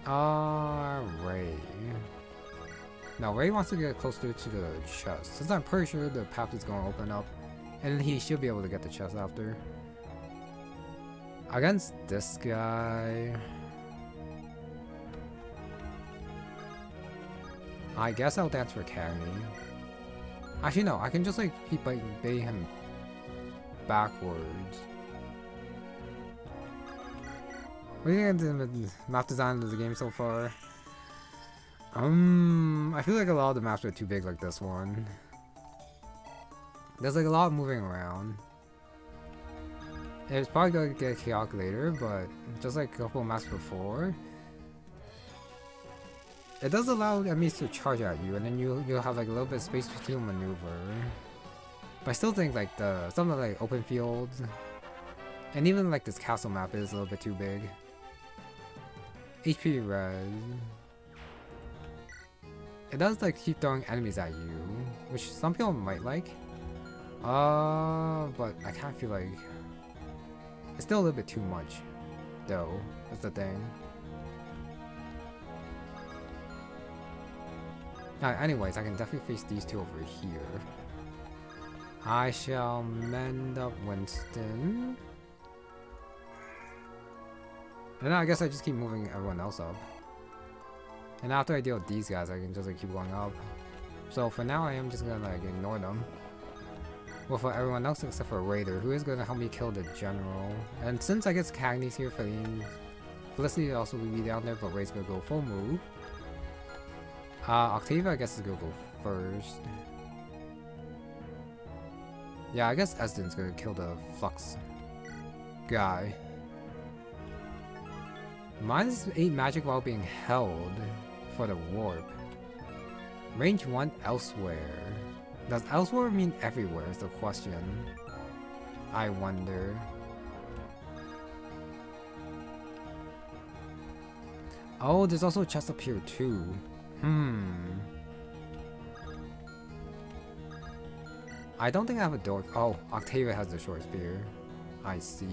Ray. Now Ray wants to get closer to the chest, since I'm pretty sure the path is going to open up, and then he should be able to get the chest after. Against this guy, I guess I'll dance for Cagney. Actually no, I can just like keep like bait him backwards. What do you think of the map design of the game so far? I feel like a lot of the maps are too big like this one. There's like a lot of moving around. It's probably gonna get chaotic later, but just like a couple maps before, it does allow enemies to charge at you, and then you'll have like a little bit of space to maneuver. But I still think like some of the like open fields, and even like this castle map is a little bit too big. HP res. It does like keep throwing enemies at you, which some people might like. But I kind of feel like it's still a little bit too much, though. That's the thing. Anyways, I can definitely face these two over here. I shall mend up Winston. And then I guess I just keep moving everyone else up. And after I deal with these guys, I can just like keep going up. So for now, I am just gonna like ignore them. Well, for everyone else except for Raider, who is gonna help me kill the general. And since I guess Cagney's here, Felicity also will be down there, but Ray's gonna go full move. Octavia, I guess, is gonna go first. Yeah, I guess Esden's gonna kill the Flux guy. -8 magic while being held for the warp. Range 1 elsewhere. Does elsewhere mean everywhere is the question. I wonder. Oh, there's also a chest up here too. I don't think I have a door. Oh, Octavia has the short spear. I see.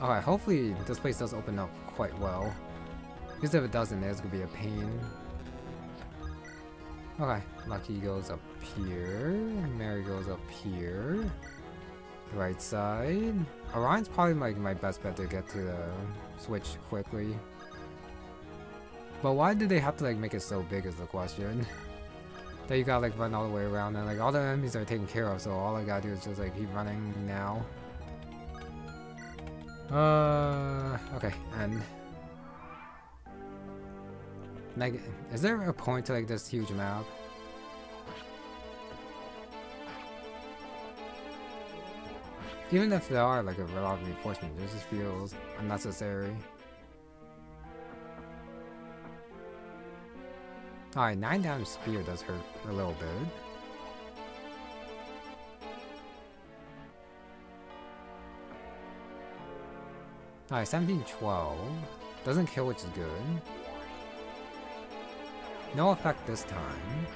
Alright, hopefully this place does open up quite well. Because if it doesn't, it's gonna be a pain. Okay, Lucky goes up here. Merri goes up here. Right side. Orion's probably like my best bet to get to the switch quickly. But why did they have to like make it so big is the question. That you gotta like run all the way around, and like all the enemies are taken care of, so all I gotta do is just like keep running now. Okay, and like, is there a point to like this huge map? Even if there are like a lot of reinforcements, it just feels unnecessary. Alright, 9 damage spear does hurt a little bit. Alright, 17-12. Doesn't kill, which is good. No effect this time.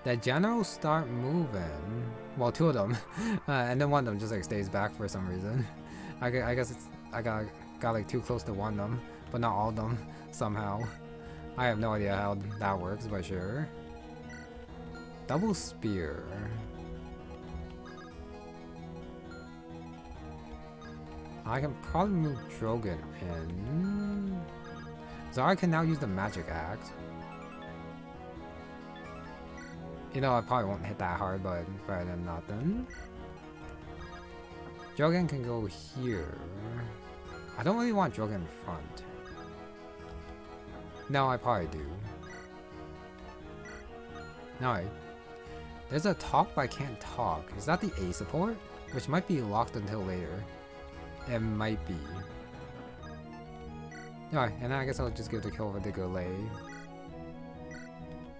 The generals start moving. Well, 2 of them. And then 1 of them just like stays back for some reason. I guess it's I got like too close to 1 of them, but not all of them somehow. I have no idea how that works, but sure. Double spear. I can probably move Drogon in. Zara can now use the magic axe. You know, I probably won't hit that hard, but better than nothing. Drogon can go here. I don't really want Drogon in front. No, I probably do. No, there's a talk but I can't talk. Is that the A support? Which might be locked until later. It might be. Alright, and then I guess I'll just give the kill over to Golay.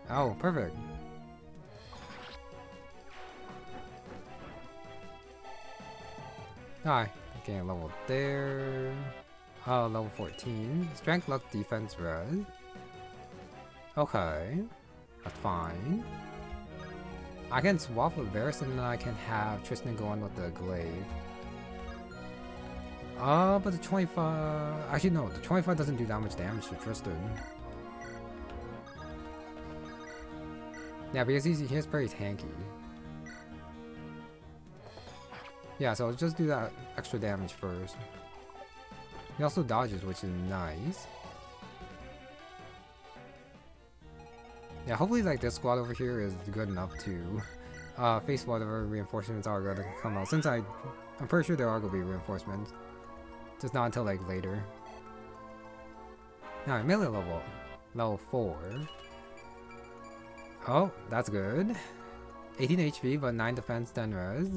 Oh, perfect. Alright, getting a level there. Oh, level 14. Strength, luck, defense, res. Okay. That's fine. I can swap with Varris and then I can have Tristan go on with the glaive. But the 25... Actually, no. The 25 doesn't do that much damage to Tristan. Yeah, because he's very tanky. Yeah, so I'll just do that extra damage first. He also dodges, which is nice. Yeah, hopefully like this squad over here is good enough to face whatever reinforcements are going to come out. Since I'm pretty sure there are going to be reinforcements. Just not until like later. Alright, MILLIA level. Level 4. Oh, that's good. 18 HP, but 9 defense, 10 res.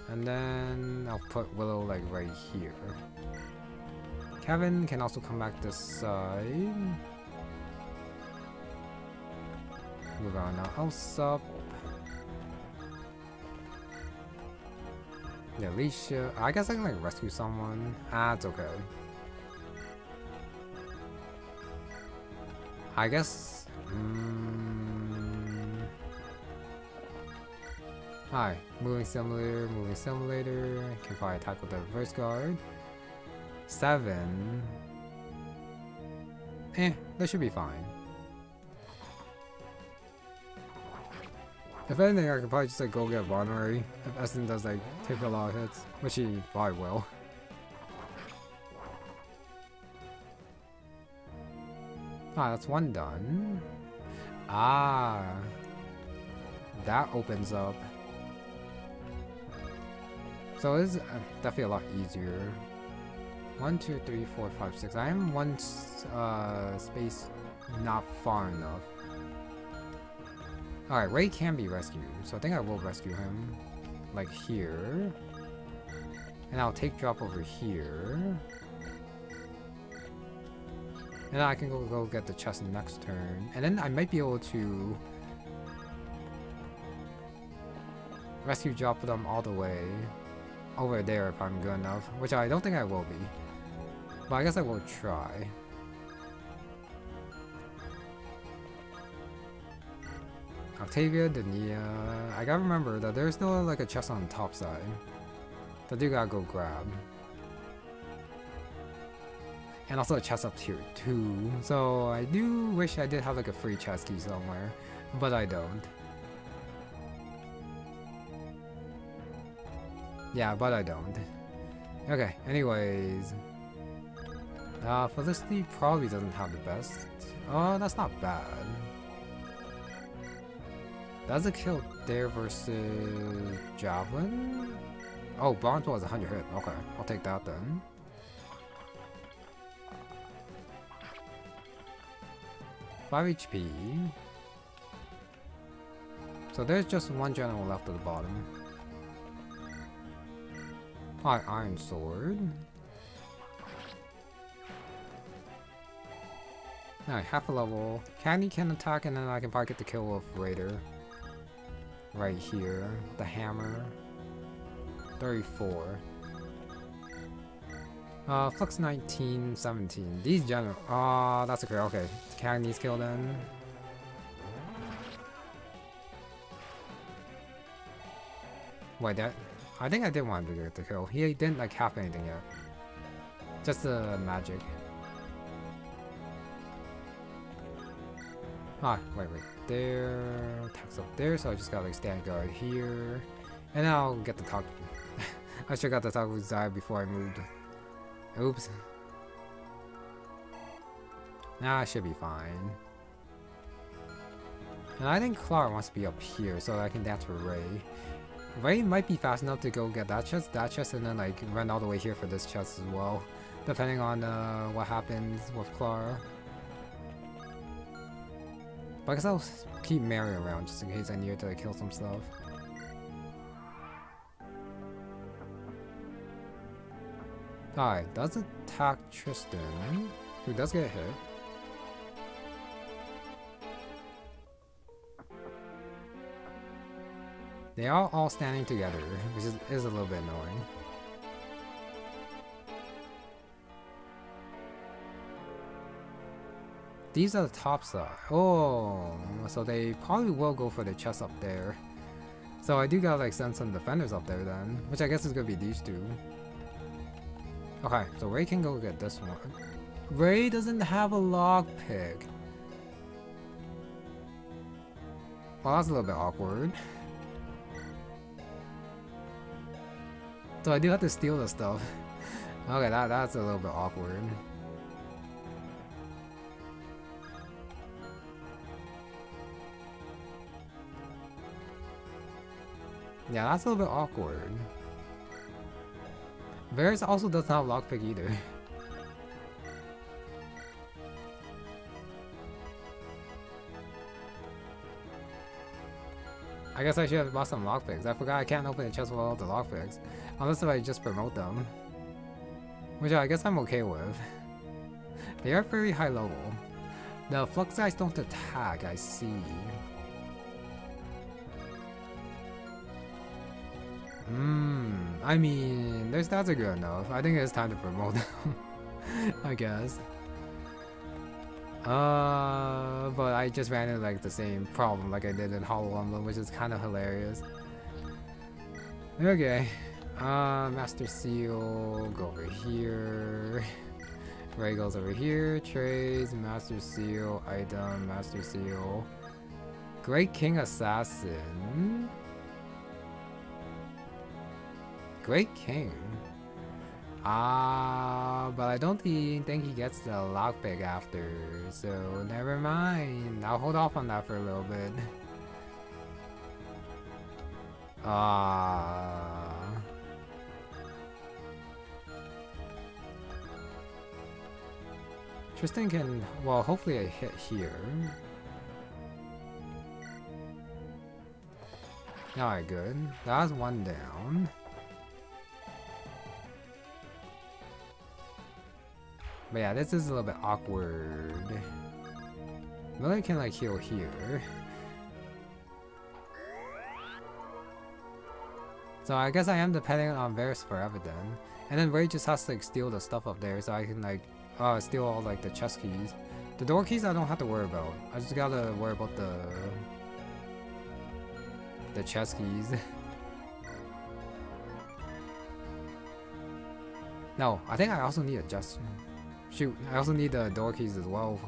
And then I'll put Willow like right here. Kevin can also come back this side. Move on now. Elsa. Yeah, Alicia. I guess I can like rescue someone. Ah, it's okay. I guess. Hi, moving simulator. Can probably attack with the reverse guard. 7. That should be fine. If anything, I could probably just like go get Merri if Essen does like take a lot of hits, which he probably will. Ah, that's one done. Ah, that opens up. So it's definitely a lot easier. 1, 2, 3, 4, 5, 6. I am one space not far enough. Alright, Ray can be rescued, so I think I will rescue him. Like here. And I'll take drop over here. And then I can go get the chest next turn. And then I might be able to rescue drop them all the way over there if I'm good enough. Which I don't think I will be. But I guess I will try. Octavia, Dania. I gotta remember that there's still like a chest on the top side that you gotta go grab. And also a chest up here too. So I do wish I did have like a free chest key somewhere, but I don't. Yeah, but I don't. Okay, anyways. Felicity probably doesn't have the best. Oh, that's not bad. That's a kill there versus Javelin? Oh, Bronze was 100 hit. Okay, I'll take that then. $5 HP. So there's just one general left at the bottom. Alright, Iron Sword. Alright, half a level. Candy can attack and then I can probably get the kill with Raider. Right here. The hammer. 34. Flux 19, 17. These general. Oh, that's okay. Okay. Candy's killed then. Wait, that. I think I did want him to get the kill. He didn't like have anything yet. Just the magic. Ah, wait. There. Attacks up there, so I just gotta like stand guard here. And then I'll get the talk. I should got the talk with Zai before I moved. Oops. Nah, I should be fine. And I think Clara wants to be up here so that I can dance with Ray. Ray might be fast enough to go get that chest, and then like run all the way here for this chest as well. Depending on what happens with Clara. But I guess I'll keep Merri around just in case I need to like, kill some stuff. Alright, does attack Tristan, who does get hit. They are all standing together, which is a little bit annoying. These are the top side. Oh, so they probably will go for the chest up there. So I do gotta like send some defenders up there then, which I guess is gonna be these two. Okay, so Ray can go get this one. Ray doesn't have a lockpick. Well, that's a little bit awkward. So I do have to steal this stuff. Okay, that's a little bit awkward. Yeah, that's a little bit awkward. Varris also does not have lockpick either. I guess I should have bought some lockpicks. I forgot I can't open the chest with all the lockpicks. Unless if I just promote them. Which I guess I'm okay with. They are very high level. The flux guys don't attack, I see. I mean, their stats are good enough. I think it's time to promote them. I guess. But I just ran into like the same problem like I did in Hollow Emblem, which is kind of hilarious. Okay. Master Seal, go over here. Ray goes over here. Trades, Master Seal, item, Master Seal. Great King Assassin. Great King. But I don't think he gets the lockpick after, so never mind. I'll hold off on that for a little bit. Tristan can, well, hopefully I hit here. Alright, good. That's one down. But yeah, this is a little bit awkward. MILLIA can like heal here. So I guess I am depending on Varris forever then. And then Ray just has to like steal the stuff up there so I can like steal all like the chest keys. The door keys I don't have to worry about. I just gotta worry about the chest keys. No, I think I also need a just. Shoot, I also need the door keys as well.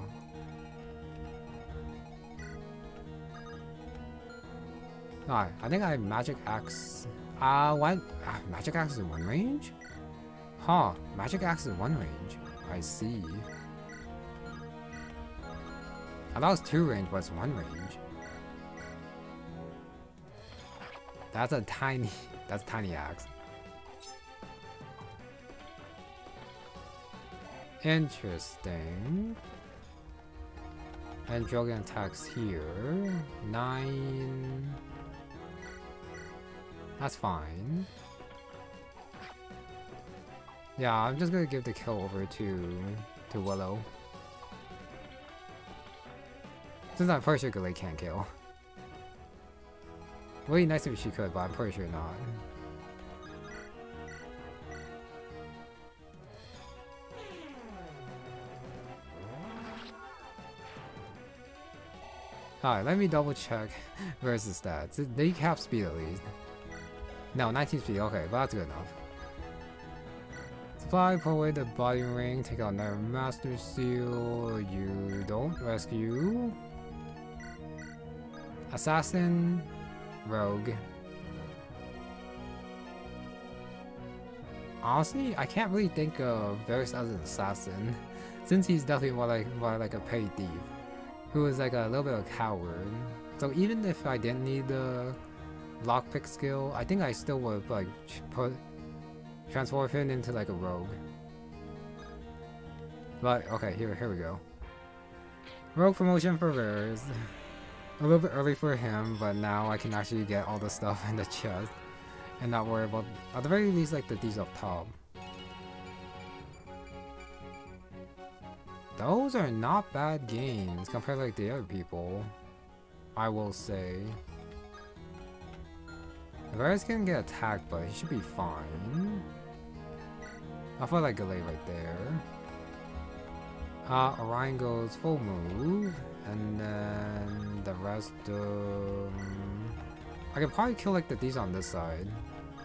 Alright, I think I have Magic Axe. Magic Axe is in one range? Huh, Magic Axe is in one range. I see. I thought it was two range, but it's one range. That's a tiny axe. Interesting. And Drogon attacks here. 9. That's fine. Yeah, I'm just gonna give the kill over to Willow. Since I'm pretty sure Galley can't kill. Really nice if she could, but I'm pretty sure not. Alright, let me double check versus stats. They have speed at least. No, 19 speed, okay, but that's good enough. Supply, pull away the body ring, take out another Master Seal, you don't rescue. Assassin, Rogue. Honestly, I can't really think of Varris as an assassin, since he's definitely more like a petty thief, who is like a little bit of a coward. So even if I didn't need the lockpick skill, I think I still would like transform him into like a rogue. But okay, here we go. Rogue promotion for Varris. A little bit early for him, but now I can actually get all the stuff in the chest and not worry about, at the very least, like the these up top. Those are not bad games compared to like the other people, I will say. Varris can get attacked, but he should be fine. I feel like Galley right there. Orion goes full move, and then the rest. I could probably kill like the these on this side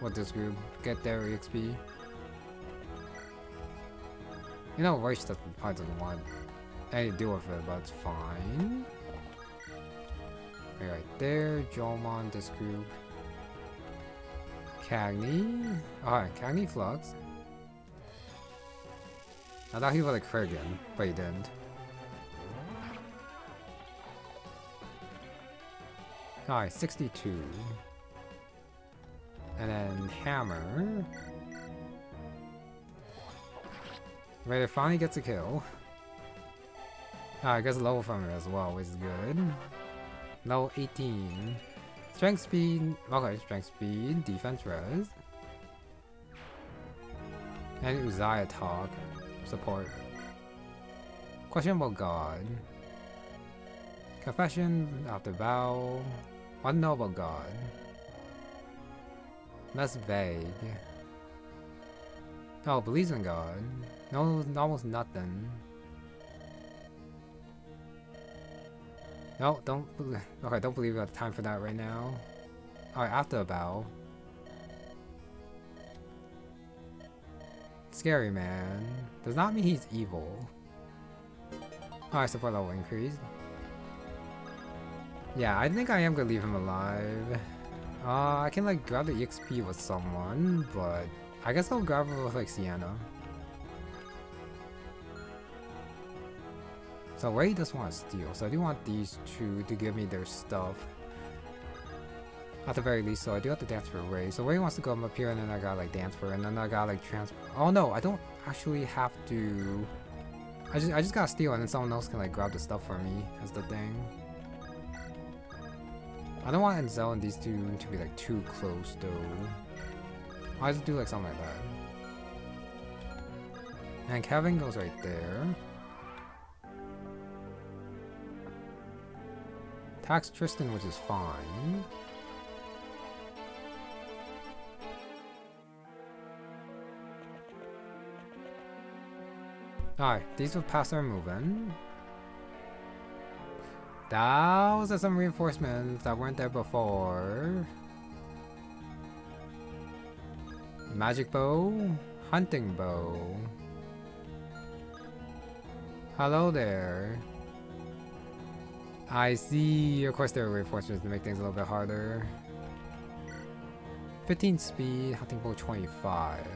with this group, get their EXP. You know, Royce probably doesn't want anything to do with it, but it's fine. Right there, Jomon, this group. Cagney. Alright, Cagney Flux. I thought he would like crit again, but he didn't. Alright, 62. And then Hammer. Raider finally gets a kill. I guess a level from her as well, which is good. Level 18. Strength, speed. Okay, strength, speed, defense, res. And Uzziah talk. Support. Questionable God. Confession, after vow. Unknowable God. Less vague. Oh, believes in God. No, almost nothing. No, don't believe. Okay, don't believe we have time for that right now. Alright, after a bow. Scary man. Does not mean he's evil. Alright, support level increased. Yeah, I think I am gonna leave him alive. I can like grab the EXP with someone, but I guess I'll grab it with like Sienna. So Ray does want to steal, so I do want these two to give me their stuff. At the very least, so I do have to dance for Ray. So Ray wants to come up here, and then I gotta like dance for her, and then I gotta like transfer. Oh no, I don't actually have to. I just gotta steal, and then someone else can like grab the stuff for me. That's the thing. I don't want Enzel and these two to be like too close though. I'll just do like something like that. And Kevin goes right there. Attacks Tristan, which is fine. Alright, these will pass our moving. Those are some reinforcements that weren't there before. Magic bow, hunting bow. Hello there. I see. Of course, there are reinforcements to make things a little bit harder. 15 speed, hunting bow 25.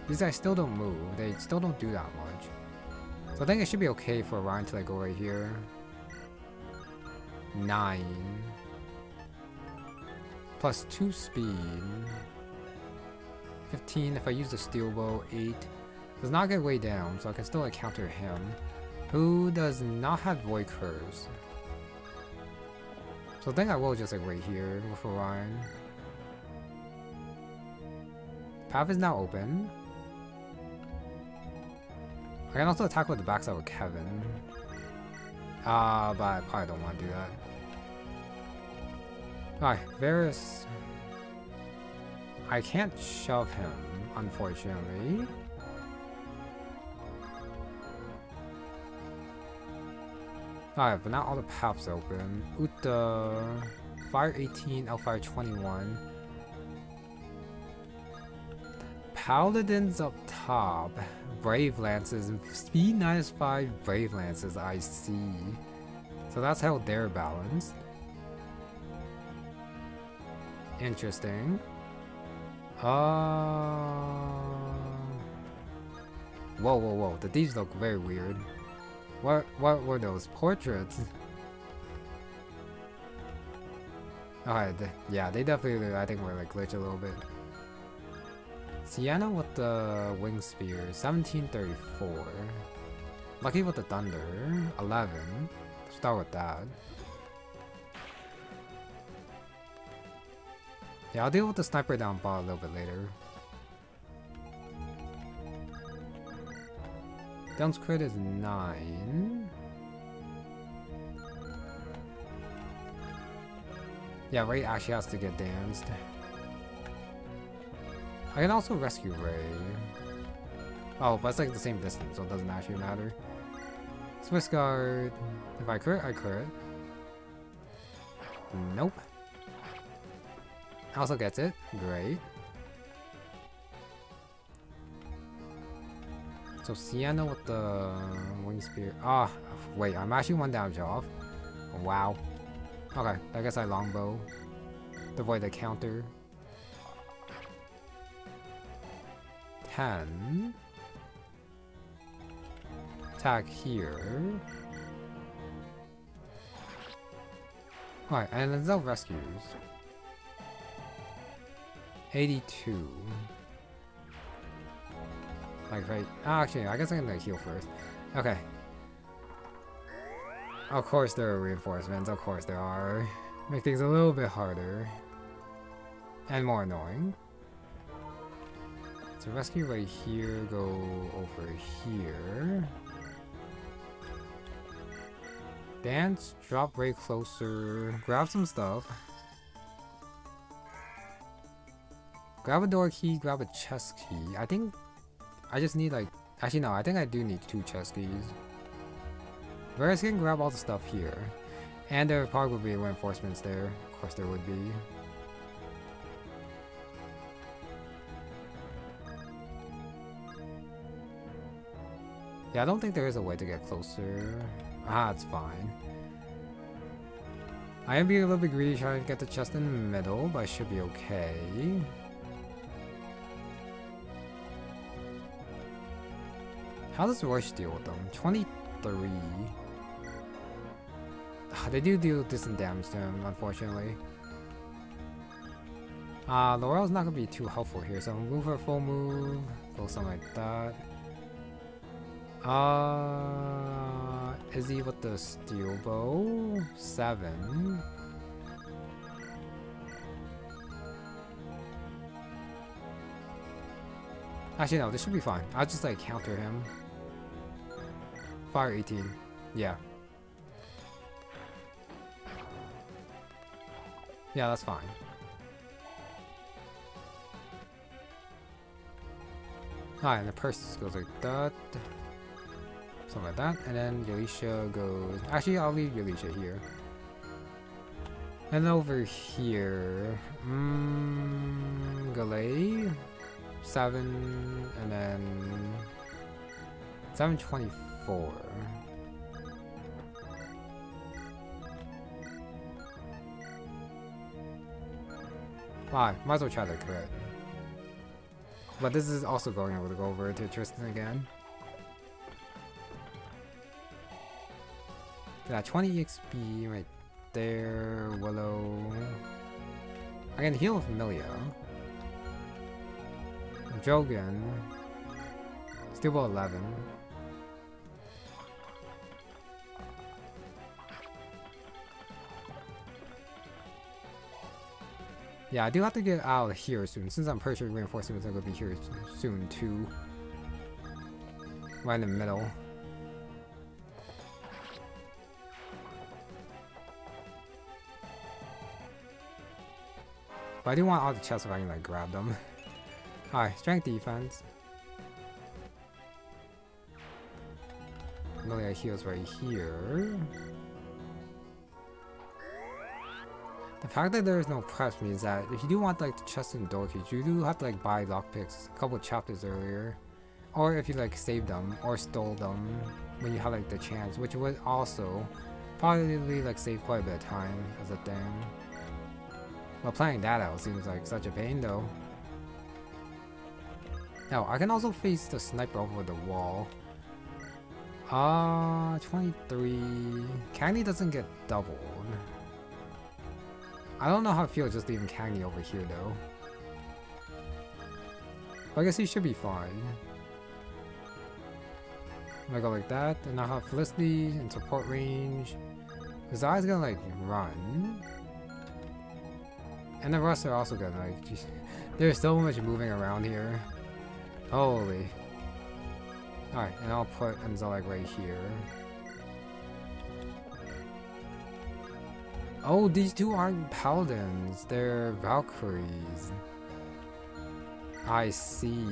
These guys still don't move. They still don't do that much. So I think it should be okay for Orion to like go right here. 9. Plus 2 speed. 15 if I use the steel bow. 8. Does not get way down, so I can still like counter him. Who does not have void curves. So I think I will just like right here with Orion. Path is now open. I can also attack with the backside with Kevin. But I probably don't want to do that. Alright, Varris. I can't shove him, unfortunately. Alright, but now all the paths open. Uta, Fire 18, L-Fire 21. Paladins up top. Brave Lances, speed -5 Brave Lances, I see. So that's how they're balanced. Interesting. Whoa. These look very weird. What were those portraits? Alright, yeah, they definitely, I think, were like glitch a little bit. Sienna with the wing spear, 1734. Lucky with the thunder, 11. Start with that. Yeah, I'll deal with the sniper down bot a little bit later. Down's crit is 9. Yeah, Ray actually has to get danced. I can also rescue Ray. Oh, but it's like the same distance, so it doesn't actually matter. Swiss guard. If I crit, I crit. Nope. Also gets it. Great. So Sienna with the wing spear. Ah, wait, I'm actually 1 damage off. Wow. Okay, I guess I longbow to avoid the counter. 10. Attack here. Alright, and then Zell rescues. 82. Like right. Actually, I guess I'm gonna heal first. Okay. Of course there are reinforcements. Of course there are. Make things a little bit harder. And more annoying. So rescue right here, go over here. Dance, drop right closer, grab some stuff. Grab a door key, grab a chest key. I think I just need like, actually no, I think I do need 2 chest keys. Varris can grab all the stuff here. And there probably would be reinforcements there. Of course there would be. Yeah, I don't think there is a way to get closer. Ah, it's fine. I am being a little bit greedy trying to get the chest in the middle, but I should be okay. How does Rush deal with them? 23. They do deal decent damage to him, unfortunately. Laurel's not gonna be too helpful here, so I'm gonna move her full move, go something like that. Izzy with the steel bow, 7. Actually no, this should be fine. I'll just like counter him. Fire 18. Yeah. Yeah, that's fine. Alright, and the purse just goes like that. Something like that. And then Yalisha goes... Actually, I'll leave Yalisha here. And over here... Galay. 7. And then... 724. Wow, might as well try the crit. But this is also going to go over to Tristan again. Yeah, 20 XP right there. Willow. I can heal with MILLIA. Jogan. Steel Ball 11. Yeah, I do have to get out of here soon, since I'm pretty sure reinforcements are going to be here soon too. Right in the middle. But I do want all the chests if I can like grab them. Alright, strength defense. MILLIA heals right here. The fact that there is no press means that if you do want like the chest and door keys, you do have to like buy lockpicks a couple chapters earlier. Or if you like saved them or stole them when you had like the chance, which would also probably like save quite a bit of time as a thing. Well, planning that out seems like such a pain though. Now, I can also face the sniper over the wall. 23. Cagney doesn't get doubled. I don't know how it feels just leaving Cagney over here though. But I guess he should be fine. I'm gonna go like that, and I'll have Felicity in support range. Zai's gonna like run. And the rest are also gonna like, geez, there's so much moving around here. Holy. Alright, and I'll put Enzo like right here. Oh, these two aren't paladins, they're Valkyries. I see.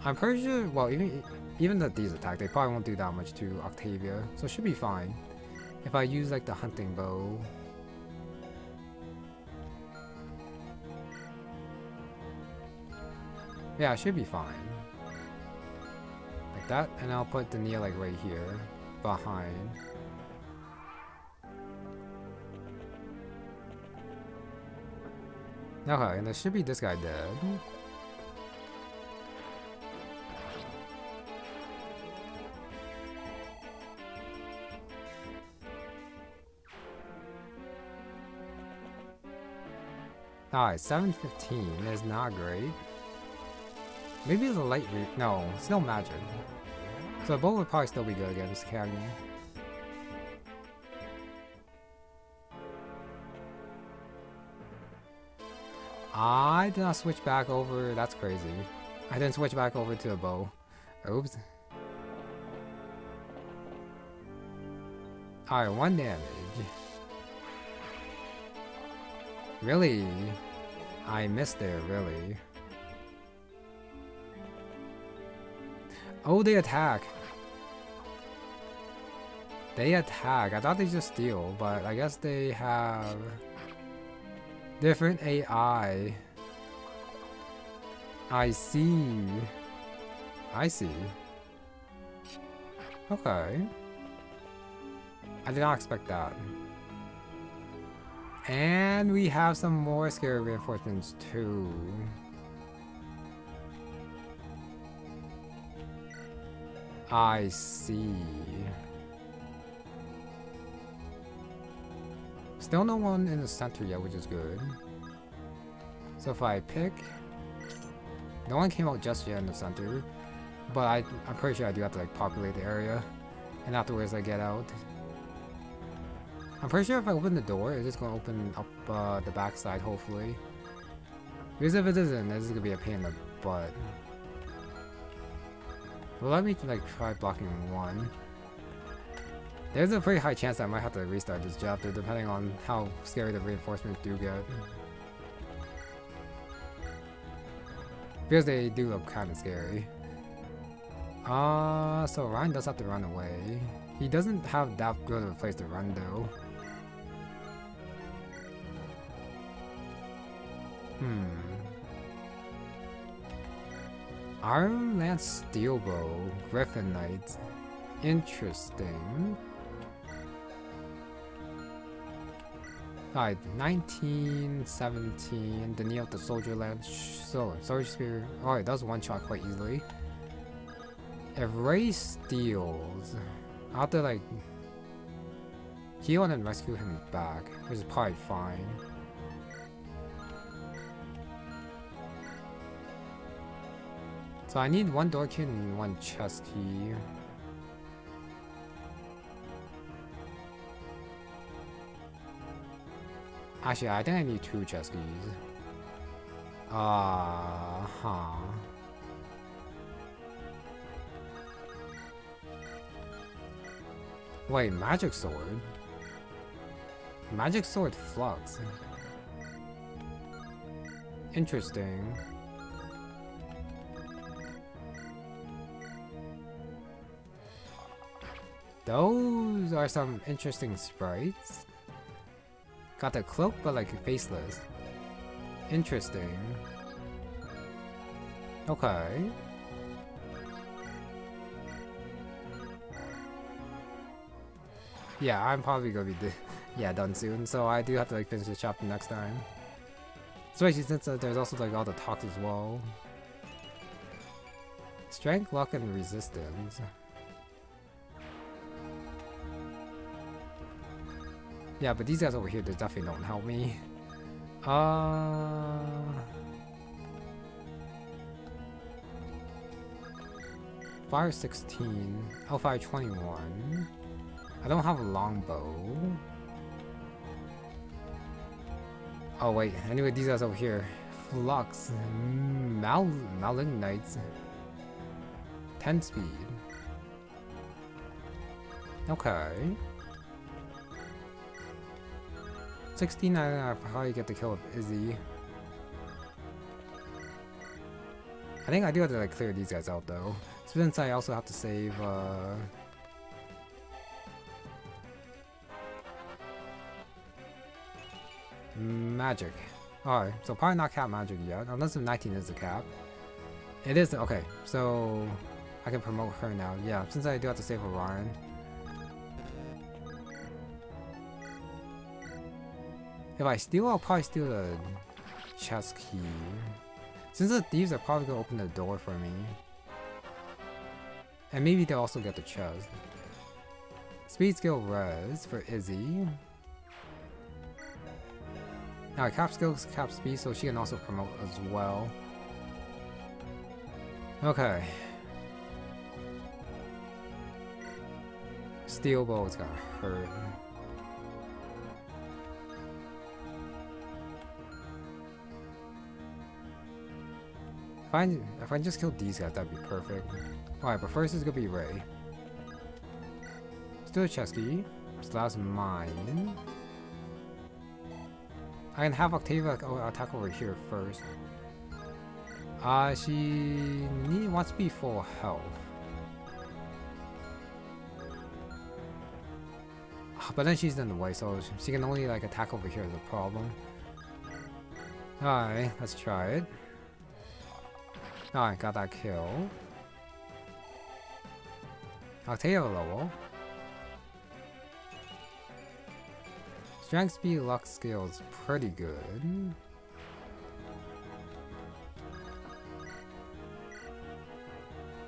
I'm pretty sure, well, even that these attack, they probably won't do that much to Octavia, so it should be fine. If I use like the hunting bow. Yeah, it should be fine. Like that, and I'll put the Nia like right here, behind. Okay, and there should be this guy dead. Alright, 715 is not great. Maybe it's a light root. No, it's no magic. So the bow would probably still be good against Cagney. I did not switch back over. That's crazy. I didn't switch back over to a bow. Oops. Alright, 1 damage. Really? I missed there, really. Oh, they attack. They attack. I thought they just steal, but I guess they have different AI. I see. I see. Okay. I did not expect that. And we have some more scary reinforcements too. I see. Still no one in the center yet, which is good. So if I pick... No one came out just yet in the center. But I'm pretty sure I do have to like populate the area. And afterwards I get out. I'm pretty sure if I open the door, it's just going to open up the back side, hopefully. Because if it isn't, this is going to be a pain in the butt. But let me like try blocking one. There's a pretty high chance I might have to restart this chapter, depending on how scary the reinforcements do get. Because they do look kind of scary. So Orion does have to run away. He doesn't have that good of a place to run though. Iron Lance Steelbow, Griffin Knight. Interesting. Alright, 1917. Daniel the Soldier Lance. Soldier Spear. Alright, that was one shot quite easily. If Ray steals, I'll have to like heal and then rescue him back, which is probably fine. So I need 1 door key and 1 chest key. Actually, I think I need 2 chest keys. Wait, magic sword? Magic sword flux. Interesting. Those are some interesting sprites. Got the cloak, but like faceless. Interesting. Okay. Yeah, I'm probably gonna be done soon, so I do have to like finish this chapter next time. Especially since there's also like all the talks as well. Strength, luck, and resistance. Yeah, but these guys over here, they definitely don't help me. Fire 16. Hellfire 21. I don't have a longbow. Oh wait, anyway, these guys over here. Flux. Malignites. 10 speed. Okay. 16, I probably get the kill of Izzy. I think I do have to like clear these guys out though. Since I also have to save magic. Alright, so probably not cap magic yet, unless the 19 is the cap. It is, okay, so I can promote her now. Yeah, since I do have to save Orion. If I steal, I'll probably steal the chest key. Since the thieves are probably gonna open the door for me. And maybe they'll also get the chest. Speed skill res for Izzy. Now cap skills cap speed, so she can also promote as well. Okay. Steel bow is gonna hurt. if I just killed these guys, that'd be perfect. Alright, but first it's gonna be Ray. Let's do a chest key. So that's mine. I can have Octavia attack over here first. She wants to be full health. But then she's in the way, so she can only like attack over here is a problem. Alright, let's try it. Alright, got that kill. Octavia level. Strength, speed, luck, skills, pretty good.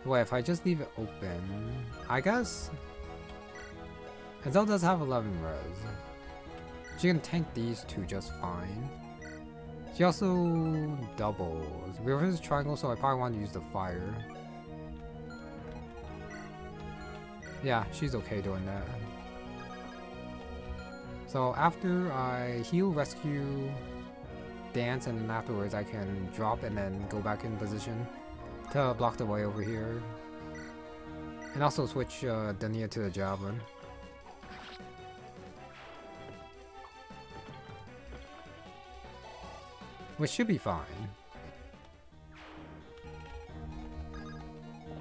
Wait, if I just leave it open, I guess. Azelle does have 11 res. She can tank these two just fine. She also doubles. Reverse triangle, so I probably want to use the fire. Yeah, she's okay doing that. So after I heal, rescue, dance, and then afterwards I can drop and then go back in position to block the way over here. And also switch Dania to the javelin. Which should be fine.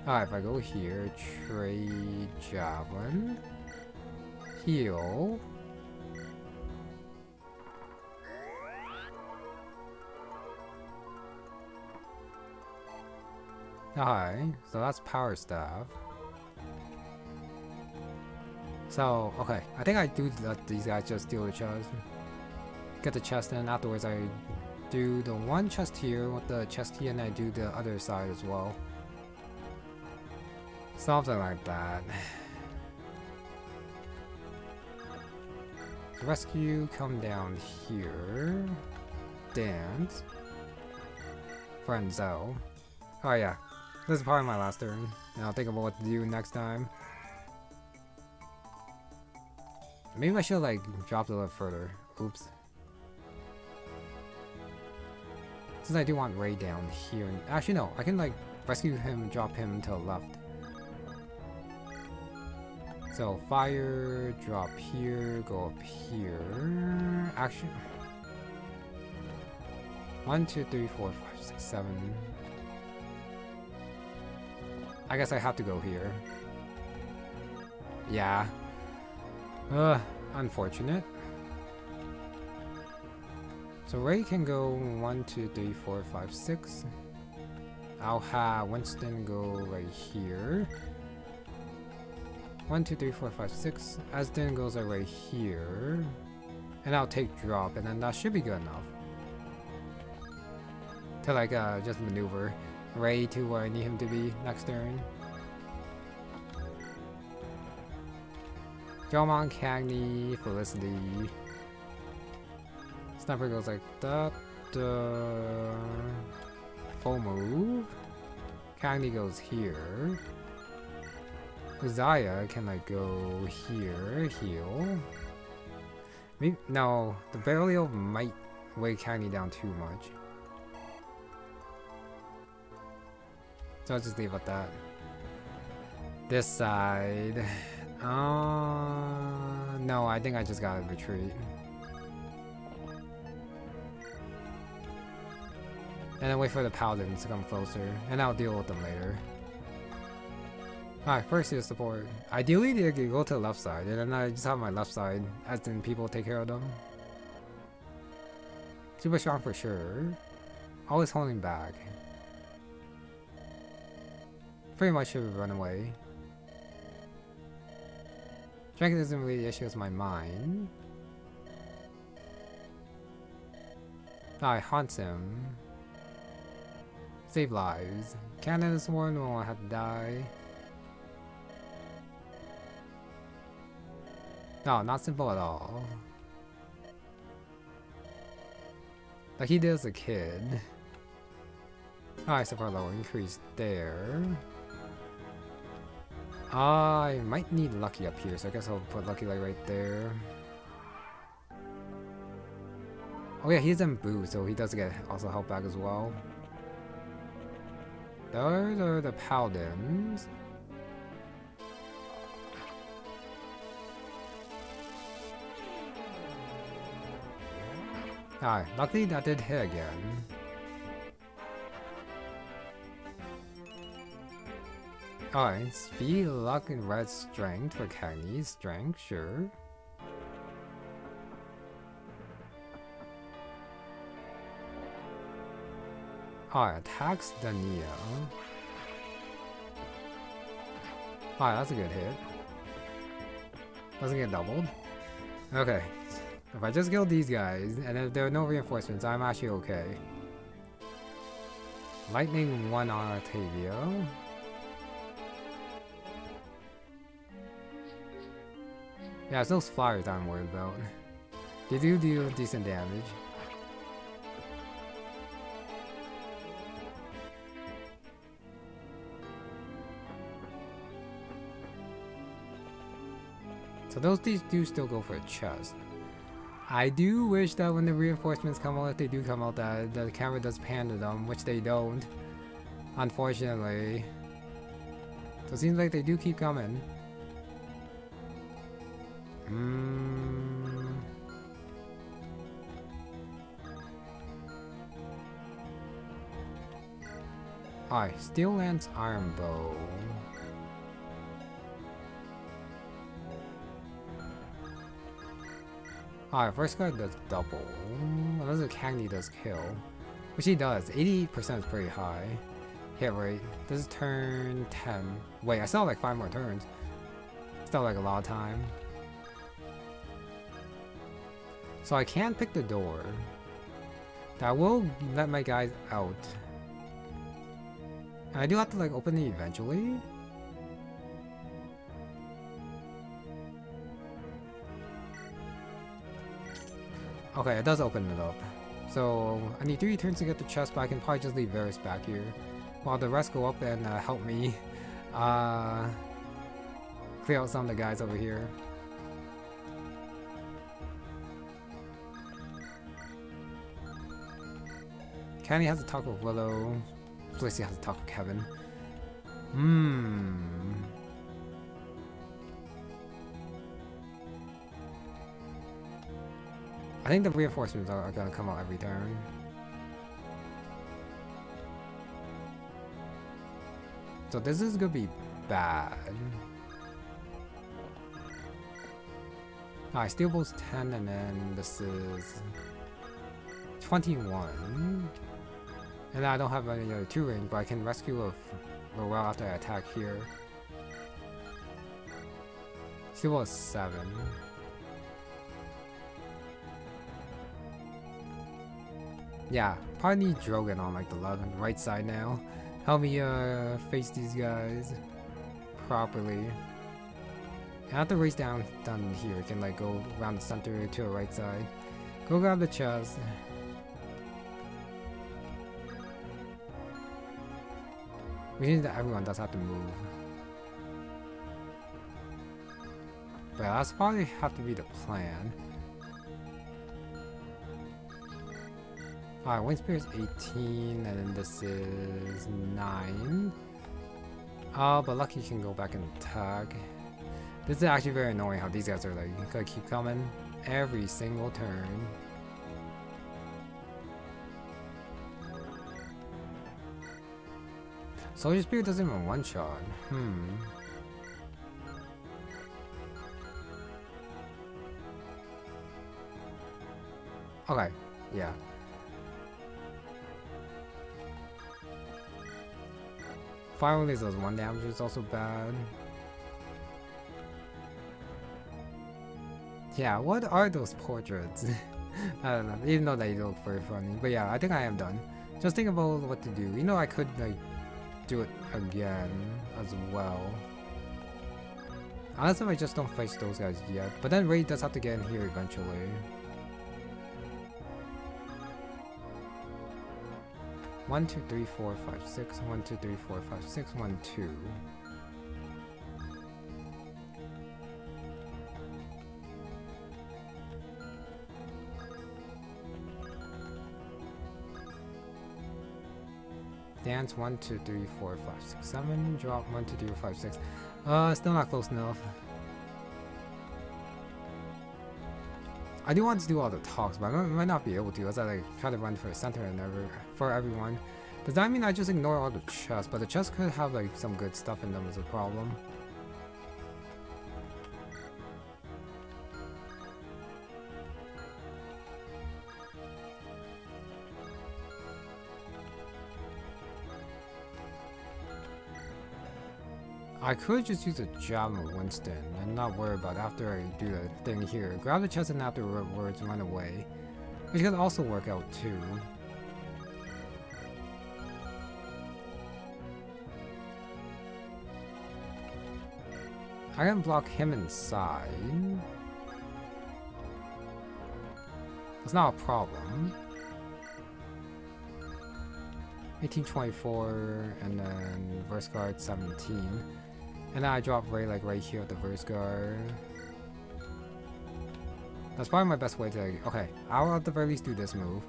Alright, if I go here, trade javelin, heal. Alright, so that's power staff. So, okay, I think I do let these guys just steal the chest. Get the chest, and afterwards I do the one chest here with the chest key, and I do the other side as well. Something like that. Rescue, come down here. Dance. Friendzo. Oh yeah, this is probably my last turn, and I'll think about what to do next time. Maybe I should like drop it a little further. Oops. Since I do want Ray down here. Actually no, I can like rescue him, drop him to the left. So fire, drop here, go up here. Actually, 1, 2, 3, 4, 5, 6, 7. I guess I have to go here. Yeah. Unfortunate. So Ray can go 1, 2, 3, 4, 5, 6. I'll have Winston go right here. 1, 2, 3, 4, 5, 6. Asden goes right here. And I'll take drop, and then that should be good enough. To like just maneuver Ray to where I need him to be next turn. Jomon, Cagney, Felicity. Sniper goes like that. Full move. Cagney goes here. Uzziah can like go here, heal. Maybe, no, the burial might weigh Cagney down too much. So I'll just leave it at that. This side. No, I think I just gotta retreat. And then wait for the paladins to come closer, and I'll deal with them later. Alright, first is support. Ideally they could go to the left side, and then I just have my left side, as in people take care of them. Super strong for sure. Always holding back. Pretty much should run away. Strength isn't really the issue, it's my mind. I haunts him. Save lives. Cannon Sworn won't have to die. No, not simple at all. Like he did as a kid. Alright, so far low increase there. I might need Lucky up here, so I guess I'll put Lucky like right there. Oh yeah, he's in Boo, so he does get also help back as well. Those are the paladins. Alright, luckily that did hit again. Alright, speed, luck, and red strength for Cagney. Strength, sure. Alright, attacks Dania. Alright, that's a good hit. Doesn't get doubled. Okay. If I just kill these guys, and if there are no reinforcements, I'm actually okay. Lightning 1 on Octavia. Yeah, it's those flyers I'm worried about. They do deal decent damage. So those do still go for a chest. I do wish that when the reinforcements come out, if they do come out, that the camera does pan to them, which they don't, unfortunately. So it seems like they do keep coming. Alright, Steel Lance, Iron Bow. Alright, first card does double. Unless the Cagney does kill. Which he does. 88% is pretty high. Hit rate. This is turn 10. Wait, I still have like 5 more turns. Still like a lot of time. So I can pick the door. That will let my guys out. And I do have to like open it eventually. Okay, it does open it up. So I need 3 turns to get the chest, but I can probably just leave Varris back here. While the rest go up and help me clear out some of the guys over here. Kenny has to talk with Willow. Felicity has to talk with Kevin. I think the reinforcements are gonna come out every turn. So this is gonna be bad. Alright, Steel Bow's 10 and then this is 21. And I don't have any other 2 ring, but I can rescue a well after I attack here. Steel Bow is 7. Yeah, probably need Drogon on like the right side now. Help me face these guys properly. I have to race down here. Can like go around the center to the right side. Go grab the chest. Which means that everyone does have to move. But that's probably have to be the plan. Alright, Wind Spirit is 18, and then this is 9. Oh, but Lucky can go back and attack. This is actually very annoying how these guys are like gonna keep coming every single turn. Soldier Spirit doesn't even one-shot. Okay, yeah. Fire Release does 1 damage, is also bad. Yeah, what are those portraits? I don't know, even though they look very funny. But yeah, I think I am done. Just think about what to do. You know, I could like do it again as well. Unless if I just don't face those guys yet. But then Ray does have to get in here eventually. 1, 2, 3, 4, 5, 6. 1, 2, 3, 4, 5, 6. 1, 2. Dance 1, 2, 3, 4, 5, 6, 7. Drop 1, 2, 3, 4, 5, 6. Still not close enough. I do want to do all the talks, but I might not be able to as I like try to run for a center and for everyone. Does that mean I just ignore all the chests? But the chests could have like some good stuff in them as a problem. I could just use a Javelin with Winston and not worry about after I do the thing here. Grab the chest and afterwards run away. Which could also work out too. I can block him inside. That's not a problem. 1824 and then verse guard 17. And then I drop Ray like right here at the verse guard. That's probably my best way to... Okay, I'll at the very least do this move.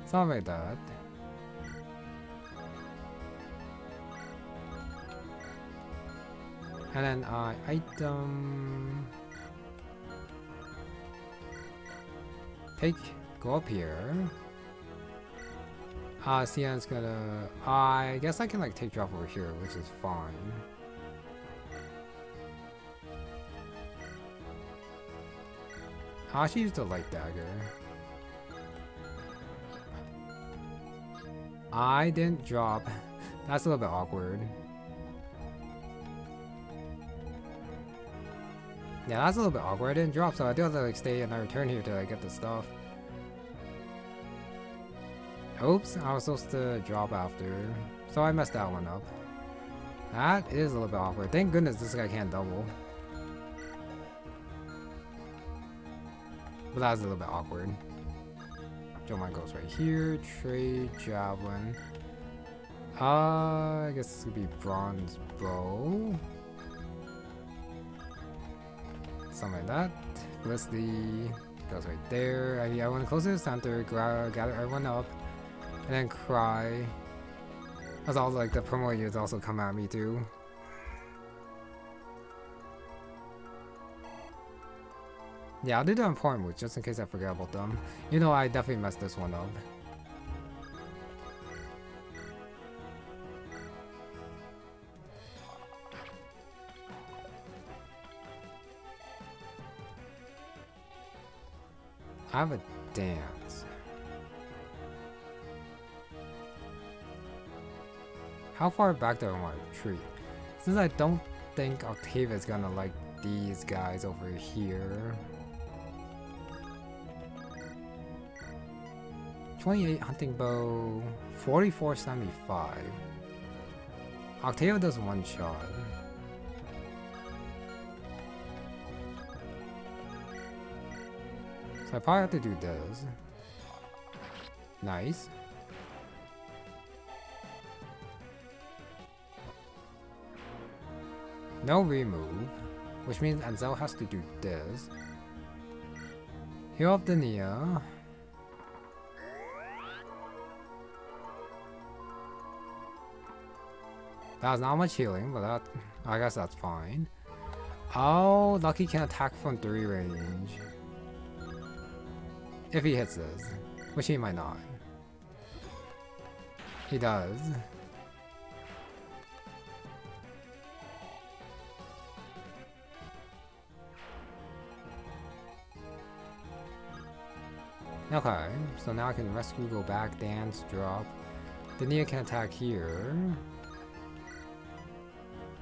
Something like that. And then item... Go up here. Cian's gonna... I guess I can like take drop over here, which is fine. I'll actually use the light dagger. I didn't drop. That's a little bit awkward. Yeah, that's a little bit awkward. I didn't drop, so I do have to like stay and I return here to like get the stuff. Oops, I was supposed to drop after, so I messed that one up. That is a little bit awkward. Thank goodness this guy can't double. But that's a little bit awkward. Joe Mine goes right here. Trade Javelin. I guess this could be Bronze Bow. Something like that. Felicity goes right there. I want to close to the center, gather everyone up. And then cry. That's all like the promoters also come at me too. Yeah, I'll do the important moves just in case I forget about them. You know, I definitely messed this one up. I have a dance. How far back do I want to retreat? Since I don't think Octavia is gonna like these guys over here. 28 hunting bow, 4475. Octavia does one shot. So I probably have to do this. Nice. No remove, which means Anzel has to do this. Heal up the Nia. That's not much healing, but that, I guess that's fine. Oh, Lucky can attack from 3 range. If he hits this, which he might not. He does. Okay, so now I can rescue, go back, dance, drop. The Nia can attack here.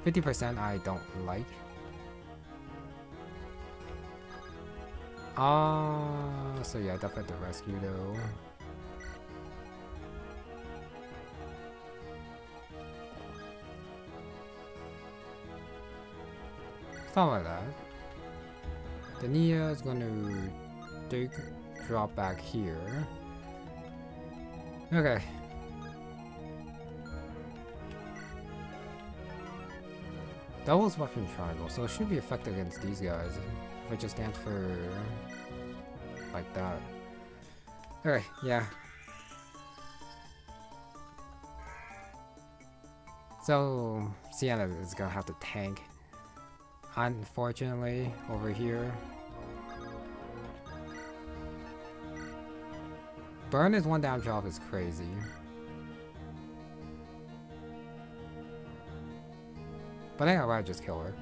50% I don't like. So yeah, definitely the rescue though. Something like that. The Nia is gonna drop back here. Okay. Doubles weapon triangle, so it should be effective against these guys if I just dance for like that. Okay, yeah. So Sienna is gonna have to tank, unfortunately, over here. Burn is 1 damage off is crazy. But I think I'd rather just kill her.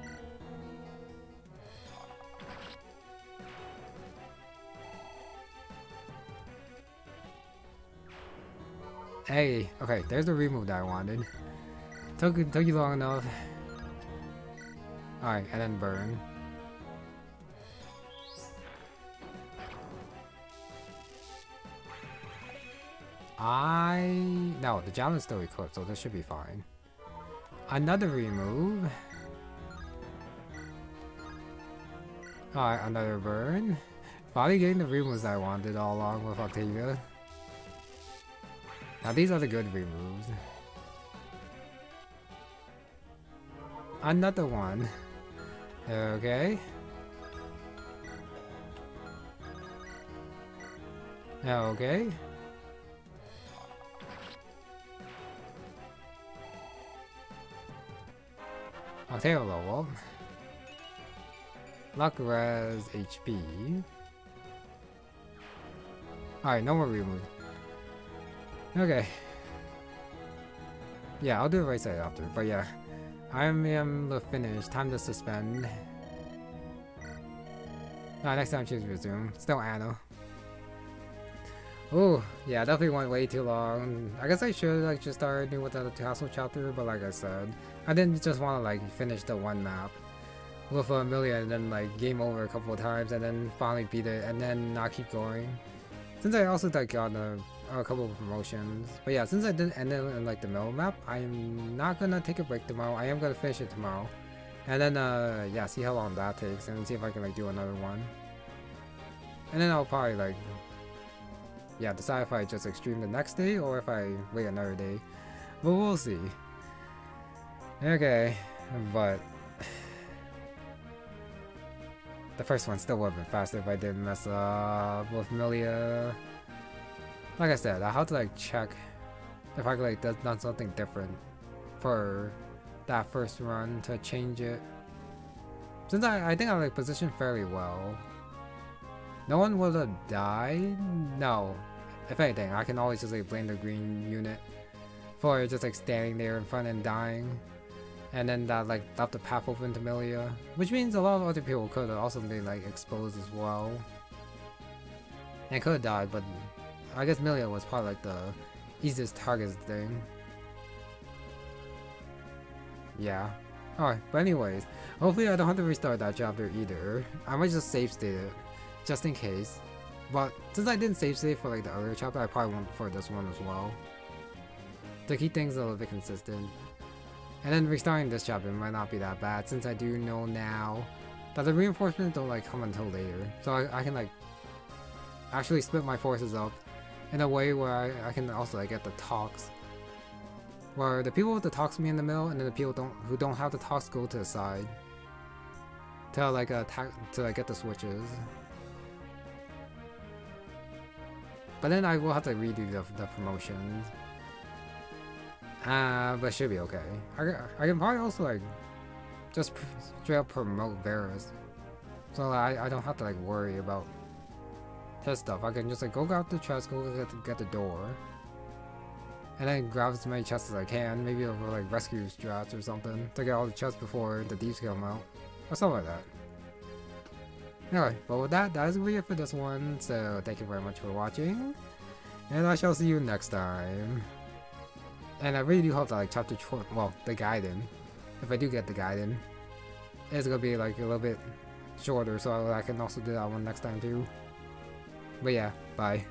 Hey, okay, there's the remove that I wanted. Took you long enough. Alright, and then burn. No, the javelin's still equipped, so this should be fine. Another remove. Alright, another burn. Finally getting the removes that I wanted all along with Octavia. Now these are the good removes. Another one. Okay. Okay. Octavia level. Luck res HP. Alright, no more remove. Okay. Yeah, I'll do it right side after, but yeah. I am finished. Time to suspend. Next time choose resume. Still Anna. Oh, yeah, definitely went way too long. I guess I should like just start new with the castle chapter, but like I said, I didn't just want to like finish the one map with MILLIA and then like game over a couple of times and then finally beat it and then not keep going. Since I also like got a couple of promotions, but yeah, since I didn't end it in like the middle map, I'm not gonna take a break tomorrow. I am gonna finish it tomorrow, and then yeah, see how long that takes and see if I can like do another one, and then I'll probably like yeah decide if I just like stream the next day or if I wait another day, but we'll see. Okay, but the first one still would have been faster if I didn't mess up with MILLIA. Like I said, I have to like check if I could like done something different for that first run to change it. Since I think I like positioned fairly well. No one would have died? No. If anything, I can always just like blame the green unit for just like standing there in front and dying. And then that like left the path open to MILLIA. Which means a lot of other people could have also been like exposed as well. And could have died, but I guess MILLIA was probably like the easiest target thing. Yeah. Alright, but anyways, hopefully I don't have to restart that chapter either. I might just save state it, just in case. But since I didn't save state for like the other chapter, I probably won't for this one as well. To keep things a little bit consistent. And then restarting this chapter might not be that bad since I do know now that the reinforcements don't like come until later. So I can like actually split my forces up in a way where I can also like get the talks. Where the people with the talks me in the middle and then the people who don't have the talks go to the side. To like attack to like get the switches. But then I will have to redo the promotions. But it should be okay. I can probably also like just straight up promote Varris, so I don't have to like worry about his stuff. I can just like go grab the chest, go get the door, and then grab as many chests as I can. Maybe over like rescue strats or something to get all the chests before the deeps come out, or something like that. Anyway, but with that is gonna be it for this one. So thank you very much for watching, and I shall see you next time. And I really do hope that like chapter 12, well, the Gaiden, if I do get the Gaiden, it's gonna be like a little bit shorter, so I can also do that one next time too. But yeah, bye.